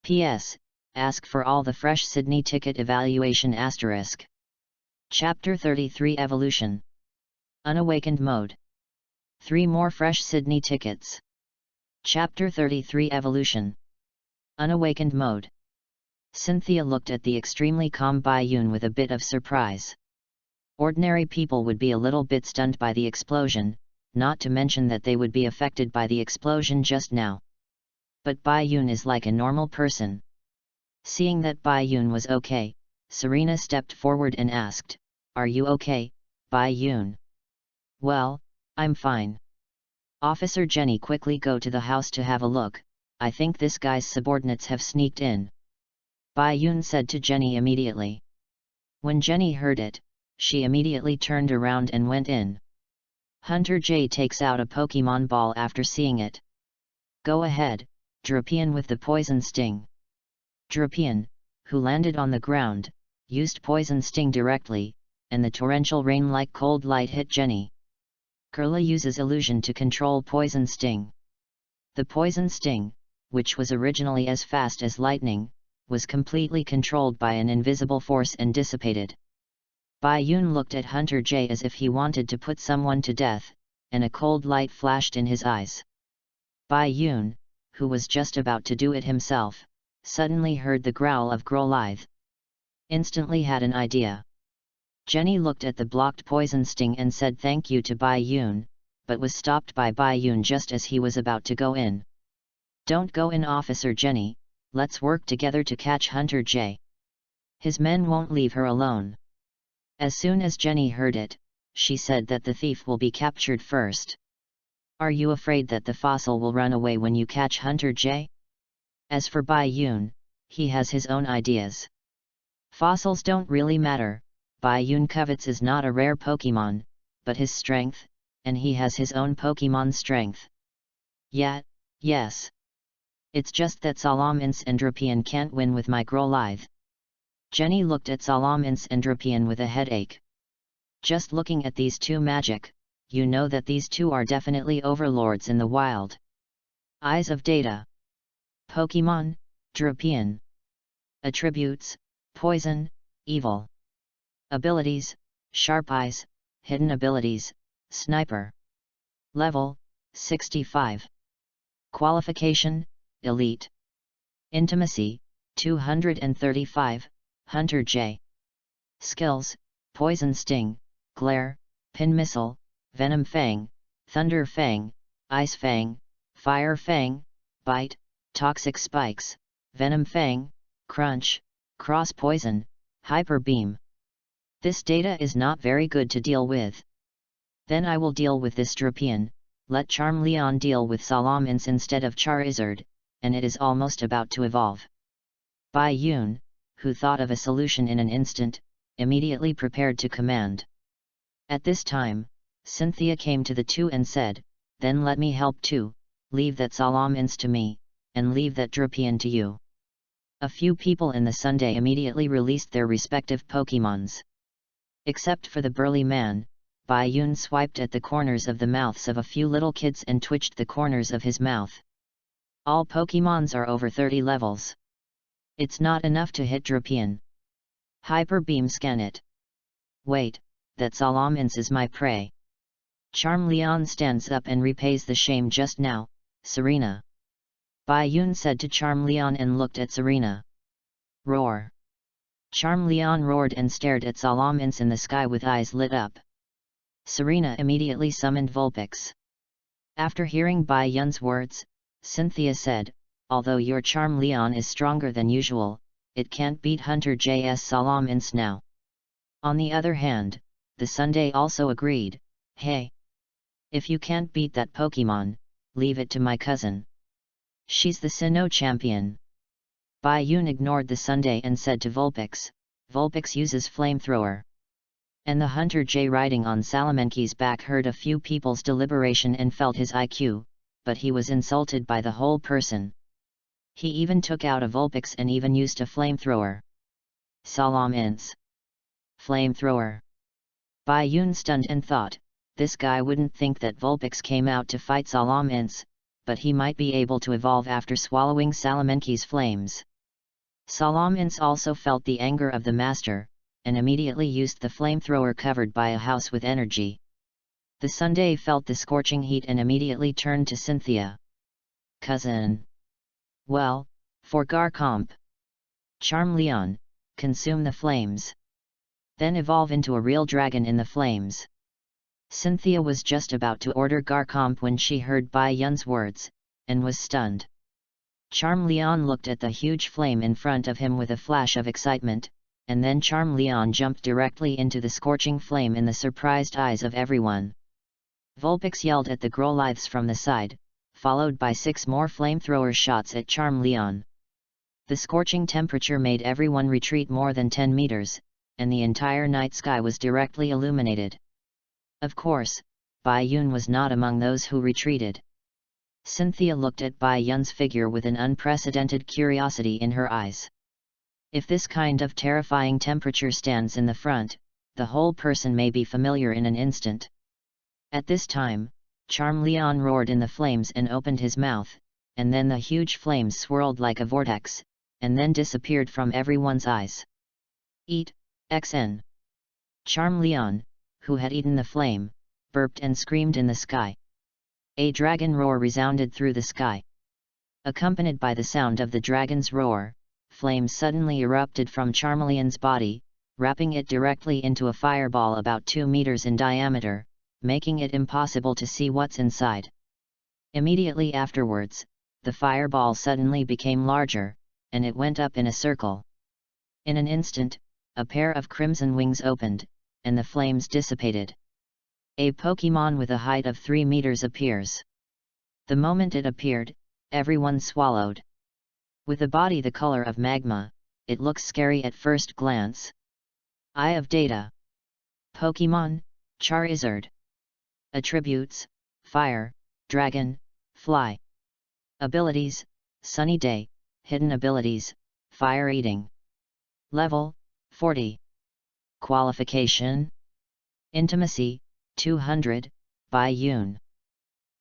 P.S. Ask for all the fresh Sydney ticket evaluation *. Chapter 33 Evolution. Unawakened Mode. 3 more fresh Sydney tickets. Chapter 33 Evolution. Unawakened Mode. Cynthia looked at the extremely calm Bai Yun with a bit of surprise. Ordinary people would be a little bit stunned by the explosion, not to mention that they would be affected by the explosion just now. But Bai Yun is like a normal person. Seeing that Bai Yun was okay, Serena stepped forward and asked, "Are you okay, Bai Yun?" "Well, I'm fine. Officer Jenny, quickly go to the house to have a look, I think this guy's subordinates have sneaked in," Bai Yun said to Jenny immediately. When Jenny heard it, she immediately turned around and went in. Hunter J takes out a Pokemon ball after seeing it. "Go ahead, Drapion with the poison sting." Drapion, who landed on the ground, used poison sting directly, and the torrential rain like cold light hit Jenny. Kurla uses illusion to control poison sting. The poison sting, which was originally as fast as lightning, was completely controlled by an invisible force and dissipated. Bai Yun looked at Hunter J as if he wanted to put someone to death, and a cold light flashed in his eyes. Bai Yun, who was just about to do it himself, suddenly heard the growl of Growlithe. Instantly had an idea. Jenny looked at the blocked poison sting and said thank you to Bai Yun, but was stopped by Bai Yun just as he was about to go in. "Don't go in, Officer Jenny, let's work together to catch Hunter J. His men won't leave her alone." As soon as Jenny heard it, she said that the thief will be captured first. Are you afraid that the fossil will run away when you catch Hunter J? As for Bai Yun, he has his own ideas. Fossils don't really matter. Bai Yun covets is not a rare Pokemon, but his strength, and he has his own Pokemon strength. Yes. It's just that Salamence and Drapion can't win with my Growlithe. Jenny looked at Salamence and Drapion with a headache. Just looking at these two magic, you know that these two are definitely overlords in the wild. Eyes of Data. Pokemon, Drapion. Attributes, Poison, Evil. Abilities, Sharp Eyes, Hidden Abilities, Sniper. Level, 65. Qualification, Elite. Intimacy, 235, Hunter J. Skills, Poison Sting, Glare, Pin Missile, Venom Fang, Thunder Fang, Ice Fang, Fire Fang, Bite, Toxic Spikes, Venom Fang, Crunch, Cross Poison, Hyper Beam. This data is not very good to deal with. Then I will deal with this Drapion, let Charmeleon deal with Salamence instead of Charizard, and it is almost about to evolve. Bai Yun, who thought of a solution in an instant, immediately prepared to command. At this time, Cynthia came to the two and said, "Then let me help too, leave that Salamence to me, and leave that Drapion to you." A few people in the Sunday immediately released their respective Pokemons. Except for the burly man, Bai Yun swiped at the corners of the mouths of a few little kids and twitched the corners of his mouth. All Pokemons are over 30 levels. It's not enough to hit Drapion. Hyper Beam scan it. Wait, that Salamence is my prey. Charmeleon stands up and repays the shame just now, Serena. Bai Yun said to Charmeleon and looked at Serena. Roar. Charmeleon roared and stared at Salamence in the sky with eyes lit up. Serena immediately summoned Vulpix. After hearing Bai Yun's words, Cynthia said, "Although your Charmeleon is stronger than usual, it can't beat Hunter J's Salamence now." On the other hand, the Sunday also agreed, "Hey! If you can't beat that Pokemon, leave it to my cousin. She's the Sinnoh champion." Bai Yun ignored the Sunday and said to Vulpix, "Vulpix uses Flamethrower." And the Hunter J riding on Salamanque's back heard a few people's deliberation and felt his IQ, but he was insulted by the whole person. He even took out a Vulpix and even used a Flamethrower. Salamence. Flamethrower. Bai Yun stunned and thought, this guy wouldn't think that Vulpix came out to fight Salamence, but he might be able to evolve after swallowing Salamanque's flames. Salamence also felt the anger of the master, and immediately used the flamethrower covered by a house with energy. The Sunday felt the scorching heat and immediately turned to Cynthia. "Cousin. Well, for Garcomp. Charmeleon, consume the flames. Then evolve into a real dragon in the flames." Cynthia was just about to order Garcomp when she heard Bai Yun's words, and was stunned. Charmeleon looked at the huge flame in front of him with a flash of excitement, and then Charmeleon jumped directly into the scorching flame in the surprised eyes of everyone. Vulpix yelled at the Growlithes from the side, followed by 6 more flamethrower shots at Charmeleon. The scorching temperature made everyone retreat more than 10 meters, and the entire night sky was directly illuminated. Of course, Bai Yun was not among those who retreated. Cynthia looked at Bai Yun's figure with an unprecedented curiosity in her eyes. If this kind of terrifying temperature stands in the front, the whole person may be familiar in an instant. At this time, Charmeleon roared in the flames and opened his mouth, and then the huge flames swirled like a vortex, and then disappeared from everyone's eyes. "Eat, XN." Charmeleon, who had eaten the flame, burped and screamed in the sky. A dragon roar resounded through the sky. Accompanied by the sound of the dragon's roar, flames suddenly erupted from Charmeleon's body, wrapping it directly into a fireball about 2 meters in diameter, making it impossible to see what's inside. Immediately afterwards, the fireball suddenly became larger, and it went up in a circle. In an instant, a pair of crimson wings opened, and the flames dissipated. A Pokemon with a height of 3 meters appears. The moment it appeared, everyone swallowed. With a body the color of magma, it looks scary at first glance. Eye of Data. Pokemon, Charizard. Attributes, Fire, Dragon, Fly. Abilities, Sunny Day, Hidden Abilities, Fire Eating. Level, 40. Qualification. Intimacy, 200, by Yoon.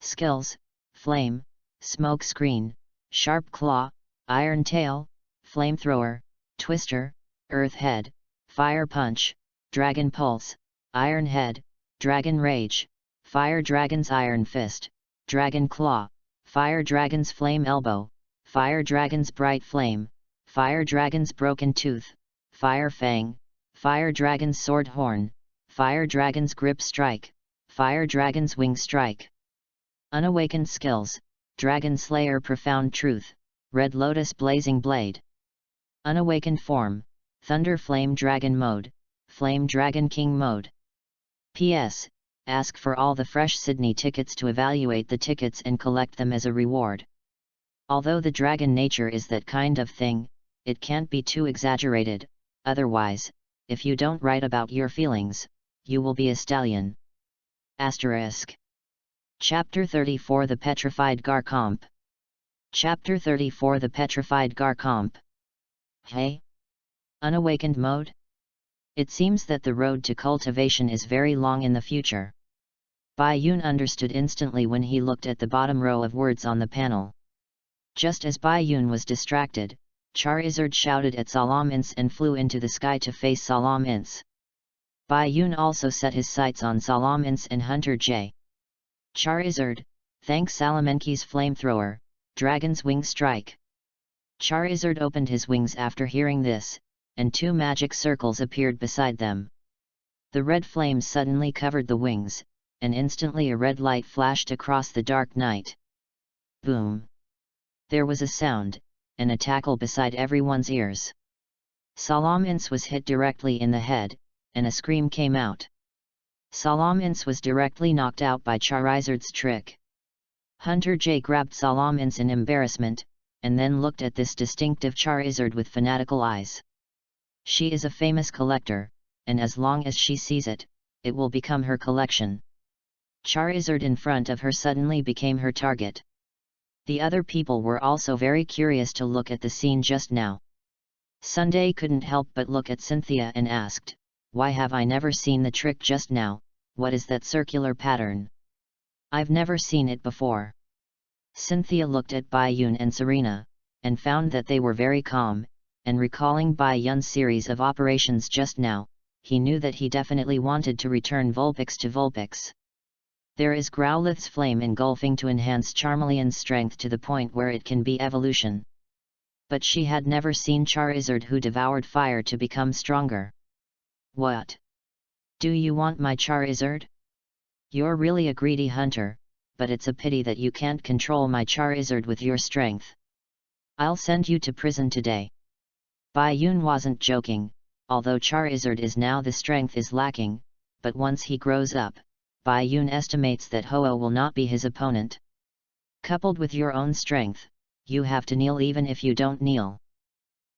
Skills, Flame, Smoke Screen, Sharp Claw, Iron Tail, Flamethrower, Twister, Earth Head, Fire Punch, Dragon Pulse, Iron Head, Dragon Rage, Fire Dragon's Iron Fist, Dragon Claw, Fire Dragon's Flame Elbow, Fire Dragon's Bright Flame, Fire Dragon's Broken Tooth, Fire Fang, Fire Dragon's Sword Horn, Fire Dragon's Grip Strike, Fire Dragon's Wing Strike. Unawakened skills, Dragon Slayer Profound Truth, Red Lotus Blazing Blade. Unawakened form, Thunder Flame Dragon Mode, Flame Dragon King Mode. P.S. Ask for all the fresh Sydney tickets to evaluate the tickets and collect them as a reward. Although the dragon nature is that kind of thing, it can't be too exaggerated, otherwise, if you don't write about your feelings, you will be a stallion. Asterisk. Chapter 34 The Petrified Garcomp. Chapter 34 The Petrified Garcomp. Hey? Unawakened mode? It seems that the road to cultivation is very long in the future. Bai Yun understood instantly when he looked at the bottom row of words on the panel. Just as Bai Yun was distracted, Charizard shouted at Salam Ince and flew into the sky to face Salam Ince. Bai Yun also set his sights on Salam Ince and Hunter J. Charizard, thanks Salamenki's flamethrower, Dragon's Wing Strike. Charizard opened his wings after hearing this, and 2 magic circles appeared beside them. The red flames suddenly covered the wings, and instantly a red light flashed across the dark night. Boom! There was a sound, and a tackle beside everyone's ears. Salam Ince was hit directly in the head, and a scream came out. Salam Ince was directly knocked out by Charizard's trick. Hunter J grabbed Salam Ince in embarrassment, and then looked at this distinctive Charizard with fanatical eyes. She is a famous collector, and as long as she sees it, it will become her collection. Charizard in front of her suddenly became her target. The other people were also very curious to look at the scene just now. Sunday couldn't help but look at Cynthia and asked, "Why have I never seen the trick just now? What is that circular pattern? I've never seen it before." Cynthia looked at Bai Yun and Serena, and found that they were very calm, and recalling Bai Yun's series of operations just now, he knew that he definitely wanted to return Vulpix to Vulpix. There is Growlithe's flame engulfing to enhance Charmeleon's strength to the point where it can be evolution. But she had never seen Charizard who devoured fire to become stronger. What? Do you want my Charizard? You're really a greedy hunter, but it's a pity that you can't control my Charizard with your strength. I'll send you to prison today. Bai Yun wasn't joking, although Charizard is now the strength is lacking, but once he grows up, Bai Yun estimates that Ho-Oh will not be his opponent. Coupled with your own strength, you have to kneel even if you don't kneel.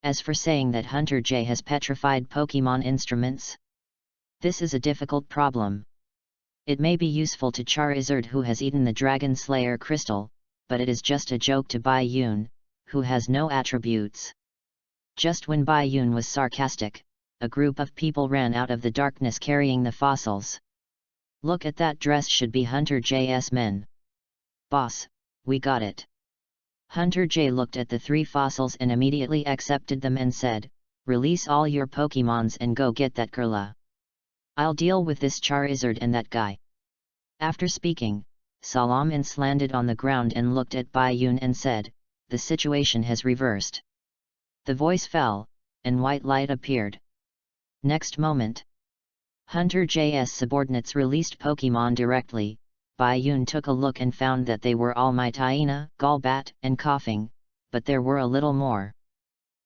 As for saying that Hunter J has petrified Pokemon instruments, this is a difficult problem. It may be useful to Charizard who has eaten the Dragon Slayer crystal, but it is just a joke to Bai Yun, who has no attributes. Just when Bai Yun was sarcastic, a group of people ran out of the darkness carrying the fossils. Look at that dress, should be Hunter J's men. Boss, we got it. Hunter J looked at the 3 fossils and immediately accepted them and said, "Release all your Pokemons and go get that girla. I'll deal with this Charizard and that guy." After speaking, Salam Ince landed on the ground and looked at Bai Yun and said, "The situation has reversed." The voice fell, and white light appeared. Next moment, Hunter J's subordinates released Pokemon directly. Bai Yun took a look and found that they were all Mytina, Golbat, and Coughing, but there were a little more.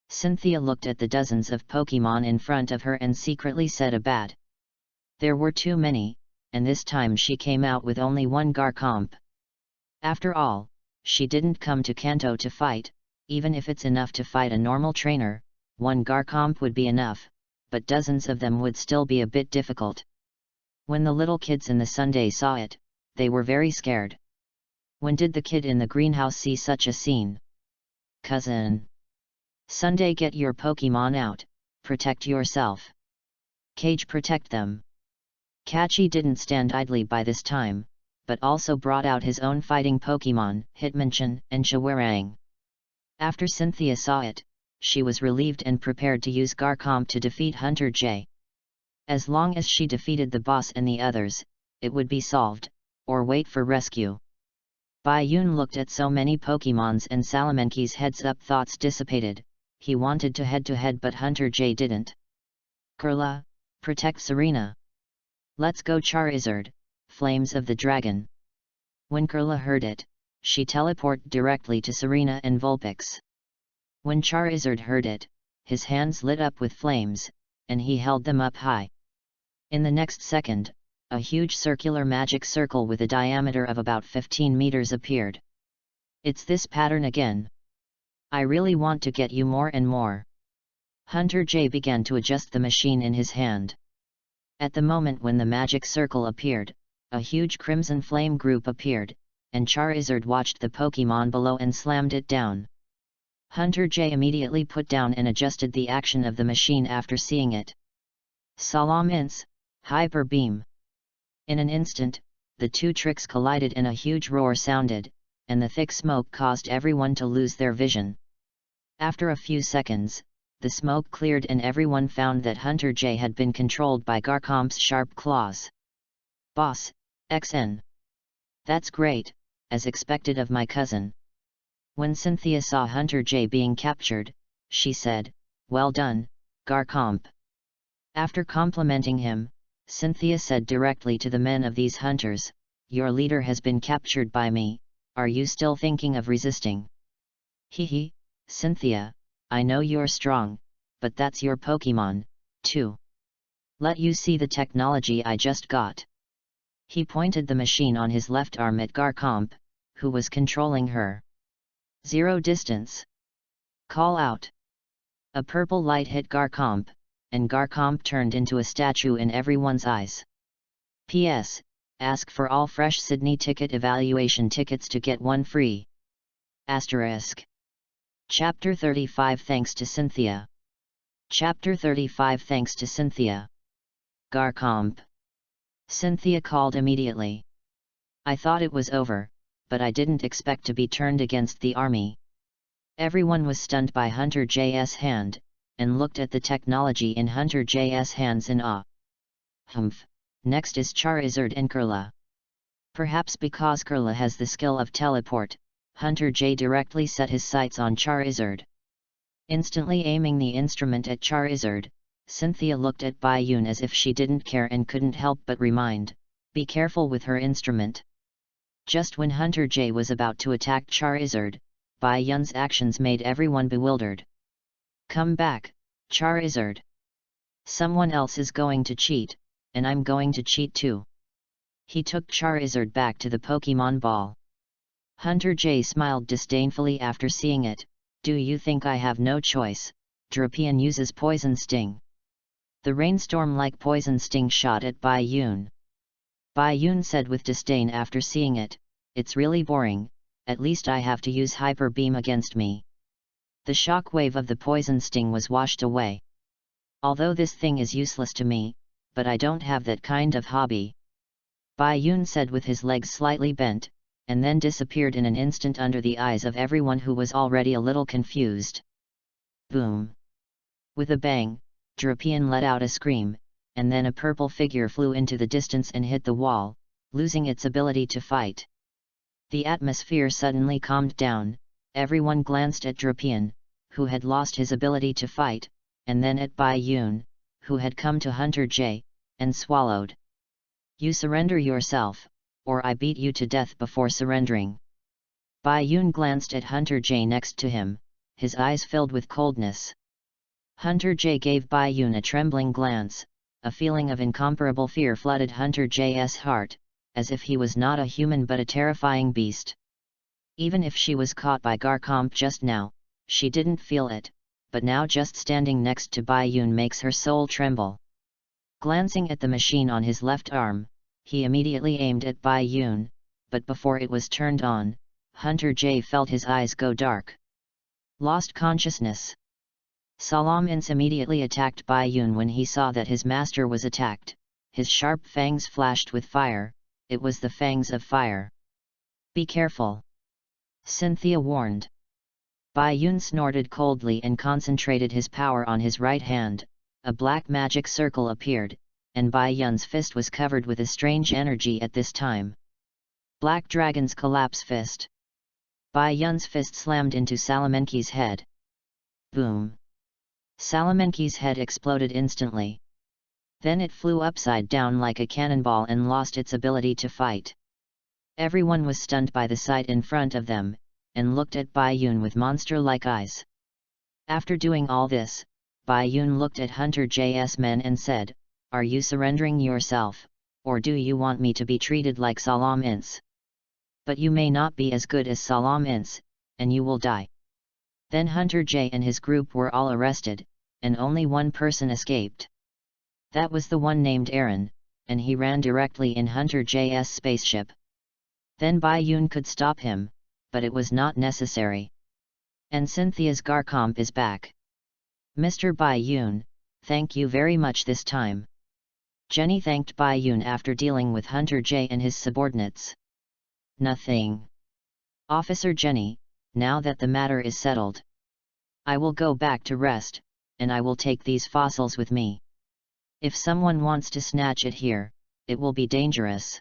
Cynthia looked at the dozens of Pokemon in front of her and secretly said a bad There were too many, and this time she came out with only one Garcomp. After all, she didn't come to Kanto to fight. Even if it's enough to fight a normal trainer, one Garcomp would be enough, but dozens of them would still be a bit difficult. When the little kids in the Sunday saw it, they were very scared. When did the kid in the greenhouse see such a scene? Cousin. Sunday, get your Pokemon out, protect yourself. Cage, protect them. Kachi didn't stand idly by this time, but also brought out his own fighting Pokemon, Hitmonchan and Shawarang. After Cynthia saw it, she was relieved and prepared to use Garcomp to defeat Hunter J. As long as she defeated the boss and the others, it would be solved, or wait for rescue. Bayun looked at so many Pokemons and Salamanki's heads-up thoughts dissipated. He wanted to head but Hunter J didn't. Kurla, protect Serena. Let's go Charizard, Flames of the Dragon. When Kurla heard it, she teleported directly to Serena and Vulpix. When Charizard heard it, his hands lit up with flames, and he held them up high. In the next second, a huge circular magic circle with a diameter of about 15 meters appeared. It's this pattern again. I really want to get you more and more. Hunter J began to adjust the machine in his hand. At the moment when the magic circle appeared, a huge crimson flame group appeared, and Charizard watched the Pokemon below and slammed it down. Hunter J immediately put down and adjusted the action of the machine after seeing it. Salamence, Hyper Beam. In an instant, the two tricks collided and a huge roar sounded, and the thick smoke caused everyone to lose their vision. After a few seconds, the smoke cleared and everyone found that Hunter J had been controlled by Garcomp's sharp claws. Boss, XN. That's great, as expected of my cousin. When Cynthia saw Hunter J being captured, she said, "Well done, Garcomp." After complimenting him, Cynthia said directly to the men of these hunters, "Your leader has been captured by me, are you still thinking of resisting?" Hee, Cynthia, I know you're strong, but that's your Pokemon, too. Let you see the technology I just got. He pointed the machine on his left arm at Garcomp, who was controlling her. Zero distance. Call out. A purple light hit Garcomp, and Garcomp turned into a statue in everyone's eyes. P.S. Ask for all fresh Sydney ticket evaluation tickets to get one free. Asterisk. Chapter 35 Thanks to Cynthia. Chapter 35 Thanks to Cynthia. Garcomp. Cynthia called immediately. I thought it was over, but I didn't expect to be turned against the army. Everyone was stunned by Hunter J's hand, and looked at the technology in Hunter J's hands in awe. Humph, next is Charizard and Kurla. Perhaps because Kurla has the skill of teleport, Hunter J directly set his sights on Charizard. Instantly aiming the instrument at Charizard, Cynthia looked at Bayun as if she didn't care and couldn't help but remind, "Be careful with her instrument." Just when Hunter J was about to attack Charizard, Bayun's actions made everyone bewildered. Come back, Charizard. Someone else is going to cheat, and I'm going to cheat too. He took Charizard back to the Pokemon Ball. Hunter J smiled disdainfully after seeing it. Do you think I have no choice? Drapion uses Poison Sting. The rainstorm-like Poison Sting shot at Bayun. Bayun said with disdain after seeing it, "It's really boring, at least I have to use Hyper Beam against me." The shock wave of the Poison Sting was washed away. Although this thing is useless to me, but I don't have that kind of hobby. Bayun said with his legs slightly bent, and then disappeared in an instant under the eyes of everyone who was already a little confused. Boom! With a bang, Drapion let out a scream, and then a purple figure flew into the distance and hit the wall, losing its ability to fight. The atmosphere suddenly calmed down, everyone glanced at Drapion, who had lost his ability to fight, and then at Bayun, who had come to Hunter J, and swallowed. You surrender yourself, or I beat you to death before surrendering. Bayun glanced at Hunter J next to him, his eyes filled with coldness. Hunter J gave Bayun a trembling glance, a feeling of incomparable fear flooded Hunter J's heart, as if he was not a human but a terrifying beast. Even if she was caught by Garkomp just now, she didn't feel it, but now just standing next to Bai Yun makes her soul tremble. Glancing at the machine on his left arm, he immediately aimed at Bai Yun, but before it was turned on, Hunter J felt his eyes go dark. Lost consciousness. Salam Ince immediately attacked Bai Yun when he saw that his master was attacked. His sharp fangs flashed with fire. It was the fangs of fire. "Be careful," Cynthia warned. Bai Yun snorted coldly and concentrated his power on his right hand. A black magic circle appeared, and Bai Yun's fist was covered with a strange energy at this time. Black Dragon's Collapse Fist. Bai Yun's fist slammed into Salamenki's head. Boom! Salamenki's head exploded instantly. Then it flew upside down like a cannonball and lost its ability to fight. Everyone was stunned by the sight in front of them, and looked at Bai Yun with monster-like eyes. After doing all this, Bai Yun looked at Hunter J's men and said, "Are you surrendering yourself, or do you want me to be treated like Salam Ince? But you may not be as good as Salam Ince, and you will die." Then Hunter J and his group were all arrested, and only one person escaped. That was the one named Aaron, and he ran directly in Hunter J's spaceship. Then Bai Yun could stop him, but it was not necessary. And Cynthia's Garkomp is back. "Mr. Bai Yun, thank you very much this time." Jenny thanked Bai Yun after dealing with Hunter J and his subordinates. "Nothing. Officer Jenny, now that the matter is settled, I will go back to rest, and I will take these fossils with me. If someone wants to snatch it here, it will be dangerous."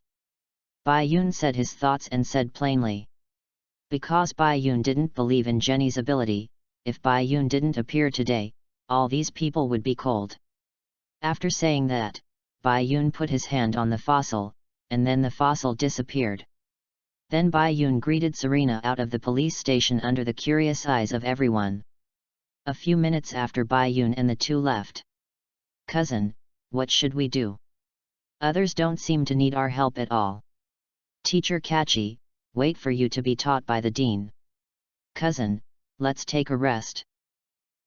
Bai Yun said his thoughts and said plainly. Because Bai Yun didn't believe in Jenny's ability, if Bai Yun didn't appear today, all these people would be cold. After saying that, Bai Yun put his hand on the fossil, and then the fossil disappeared. Then Bai Yun greeted Serena out of the police station under the curious eyes of everyone. A few minutes after Bai Yun and the two left. "Cousin, what should we do? Others don't seem to need our help at all." "Teacher Kachi, wait for you to be taught by the dean." "Cousin, let's take a rest."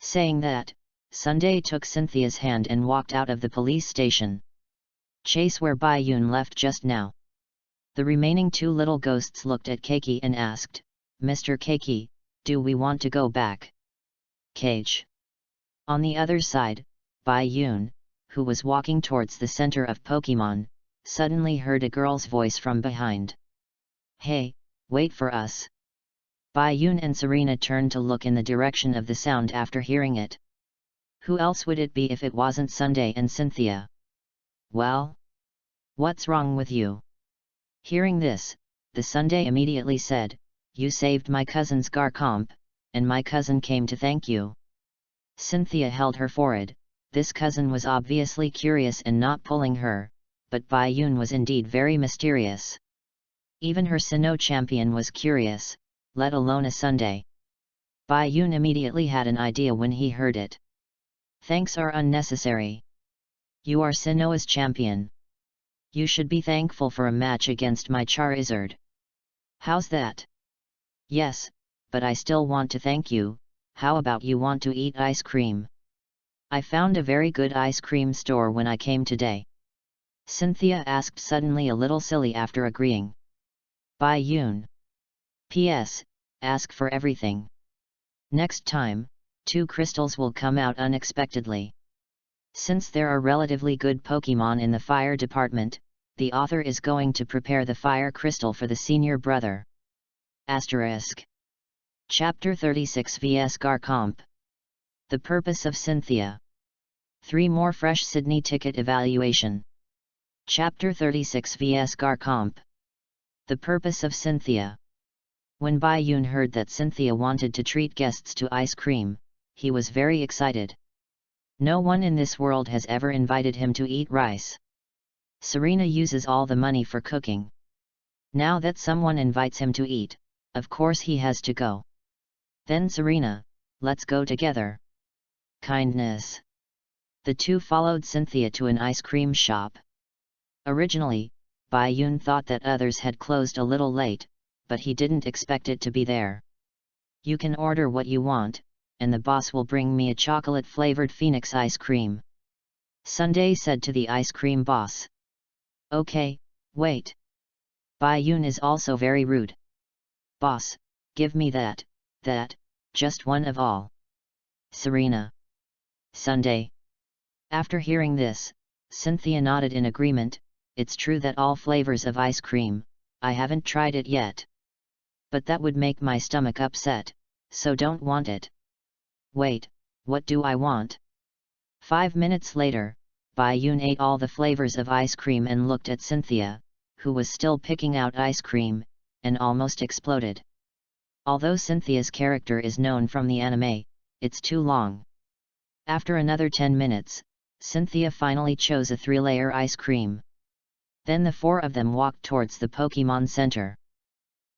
Saying that, Sunday took Cynthia's hand and walked out of the police station. Chase where Bai Yun left just now. The remaining two little ghosts looked at Keiki and asked, "Mr. Keiki, do we want to go back?" Cage. On the other side, Bai Yun, who was walking towards the center of Pokemon, suddenly heard a girl's voice from behind. "Hey, wait for us." Bai Yun and Serena turned to look in the direction of the sound after hearing it. Who else would it be if it wasn't Sunday and Cynthia? "Well? What's wrong with you?" Hearing this, the Sunday immediately said, "You saved my cousin's Garkomp, and my cousin came to thank you." Cynthia held her forehead. This cousin was obviously curious and not pulling her, but Bai Yun was indeed very mysterious. Even her Sinnoh champion was curious, let alone a Sunday. Bai Yun immediately had an idea when he heard it. "Thanks are unnecessary. You are Sinnoh's champion. You should be thankful for a match against my Charizard." "How's that?" "Yes, but I still want to thank you. How about you want to eat ice cream? I found a very good ice cream store when I came today." Cynthia asked suddenly, a little silly after agreeing. Bai Yun. "P.S. Ask for everything. Next time, 2 crystals will come out unexpectedly. Since there are relatively good Pokemon in the fire department, the author is going to prepare the fire crystal for the senior brother. Asterisk. Chapter 36 vs Garkomp. The purpose of Cynthia. 3 more fresh Sydney ticket evaluation. Chapter 36 vs Garkomp. The purpose of Cynthia. When Bai Yun heard that Cynthia wanted to treat guests to ice cream, he was very excited. No one in this world has ever invited him to eat rice. Serena uses all the money for cooking. Now that someone invites him to eat, of course he has to go. Then Serena, let's go together. Kindness. The two followed Cynthia to an ice cream shop. Originally, Bai-Yun thought that others had closed a little late, but he didn't expect it to be there. You can order what you want, and the boss will bring me a chocolate-flavored Phoenix ice cream. Sunday said to the ice cream boss. Okay, wait. Bai-Yun is also very rude. Boss, give me that, just one of all. Serena. Sunday. After hearing this, Cynthia nodded in agreement. It's true that all flavors of ice cream, I haven't tried it yet. But that would make my stomach upset, so don't want it. Wait, what do I want? 5 minutes later, Bai-Yun ate all the flavors of ice cream and looked at Cynthia, who was still picking out ice cream, and almost exploded. Although Cynthia's character is known from the anime, it's too long. After another 10 minutes, Cynthia finally chose a 3-layer ice cream. Then the four of them walked towards the Pokemon Center.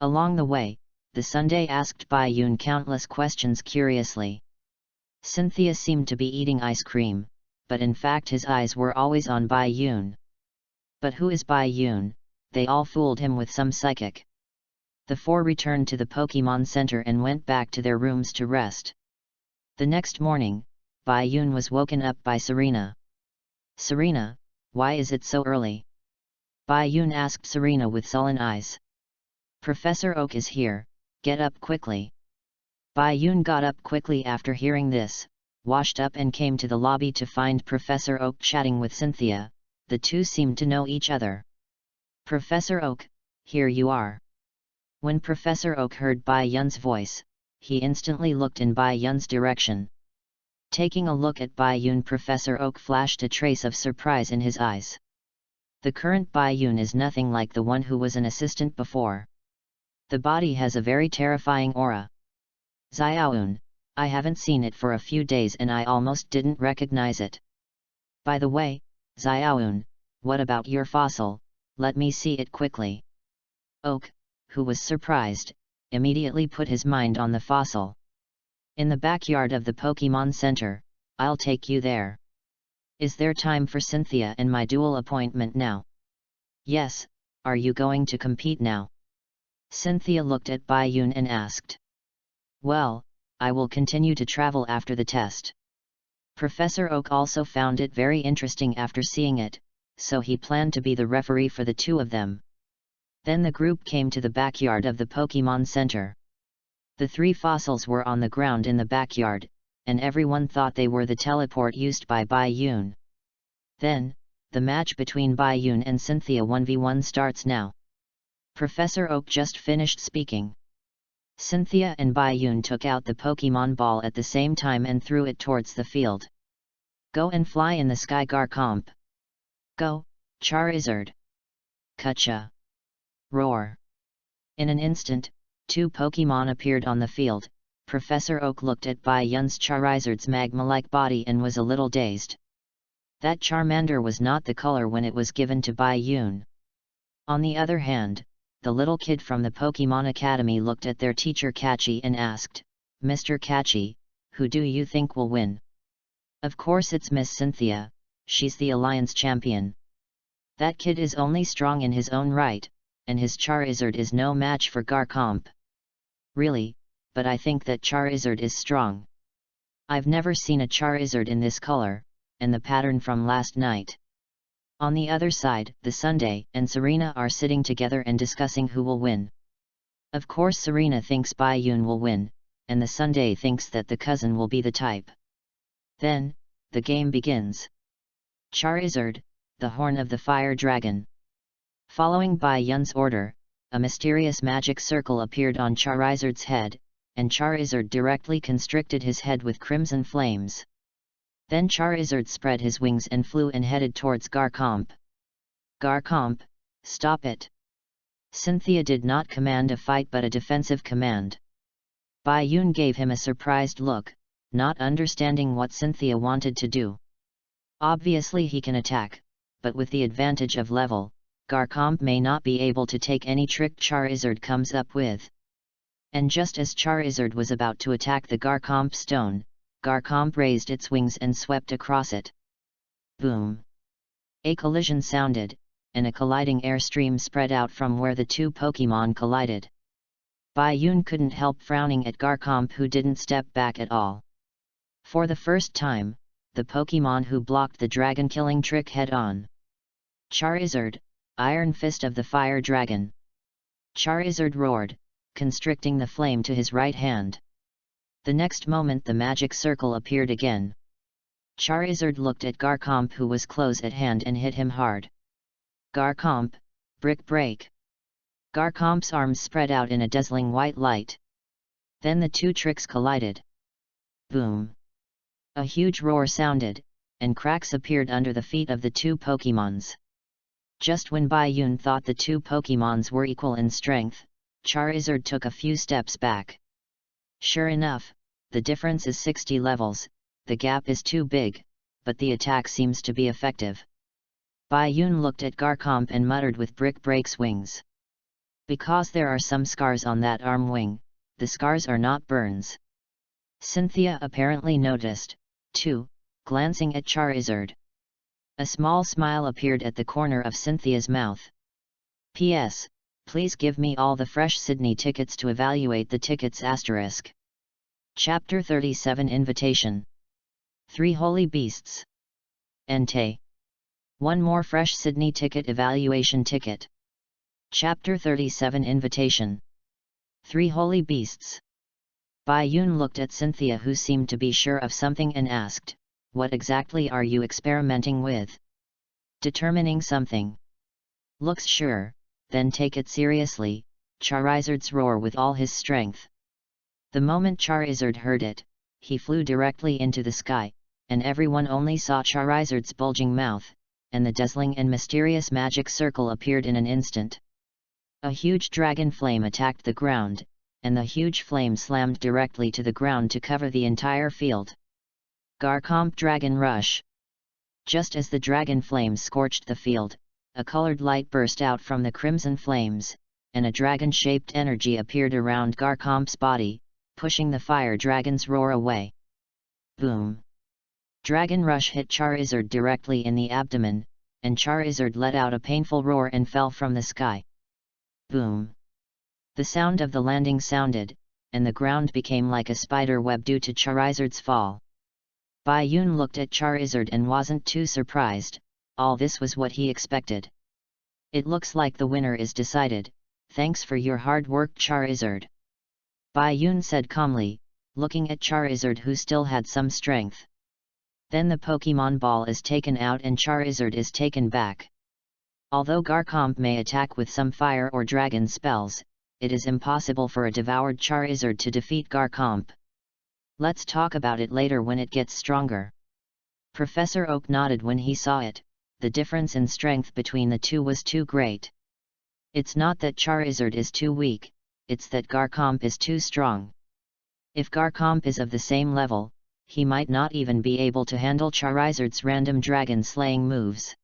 Along the way, the Sunday asked Bai-Yun countless questions curiously. Cynthia seemed to be eating ice cream, but in fact his eyes were always on Bai-Yun. But who is Bai-Yun? They all fooled him with some psychic. The four returned to the Pokemon Center and went back to their rooms to rest. The next morning, Bai-Yun was woken up by Serena. Serena, why is it so early? Bai-Yun asked Serena with sullen eyes. Professor Oak is here, get up quickly. Bai-Yun got up quickly after hearing this, washed up and came to the lobby to find Professor Oak chatting with Cynthia. The two seemed to know each other. Professor Oak, here you are. When Professor Oak heard Bai-Yun's voice, he instantly looked in Bai-Yun's direction. Taking a look at Bai-Yun, Professor Oak flashed a trace of surprise in his eyes. The current Bai-Yun is nothing like the one who was an assistant before. The body has a very terrifying aura. Xiaoyun, I haven't seen it for a few days and I almost didn't recognize it. By the way, Xiaoyun, what about your fossil? Let me see it quickly. Oak, who was surprised, immediately put his mind on the fossil. In the backyard of the Pokemon Center, I'll take you there. Is there time for Cynthia and my duel appointment now? Yes, are you going to compete now? Cynthia looked at Bai-Yun and asked. Well, I will continue to travel after the test. Professor Oak also found it very interesting after seeing it, so he planned to be the referee for the two of them. Then the group came to the backyard of the Pokemon Center. The three fossils were on the ground in the backyard, and everyone thought they were the teleport used by Bai-Yun. Then, the match between Bai-Yun and Cynthia 1v1 starts now. Professor Oak just finished speaking. Cynthia and Bai-Yun took out the Pokemon ball at the same time and threw it towards the field. Go and fly in the sky, Garchomp. Go, Charizard. Kacha. Roar. In an instant, two Pokemon appeared on the field. Professor Oak looked at Bai-Yun's Charizard's magma-like body and was a little dazed. That Charmander was not the color when it was given to Bai-Yun. On the other hand, the little kid from the Pokemon Academy looked at their teacher Kachi and asked, Mr. Kachi, who do you think will win? Of course it's Miss Cynthia, she's the Alliance champion. That kid is only strong in his own right, and his Charizard is no match for Garchomp. Really, but I think that Charizard is strong. I've never seen a Charizard in this color, and the pattern from last night. On the other side, the Sunday and Serena are sitting together and discussing who will win. Of course Serena thinks Bai-Yun will win, and the Sunday thinks that the cousin will be the type. Then, the game begins. Charizard, the Horn of the Fire Dragon. Following Bai-Yun's order, a mysterious magic circle appeared on Charizard's head, and Charizard directly constricted his head with crimson flames. Then Charizard spread his wings and flew and headed towards Garchomp. Garchomp, stop it! Cynthia did not command a fight but a defensive command. Bai-Yun gave him a surprised look, not understanding what Cynthia wanted to do. Obviously he can attack, but with the advantage of level, Garchomp may not be able to take any trick Charizard comes up with. And just as Charizard was about to attack the Garchomp stone, Garchomp raised its wings and swept across it. Boom! A collision sounded, and a colliding airstream spread out from where the two Pokémon collided. Bai-Yun couldn't help frowning at Garchomp, who didn't step back at all. For the first time, the Pokémon who blocked the dragon-killing trick head-on. Charizard, Iron Fist of the Fire Dragon. Charizard roared, constricting the flame to his right hand. The next moment the magic circle appeared again. Charizard looked at Garchomp, who was close at hand, and hit him hard. Garchomp, Brick Break! Garchomp's arms spread out in a dazzling white light. Then the two tricks collided. Boom! A huge roar sounded, and cracks appeared under the feet of the two Pokémons. Just when Bai-Yun thought the two Pokémons were equal in strength, Charizard took a few steps back. Sure enough, the difference is 60 levels, the gap is too big, but the attack seems to be effective. Bai-Yun looked at Garchomp and muttered with Brick Break's wings. Because there are some scars on that arm wing, the scars are not burns. Cynthia apparently noticed, too, glancing at Charizard. A small smile appeared at the corner of Cynthia's mouth. P.S. Please give me all the fresh Sydney tickets to evaluate the tickets *. Chapter 37 Invitation. 3 Holy Beasts. Entei. 1 more fresh Sydney ticket evaluation ticket. Chapter 37 Invitation. 3 Holy Beasts. Bai-Yun looked at Cynthia, who seemed to be sure of something, and asked, "What exactly are you experimenting with?" "Determining something." "Looks sure, then take it seriously," Charizard's roar with all his strength. The moment Charizard heard it, he flew directly into the sky, and everyone only saw Charizard's bulging mouth, and the dazzling and mysterious magic circle appeared in an instant. A huge dragon flame attacked the ground, and the huge flame slammed directly to the ground to cover the entire field. Garchomp Dragon Rush. Just as the dragon flame scorched the field, a colored light burst out from the crimson flames, and a dragon-shaped energy appeared around Garchomp's body, pushing the fire dragon's roar away. Boom! Dragon Rush hit Charizard directly in the abdomen, and Charizard let out a painful roar and fell from the sky. Boom! The sound of the landing sounded, and the ground became like a spider web due to Charizard's fall. Bai-Yun looked at Charizard and wasn't too surprised, all this was what he expected. "It looks like the winner is decided, thanks for your hard work, Charizard," Bai-Yun said calmly, looking at Charizard, who still had some strength. Then the Pokemon Ball is taken out and Charizard is taken back. Although Garchomp may attack with some fire or dragon spells, it is impossible for a devoured Charizard to defeat Garchomp. "Let's talk about it later when it gets stronger." Professor Oak nodded when he saw it. The difference in strength between the two was too great. It's not that Charizard is too weak, it's that Garchomp is too strong. If Garchomp is of the same level, he might not even be able to handle Charizard's random dragon-slaying moves.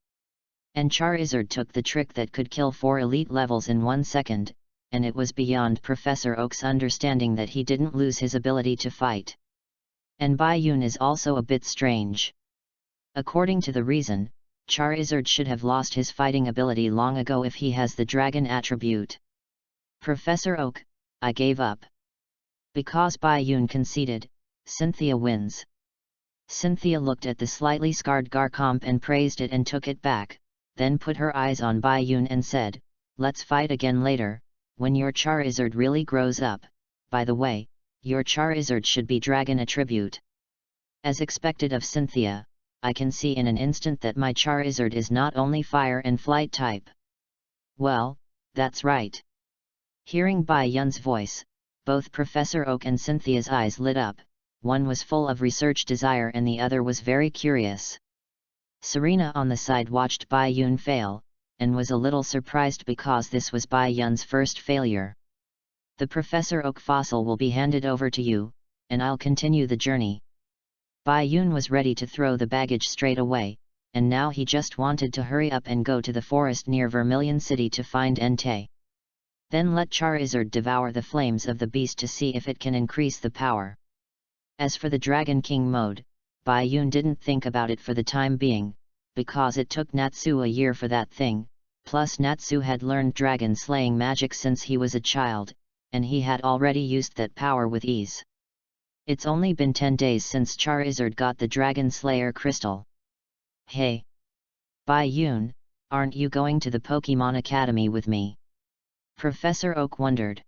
And Charizard took the trick that could kill 4 elite levels in 1 second, and it was beyond Professor Oak's understanding that he didn't lose his ability to fight. And Bai-Yun is also a bit strange. According to the reason, Charizard should have lost his fighting ability long ago if he has the dragon attribute. "Professor Oak, I gave up." Because Bai-Yun conceded, Cynthia wins. Cynthia looked at the slightly scarred Garchomp and praised it and took it back, then put her eyes on Bai-Yun and said, "Let's fight again later, when your Charizard really grows up. By the way, your Charizard should be dragon attribute." As expected of Cynthia, I can see in an instant that my Charizard is not only fire and flight type. "Well, that's right." Hearing Bai-Yun's voice, both Professor Oak and Cynthia's eyes lit up. One was full of research desire and the other was very curious. Serena on the side watched Bai-Yun fail, and was a little surprised because this was Bai-Yun's first failure. "The Professor Oak fossil will be handed over to you, and I'll continue the journey." Bai-Yun was ready to throw the baggage straight away, and now he just wanted to hurry up and go to the forest near Vermilion City to find Entei. Then let Charizard devour the flames of the beast to see if it can increase the power. As for the Dragon King mode, Bai-Yun didn't think about it for the time being, because it took Natsu a year for that thing, plus Natsu had learned dragon slaying magic since he was a child, and he had already used that power with ease. It's only been 10 days since Charizard got the Dragon Slayer crystal. Hey! Bai-Yun, aren't you going to the Pokemon Academy with me? Professor Oak wondered.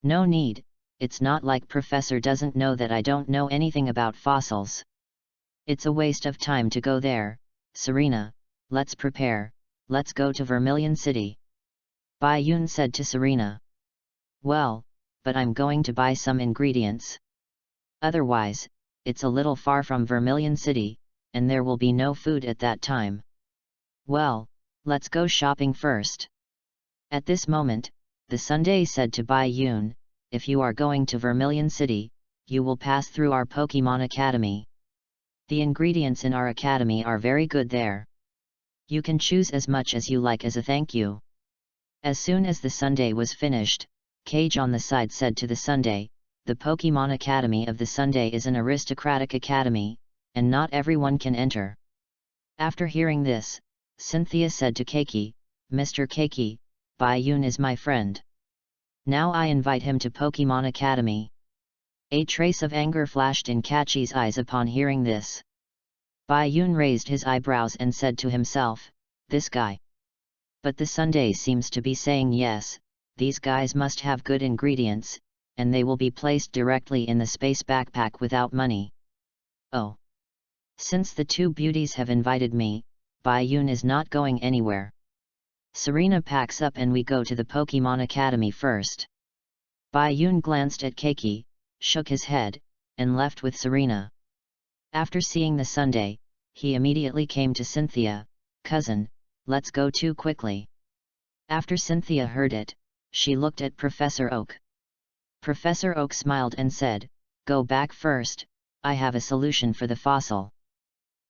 No need, it's not like Professor doesn't know that I don't know anything about fossils. It's a waste of time to go there. Serena, let's prepare, let's go to Vermilion City. Bai-Yun said to Serena. Well, but I'm going to buy some ingredients. Otherwise, it's a little far from Vermilion City, and there will be no food at that time. Well, let's go shopping first. At this moment, the Sunday said to Bai-Yun, if you are going to Vermilion City, you will pass through our Pokemon Academy. The ingredients in our academy are very good there. You can choose as much as you like as a thank you. As soon as the Sunday was finished, Cage on the side said to the Sunday, the Pokemon Academy of the Sunday is an aristocratic academy, and not everyone can enter. After hearing this, Cynthia said to Keiki, Mr. Keiki, Bai-Yun is my friend. Now I invite him to Pokemon Academy. A trace of anger flashed in Kachi's eyes upon hearing this. Bai-Yun raised his eyebrows and said to himself, this guy. But the Sunday seems to be saying yes, these guys must have good ingredients, and they will be placed directly in the space backpack without money. Oh! Since the two beauties have invited me, Bai-Yun is not going anywhere. Serena packs up and we go to the Pokemon Academy first. Bai-Yun glanced at Keiki, shook his head, and left with Serena. After seeing the Sunday, he immediately came to Cynthia, cousin, let's go too quickly. After Cynthia heard it, she looked at Professor Oak. Professor Oak smiled and said, go back first, I have a solution for the fossil.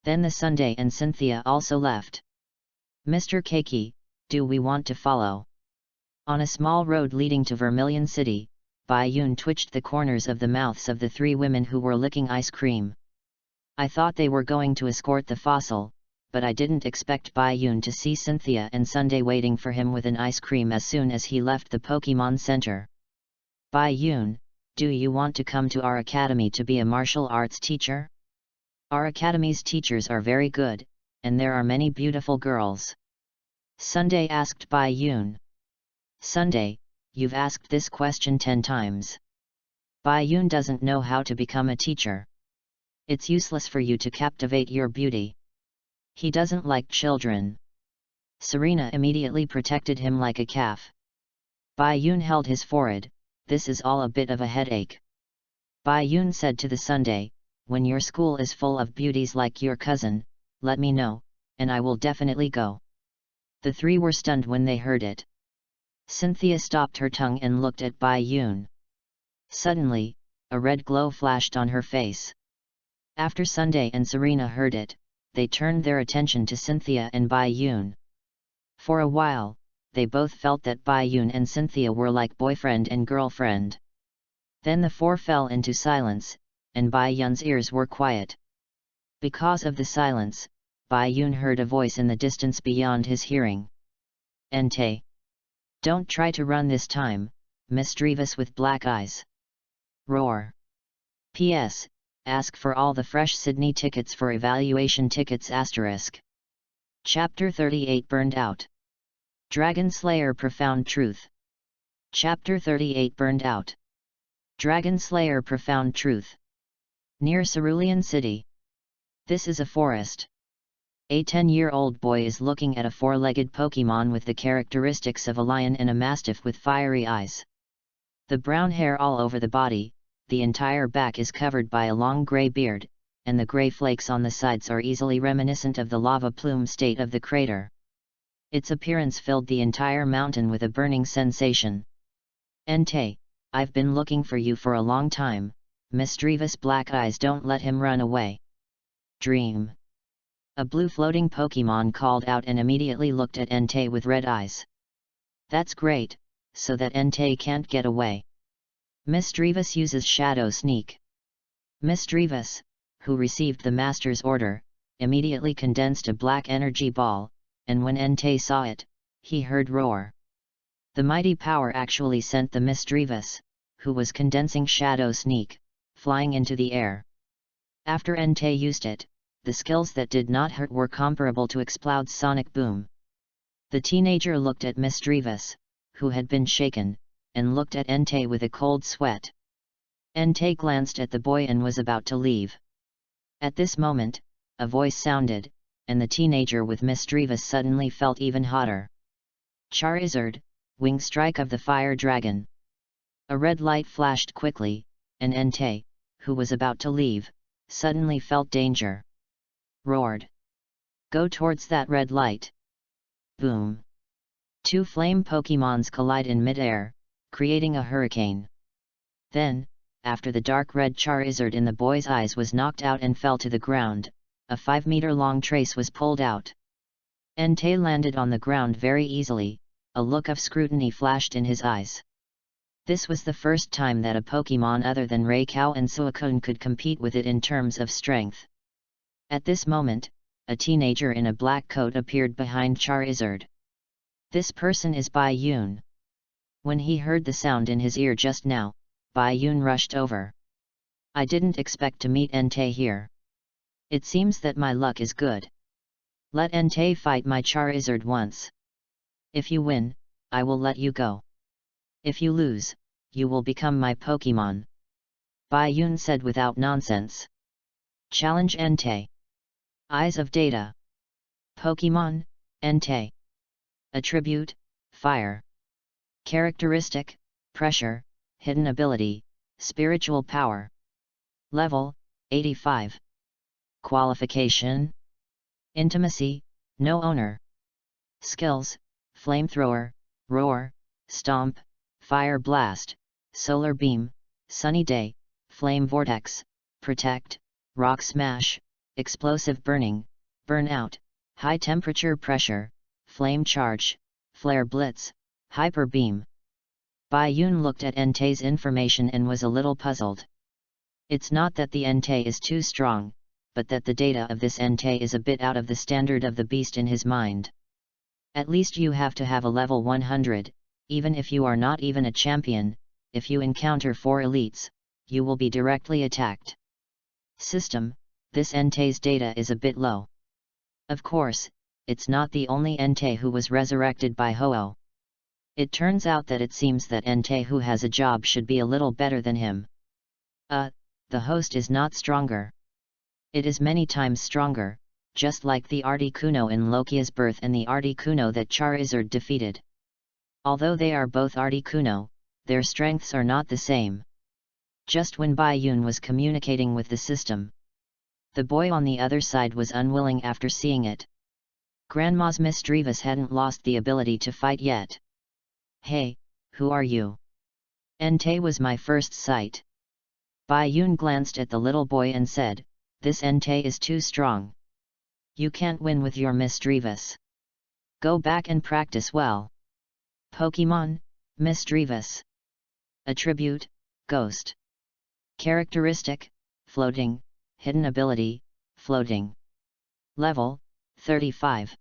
Then the Sunday and Cynthia also left. Mr. Keiki, do we want to follow? On a small road leading to Vermilion City, Bai-Yun twitched the corners of the mouths of the three women who were licking ice cream. I thought they were going to escort the fossil, but I didn't expect Bai-Yun to see Cynthia and Sunday waiting for him with an ice cream as soon as he left the Pokemon Center. Bai-Yun, do you want to come to our academy to be a martial arts teacher? Our academy's teachers are very good, and there are many beautiful girls. Sunday asked Bai-Yun. Sunday, you've asked this question 10 times. Bai-Yun doesn't know how to become a teacher. It's useless for you to captivate your beauty. He doesn't like children. Serena immediately protected him like a calf. Bai-Yun held his forehead. This is all a bit of a headache. Bai-Yun said to the Sunday, when your school is full of beauties like your cousin, let me know, and I will definitely go. The three were stunned when they heard it. Cynthia stopped her tongue and looked at Bai-Yun. Suddenly, a red glow flashed on her face. After Sunday and Serena heard it, they turned their attention to Cynthia and Bai-Yun. For a while, they both felt that Bai-Yun and Cynthia were like boyfriend and girlfriend. Then the four fell into silence, and Bai-Yun's ears were quiet. Because of the silence, Bai-Yun heard a voice in the distance beyond his hearing. Entei! Don't try to run this time, mischievous with black eyes. Roar! P.S. Ask for all the fresh Sydney tickets for evaluation tickets *. Chapter 38 Burned Out. Dragon Slayer Profound Truth. Chapter 38 Burned Out. Dragon Slayer Profound Truth. Near Cerulean City. This is a forest. A 10-year-old boy is looking at a four-legged Pokemon with the characteristics of a lion and a mastiff with fiery eyes. The brown hair all over the body, the entire back is covered by a long grey beard, and the grey flakes on the sides are easily reminiscent of the lava plume state of the crater. Its appearance filled the entire mountain with a burning sensation. Entei, I've been looking for you for a long time, mischievous black eyes don't let him run away. Dream. A blue floating Pokemon called out and immediately looked at Entei with red eyes. That's great, so that Entei can't get away. Mischievous uses Shadow Sneak. Mischievous, who received the Master's order, immediately condensed a black energy ball, and when Entei saw it, he heard roar. The mighty power actually sent the mischievous, who was condensing shadow sneak, flying into the air. After Entei used it, the skills that did not hurt were comparable to Exploud's sonic boom. The teenager looked at mischievous, who had been shaken, and looked at Entei with a cold sweat. Entei glanced at the boy and was about to leave. At this moment, a voice sounded, and the teenager with mischievous suddenly felt even hotter. Charizard, Wing Strike of the Fire Dragon. A red light flashed quickly, and Entei, who was about to leave, suddenly felt danger. Roared. Go towards that red light. Boom. Two flame Pokémons collide in mid-air, creating a hurricane. Then, after the dark red Charizard in the boy's eyes was knocked out and fell to the ground, a 5-meter-long trace was pulled out. Entei landed on the ground very easily, a look of scrutiny flashed in his eyes. This was the first time that a Pokémon other than Raikou and Suicune could compete with it in terms of strength. At this moment, a teenager in a black coat appeared behind Charizard. This person is Bai Yun. When he heard the sound in his ear just now, Bai Yun rushed over. I didn't expect to meet Entei here. It seems that my luck is good. Let Entei fight my Charizard once. If you win, I will let you go. If you lose, you will become my Pokémon. Bai Yun said without nonsense. Challenge Entei. Eyes of Data. Pokémon, Entei. Attribute, Fire. Characteristic, Pressure, Hidden Ability, Spiritual Power. Level, 85. Qualification. Intimacy, No Owner. Skills, Flamethrower, Roar, Stomp, Fire Blast, Solar Beam, Sunny Day, Flame Vortex, Protect, Rock Smash, Explosive Burning, Burnout, High Temperature Pressure, Flame Charge, Flare Blitz, Hyper Beam. Bai Yun looked at Entei's information and was a little puzzled. It's not that the Entei is too strong, but that the data of this Entei is a bit out of the standard of the beast in his mind. At least you have to have a level 100, even if you are not even a champion. If you encounter 4 elites, you will be directly attacked. System, this Entei's data is a bit low. Of course, it's not the only Entei who was resurrected by Ho-Oh. It turns out that it seems that Entei who has a job should be a little better than him. The host is not stronger. It is many times stronger, just like the Articuno in Lokia's birth and the Articuno that Charizard defeated. Although they are both Articuno, their strengths are not the same. Just when Bai Yun was communicating with the system, the boy on the other side was unwilling after seeing it. Grandma's mischievous hadn't lost the ability to fight yet. Hey, who are you? Entei was my first sight. Bai Yun glanced at the little boy and said, this Entei is too strong. You can't win with your mischievous. Go back and practice well. Pokémon, mischievous. Attribute, Ghost. Characteristic, Floating, Hidden Ability, Floating. Level, 35.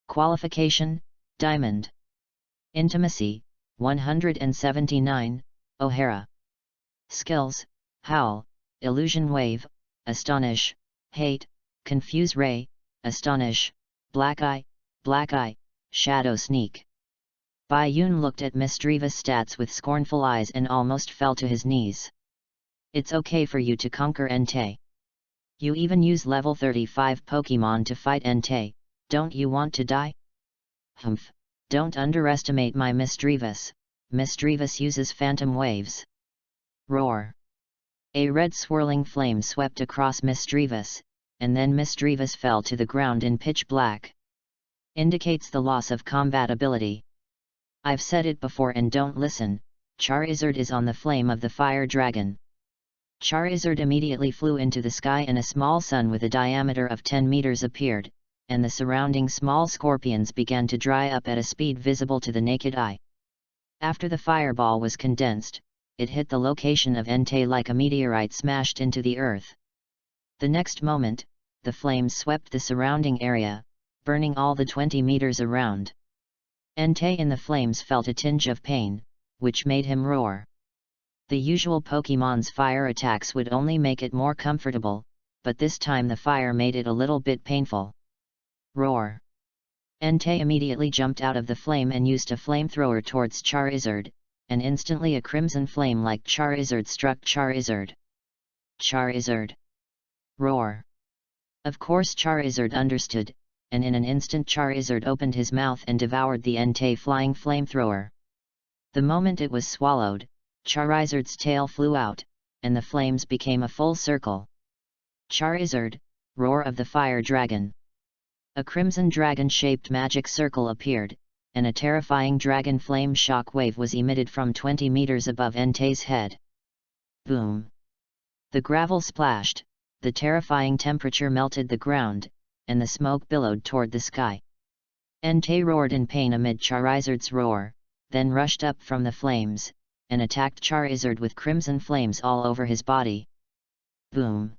Qualification, Diamond. Intimacy, 179, O'Hara. Skills, Howl, Illusion Wave, Astonish, Hate, Confuse Ray, Astonish, Black Eye, Shadow Sneak. Bai Yun looked at mischievous stats with scornful eyes and almost fell to his knees. It's okay for you to conquer Entei. You even use level 35 Pokémon to fight Entei, don't you want to die? Humph, don't underestimate my mischievous. Mischievous uses phantom waves. Roar. A red swirling flame swept across mischievous, and then mischievous fell to the ground in pitch black. Indicates the loss of combat ability. I've said it before and don't listen, Charizard is on the flame of the fire dragon. Charizard immediately flew into the sky and a small sun with a diameter of 10 meters appeared, and the surrounding small scorpions began to dry up at a speed visible to the naked eye. After the fireball was condensed, it hit the location of Entei like a meteorite smashed into the earth. The next moment, the flames swept the surrounding area, burning all the 20 meters around. Entei in the flames felt a tinge of pain, which made him roar. The usual Pokemon's fire attacks would only make it more comfortable, but this time the fire made it a little bit painful. Roar! Entei immediately jumped out of the flame and used a flamethrower towards Charizard, and instantly a crimson flame like Charizard struck Charizard. Charizard! Roar! Of course Charizard understood, and in an instant Charizard opened his mouth and devoured the Entei flying flamethrower. The moment it was swallowed, Charizard's tail flew out, and the flames became a full circle. Charizard, roar of the fire dragon! A crimson dragon-shaped magic circle appeared, and a terrifying dragon flame shock wave was emitted from 20 meters above Entei's head. Boom! The gravel splashed, the terrifying temperature melted the ground, and the smoke billowed toward the sky. Entei roared in pain amid Charizard's roar, then rushed up from the flames, and attacked Charizard with crimson flames all over his body. Boom!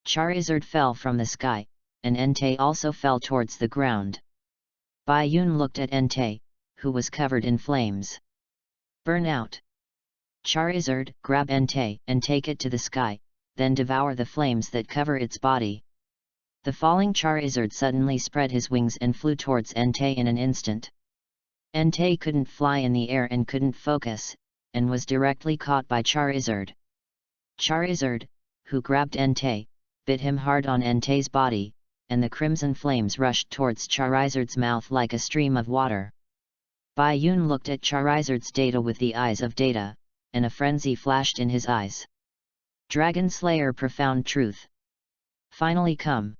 Charizard fell from the sky, and Entei also fell towards the ground. Bai Yun looked at Entei, who was covered in flames. Burn out! Charizard, grab Entei and take it to the sky, then devour the flames that cover its body. The falling Charizard suddenly spread his wings and flew towards Entei in an instant. Entei couldn't fly in the air and couldn't focus, and was directly caught by Charizard. Charizard, who grabbed Entei, bit him hard on Entei's body, and the crimson flames rushed towards Charizard's mouth like a stream of water. Bai Yun looked at Charizard's data with the eyes of data, and a frenzy flashed in his eyes. Dragon Slayer Profound Truth. Finally come.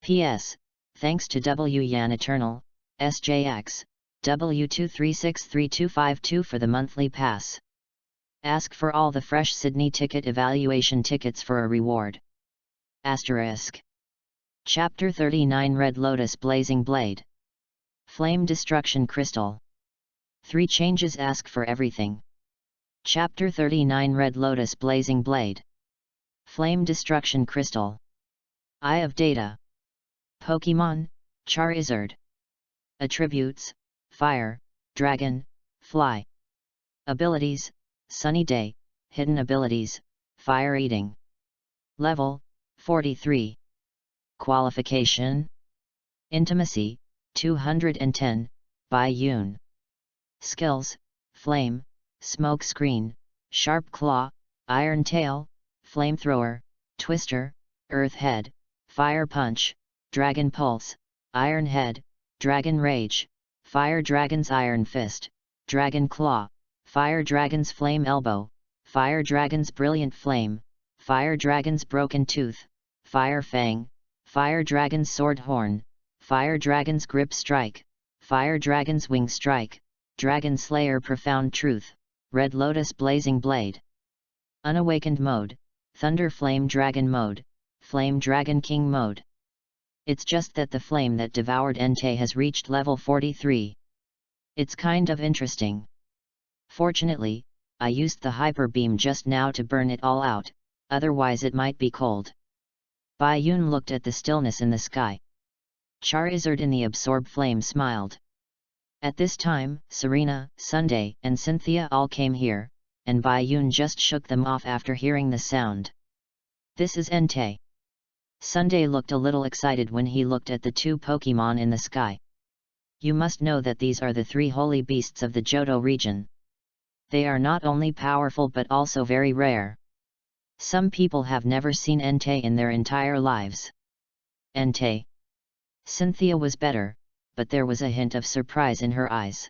P.S. Thanks to W Yan Eternal, SJX, W2363252 for the monthly pass. Ask for all the fresh Sydney ticket evaluation tickets for a reward. Asterisk. Chapter 39 Red Lotus Blazing Blade. Flame Destruction Crystal. 3 changes ask for everything. Chapter 39 Red Lotus Blazing Blade. Flame Destruction Crystal. Eye of Data. Pokemon, Charizard. Attributes, Fire, Dragon, Fly. Abilities, Sunny Day, Hidden Abilities, Fire Eating. Level, 43. Qualification. Intimacy, 210, Bai Yun. Skills, Flame, Smoke Screen, Sharp Claw, Iron Tail, Flamethrower, Twister, Earth Head, Fire Punch, Dragon Pulse, Iron Head, Dragon Rage, Fire Dragon's Iron Fist, Dragon Claw, Fire Dragon's Flame Elbow, Fire Dragon's Brilliant Flame, Fire Dragon's Broken Tooth, Fire Fang, Fire Dragon's Sword Horn, Fire Dragon's Grip Strike, Fire Dragon's Wing Strike, Dragon Slayer Profound Truth, Red Lotus Blazing Blade. Unawakened Mode, Thunder Flame Dragon Mode, Flame Dragon King Mode. It's just that the flame that devoured Entei has reached level 43. It's kind of interesting. Fortunately, I used the hyper beam just now to burn it all out, otherwise it might be cold. Bai Yun looked at the stillness in the sky. Charizard in the absorb flame smiled. At this time, Serena, Sunday, and Cynthia all came here, and Bai Yun just shook them off after hearing the sound. This is Entei. Sunday looked a little excited when he looked at the 2 Pokemon in the sky. You must know that these are the 3 holy beasts of the Johto region. They are not only powerful but also very rare. Some people have never seen Entei in their entire lives. Entei. Cynthia was better, but there was a hint of surprise in her eyes.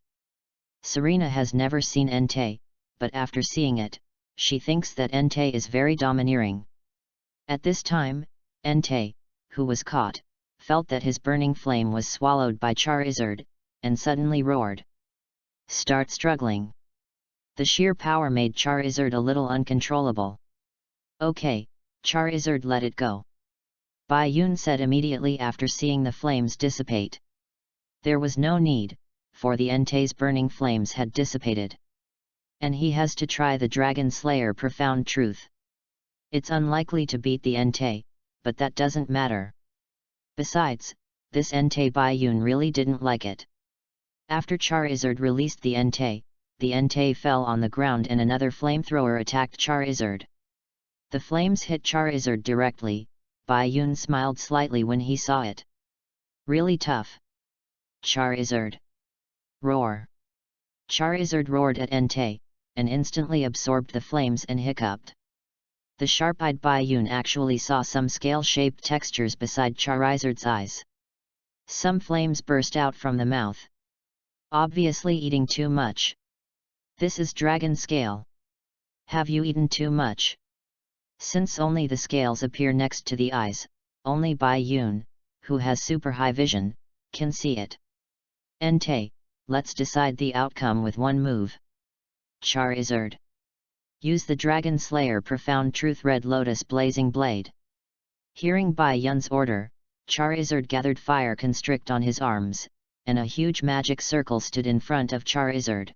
Serena has never seen Entei, but after seeing it, she thinks that Entei is very domineering. At this time, Entei, who was caught, felt that his burning flame was swallowed by Charizard, and suddenly roared. Start struggling. The sheer power made Charizard a little uncontrollable. Okay, Charizard, let it go. Bai Yun said immediately after seeing the flames dissipate. There was no need, for the Entei's burning flames had dissipated. And he has to try the Dragon Slayer Profound Truth. It's unlikely to beat the Entei, but that doesn't matter. Besides, this Entei Baiyun really didn't like it. After Charizard released the Entei fell on the ground and another flamethrower attacked Charizard. The flames hit Charizard directly. Baiyun smiled slightly when he saw it. Really tough. Charizard. Roar. Charizard roared at Entei, and instantly absorbed the flames and hiccuped. The sharp-eyed Baiyun actually saw some scale-shaped textures beside Charizard's eyes. Some flames burst out from the mouth. Obviously eating too much. This is dragon scale. Have you eaten too much? Since only the scales appear next to the eyes, only Baiyun, who has super high vision, can see it. Entei, let's decide the outcome with one move. Charizard. Use the Dragon Slayer Profound Truth Red Lotus Blazing Blade. Hearing Baiyun's order, Charizard gathered fire constrict on his arms, and a huge magic circle stood in front of Charizard.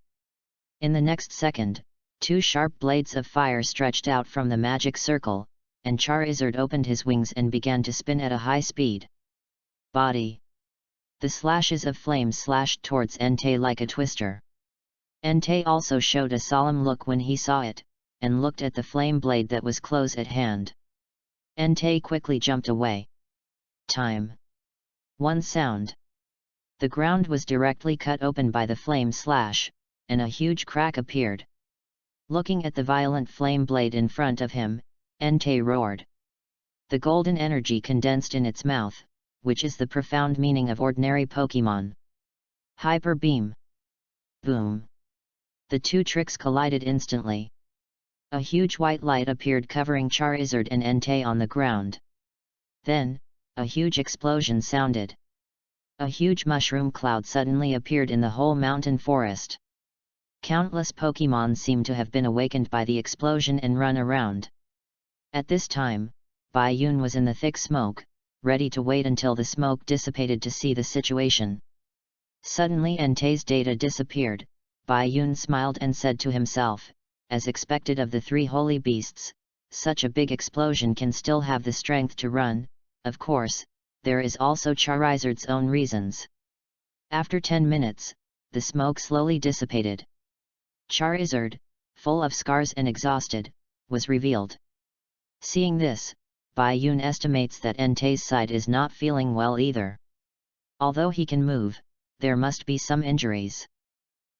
In the next second, two sharp blades of fire stretched out from the magic circle, and Charizard opened his wings and began to spin at a high speed. Body. The slashes of flame slashed towards Entei like a twister. Entei also showed a solemn look when he saw it, and looked at the flame blade that was close at hand. Entei quickly jumped away. Time. One sound. The ground was directly cut open by the flame slash, and a huge crack appeared. Looking at the violent flame blade in front of him, Entei roared. The golden energy condensed in its mouth, which is the profound meaning of ordinary Pokemon. Hyper Beam. Boom. The two tricks collided instantly. A huge white light appeared covering Charizard and Entei on the ground. Then, a huge explosion sounded. A huge mushroom cloud suddenly appeared in the whole mountain forest. Countless Pokemon seemed to have been awakened by the explosion and run around. At this time, Baiyun was in the thick smoke, ready to wait until the smoke dissipated to see the situation. Suddenly Entei's data disappeared. Baiyun smiled and said to himself, as expected of the three holy beasts, such a big explosion can still have the strength to run. Of course, there is also Charizard's own reasons. After 10 minutes, the smoke slowly dissipated. Charizard, full of scars and exhausted, was revealed. Seeing this, Baiyun estimates that Entei's side is not feeling well either. Although he can move, there must be some injuries.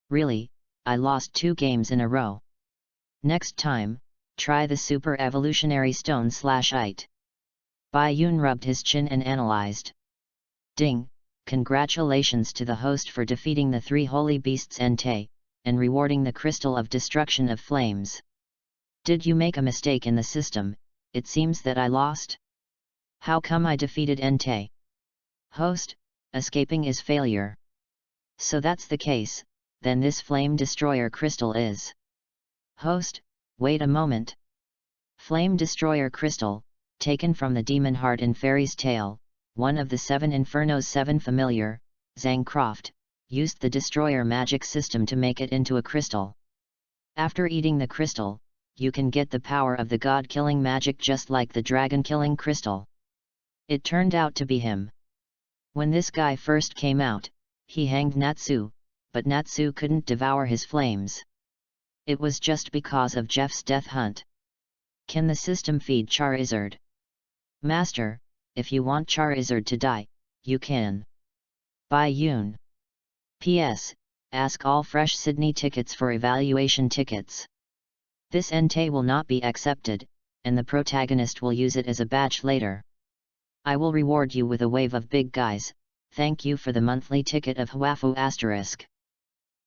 Really, I lost 2 games in a row. Next time, try the Super Evolutionary Stone/Ite. Baiyun rubbed his chin and analyzed. Ding, congratulations to the host for defeating the 3 holy beasts Entei, and rewarding the Crystal of Destruction of Flames. Did you make a mistake in the system? It seems that I lost. How come I defeated Entei? Host, escaping is failure. So that's the case, then this Flame Destroyer Crystal is. Host, wait a moment. Flame Destroyer Crystal, taken from the Demon Heart in Fairy's Tale, one of the 7 Inferno's 7 familiar, Zangcroft, used the Destroyer magic system to make it into a crystal. After eating the crystal, you can get the power of the god-killing magic just like the dragon-killing crystal. It turned out to be him. When this guy first came out, he hanged Natsu, but Natsu couldn't devour his flames. It was just because of Jeff's death hunt. Can the system feed Charizard? Master, if you want Charizard to die, you can. Baiyun. P.S. Ask all fresh Sydney tickets for evaluation tickets. This Entei will not be accepted, and the protagonist will use it as a badge later. I will reward you with a wave of big guys. Thank you for the monthly ticket of Hwafu***.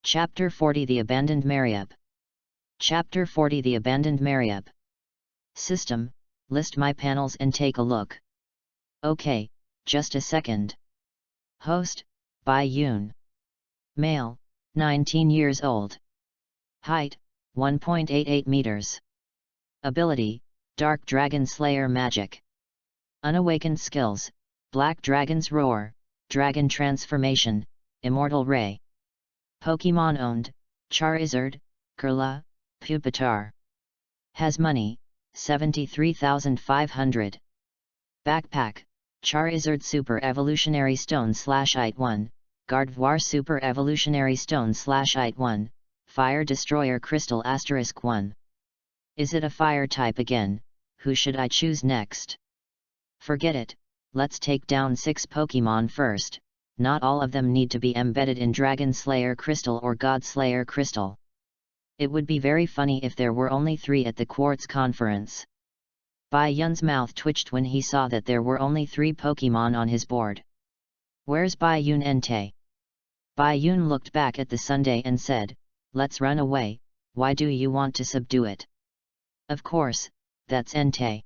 Chapter 40 The Abandoned Mariup. Chapter 40 The Abandoned Mariup. System, list my panels and take a look. Okay, just a second. Host, Baiyun. Male, 19 years old. Height, 1.88 meters. Ability, Dark Dragon Slayer Magic. Unawakened skills, Black Dragon's Roar, Dragon Transformation, Immortal Ray. Pokemon owned, Charizard, Kurla, Pupitar. Has money, 73,500. Backpack, Charizard Super Evolutionary Stone /It 1, Gardevoir Super Evolutionary Stone /It 1, Fire Destroyer Crystal *1. Is it a fire type again? Who should I choose next? Forget it, let's take down 6 Pokemon first. Not all of them need to be embedded in Dragon Slayer Crystal or God Slayer Crystal. It would be very funny if there were only 3 at the Quartz Conference. Bai Yun's mouth twitched when he saw that there were only 3 Pokemon on his board. Where's Bai Yun Entei? Bai Yun looked back at the Sunday and said, let's run away, why do you want to subdue it? Of course, that's Entei.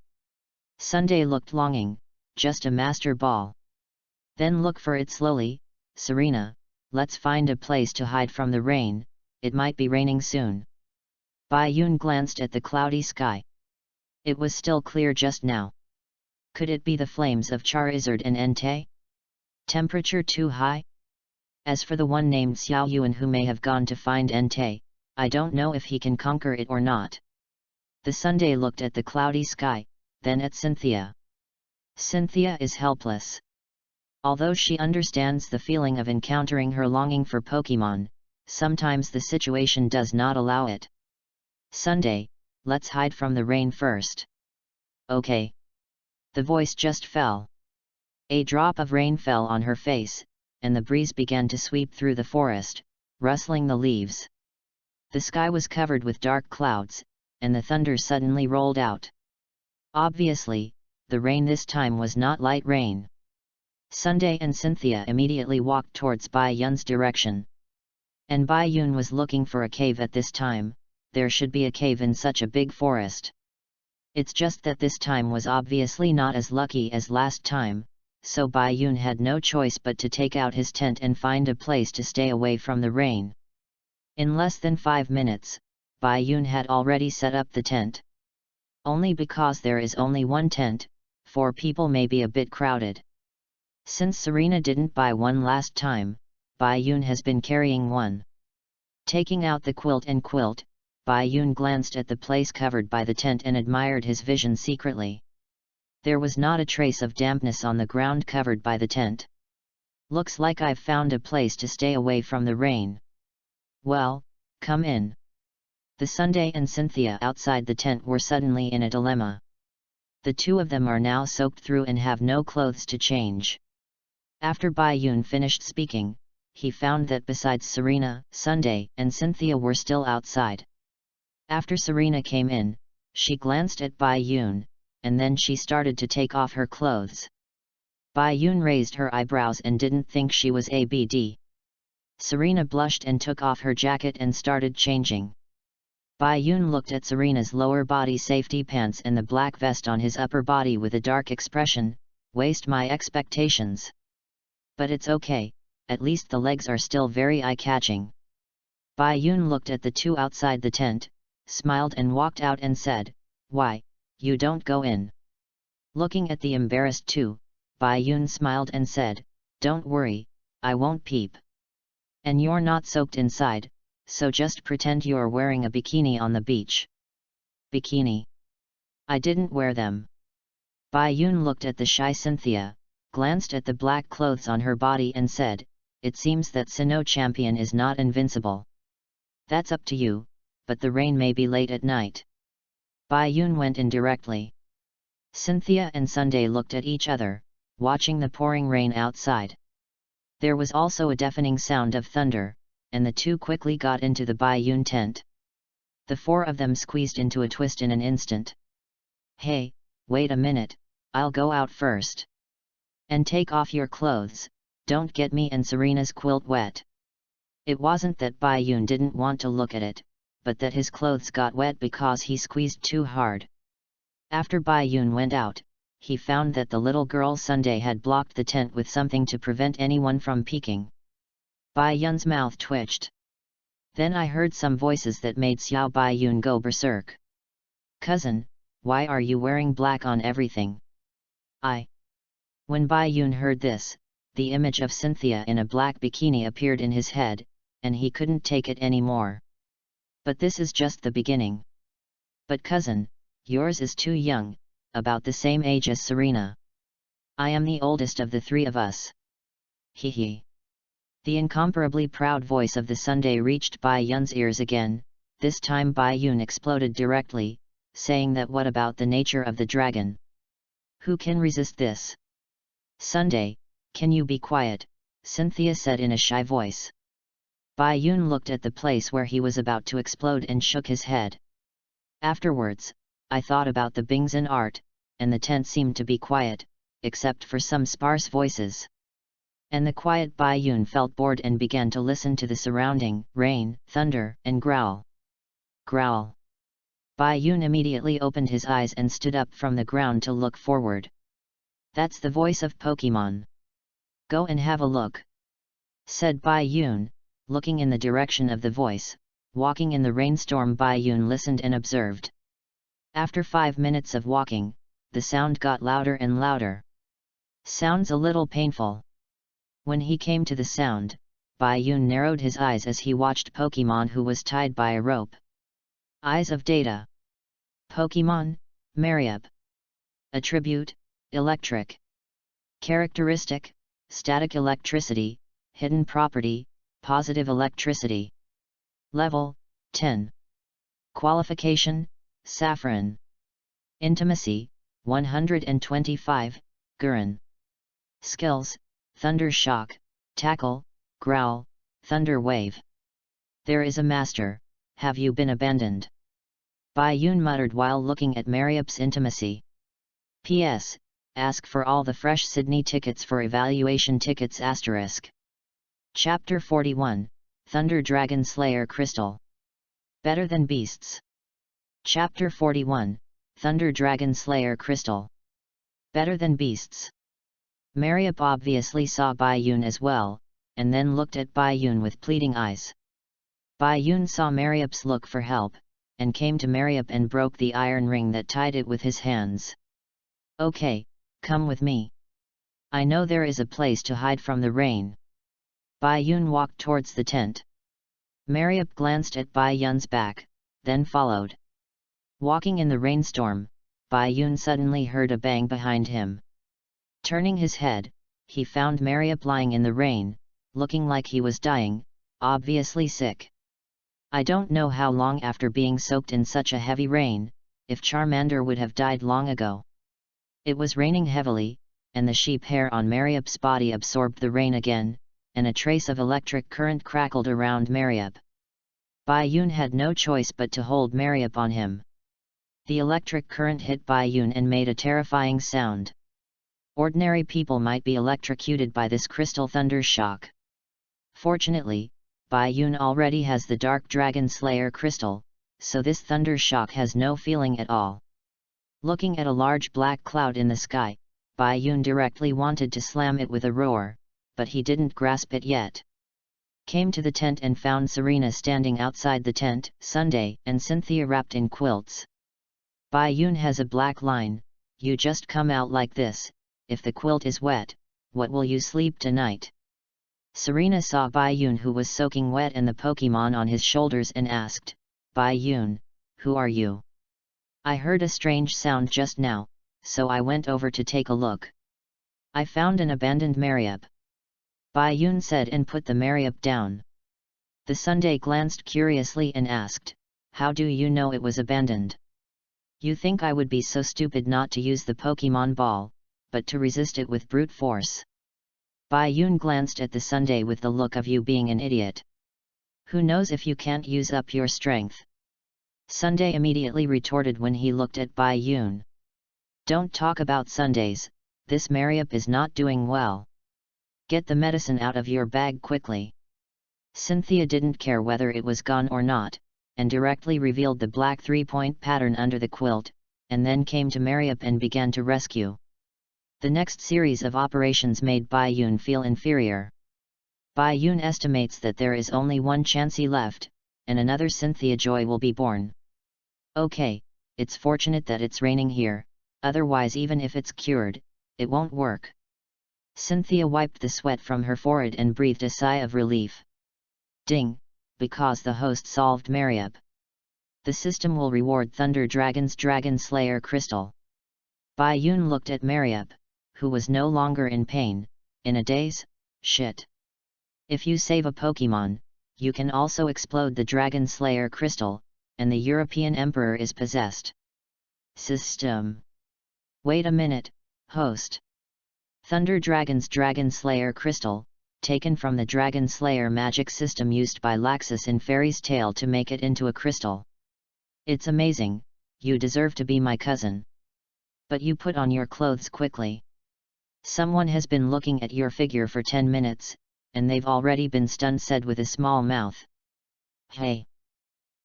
Sunday looked longing, just a master ball. Then look for it slowly, Serena, let's find a place to hide from the rain, it might be raining soon. Bai Yun glanced at the cloudy sky. It was still clear just now. Could it be the flames of Charizard and Entei? Temperature too high? As for the one named Xiao Yuan who may have gone to find Entei, I don't know if he can conquer it or not. The Sunday looked at the cloudy sky, then at Cynthia. Cynthia is helpless. Although she understands the feeling of encountering her longing for Pokemon, sometimes the situation does not allow it. Sunday, let's hide from the rain first. Okay. The voice just fell. A drop of rain fell on her face, and the breeze began to sweep through the forest, rustling the leaves. The sky was covered with dark clouds, and the thunder suddenly rolled out. Obviously, the rain this time was not light rain. Sunday and Cynthia immediately walked towards Bai Yun's direction. And Bai Yun was looking for a cave at this time. There should be a cave in such a big forest. It's just that this time was obviously not as lucky as last time, so Bai Yun had no choice but to take out his tent and find a place to stay away from the rain. In less than 5 minutes, Bai Yun had already set up the tent. Only because there is only one tent, 4 people may be a bit crowded. Since Serena didn't buy one last time, Bai Yun has been carrying one. Taking out the quilt, Bai Yun glanced at the place covered by the tent and admired his vision secretly. There was not a trace of dampness on the ground covered by the tent. Looks like I've found a place to stay away from the rain. Well, come in. The Sunday and Cynthia outside the tent were suddenly in a dilemma. The 2 of them are now soaked through and have no clothes to change. After Bai Yun finished speaking, he found that besides Serena, Sunday, and Cynthia were still outside. After Serena came in, she glanced at Bai Yun, and then she started to take off her clothes. Bai Yun raised her eyebrows and didn't think she was ABD. Serena blushed and took off her jacket and started changing. Bai Yun looked at Serena's lower body safety pants and the black vest on his upper body with a dark expression, waste my expectations. But it's okay, at least the legs are still very eye-catching. Bai Yun looked at the 2 outside the tent, smiled and walked out and said, why, you don't go in. Looking at the embarrassed 2, Bai Yun smiled and said, don't worry, I won't peep. And you're not soaked inside, so just pretend you're wearing a bikini on the beach. Bikini? I didn't wear them. Bai Yun looked at the shy Cynthia, glanced at the black clothes on her body and said, it seems that Sinnoh Champion is not invincible. That's up to you, but the rain may be late at night. Bai Yun went in directly. Cynthia and Sunday looked at each other, watching the pouring rain outside. There was also a deafening sound of thunder, and the 2 quickly got into the Bai Yun tent. The 4 of them squeezed into a twist in an instant. Hey, wait a minute, I'll go out first. And take off your clothes, don't get me and Serena's quilt wet. It wasn't that Bai Yun didn't want to look at it, but that his clothes got wet because he squeezed too hard. After Bai Yun went out, he found that the little girl Sunday had blocked the tent with something to prevent anyone from peeking. Bai Yun's mouth twitched. Then I heard some voices that made Xiao Bai Yun go berserk. Cousin, why are you wearing black on everything? When Bai Yun heard this, the image of Cynthia in a black bikini appeared in his head, and he couldn't take it anymore. But this is just the beginning. But cousin, yours is too young, about the same age as Serena. I am the oldest of the three of us. Hee hee. The incomparably proud voice of the Sunday reached Bai Yun's ears again. This time Bai Yun exploded directly, saying that what about the nature of the dragon? Who can resist this? Sunday, can you be quiet? Cynthia said in a shy voice. Bai Yun looked at the place where he was about to explode and shook his head. Afterwards, I thought about the Bings and art, and the tent seemed to be quiet, except for some sparse voices. And the quiet Bai Yun felt bored and began to listen to the surrounding rain, thunder, and growl. Growl. Bai Yun immediately opened his eyes and stood up from the ground to look forward. That's the voice of Pokemon. Go and have a look, said Bai Yun, looking in the direction of the voice. Walking in the rainstorm, Bai Yun listened and observed. After 5 minutes of walking, the sound got louder and louder. Sounds a little painful. When he came to the sound, Bai Yun narrowed his eyes as he watched Pokemon who was tied by a rope. Eyes of Data. Pokemon, Mariup. Attribute, Electric. Characteristic, Static electricity, Hidden property, Positive electricity. Level, 10. Qualification, Saffron. Intimacy, 125, Gurren. Skills, Thunder Shock, Tackle, Growl, Thunder Wave. There is a master, have you been abandoned? Bai Yun muttered while looking at Mariup's intimacy. P.S. Ask for all the fresh Sydney tickets for evaluation tickets *. Chapter 41, Thunder Dragon Slayer Crystal. Better than Beasts. Chapter 41, Thunder Dragon Slayer Crystal. Better than Beasts. Mariup obviously saw Bai Yun as well, and then looked at Bai Yun with pleading eyes. Bai Yun saw Mariup's look for help, and came to Mariup and broke the iron ring that tied it with his hands. Okay, come with me. I know there is a place to hide from the rain. Bai Yun walked towards the tent. Mariup glanced at Bai Yun's back, then followed. Walking in the rainstorm, Bai Yun suddenly heard a bang behind him. Turning his head, he found Mariup lying in the rain, looking like he was dying, obviously sick. I don't know how long after being soaked in such a heavy rain, if Charmander would have died long ago. It was raining heavily, and the sheep hair on Mariup's body absorbed the rain again, and a trace of electric current crackled around Mariup. Bai Yun had no choice but to hold Mariup on him. The electric current hit Bai Yun and made a terrifying sound. Ordinary people might be electrocuted by this crystal thunder shock. Fortunately, Bai Yun already has the Dark Dragon Slayer crystal, so this thunder shock has no feeling at all. Looking at a large black cloud in the sky, Bai Yun directly wanted to slam it with a roar, but he didn't grasp it yet. Came to the tent and found Serena standing outside the tent, Sunday, and Cynthia wrapped in quilts. Bai Yun has a black line, you just come out like this, if the quilt is wet, what will you sleep tonight? Serena saw Bai Yun who was soaking wet and the Pokemon on his shoulders and asked, Bai Yun, who are you? I heard a strange sound just now, so I went over to take a look. I found an abandoned Mariup. Bai Yun said and put the Mariup down. The Sunday glanced curiously and asked, how do you know it was abandoned? You think I would be so stupid not to use the Pokemon ball, but to resist it with brute force? Bai Yun glanced at the Sunday with the look of you being an idiot. Who knows if you can't use up your strength? Sunday immediately retorted when he looked at Bai Yun. Don't talk about Sundays, this Mariup is not doing well. Get the medicine out of your bag quickly. Cynthia didn't care whether it was gone or not, and directly revealed the black 3-point pattern under the quilt, and then came to Mariup and began to rescue. The next series of operations made Bai Yun feel inferior. Bai Yun estimates that there is only one Chansey left, and another Cynthia Joy will be born. Okay, it's fortunate that it's raining here, otherwise even if it's cured, it won't work. Cynthia wiped the sweat from her forehead and breathed a sigh of relief. Ding, because the host solved Mariup. The system will reward Thunder Dragon's Dragon Slayer crystal. Bai Yun looked at Mariup, who was no longer in pain, in a daze. Shit. If you save a Pokemon, you can also explode the Dragon Slayer crystal, and the European Emperor is possessed. System. Wait a minute, host. Thunder Dragon's Dragon Slayer crystal, taken from the Dragon Slayer magic system used by Laxus in Fairy's Tale to make it into a crystal. It's amazing, you deserve to be my cousin. But you put on your clothes quickly. Someone has been looking at your figure for 10 minutes, and they've already been stunned, said with a small mouth. Hey!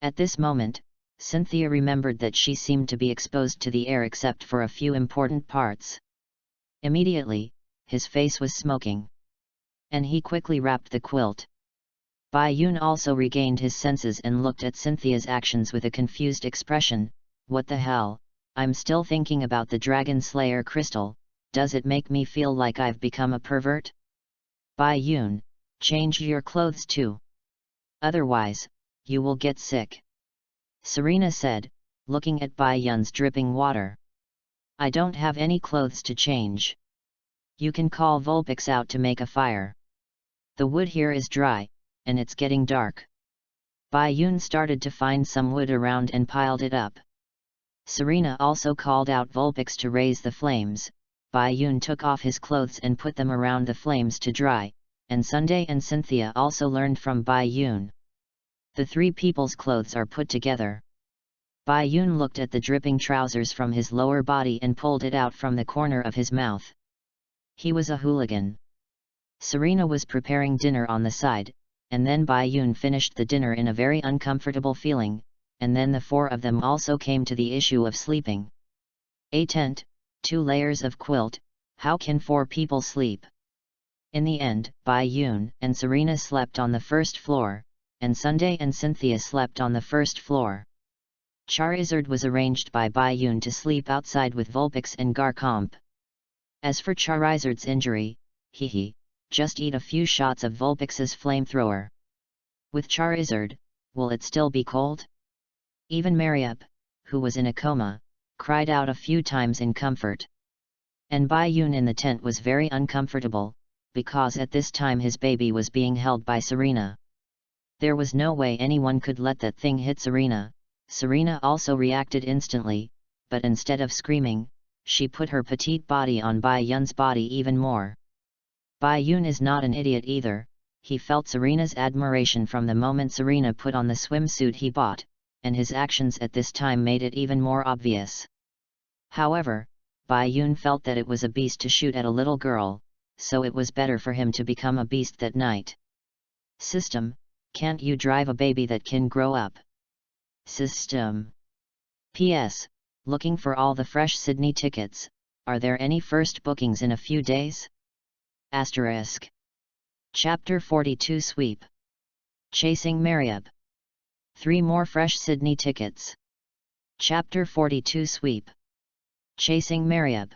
At this moment, Cynthia remembered that she seemed to be exposed to the air except for a few important parts. Immediately, his face was smoking. And he quickly wrapped the quilt. Bai Yun also regained his senses and looked at Cynthia's actions with a confused expression. What the hell, I'm still thinking about the Dragon Slayer crystal, does it make me feel like I've become a pervert? Bai Yun, change your clothes too. Otherwise, you will get sick. Serena said, looking at Bai Yun's dripping water. I don't have any clothes to change. You can call Vulpix out to make a fire. The wood here is dry, and it's getting dark. Bai Yun started to find some wood around and piled it up. Serena also called out Vulpix to raise the flames. Bai Yun took off his clothes and put them around the flames to dry, and Sunday and Cynthia also learned from Bai Yun. The three people's clothes are put together. Bai Yun looked at the dripping trousers from his lower body and pulled it out from the corner of his mouth. He was a hooligan. Serena was preparing dinner on the side, and then Bai Yun finished the dinner in a very uncomfortable feeling, and then the four of them also came to the issue of sleeping. A tent, 2 layers of quilt, how can 4 people sleep? In the end, Bai Yun and Serena slept on the first floor, and Sunday and Cynthia slept on the first floor. Charizard was arranged by Bai Yun to sleep outside with Vulpix and Garchomp. As for Charizard's injury, just eat a few shots of Vulpix's flamethrower. With Charizard, will it still be cold? Even Mariup, who was in a coma, cried out a few times in comfort. And Bai Yun in the tent was very uncomfortable, because at this time his baby was being held by Serena. There was no way anyone could let that thing hit Serena. Serena also reacted instantly, but instead of screaming, she put her petite body on Bai Yun's body even more. Bai Yun is not an idiot either, he felt Serena's admiration from the moment Serena put on the swimsuit he bought, and his actions at this time made it even more obvious. However, Bai Yun felt that it was a beast to shoot at a little girl, so it was better for him to become a beast that night. System, can't you drive a baby that can grow up? System. P.S. Looking for all the fresh Sydney tickets, are there any first bookings in a few days? Asterisk. Chapter 42 Sweep. Chasing Mariup. 3 more fresh Sydney tickets. Chapter 42 Sweep. Chasing Mariup.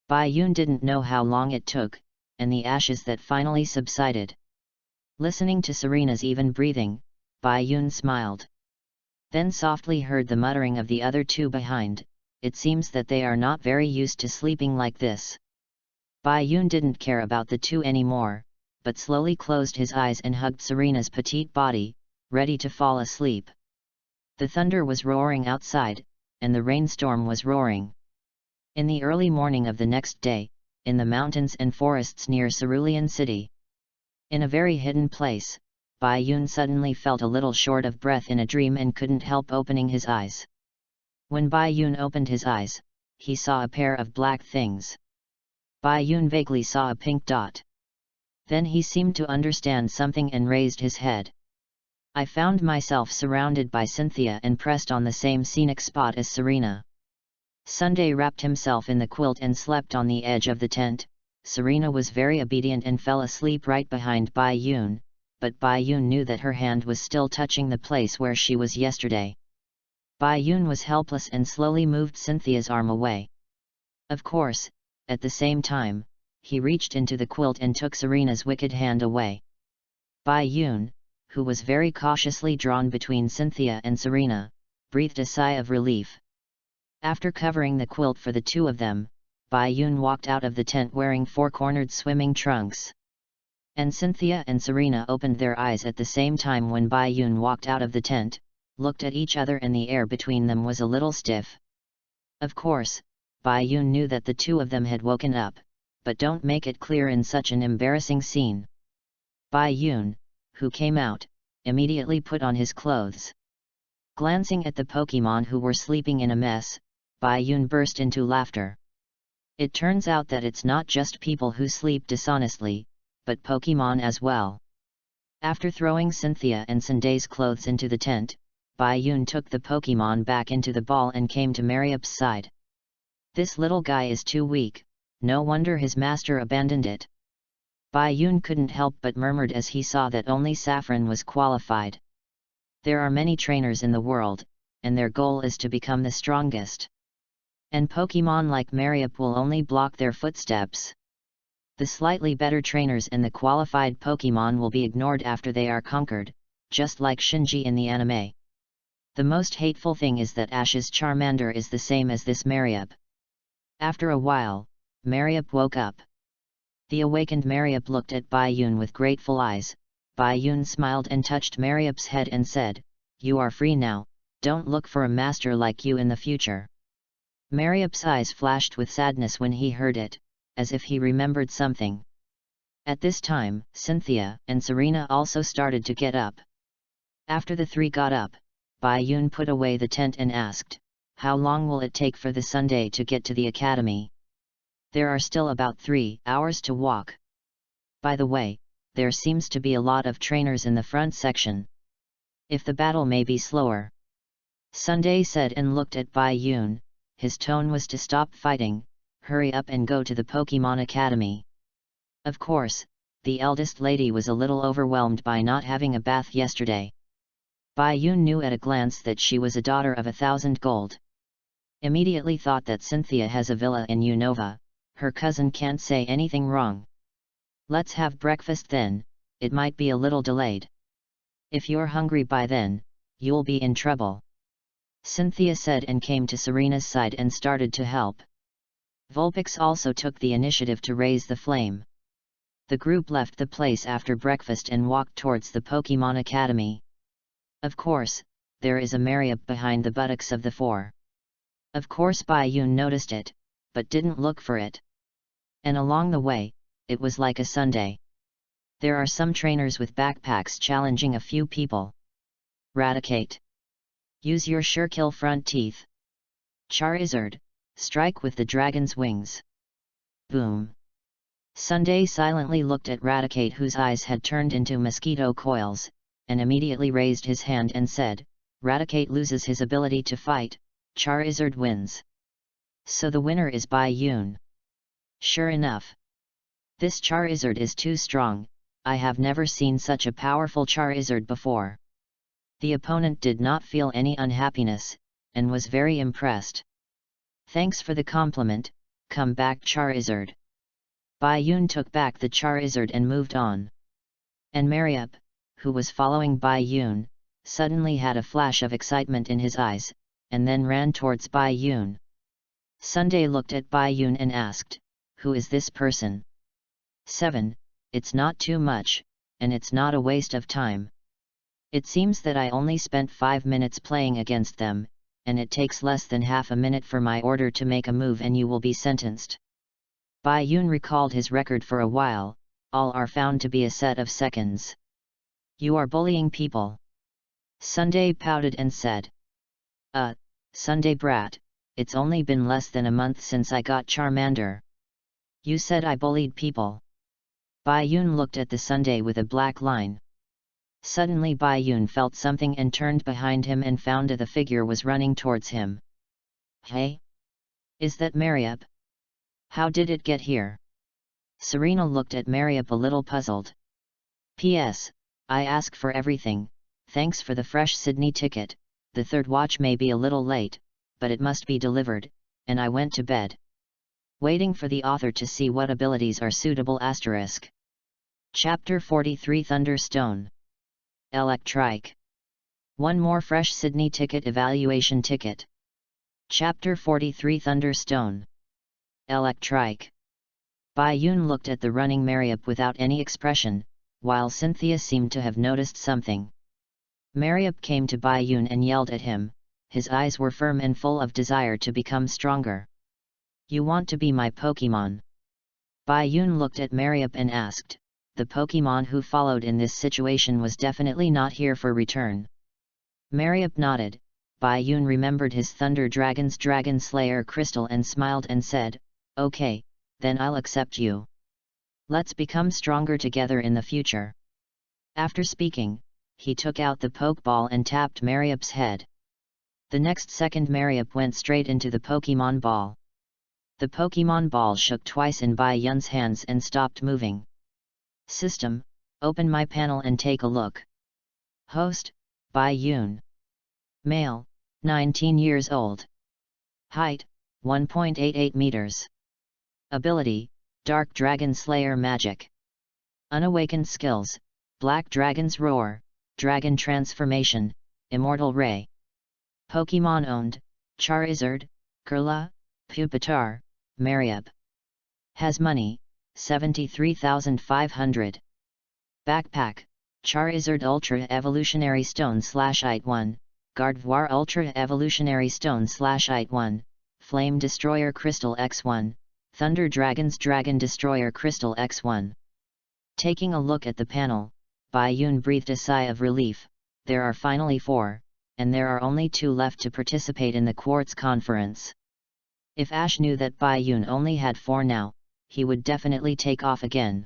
Bai Yun didn't know how long it took, and the ashes that finally subsided. Listening to Serena's even breathing, Bai Yun smiled. Then softly heard the muttering of the other 2 behind. It seems that they are not very used to sleeping like this. Bai Yun didn't care about the 2 anymore, but slowly closed his eyes and hugged Serena's petite body, ready to fall asleep. The thunder was roaring outside, and the rainstorm was roaring. In the early morning of the next day, in the mountains and forests near Cerulean City. In a very hidden place, Bai Yun suddenly felt a little short of breath in a dream and couldn't help opening his eyes. When Bai Yun opened his eyes, he saw a pair of black things. Bai Yun vaguely saw a pink dot. Then he seemed to understand something and raised his head. I found myself surrounded by Cynthia and pressed on the same scenic spot as Serena. Sunday wrapped himself in the quilt and slept on the edge of the tent. Serena was very obedient and fell asleep right behind Bai Yun, but Bai Yun knew that her hand was still touching the place where she was yesterday. Bai Yun was helpless and slowly moved Cynthia's arm away. Of course, at the same time, he reached into the quilt and took Serena's wicked hand away. Bai Yun, who was very cautiously drawn between Cynthia and Serena, breathed a sigh of relief. After covering the quilt for the 2 of them, Yoon walked out of the tent wearing four-cornered swimming trunks. And Cynthia and Serena opened their eyes at the same time when Yoon walked out of the tent, looked at each other, and the air between them was a little stiff. Of course, Yoon knew that the two of them had woken up, but don't make it clear in such an embarrassing scene. Yoon, who came out, immediately put on his clothes. Glancing at the Pokemon who were sleeping in a mess, Yoon burst into laughter. It turns out that it's not just people who sleep dishonestly, but Pokemon as well. After throwing Cynthia and Sunday's clothes into the tent, Yoon took the Pokemon back into the ball and came to Mariup's side. This little guy is too weak, no wonder his master abandoned it. Yoon couldn't help but murmured as he saw that only Saffron was qualified. There are many trainers in the world, and their goal is to become the strongest. And Pokemon like Mariup will only block their footsteps. The slightly better trainers and the qualified Pokemon will be ignored after they are conquered, just like Shinji in the anime. The most hateful thing is that Ash's Charmander is the same as this Mariup. After a while, Mariup woke up. The awakened Mariup looked at Yoon with grateful eyes. Yoon smiled and touched Mariup's head and said, "You are free now, don't look for a master like you in the future." Mariup's eyes flashed with sadness when he heard it, as if he remembered something. At this time, Cynthia and Serena also started to get up. After the three got up, Yoon put away the tent and asked, "How long will it take for the Sunday to get to the academy?" "There are still about 3 hours to walk. By the way, there seems to be a lot of trainers in the front section. If the battle may be slower," Sunday said and looked at Yoon. His tone was to stop fighting, hurry up and go to the Pokemon Academy. Of course, the eldest lady was a little overwhelmed by not having a bath yesterday. Yoon knew at a glance that she was a daughter of 1,000 gold. Immediately thought that Cynthia has a villa in Unova, her cousin can't say anything wrong. "Let's have breakfast then, it might be a little delayed. If you're hungry by then, you'll be in trouble," Cynthia said and came to Serena's side and started to help. Vulpix also took the initiative to raise the flame. The group left the place after breakfast and walked towards the Pokemon Academy. Of course, there is a Mariup behind the buttocks of the four. Of course Yoon noticed it, but didn't look for it. And along the way, it was like a Sunday. There are some trainers with backpacks challenging a few people. Raticate. Use your sure-kill front teeth. Charizard, strike with the dragon's wings. Boom. Sunday silently looked at Raticate, whose eyes had turned into mosquito coils, and immediately raised his hand and said, "Raticate loses his ability to fight, Charizard wins. So the winner is Yoon." Sure enough. This Charizard is too strong, I have never seen such a powerful Charizard before. The opponent did not feel any unhappiness, and was very impressed. "Thanks for the compliment, come back Charizard." Yoon took back the Charizard and moved on. And Mariup, who was following Yoon, suddenly had a flash of excitement in his eyes, and then ran towards Yoon. Sunday looked at Yoon and asked, "Who is this person?" 7. It's not too much, and it's not a waste of time. It seems that I only spent 5 minutes playing against them, and it takes less than half a minute for my order to make a move and you will be sentenced. Yoon recalled his record for a while, all are found to be a set of seconds. "You are bullying people." Sunday pouted and said. Sunday brat, it's only been less than a month since I got Charmander. You said I bullied people." Yoon looked at the Sunday with a black line. Suddenly Yoon felt something and turned behind him and found the figure was running towards him. "Hey? Is that Mariup? How did it get here?" Serena looked at Mariup a little puzzled. "P.S. I ask for everything, thanks for the fresh Sydney ticket, the third watch may be a little late, but it must be delivered, and I went to bed. Waiting for the author to see what abilities are suitable *. Chapter 43 Thunderstone. Electrike. One more fresh Sydney ticket evaluation ticket. Chapter 43 Thunderstone. Electric. Bai Yun looked at the running Mariup without any expression, while Cynthia seemed to have noticed something. Mariup came to Bai Yun and yelled at him. His eyes were firm and full of desire to become stronger. "You want to be my Pokemon?" Bai Yun looked at Mariup and asked. The Pokemon who followed in this situation was definitely not here for return. Mariup nodded. Bai Yun remembered his Thunder Dragon's Dragon Slayer crystal and smiled and said, "Okay, then I'll accept you. Let's become stronger together in the future." After speaking, he took out the Pokeball and tapped Mariup's head. The next second Mariup went straight into the Pokemon ball. The Pokemon ball shook twice in Bai Yun's hands and stopped moving. System, open my panel and take a look. Host, Bai Yun. Male, 19 years old. Height, 1.88 meters. Ability, Dark Dragon Slayer Magic. Unawakened skills, Black Dragon's Roar, Dragon Transformation, Immortal Ray. Pokemon owned, Charizard, Kurla, Pupitar, Mariup. Has money, 73,500. Backpack, Charizard Ultra Evolutionary Stone /IT1, Gardevoir Ultra Evolutionary Stone /IT1, Flame Destroyer Crystal X1, Thunder Dragon's Dragon Destroyer Crystal X1. Taking a look at the panel, Bai Yun breathed a sigh of relief. There are finally 4, and there are only 2 left to participate in the Quartz Conference. If Ash knew that Bai Yun only had 4 now, he would definitely take off again.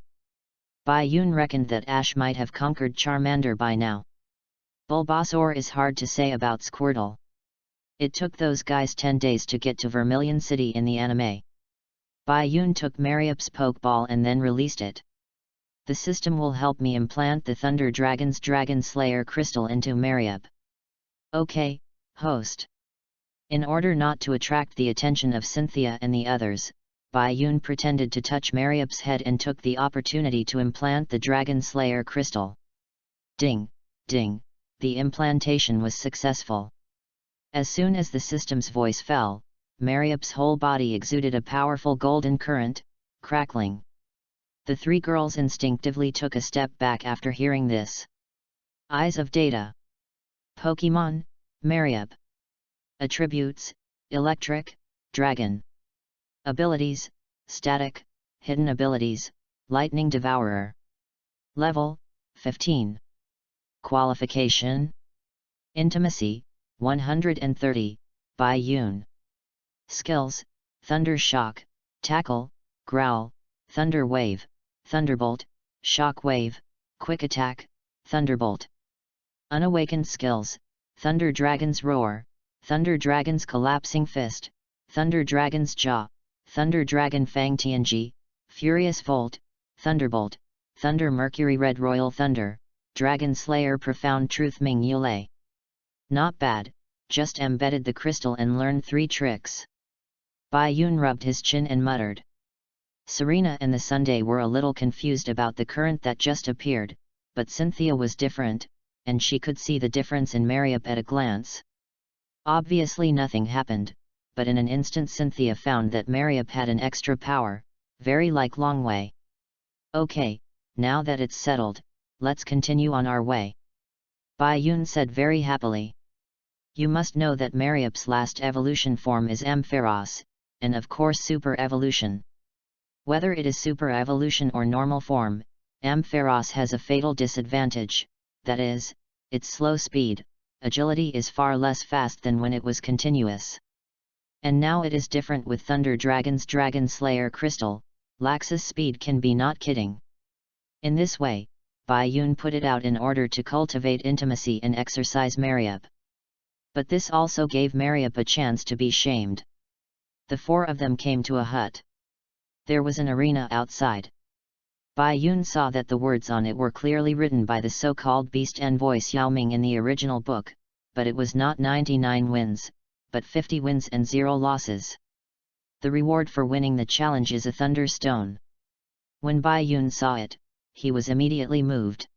Bai Yun reckoned that Ash might have conquered Charmander by now. Bulbasaur is hard to say about Squirtle. It took those guys 10 days to get to Vermilion City in the anime. Bai Yun took Mariup's Pokeball and then released it. The system will help me implant the Thunder Dragon's Dragon Slayer crystal into Mariup. Okay, host. In order not to attract the attention of Cynthia and the others, Bai Yun pretended to touch Mariup's head and took the opportunity to implant the Dragon Slayer crystal. Ding, ding, the implantation was successful. As soon as the system's voice fell, Mariup's whole body exuded a powerful golden current, crackling. The 3 girls instinctively took a step back after hearing this. Eyes of Data. Pokemon, Mariup. Attributes, Electric, Dragon. Abilities, Static, Hidden Abilities, Lightning Devourer. Level, 15. Qualification. Intimacy, 130, Bai Yun. Skills, Thunder Shock, Tackle, Growl, Thunder Wave, Thunderbolt, Shock Wave, Quick Attack, Thunderbolt. Unawakened skills, Thunder Dragon's Roar, Thunder Dragon's Collapsing Fist, Thunder Dragon's Jaw, Thunder Dragon Fang Tianji, Furious Volt, Thunderbolt, Thunder Mercury Red Royal Thunder, Dragon Slayer Profound Truth Ming Yulei. Not bad, just embedded the crystal and learned 3 tricks. Bai Yun rubbed his chin and muttered. Serena and the Sunday were a little confused about the current that just appeared, but Cynthia was different, and she could see the difference in Mariup at a glance. Obviously nothing happened, but in an instant Cynthia found that Mariup had an extra power, very like Longwei. Okay, now that it's settled, let's continue on our way. Bai Yun said very happily. You must know that Mariup's last evolution form is Ampharos, and of course Super Evolution. Whether it is Super Evolution or normal form, Ampharos has a fatal disadvantage, that is, its slow speed. Agility is far less fast than when it was continuous. And now it is different with Thunder Dragon's Dragon Slayer crystal, Lax's speed can be not kidding. In this way, Bai Yun put it out in order to cultivate intimacy and exercise Mariup. But this also gave Mariup a chance to be shamed. The 4 of them came to a hut. There was an arena outside. Bai Yun saw that the words on it were clearly written by the so-called beast envoy Xiao Ming in the original book, but it was not 99 wins, but 50 wins and 0 losses. The reward for winning the challenge is a Thunder Stone. When Bai Yun saw it, he was immediately moved.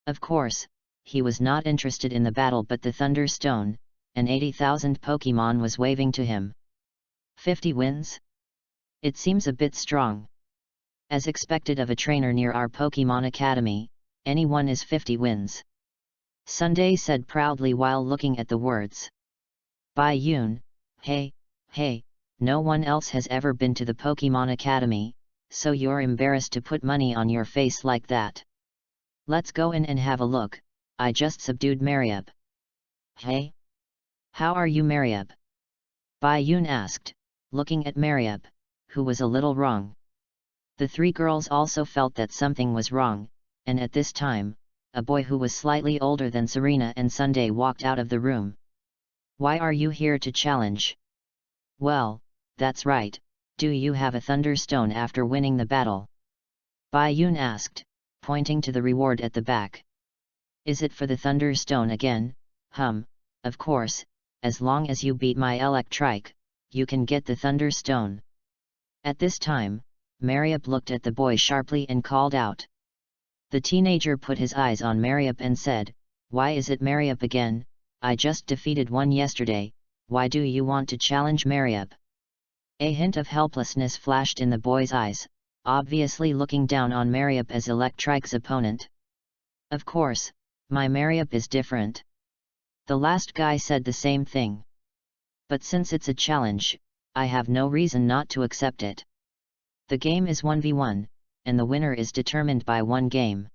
Of course, he was not interested in the battle but the Thunder Stone, and 80,000 Pokemon was waving to him. 50 wins? It seems a bit strong. As expected of a trainer near our Pokemon Academy, anyone is 50 wins. Sunday said proudly while looking at the words. Bai Yun, hey, no one else has ever been to the Pokemon Academy, so you're embarrassed to put money on your face like that. Let's go in and have a look. I just subdued Mariab. Hey? How are you, Mariab? Bai Yun asked, looking at Mariab, who was a little wrong. The three girls also felt that something was wrong, and at this time, a boy who was slightly older than Serena and Sunday walked out of the room. Why are you here to challenge? Well, that's right, do you have a Thunderstone after winning the battle? Bai Yun asked, pointing to the reward at the back. Is it for the Thunderstone again? Of course, as long as you beat my Electrike, you can get the Thunderstone. At this time, Mariab looked at the boy sharply and called out. The teenager put his eyes on Mariab and said, Why is it Mariab again? I just defeated one yesterday, why do you want to challenge Mariab? A hint of helplessness flashed in the boy's eyes, obviously looking down on Mariab as Electrike's opponent. Of course, my Mariab is different. The last guy said the same thing. But since it's a challenge, I have no reason not to accept it. The game is 1v1, and the winner is determined by one game.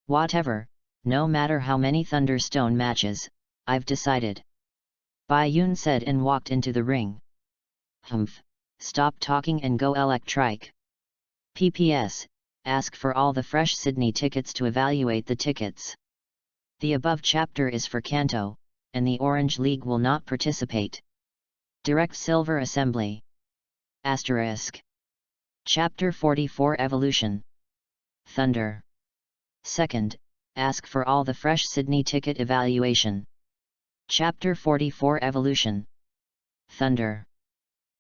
Whatever, no matter how many Thunderstone matches, I've decided. Bai Yun said and walked into the ring. Stop talking and go Electrike. PPS, ask for all the fresh Sydney tickets to evaluate the tickets. The above chapter is for Kanto, and the Orange League will not participate. Direct Silver Assembly. Asterisk. Chapter 44 Evolution. Thunder. Second, ask for all the fresh Sydney ticket evaluation. Chapter 44 Evolution. Thunder.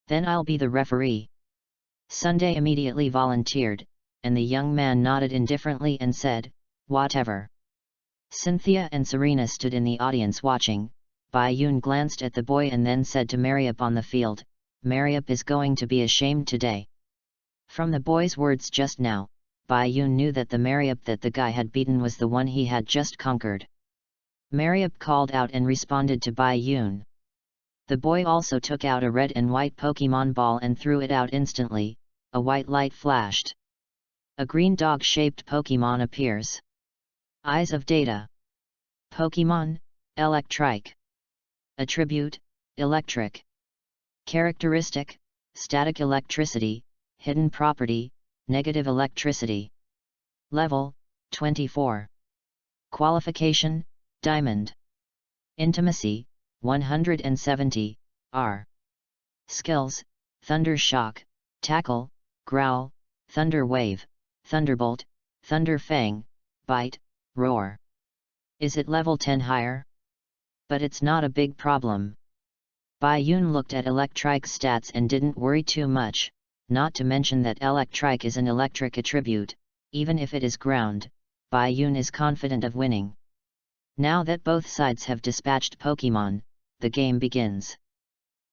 Then I'll be the referee. Sunday immediately volunteered, and the young man nodded indifferently and said, Whatever. Cynthia and Serena stood in the audience watching. Bai Yun glanced at the boy and then said to Mariab on the field, Mariab is going to be ashamed today. From the boy's words just now, Bai Yun knew that the Mariab that the guy had beaten was the one he had just conquered. Mariab called out and responded to Bai Yun. The boy also took out a red and white Pokemon ball and threw it out instantly. A white light flashed. A green dog-shaped Pokemon appears. Eyes of Data. Pokemon, Electrike. Attribute, Electric. Characteristic, Static Electricity, Hidden Property, Negative Electricity. Level, 24. Qualification, Diamond. Intimacy, 170, R. Skills, Thunder Shock, Tackle, Growl, Thunder Wave, Thunderbolt, Thunder Fang, Bite, Roar. Is it level 10 higher? But it's not a big problem. Bai Yun looked at Electrike's stats and didn't worry too much, not to mention that Electrike is an electric attribute. Even if it is ground, Bai Yun is confident of winning. Now that both sides have dispatched Pokemon, the game begins.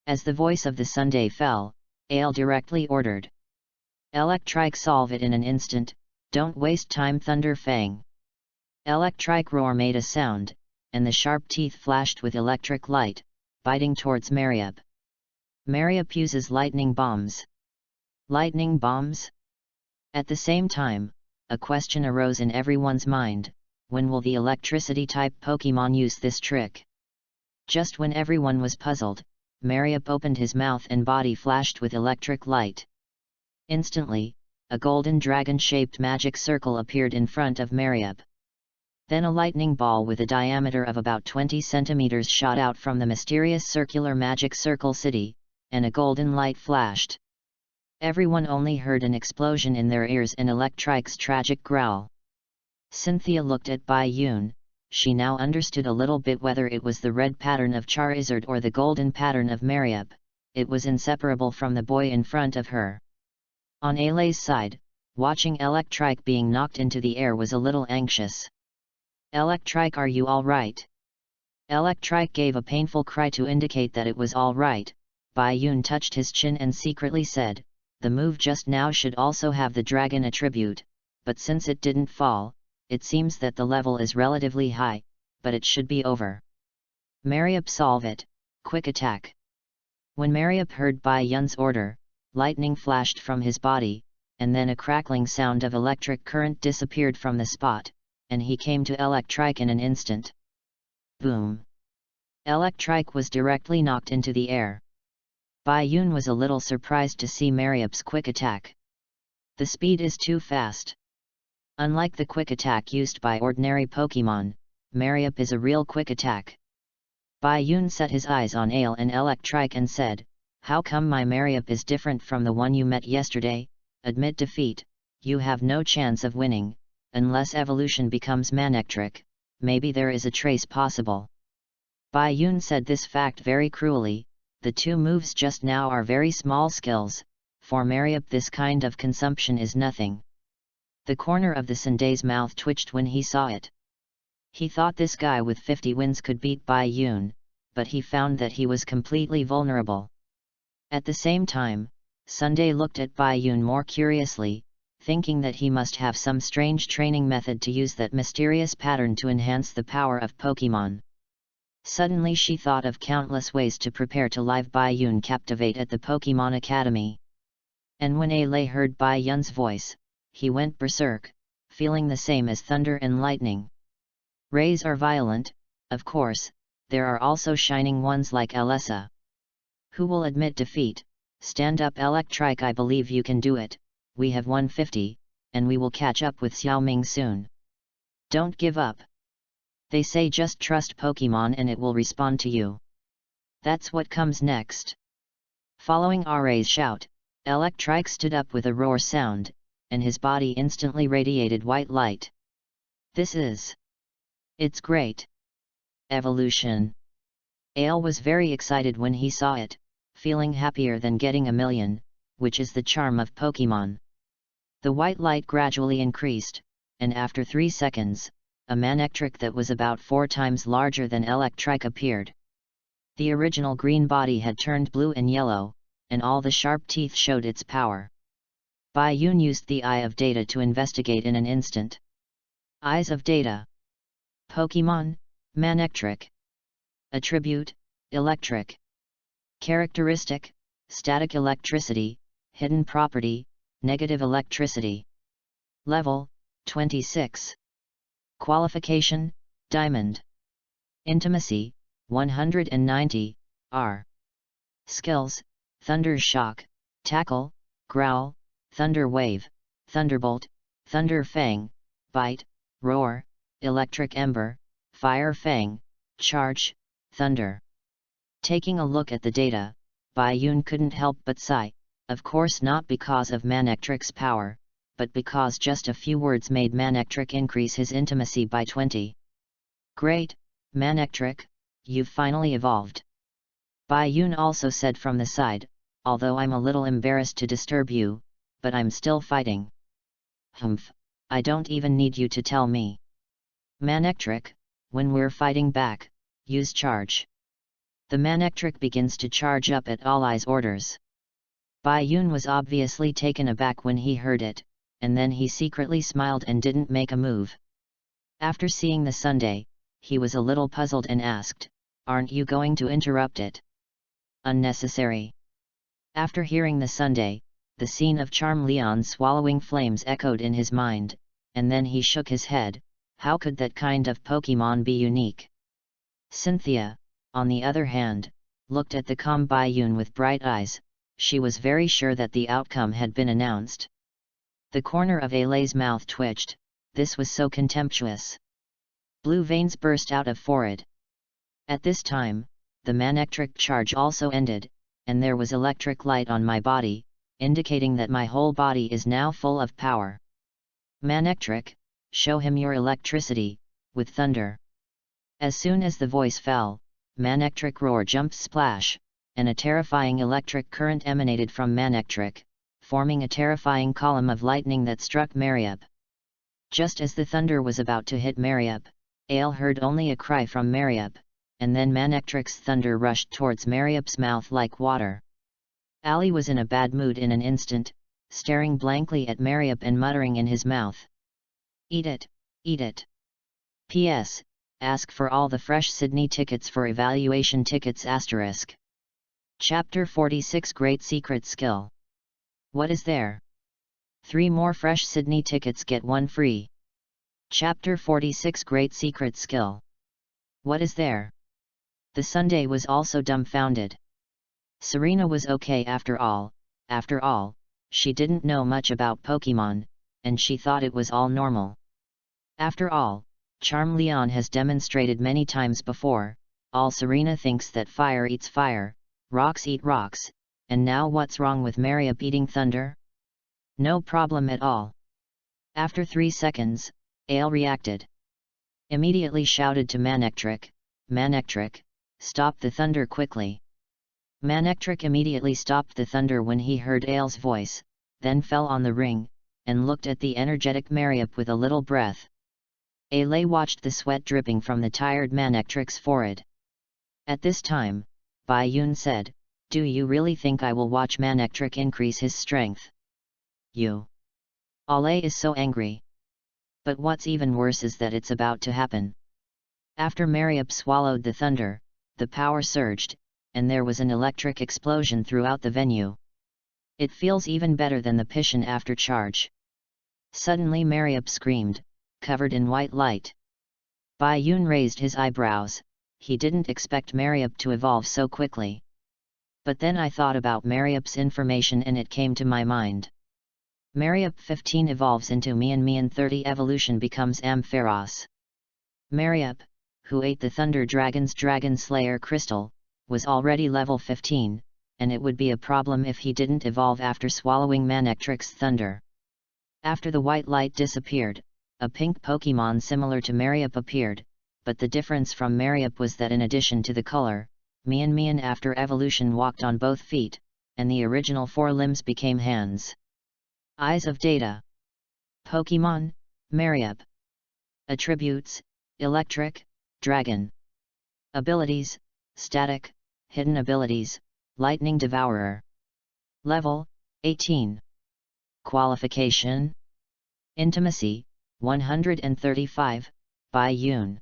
As the voice of the Sunday fell, Ale directly ordered. Electrike solve it in an instant, don't waste time Thunder Fang. Electrike Roar made a sound, and the sharp teeth flashed with electric light, biting towards Mariab. Mariab uses lightning bombs. Lightning bombs? At the same time, a question arose in everyone's mind, when will the electricity-type Pokemon use this trick? Just when everyone was puzzled, Mariab opened his mouth and body flashed with electric light. Instantly, a golden dragon-shaped magic circle appeared in front of Mariab. Then a lightning ball with a diameter of about 20 centimeters shot out from the mysterious circular magic circle city, and a golden light flashed. Everyone only heard an explosion in their ears and Electrike's tragic growl. Cynthia looked at Bai Yun. She now understood a little bit whether it was the red pattern of Charizard or the golden pattern of Mariab. It was inseparable from the boy in front of her. On Ale's side, watching Electrike being knocked into the air was a little anxious. Electrike, are you all right? Electrike gave a painful cry to indicate that it was all right. Bai Yun touched his chin and secretly said, the move just now should also have the dragon attribute, but since it didn't fall, it seems that the level is relatively high, but it should be over. Mariup solve it, quick attack. When Mariup heard Bai Yun's order, lightning flashed from his body, and then a crackling sound of electric current disappeared from the spot, and he came to Electrike in an instant. Boom! Electrike was directly knocked into the air. Bai Yun was a little surprised to see Mariup's quick attack. The speed is too fast. Unlike the quick attack used by ordinary Pokemon, Mariup is a real quick attack. Bai Yun set his eyes on Ale and Electrike and said, "How come my Mariup is different from the one you met yesterday? Admit defeat, you have no chance of winning, unless evolution becomes Manectric, maybe there is a trace possible." Bai Yun said this fact very cruelly. The two moves just now are very small skills, for Mariup this kind of consumption is nothing. The corner of the Sunday's mouth twitched when he saw it. He thought this guy with 50 wins could beat Bai Yun, but he found that he was completely vulnerable. At the same time, Sunday looked at Bai Yun more curiously, thinking that he must have some strange training method to use that mysterious pattern to enhance the power of Pokemon. Suddenly she thought of countless ways to prepare to live Bai Yun captivate at the Pokemon Academy. And when Ale heard Bai Yun's voice, he went berserk, feeling the same as thunder and lightning. Rays are violent, of course, there are also shining ones like Alessa. Who will admit defeat? Stand up Electrike, I believe you can do it, we have 150, and we will catch up with Xiaoming soon. Don't give up. They say just trust Pokemon and it will respond to you. That's what comes next. Following Ray's shout, Electrike stood up with a roar sound, and his body instantly radiated white light. It's great. Evolution. Ale was very excited when he saw it, feeling happier than getting a million, which is the charm of Pokemon. The white light gradually increased, and after 3 seconds, a Manectric that was about 4 times larger than Electrike appeared. The original green body had turned blue and yellow, and all the sharp teeth showed its power. Bai Yun used the Eye of Data to investigate in an instant. Eyes of Data. Pokemon, Manectric. Attribute, Electric. Characteristic, Static Electricity, Hidden Property, Negative Electricity. Level, 26. Qualification, Diamond. Intimacy, 190, R. Skills, Thunder Shock, Tackle, Growl, Thunder Wave, Thunderbolt, Thunder Fang, Bite, Roar, Electric Ember, Fire Fang, Charge, Thunder. Taking a look at the data, Bai Yun couldn't help but sigh, of course not because of Manectric's power, but because just a few words made Manectric increase his intimacy by 20. Great, Manectric, you've finally evolved. Bai Yun also said from the side, although I'm a little embarrassed to disturb you, but I'm still fighting. Humph, I don't even need you to tell me. Manectric, when we're fighting back, use charge. The Manectric begins to charge up at All Eye's orders. Bai Yun was obviously taken aback when he heard it, and then he secretly smiled and didn't make a move. After seeing the Sunday, he was a little puzzled and asked, "Aren't you going to interrupt it?" Unnecessary. After hearing the Sunday, the scene of Charmeleon swallowing flames echoed in his mind, and then he shook his head. How could that kind of Pokemon be unique? Cynthia, on the other hand, looked at the calm Bai Yun with bright eyes. She was very sure that the outcome had been announced. The corner of Ale's mouth twitched, this was so contemptuous. Blue veins burst out of forehead. At this time, the Manectric charge also ended, and there was electric light on my body, indicating that my whole body is now full of power. Manectric, show him your electricity, with thunder. As soon as the voice fell, Manectric roar jumped splash, and a terrifying electric current emanated from Manectric, forming a terrifying column of lightning that struck Mariup. Just as the thunder was about to hit Mariup, Ale heard only a cry from Mariup, and then Manectric's thunder rushed towards Mariup's mouth like water. Ali was in a bad mood in an instant, staring blankly at Mariab and muttering in his mouth. Eat it, eat it. P.S. Ask for all the fresh Sydney tickets for evaluation tickets *. Chapter 46 Great Secret Skill. What is there? 3 more fresh Sydney tickets get 1 free. Chapter 46 Great Secret Skill. What is there? The Sunday was also dumbfounded. Serena was okay after all, she didn't know much about Pokemon, and she thought it was all normal. After all, Charmeleon has demonstrated many times before, all Serena thinks that fire eats fire, rocks eat rocks, and now what's wrong with Mariab eating thunder? No problem at all. After 3 seconds, Ale reacted. Immediately shouted to Manectric, Manectric, stop the thunder quickly. Manectric immediately stopped the thunder when he heard Ale's voice, then fell on the ring, and looked at the energetic Mariab with a little breath. Ale watched the sweat dripping from the tired Manectric's forehead. At this time, Bai Yun said, do you really think I will watch Manectric increase his strength? You. Ale is so angry. But what's even worse is that it's about to happen. After Mariab swallowed the thunder, the power surged, and there was an electric explosion throughout the venue. It feels even better than the Pishin after charge. Suddenly Mariab screamed, covered in white light. Bai Yun raised his eyebrows, he didn't expect Mariab to evolve so quickly. But then I thought about Mariab's information and it came to my mind. Mariab 15 evolves into Mian 30 evolution becomes Ampharos. Mariab, who ate the Thunder Dragon's Dragon Slayer crystal, was already level 15, and it would be a problem if he didn't evolve after swallowing Manectric's thunder. After the white light disappeared, a pink Pokemon similar to Mariab appeared, but the difference from Mariab was that in addition to the color, Mian after evolution walked on both feet, and the original 4 limbs became hands. Eyes of data. Pokemon, Mariab. Attributes, Electric, Dragon. Abilities, Static, Hidden Abilities, Lightning Devourer. Level, 18. Qualification. Intimacy, 135, Bai Yun.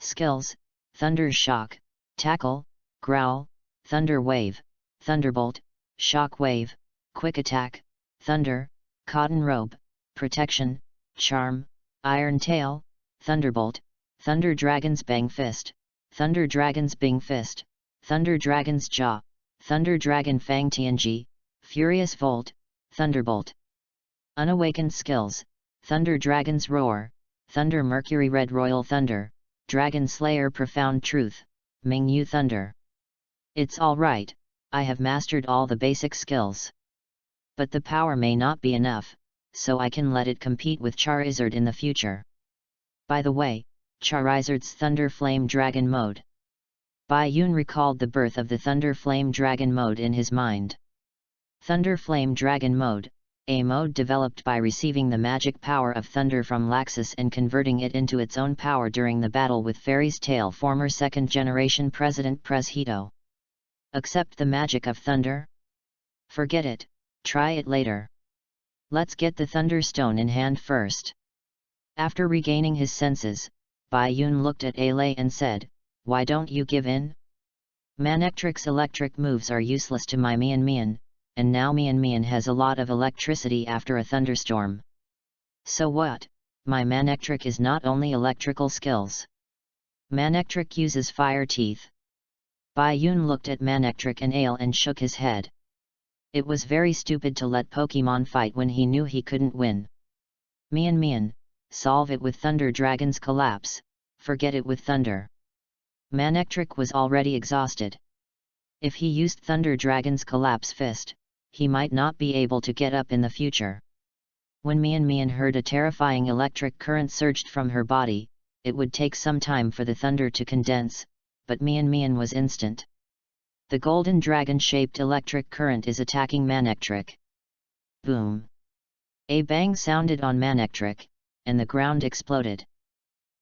Skills, Thunder Shock, Tackle, Growl, Thunder Wave, Thunderbolt, Shock Wave, Quick Attack, Thunder, Cotton Robe, Protection, Charm, Iron Tail, Thunderbolt, Thunder Dragon's Bang Fist, Thunder Dragon's Bing Fist, Thunder Dragon's Jaw, Thunder Dragon Fang Tianji, Furious Volt, Thunderbolt. Unawakened skills, Thunder Dragon's Roar, Thunder Mercury Red Royal Thunder, Dragon Slayer Profound Truth, Mingyu Thunder. It's alright, I have mastered all the basic skills. But the power may not be enough, so I can let it compete with Charizard in the future. By the way, Charizard's Thunder Flame Dragon mode. Bai Yun recalled the birth of the Thunder Flame Dragon mode in his mind. Thunder Flame Dragon mode, a mode developed by receiving the magic power of thunder from Laxus and converting it into its own power during the battle with Fairy's Tail former 2nd generation President Hito. Accept the magic of thunder? Forget it, try it later. Let's get the Thunderstone in hand first. After regaining his senses, Bai Yun looked at Ale and said, why don't you give in? Manectric's electric moves are useless to my Mian, and now Mian has a lot of electricity after a thunderstorm. So what, my Manectric is not only electrical skills. Manectric uses fire teeth. Bai Yun looked at Manectric and Ale and shook his head. It was very stupid to let Pokemon fight when he knew he couldn't win. Mian, solve it with Thunder Dragon's collapse, forget it with thunder. Manectric was already exhausted. If he used Thunder Dragon's collapse fist, he might not be able to get up in the future. When Mian heard a terrifying electric current surged from her body, it would take some time for the thunder to condense, but Mian was instant. The golden dragon-shaped electric current is attacking Manectric. Boom! A bang sounded on Manectric, and the ground exploded.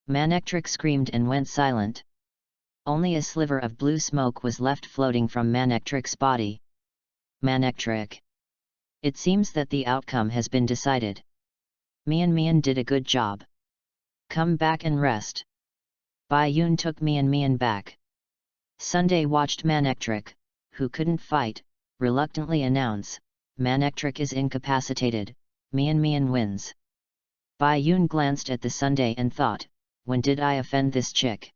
Manectric screamed and went silent. Only a sliver of blue smoke was left floating from Manectric's body. Manectric. It seems that the outcome has been decided. Mian did a good job. Come back and rest. Bai-yun took Mian back. Sunday watched Manectric, who couldn't fight, reluctantly announce, Manectric is incapacitated, Mian wins. Bai-yun glanced at the Sunday and thought, when did I offend this chick?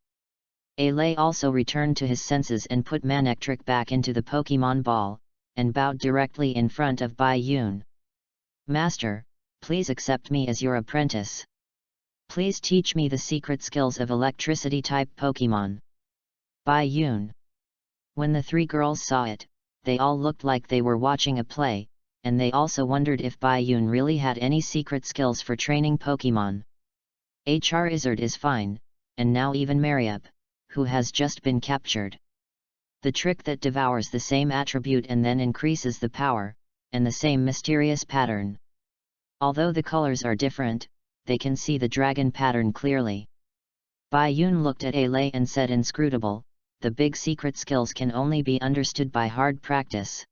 Lei also returned to his senses and put Manectric back into the Pokemon ball, and bowed directly in front of Bai-yun. Master, please accept me as your apprentice. Please teach me the secret skills of electricity-type Pokemon. Bai-yun. When the three girls saw it, they all looked like they were watching a play, and they also wondered if Bai-yun really had any secret skills for training Pokemon. Charizard is fine, and now even Mariup, who has just been captured. The trick that devours the same attribute and then increases the power, and the same mysterious pattern. Although the colors are different, they can see the dragon pattern clearly. Bai-yun looked at Lei and said inscrutable, the big secret skills can only be understood by hard practice.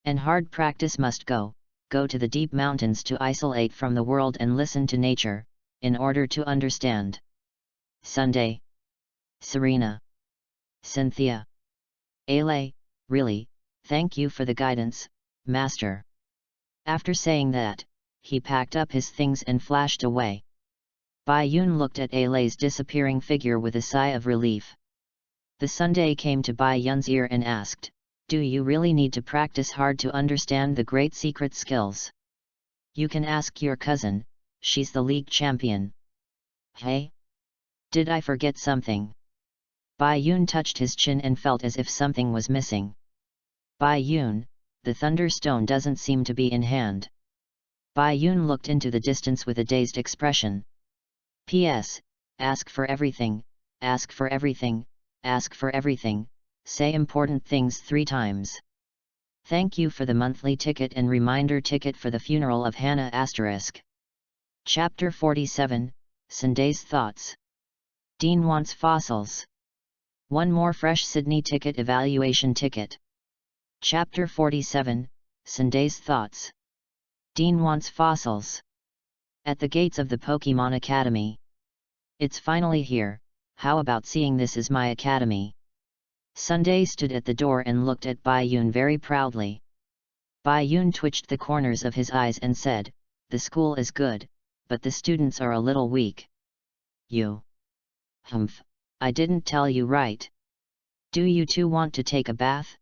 And hard practice must go to the deep mountains to isolate from the world and listen to nature, in order to understand. Sunday. Serena. Cynthia. Lei, really, thank you for the guidance, Master. After saying that, he packed up his things and flashed away. Bai-yun looked at Lei's disappearing figure with a sigh of relief. The Sunday came to Bai-yun's ear and asked, do you really need to practice hard to understand the great secret skills? You can ask your cousin, she's the league champion. Hey? Did I forget something? Bai-yun touched his chin and felt as if something was missing. Bai-yun, the Thunderstone doesn't seem to be in hand. Bai-yun looked into the distance with a dazed expression. P.S. Ask for everything, ask for everything, ask for everything, say important things 3 times. Thank you for the monthly ticket and reminder ticket for the funeral of Hannah *. Chapter 47, Sunday's Thoughts. Dean wants fossils. One more fresh Sydney ticket evaluation ticket. Chapter 47, Sunday's Thoughts. Dean wants fossils. At the gates of the Pokemon Academy. It's finally here, how about seeing this as my academy? Sunday stood at the door and looked at Bai-yun very proudly. Bai-yun twitched the corners of his eyes and said, the school is good, but the students are a little weak. You. Humph, I didn't tell you right. Do you two want to take a bath?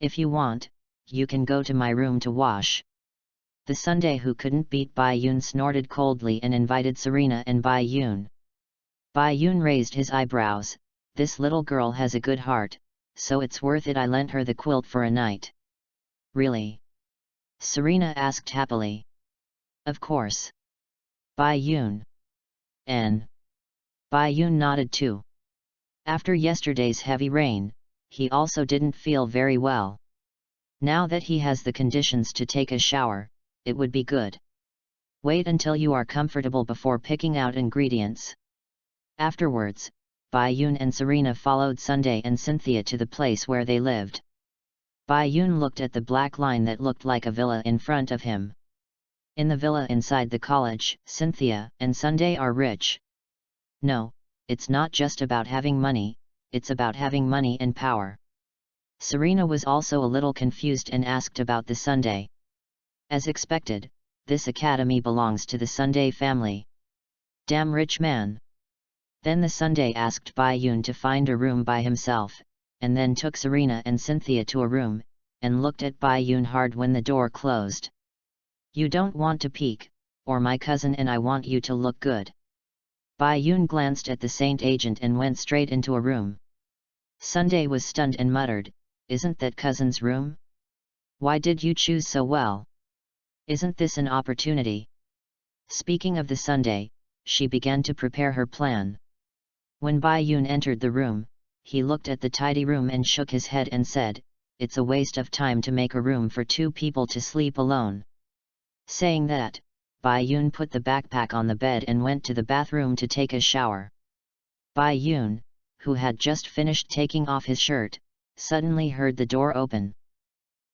If you want, you can go to my room to wash. The Sunday who couldn't beat Bai-yun snorted coldly and invited Serena and Bai-yun. Bai-yun raised his eyebrows, this little girl has a good heart, so it's worth it I lent her the quilt for a night. Really? Serena asked happily. Of course. Bai-yun. N. Bai-yun nodded too. After yesterday's heavy rain, he also didn't feel very well. Now that he has the conditions to take a shower, it would be good. Wait until you are comfortable before picking out ingredients. Afterwards, Bai-yun and Serena followed Sunday and Cynthia to the place where they lived. Bai-yun looked at the black line that looked like a villa in front of him. In the villa inside the college, Cynthia and Sunday are rich. No, it's not just about having money, it's about having money and power. Serena was also a little confused and asked about the Sunday. As expected, this academy belongs to the Sunday family. Damn rich man. Then the Sunday asked Bai-yun to find a room by himself, and then took Serena and Cynthia to a room, and looked at Bai-yun hard when the door closed. You don't want to peek, or my cousin and I want you to look good. Bai-yun glanced at the Saint agent and went straight into a room. Sunday was stunned and muttered, isn't that cousin's room? Why did you choose so well? Isn't this an opportunity? Speaking of the Sunday, she began to prepare her plan. When Bai-yun entered the room, he looked at the tidy room and shook his head and said, it's a waste of time to make a room for 2 people to sleep alone. Saying that, Bai-yun put the backpack on the bed and went to the bathroom to take a shower. Bai-yun, who had just finished taking off his shirt, suddenly heard the door open.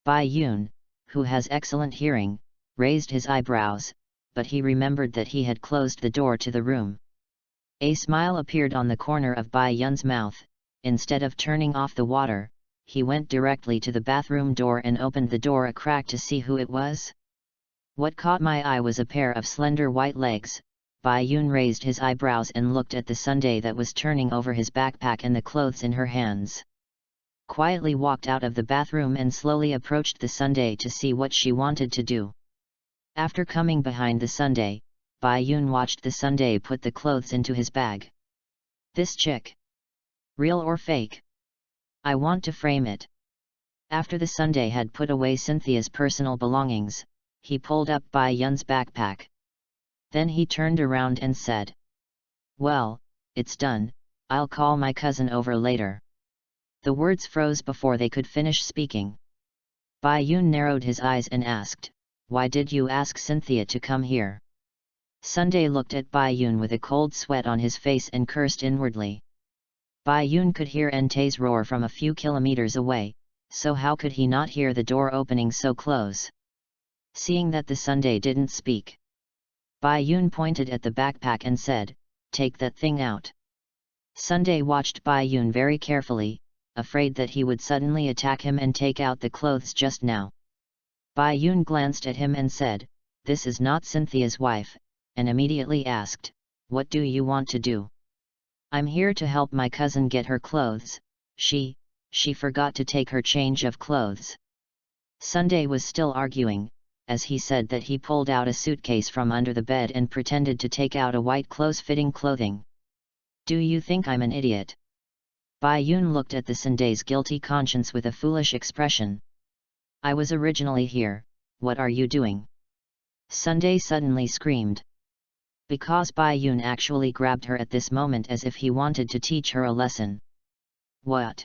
Bai Yun, who has excellent hearing, raised his eyebrows, but he remembered that he had closed the door to the room. A smile appeared on the corner of Bai Yun's mouth. Instead of turning off the water, he went directly to the bathroom door and opened the door a crack to see who it was. What caught my eye was a pair of slender white legs. Bai Yun raised his eyebrows and looked at the sundae that was turning over his backpack and the clothes in her hands. Quietly walked out of the bathroom and slowly approached the sundae to see what she wanted to do. After coming behind the sundae, Bai Yun watched the sundae put the clothes into his bag. This chick. Real or fake? I want to frame it. After the sundae had put away Cynthia's personal belongings, he pulled up Bai Yun's backpack. Then he turned around and said, "Well, it's done, I'll call my cousin over later." The words froze before they could finish speaking. Bai Yun narrowed his eyes and asked, "Why did you ask Cynthia to come here?" Sundae looked at Bai Yun with a cold sweat on his face and cursed inwardly. Bai Yun could hear Entei's roar from a few kilometers away, so how could he not hear the door opening so close? Seeing that the sundae didn't speak, Bai Yun pointed at the backpack and said, "Take that thing out." Sundae watched Bai Yun very carefully, afraid that he would suddenly attack him and take out the clothes just now. Bai Yun glanced at him and said, "This is not Cynthia's wife," and immediately asked, "What do you want to do?" "I'm here to help my cousin get her clothes. She forgot to take her change of clothes." Sundae was still arguing, as he said that he pulled out a suitcase from under the bed and pretended to take out a white close-fitting clothing. "Do you think I'm an idiot?" Bai Yun looked at the Sunday's guilty conscience with a foolish expression. "I was originally here, what are you doing?" Sunday suddenly screamed. Because Bai Yun actually grabbed her at this moment as if he wanted to teach her a lesson. "What?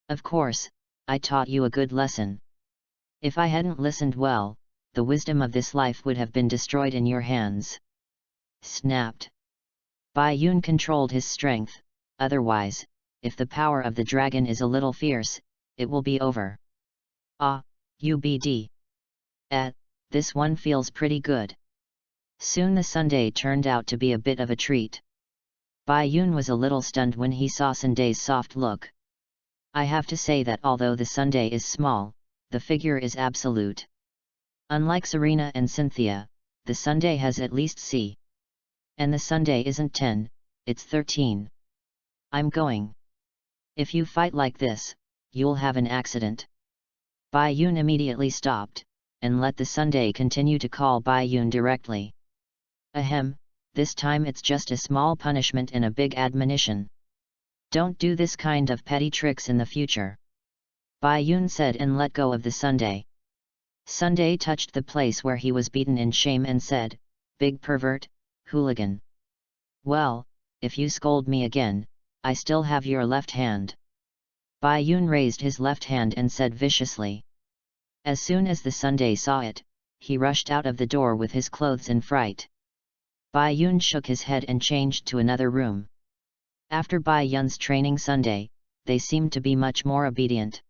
Of course, I taught you a good lesson. If I hadn't listened well, the wisdom of this life would have been destroyed in your hands." Snapped. Bai Yun controlled his strength, otherwise, if the power of the dragon is a little fierce, it will be over. "Ah, UBD. This one feels pretty good." Soon the sundae turned out to be a bit of a treat. Bai Yun was a little stunned when he saw Sunday's soft look. I have to say that although the sundae is small, the figure is absolute. Unlike Serena and Cynthia, the sundae has at least C. And the sundae isn't 10, it's 13. "I'm going. If you fight like this, you'll have an accident." Bai Yun immediately stopped, and let the sundae continue to call Bai Yun directly. "Ahem, this time it's just a small punishment and a big admonition. Don't do this kind of petty tricks in the future," Bai Yun said and let go of the sundae. Sundae touched the place where he was beaten in shame and said, "Big pervert, hooligan. Well, if you scold me again, I still have your left hand." Bai Yun raised his left hand and said viciously. As soon as the sundae saw it, he rushed out of the door with his clothes in fright. Bai Yun shook his head and changed to another room. After Bai Yun's training Sunday, they seemed to be much more obedient.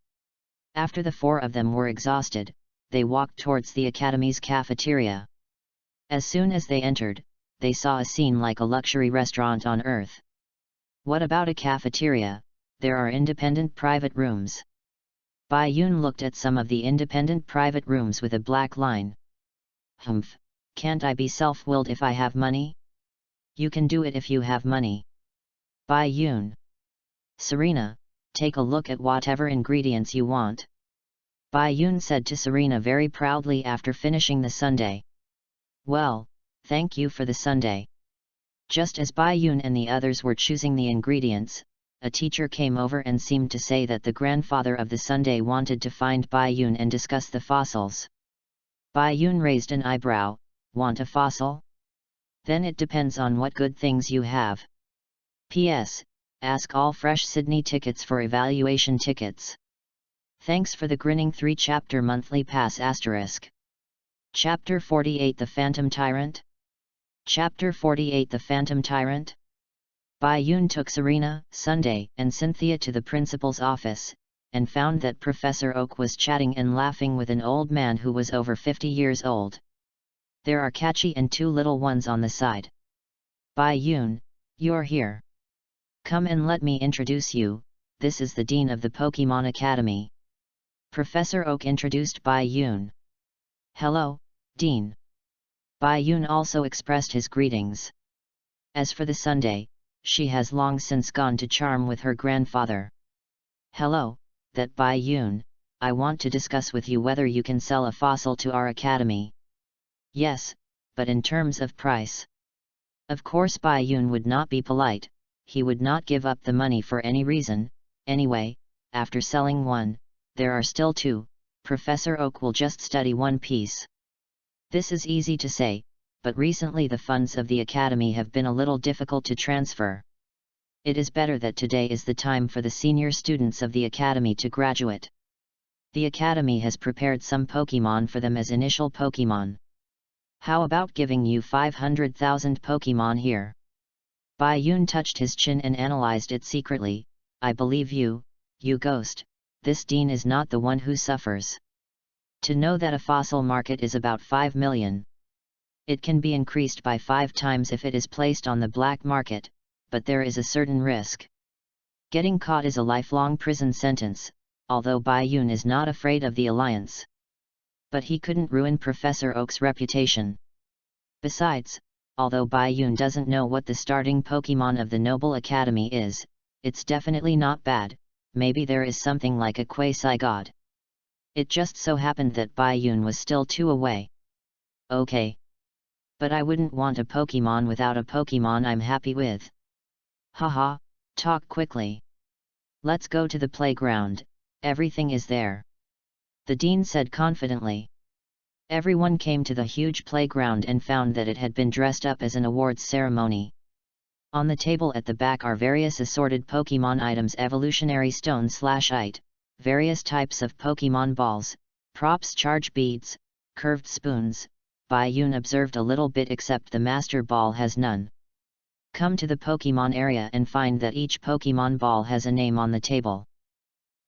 After the four of them were exhausted, they walked towards the academy's cafeteria. As soon as they entered, they saw a scene like a luxury restaurant on Earth. What about a cafeteria? There are independent private rooms. Bai Yun looked at some of the independent private rooms with a black line. "Humph, can't I be self-willed if I have money?" "You can do it if you have money." Bai Yun. "Serena, take a look at whatever ingredients you want," Bai Yun said to Serena very proudly after finishing the sundae. "Well, thank you for the sundae." Just as Bai Yun and the others were choosing the ingredients, a teacher came over and seemed to say that the grandfather of the sundae wanted to find Bai Yun and discuss the fossils. Bai Yun raised an eyebrow. "Want a fossil? Then it depends on what good things you have. P.S. Ask all fresh Sydney tickets for evaluation tickets. Thanks for the Grinning 3 Chapter Monthly Pass *. Chapter 48 The Phantom Tyrant. Chapter 48 The Phantom Tyrant. Bai Yun took Serena, Sunday, and Cynthia to the principal's office, and found that Professor Oak was chatting and laughing with an old man who was over 50 years old. There are Catchy and two little ones on the side. Bai-Yun, you're here. Come and let me introduce you, this is the Dean of the Pokemon Academy. Professor Oak introduced Bai-Yun. Hello, Dean. Bai-Yun also expressed his greetings. As for the Sunday, she has long since gone to charm with her grandfather. Hello, that Bai-Yun, I want to discuss with you whether you can sell a fossil to our academy. Yes, but in terms of price. Of course Bai-Yun would not be polite, he would not give up the money for any reason. Anyway, after selling one, there are still two, Professor Oak will just study one piece. This is easy to say, but recently the funds of the academy have been a little difficult to transfer. It is better that today is the time for the senior students of the academy to graduate. The academy has prepared some Pokemon for them as initial Pokemon. How about giving you 500,000 Pokemon here? Bai-Yun touched his chin and analyzed it secretly. I believe you, you ghost, this Dean is not the one who suffers. To know that a fossil market is about 5 million. It can be increased by 5 times if it is placed on the black market, but there is a certain risk. Getting caught is a lifelong prison sentence, although Bai-Yun is not afraid of the alliance. But he couldn't ruin Professor Oak's reputation. Besides, although Bai-Yun doesn't know what the starting Pokemon of the Noble Academy is, it's definitely not bad, maybe there is something like a quasi-god. It just so happened that Bai-Yun was still 2 away. Okay. But I wouldn't want a Pokemon without a Pokemon I'm happy with. Haha, talk quickly. Let's go to the playground, everything is there. The Dean said confidently. Everyone came to the huge playground and found that it had been dressed up as an awards ceremony. On the table at the back are various assorted Pokemon items, evolutionary stone/ite, various types of Pokemon balls, props, charge beads, curved spoons. Bai-Yun observed a little bit except the Master Ball has none. Come to the Pokemon area and find that each Pokemon ball has a name on the table.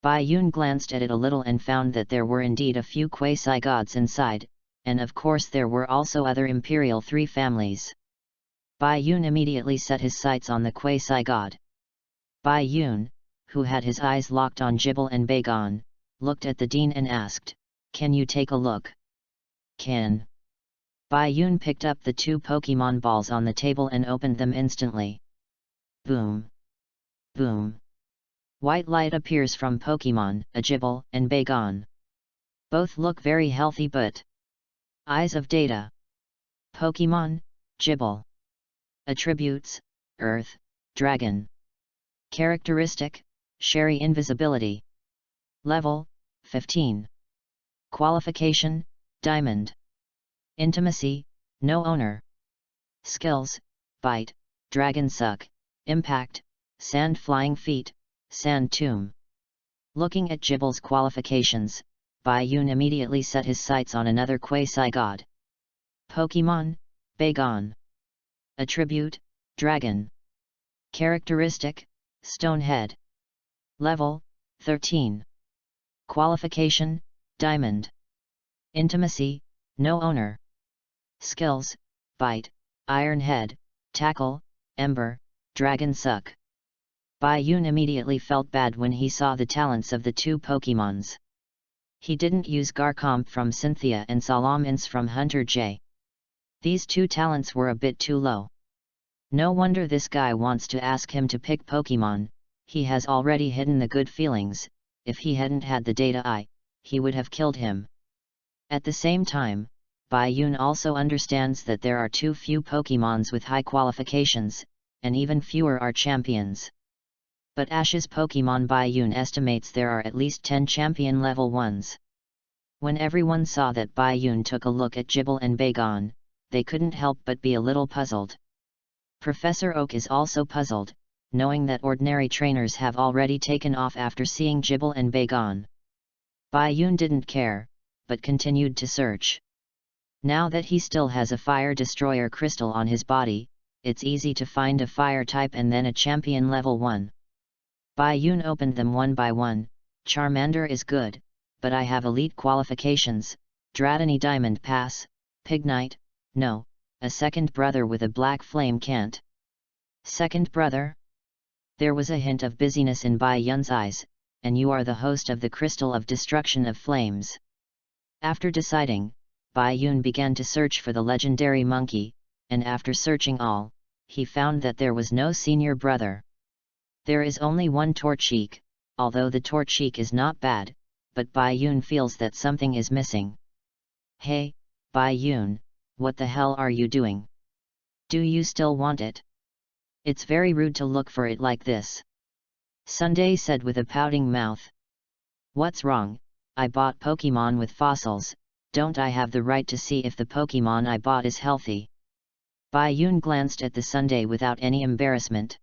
Bai-Yun glanced at it a little and found that there were indeed a few quasi-gods inside, and of course there were also other Imperial 3 families. Bai-Yun immediately set his sights on the quasi-god. Bai-Yun, who had his eyes locked on Gible and Bagon, looked at the Dean and asked, "Can you take a look?" Can. Bai-Yun picked up the 2 Pokemon balls on the table and opened them instantly. Boom! Boom! White light appears from Pokemon, Gible and Bagon. Both look very healthy but... Eyes of data. Pokemon, Gible. Attributes, Earth, Dragon. Characteristic, Sherry Invisibility. Level, 15. Qualification, Diamond. Intimacy, No Owner. Skills, Bite, Dragon Suck, Impact, Sand Flying Feet, Sand Tomb. Looking at Gible's qualifications, Bai-Yun immediately set his sights on another quasi-god. Pokemon, Bagon. Attribute, Dragon. Characteristic, Stonehead. Level, 13. Qualification, Diamond. Intimacy, No Owner. Skills, Bite, Iron Head, Tackle, Ember, Dragon Suck. Bai-Yun immediately felt bad when he saw the talents of the 2 Pokemons. He didn't use Garchomp from Cynthia and Salamence from Hunter J. These 2 talents were a bit too low. No wonder this guy wants to ask him to pick Pokemon, he has already hidden the good feelings. If he hadn't had the data he would have killed him. At the same time, Bai-Yun also understands that there are too few Pokemons with high qualifications, and even fewer are champions. But Ash's Pokemon Bai-Yun estimates there are at least 10 champion level 1s. When everyone saw that Bai-Yun took a look at Gible and Bagon, they couldn't help but be a little puzzled. Professor Oak is also puzzled, knowing that ordinary trainers have already taken off after seeing Gible and Bagon. Bai-Yun didn't care, but continued to search. Now that he still has a Fire Destroyer crystal on his body, it's easy to find a fire type and then a champion level 1. Bai-Yun opened them one by one, Charmander is good, but I have elite qualifications, Dratini Diamond Pass, Pignite, no, a second brother with a black flame can't. Second brother? There was a hint of busyness in Bai Yun's eyes, and you are the host of the Crystal of Destruction of Flames. After deciding, Bai Yun began to search for the legendary monkey, and after searching all, he found that there was no senior brother. There is only one Torchic, although the Torchic is not bad, but Bai Yun feels that something is missing. Hey, Bai Yun, what the hell are you doing? Do you still want it? It's very rude to look for it like this. Sunday said with a pouting mouth. What's wrong? I bought Pokemon with fossils, don't I have the right to see if the Pokemon I bought is healthy? Bai Yun glanced at the Sunday without any embarrassment.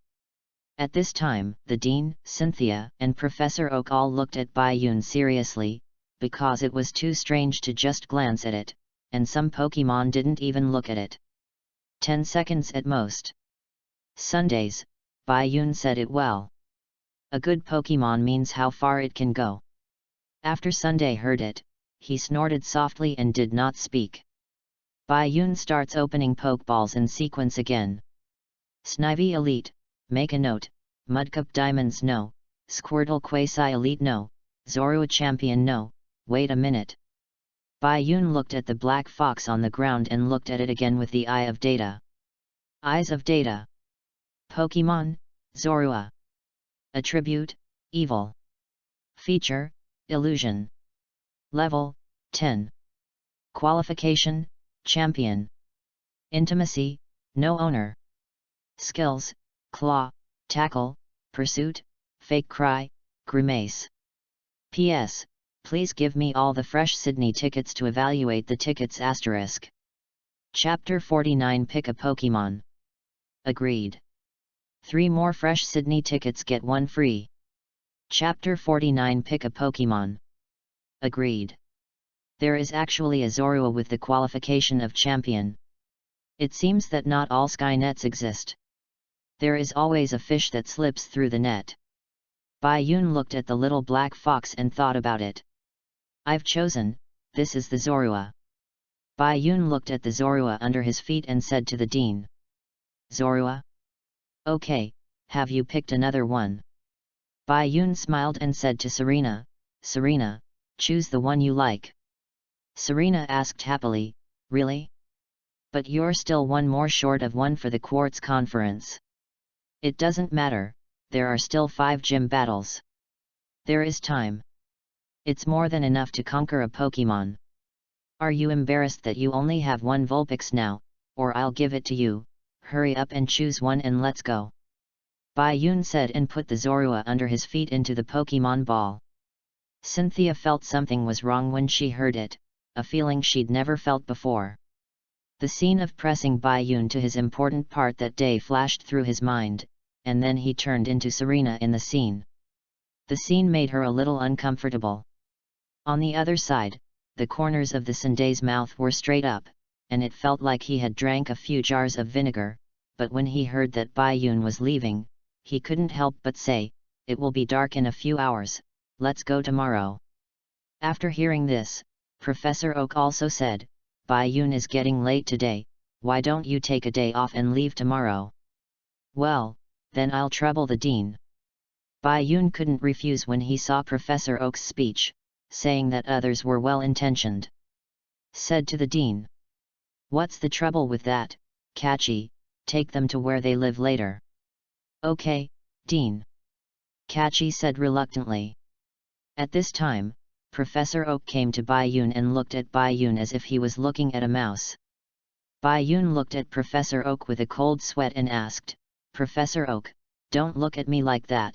At this time, the Dean, Cynthia, and Professor Oak all looked at Bai Yun seriously, because it was too strange to just glance at it, and some Pokemon didn't even look at it. 10 seconds at most. Sundays, Bai Yun said it well. A good Pokemon means how far it can go. After Sunday heard it, he snorted softly and did not speak. Bai Yun starts opening Pokeballs in sequence again. Snivy Elite, make a note, Mudcup Diamonds no, Squirtle Quasi Elite no, Zorua Champion no, wait a minute. Bai Yun looked at the black fox on the ground and looked at it again with the eye of data. Eyes of data. Pokemon, Zorua. Attribute, Evil. Feature, Illusion. Level, 10. Qualification, Champion. Intimacy, no owner. Skills, Claw, Tackle, Pursuit, Fake Cry, Grimace. P.S. Please give me all the fresh Sydney tickets to evaluate the tickets *. Chapter 49 Pick a Pokemon. Agreed. 3 more fresh Sydney tickets get 1 free. Chapter 49 Pick a Pokemon. Agreed. There is actually a Zorua with the qualification of champion. It seems that not all Skynets exist. There is always a fish that slips through the net. Bai Yun looked at the little black fox and thought about it. I've chosen, this is the Zorua. Bai Yun looked at the Zorua under his feet and said to the Dean. Zorua? Okay, have you picked another one? Bai Yun smiled and said to Serena, Serena, choose the one you like. Serena asked happily, really? But you're still one more short of one for the Quartz Conference. It doesn't matter, there are still 5 gym battles. There is time. It's more than enough to conquer a Pokemon. Are you embarrassed that you only have 1 Vulpix now, or I'll give it to you, hurry up and choose one and let's go. Bai Yun said and put the Zorua under his feet into the Pokemon ball. Cynthia felt something was wrong when she heard it, a feeling she'd never felt before. The scene of pressing Bai Yun to his important part that day flashed through his mind, and then he turned into Serena in the scene. The scene made her a little uncomfortable. On the other side, the corners of the Sunday's mouth were straight up, and it felt like he had drank a few jars of vinegar, but when he heard that Bai Yun was leaving, he couldn't help but say, it will be dark in a few hours, let's go tomorrow. After hearing this, Professor Oak also said, Bai Yun is getting late today, why don't you take a day off and leave tomorrow? Well, then I'll trouble the Dean. Bai Yun couldn't refuse when he saw Professor Oak's speech, saying that others were well-intentioned. Said to the Dean. What's the trouble with that, Kachi, take them to where they live later. Okay, Dean. Kachi said reluctantly. At this time, Professor Oak came to Bai Yun and looked at Bai Yun as if he was looking at a mouse. Bai Yun looked at Professor Oak with a cold sweat and asked, Professor Oak, don't look at me like that.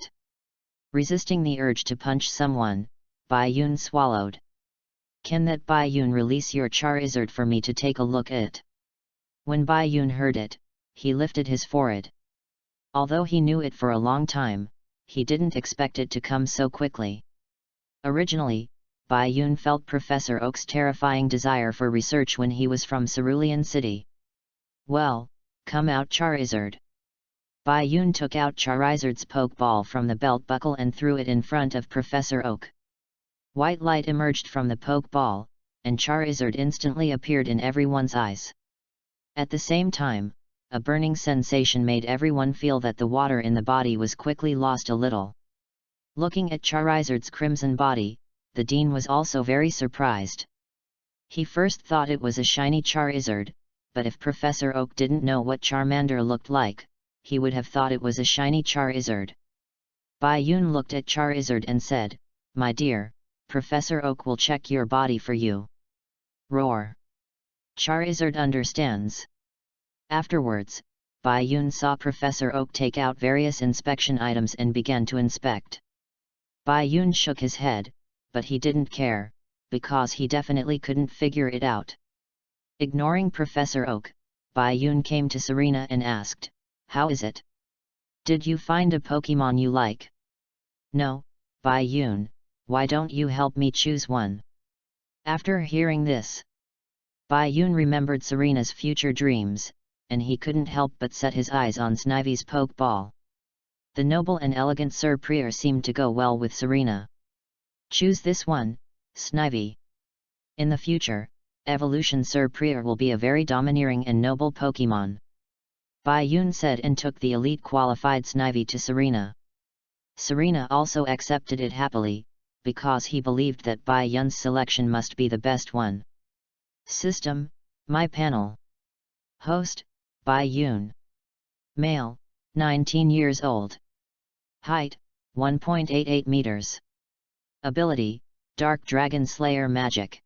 Resisting the urge to punch someone, Bai Yun swallowed. Can that Bai Yun release your Charizard for me to take a look at? When Bai Yun heard it, he lifted his forehead. Although he knew it for a long time, he didn't expect it to come so quickly. Originally, Bai Yun felt Professor Oak's terrifying desire for research when he was from Cerulean City. Well, come out Charizard. Bai Yun took out Charizard's Pokeball from the belt buckle and threw it in front of Professor Oak. White light emerged from the Pokeball, and Charizard instantly appeared in everyone's eyes. At the same time, a burning sensation made everyone feel that the water in the body was quickly lost a little. Looking at Charizard's crimson body, the Dean was also very surprised. He first thought it was a shiny Charizard, but if Professor Oak didn't know what Charmander looked like, he would have thought it was a shiny Charizard. Bai Yun looked at Charizard and said, "My dear, Professor Oak will check your body for you." Roar! Charizard understands. Afterwards, Bai Yun saw Professor Oak take out various inspection items and began to inspect. Bai Yun shook his head, but he didn't care, because he definitely couldn't figure it out. Ignoring Professor Oak, Bai Yun came to Serena and asked, "How is it? Did you find a Pokemon you like?" "No, Bai Yun, why don't you help me choose one?" After hearing this, Bai Yun remembered Serena's future dreams, and he couldn't help but set his eyes on Snivy's Pokeball. The noble and elegant Sir Prior seemed to go well with Serena. "Choose this one, Snivy. In the future, Evolution Sir Prior will be a very domineering and noble Pokemon," Bai Yun said and took the elite qualified Snivy to Serena. Serena also accepted it happily, because he believed that Bai Yun's selection must be the best one. System, My Panel. Host, Bai Yun. Male, 19 years old. Height, 1.88 meters. Ability, Dark Dragon Slayer Magic.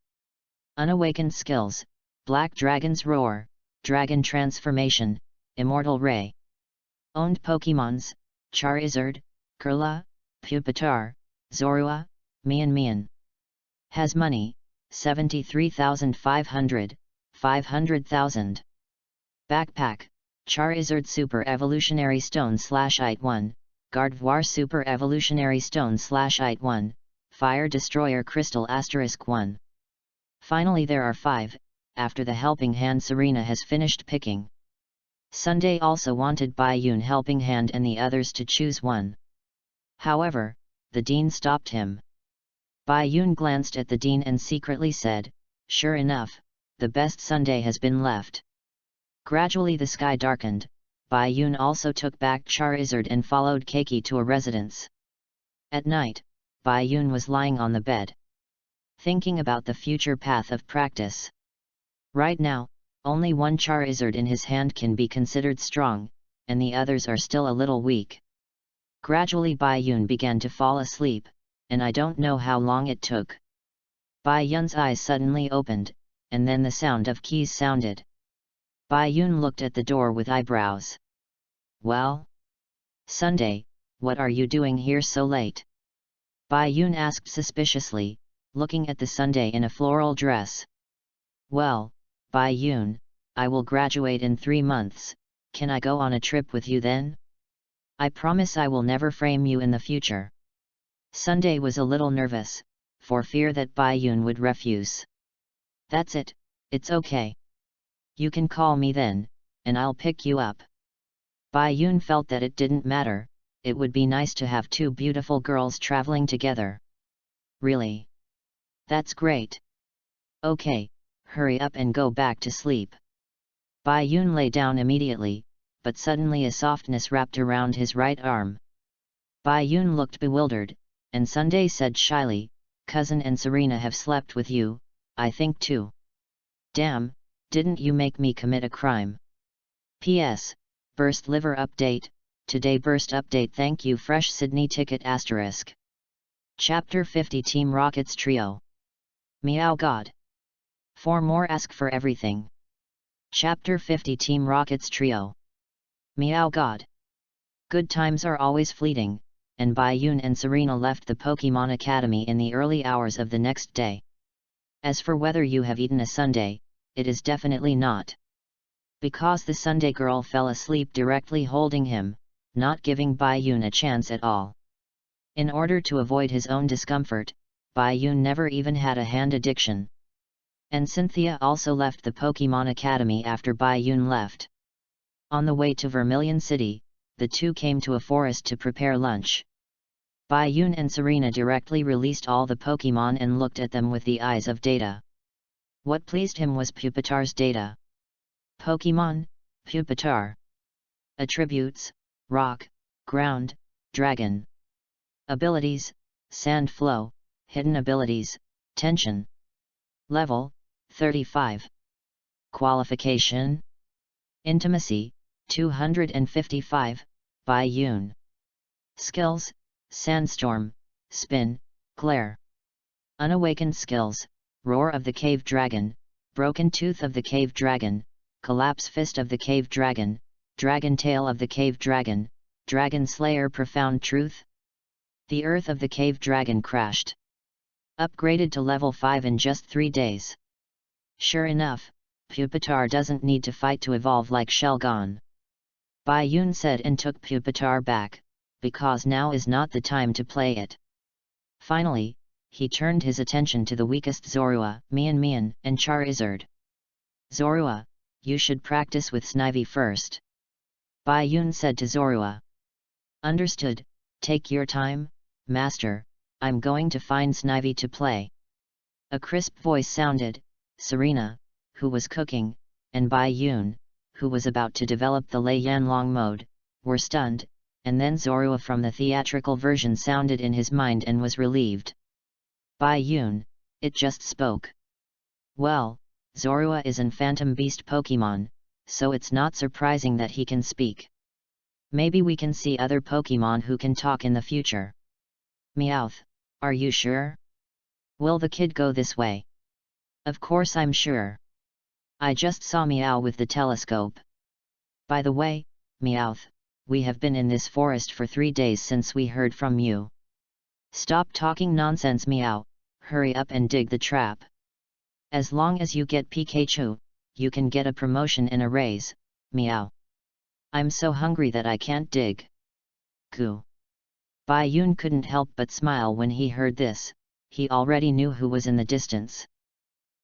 Unawakened skills, Black Dragon's Roar, Dragon Transformation, Immortal Ray. Owned Pokemons, Charizard, Kurla, Pupitar, Zorua, Mian. Has money, 73,500, 500,000. Backpack, Charizard Super Evolutionary Stone /IT 1, Gardevoir Super Evolutionary Stone /IT 1, Fire Destroyer Crystal *1. Finally there are 5, after the helping hand Serena has finished picking. Sunday also wanted Bai Yun helping hand and the others to choose one. However, the Dean stopped him. Bai Yun glanced at the Dean and secretly said, "Sure enough, the best Sunday has been left." Gradually the sky darkened. Bai Yun also took back Charizard and followed Keiki to a residence. At night, Bai Yun was lying on the bed, thinking about the future path of practice. Right now, only one Charizard in his hand can be considered strong, and the others are still a little weak. Gradually Bai Yun began to fall asleep, and I don't know how long it took. Bai Yun's eyes suddenly opened, and then the sound of keys sounded. Bai Yun looked at the door with eyebrows. "Well? Sunday, what are you doing here so late?" Bai Yun asked suspiciously, looking at the Sunday in a floral dress. "Well, Bai Yun, I will graduate in 3 months, can I go on a trip with you then? I promise I will never frame you in the future." Sunday was a little nervous, for fear that Bai Yun would refuse. "That's it, it's okay. You can call me then, and I'll pick you up." Bai Yun felt that it didn't matter, it would be nice to have 2 beautiful girls traveling together. "Really? That's great. Okay, hurry up and go back to sleep." Bai Yun lay down immediately, but suddenly a softness wrapped around his right arm. Bai Yun looked bewildered, and Sunday said shyly, "Cousin and Serena have slept with you, I think too. Damn, didn't you make me commit a crime?" P.S. Burst Liver Update, Today Burst Update Thank you Fresh Sydney Ticket *. Chapter 50 Team Rockets Trio. Meow God. For more ask for everything. Chapter 50 Team Rockets Trio. Meow God. Good times are always fleeting, and Bai Yun and Serena left the Pokemon Academy in the early hours of the next day. As for whether you have eaten a sundae, it is definitely not. Because the Sunday girl fell asleep directly holding him, not giving Bai Yun a chance at all. In order to avoid his own discomfort, Bai Yun never even had a hand addiction. And Cynthia also left the Pokemon Academy after Bai Yun left. On the way to Vermilion City, the two came to a forest to prepare lunch. Bayun and Serena directly released all the Pokemon and looked at them with the eyes of data. What pleased him was Pupitar's data. Pokemon, Pupitar. Attributes, Rock, Ground, Dragon. Abilities, Sand Flow, Hidden Abilities, Tension. Level, 35. Qualification. Intimacy, 255, Bayun. Skills, Sandstorm, Spin, Glare. Unawakened skills, Roar of the Cave Dragon, Broken Tooth of the Cave Dragon, Collapse Fist of the Cave Dragon, Dragon Tail of the Cave Dragon, Dragon Slayer Profound Truth. The Earth of the Cave Dragon crashed. Upgraded to level 5 in just 3 days. Sure enough, Pupitar doesn't need to fight to evolve like Shelgon. Bayun said and took Pupitar back, because now is not the time to play it. Finally, he turned his attention to the weakest Zorua, Mian, and Charizard. Zorua, you should practice with Snivy first. Bayun said to Zorua. Understood, take your time, Master, I'm going to find Snivy to play. A crisp voice sounded. Serena, who was cooking, and Bayun, who was about to develop the Lei Yanlong mode, were stunned, and then Zorua from the theatrical version sounded in his mind and was relieved. Bayun, it just spoke. Well, Zorua is an Phantom Beast Pokemon, so it's not surprising that he can speak. Maybe we can see other Pokemon who can talk in the future. Meowth, are you sure? Will the kid go this way? Of course I'm sure. I just saw Meow with the telescope. By the way, Meowth, we have been in this forest for 3 days since we heard from you. Stop talking nonsense, Meow, hurry up and dig the trap. As long as you get Pikachu, you can get a promotion and a raise, Meow. I'm so hungry that I can't dig. Goo. Bayun couldn't help but smile when he heard this, he already knew who was in the distance.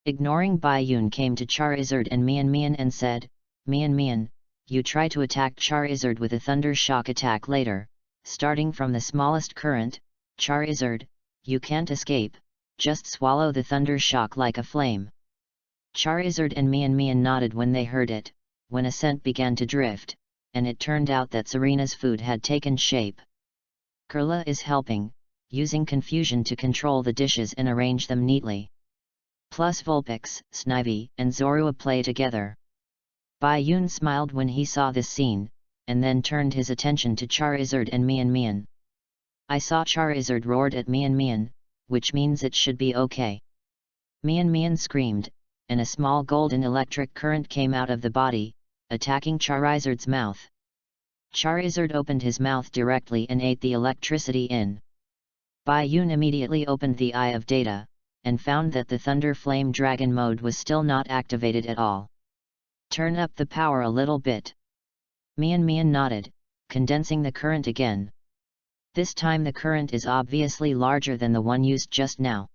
Ignoring Bayun came to Charizard and Mian and said, Mian, you try to attack Charizard with a Thunder Shock attack later, starting from the smallest current. Charizard, you can't escape, just swallow the Thunder Shock like a flame. Charizard and Mian nodded when they heard it, when a scent began to drift, and it turned out that Serena's food had taken shape. Kurla is helping, using confusion to control the dishes and arrange them neatly. Plus Vulpix, Snivy, and Zorua play together. Bayun smiled when he saw this scene, and then turned his attention to Charizard and Mian. I saw Charizard roared at Mian, which means it should be okay. Mian screamed, and a small golden electric current came out of the body, attacking Charizard's mouth. Charizard opened his mouth directly and ate the electricity in. Bayun immediately opened the Eye of Data, and found that the Thunder Flame Dragon mode was still not activated at all. Turn up the power a little bit. Mian nodded, condensing the current again. This time the current is obviously larger than the one used just now.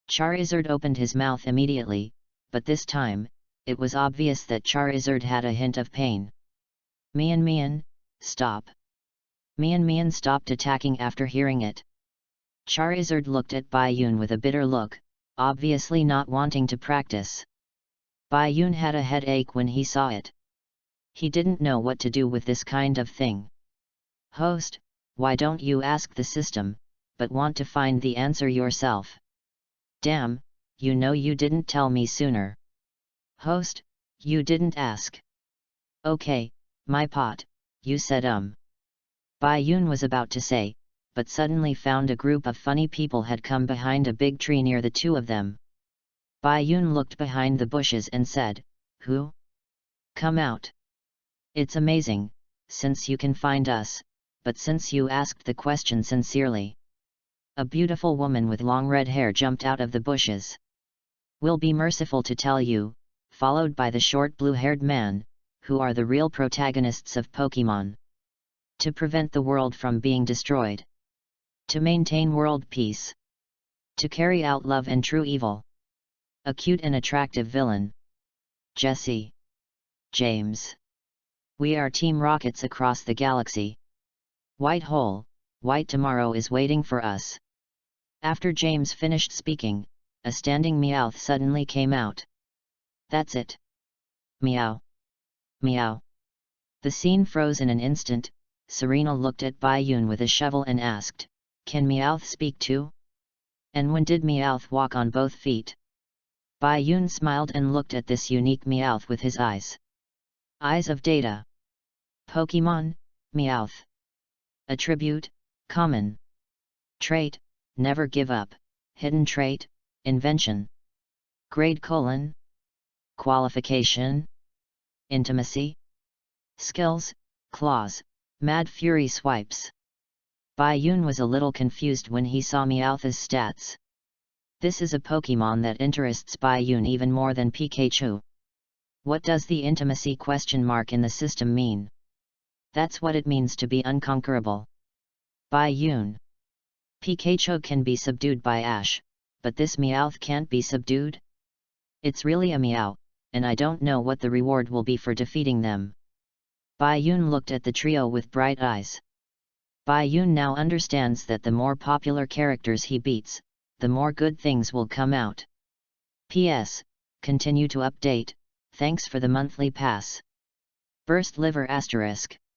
Charizard opened his mouth immediately, but this time, it was obvious that Charizard had a hint of pain. Mian, stop. Mian stopped attacking after hearing it. Charizard looked at Bayun with a bitter look, obviously not wanting to practice. Bayun had a headache when he saw it. He didn't know what to do with this kind of thing. Host, why don't you ask the system, but want to find the answer yourself? Damn, you know you didn't tell me sooner. Host, you didn't ask. Okay, my pot, you said Bayun was about to say, but suddenly found a group of funny people had come behind a big tree near the two of them. Bayun looked behind the bushes and said, Who? Come out. It's amazing, since you can find us, but since you asked the question sincerely. A beautiful woman with long red hair jumped out of the bushes. We'll be merciful to tell you, followed by the short blue-haired man, who are the real protagonists of Pokemon. To prevent the world from being destroyed. To maintain world peace. To carry out love and true evil. A cute and attractive villain. Jesse. James. We are Team Rockets across the galaxy. White Hole, white tomorrow is waiting for us. After James finished speaking, a standing meowth suddenly came out. That's it. Meow. Meow. The scene froze in an instant. Serena looked at Bayun with a shovel and asked, "Can Meowth speak too? And when did Meowth walk on both feet?" Bayun smiled and looked at this unique Meowth with his eyes. Eyes of data. Pokemon, Meowth. Attribute, common. Trait, never give up. Hidden trait, invention. Grade : Qualification. Intimacy. Skills, claws, mad fury swipes. Bayun was a little confused when he saw Meowth's stats. This is a Pokemon that interests Bayun even more than Pikachu. What does the intimacy ? In the system mean? That's what it means to be unconquerable. Bayun. Pikachu can be subdued by Ash, but this Meowth can't be subdued? It's really a Meow, and I don't know what the reward will be for defeating them. Bayun looked at the trio with bright eyes. Bayun now understands that the more popular characters he beats, the more good things will come out. P.S. Continue to update, thanks for the monthly pass. Burst liver *.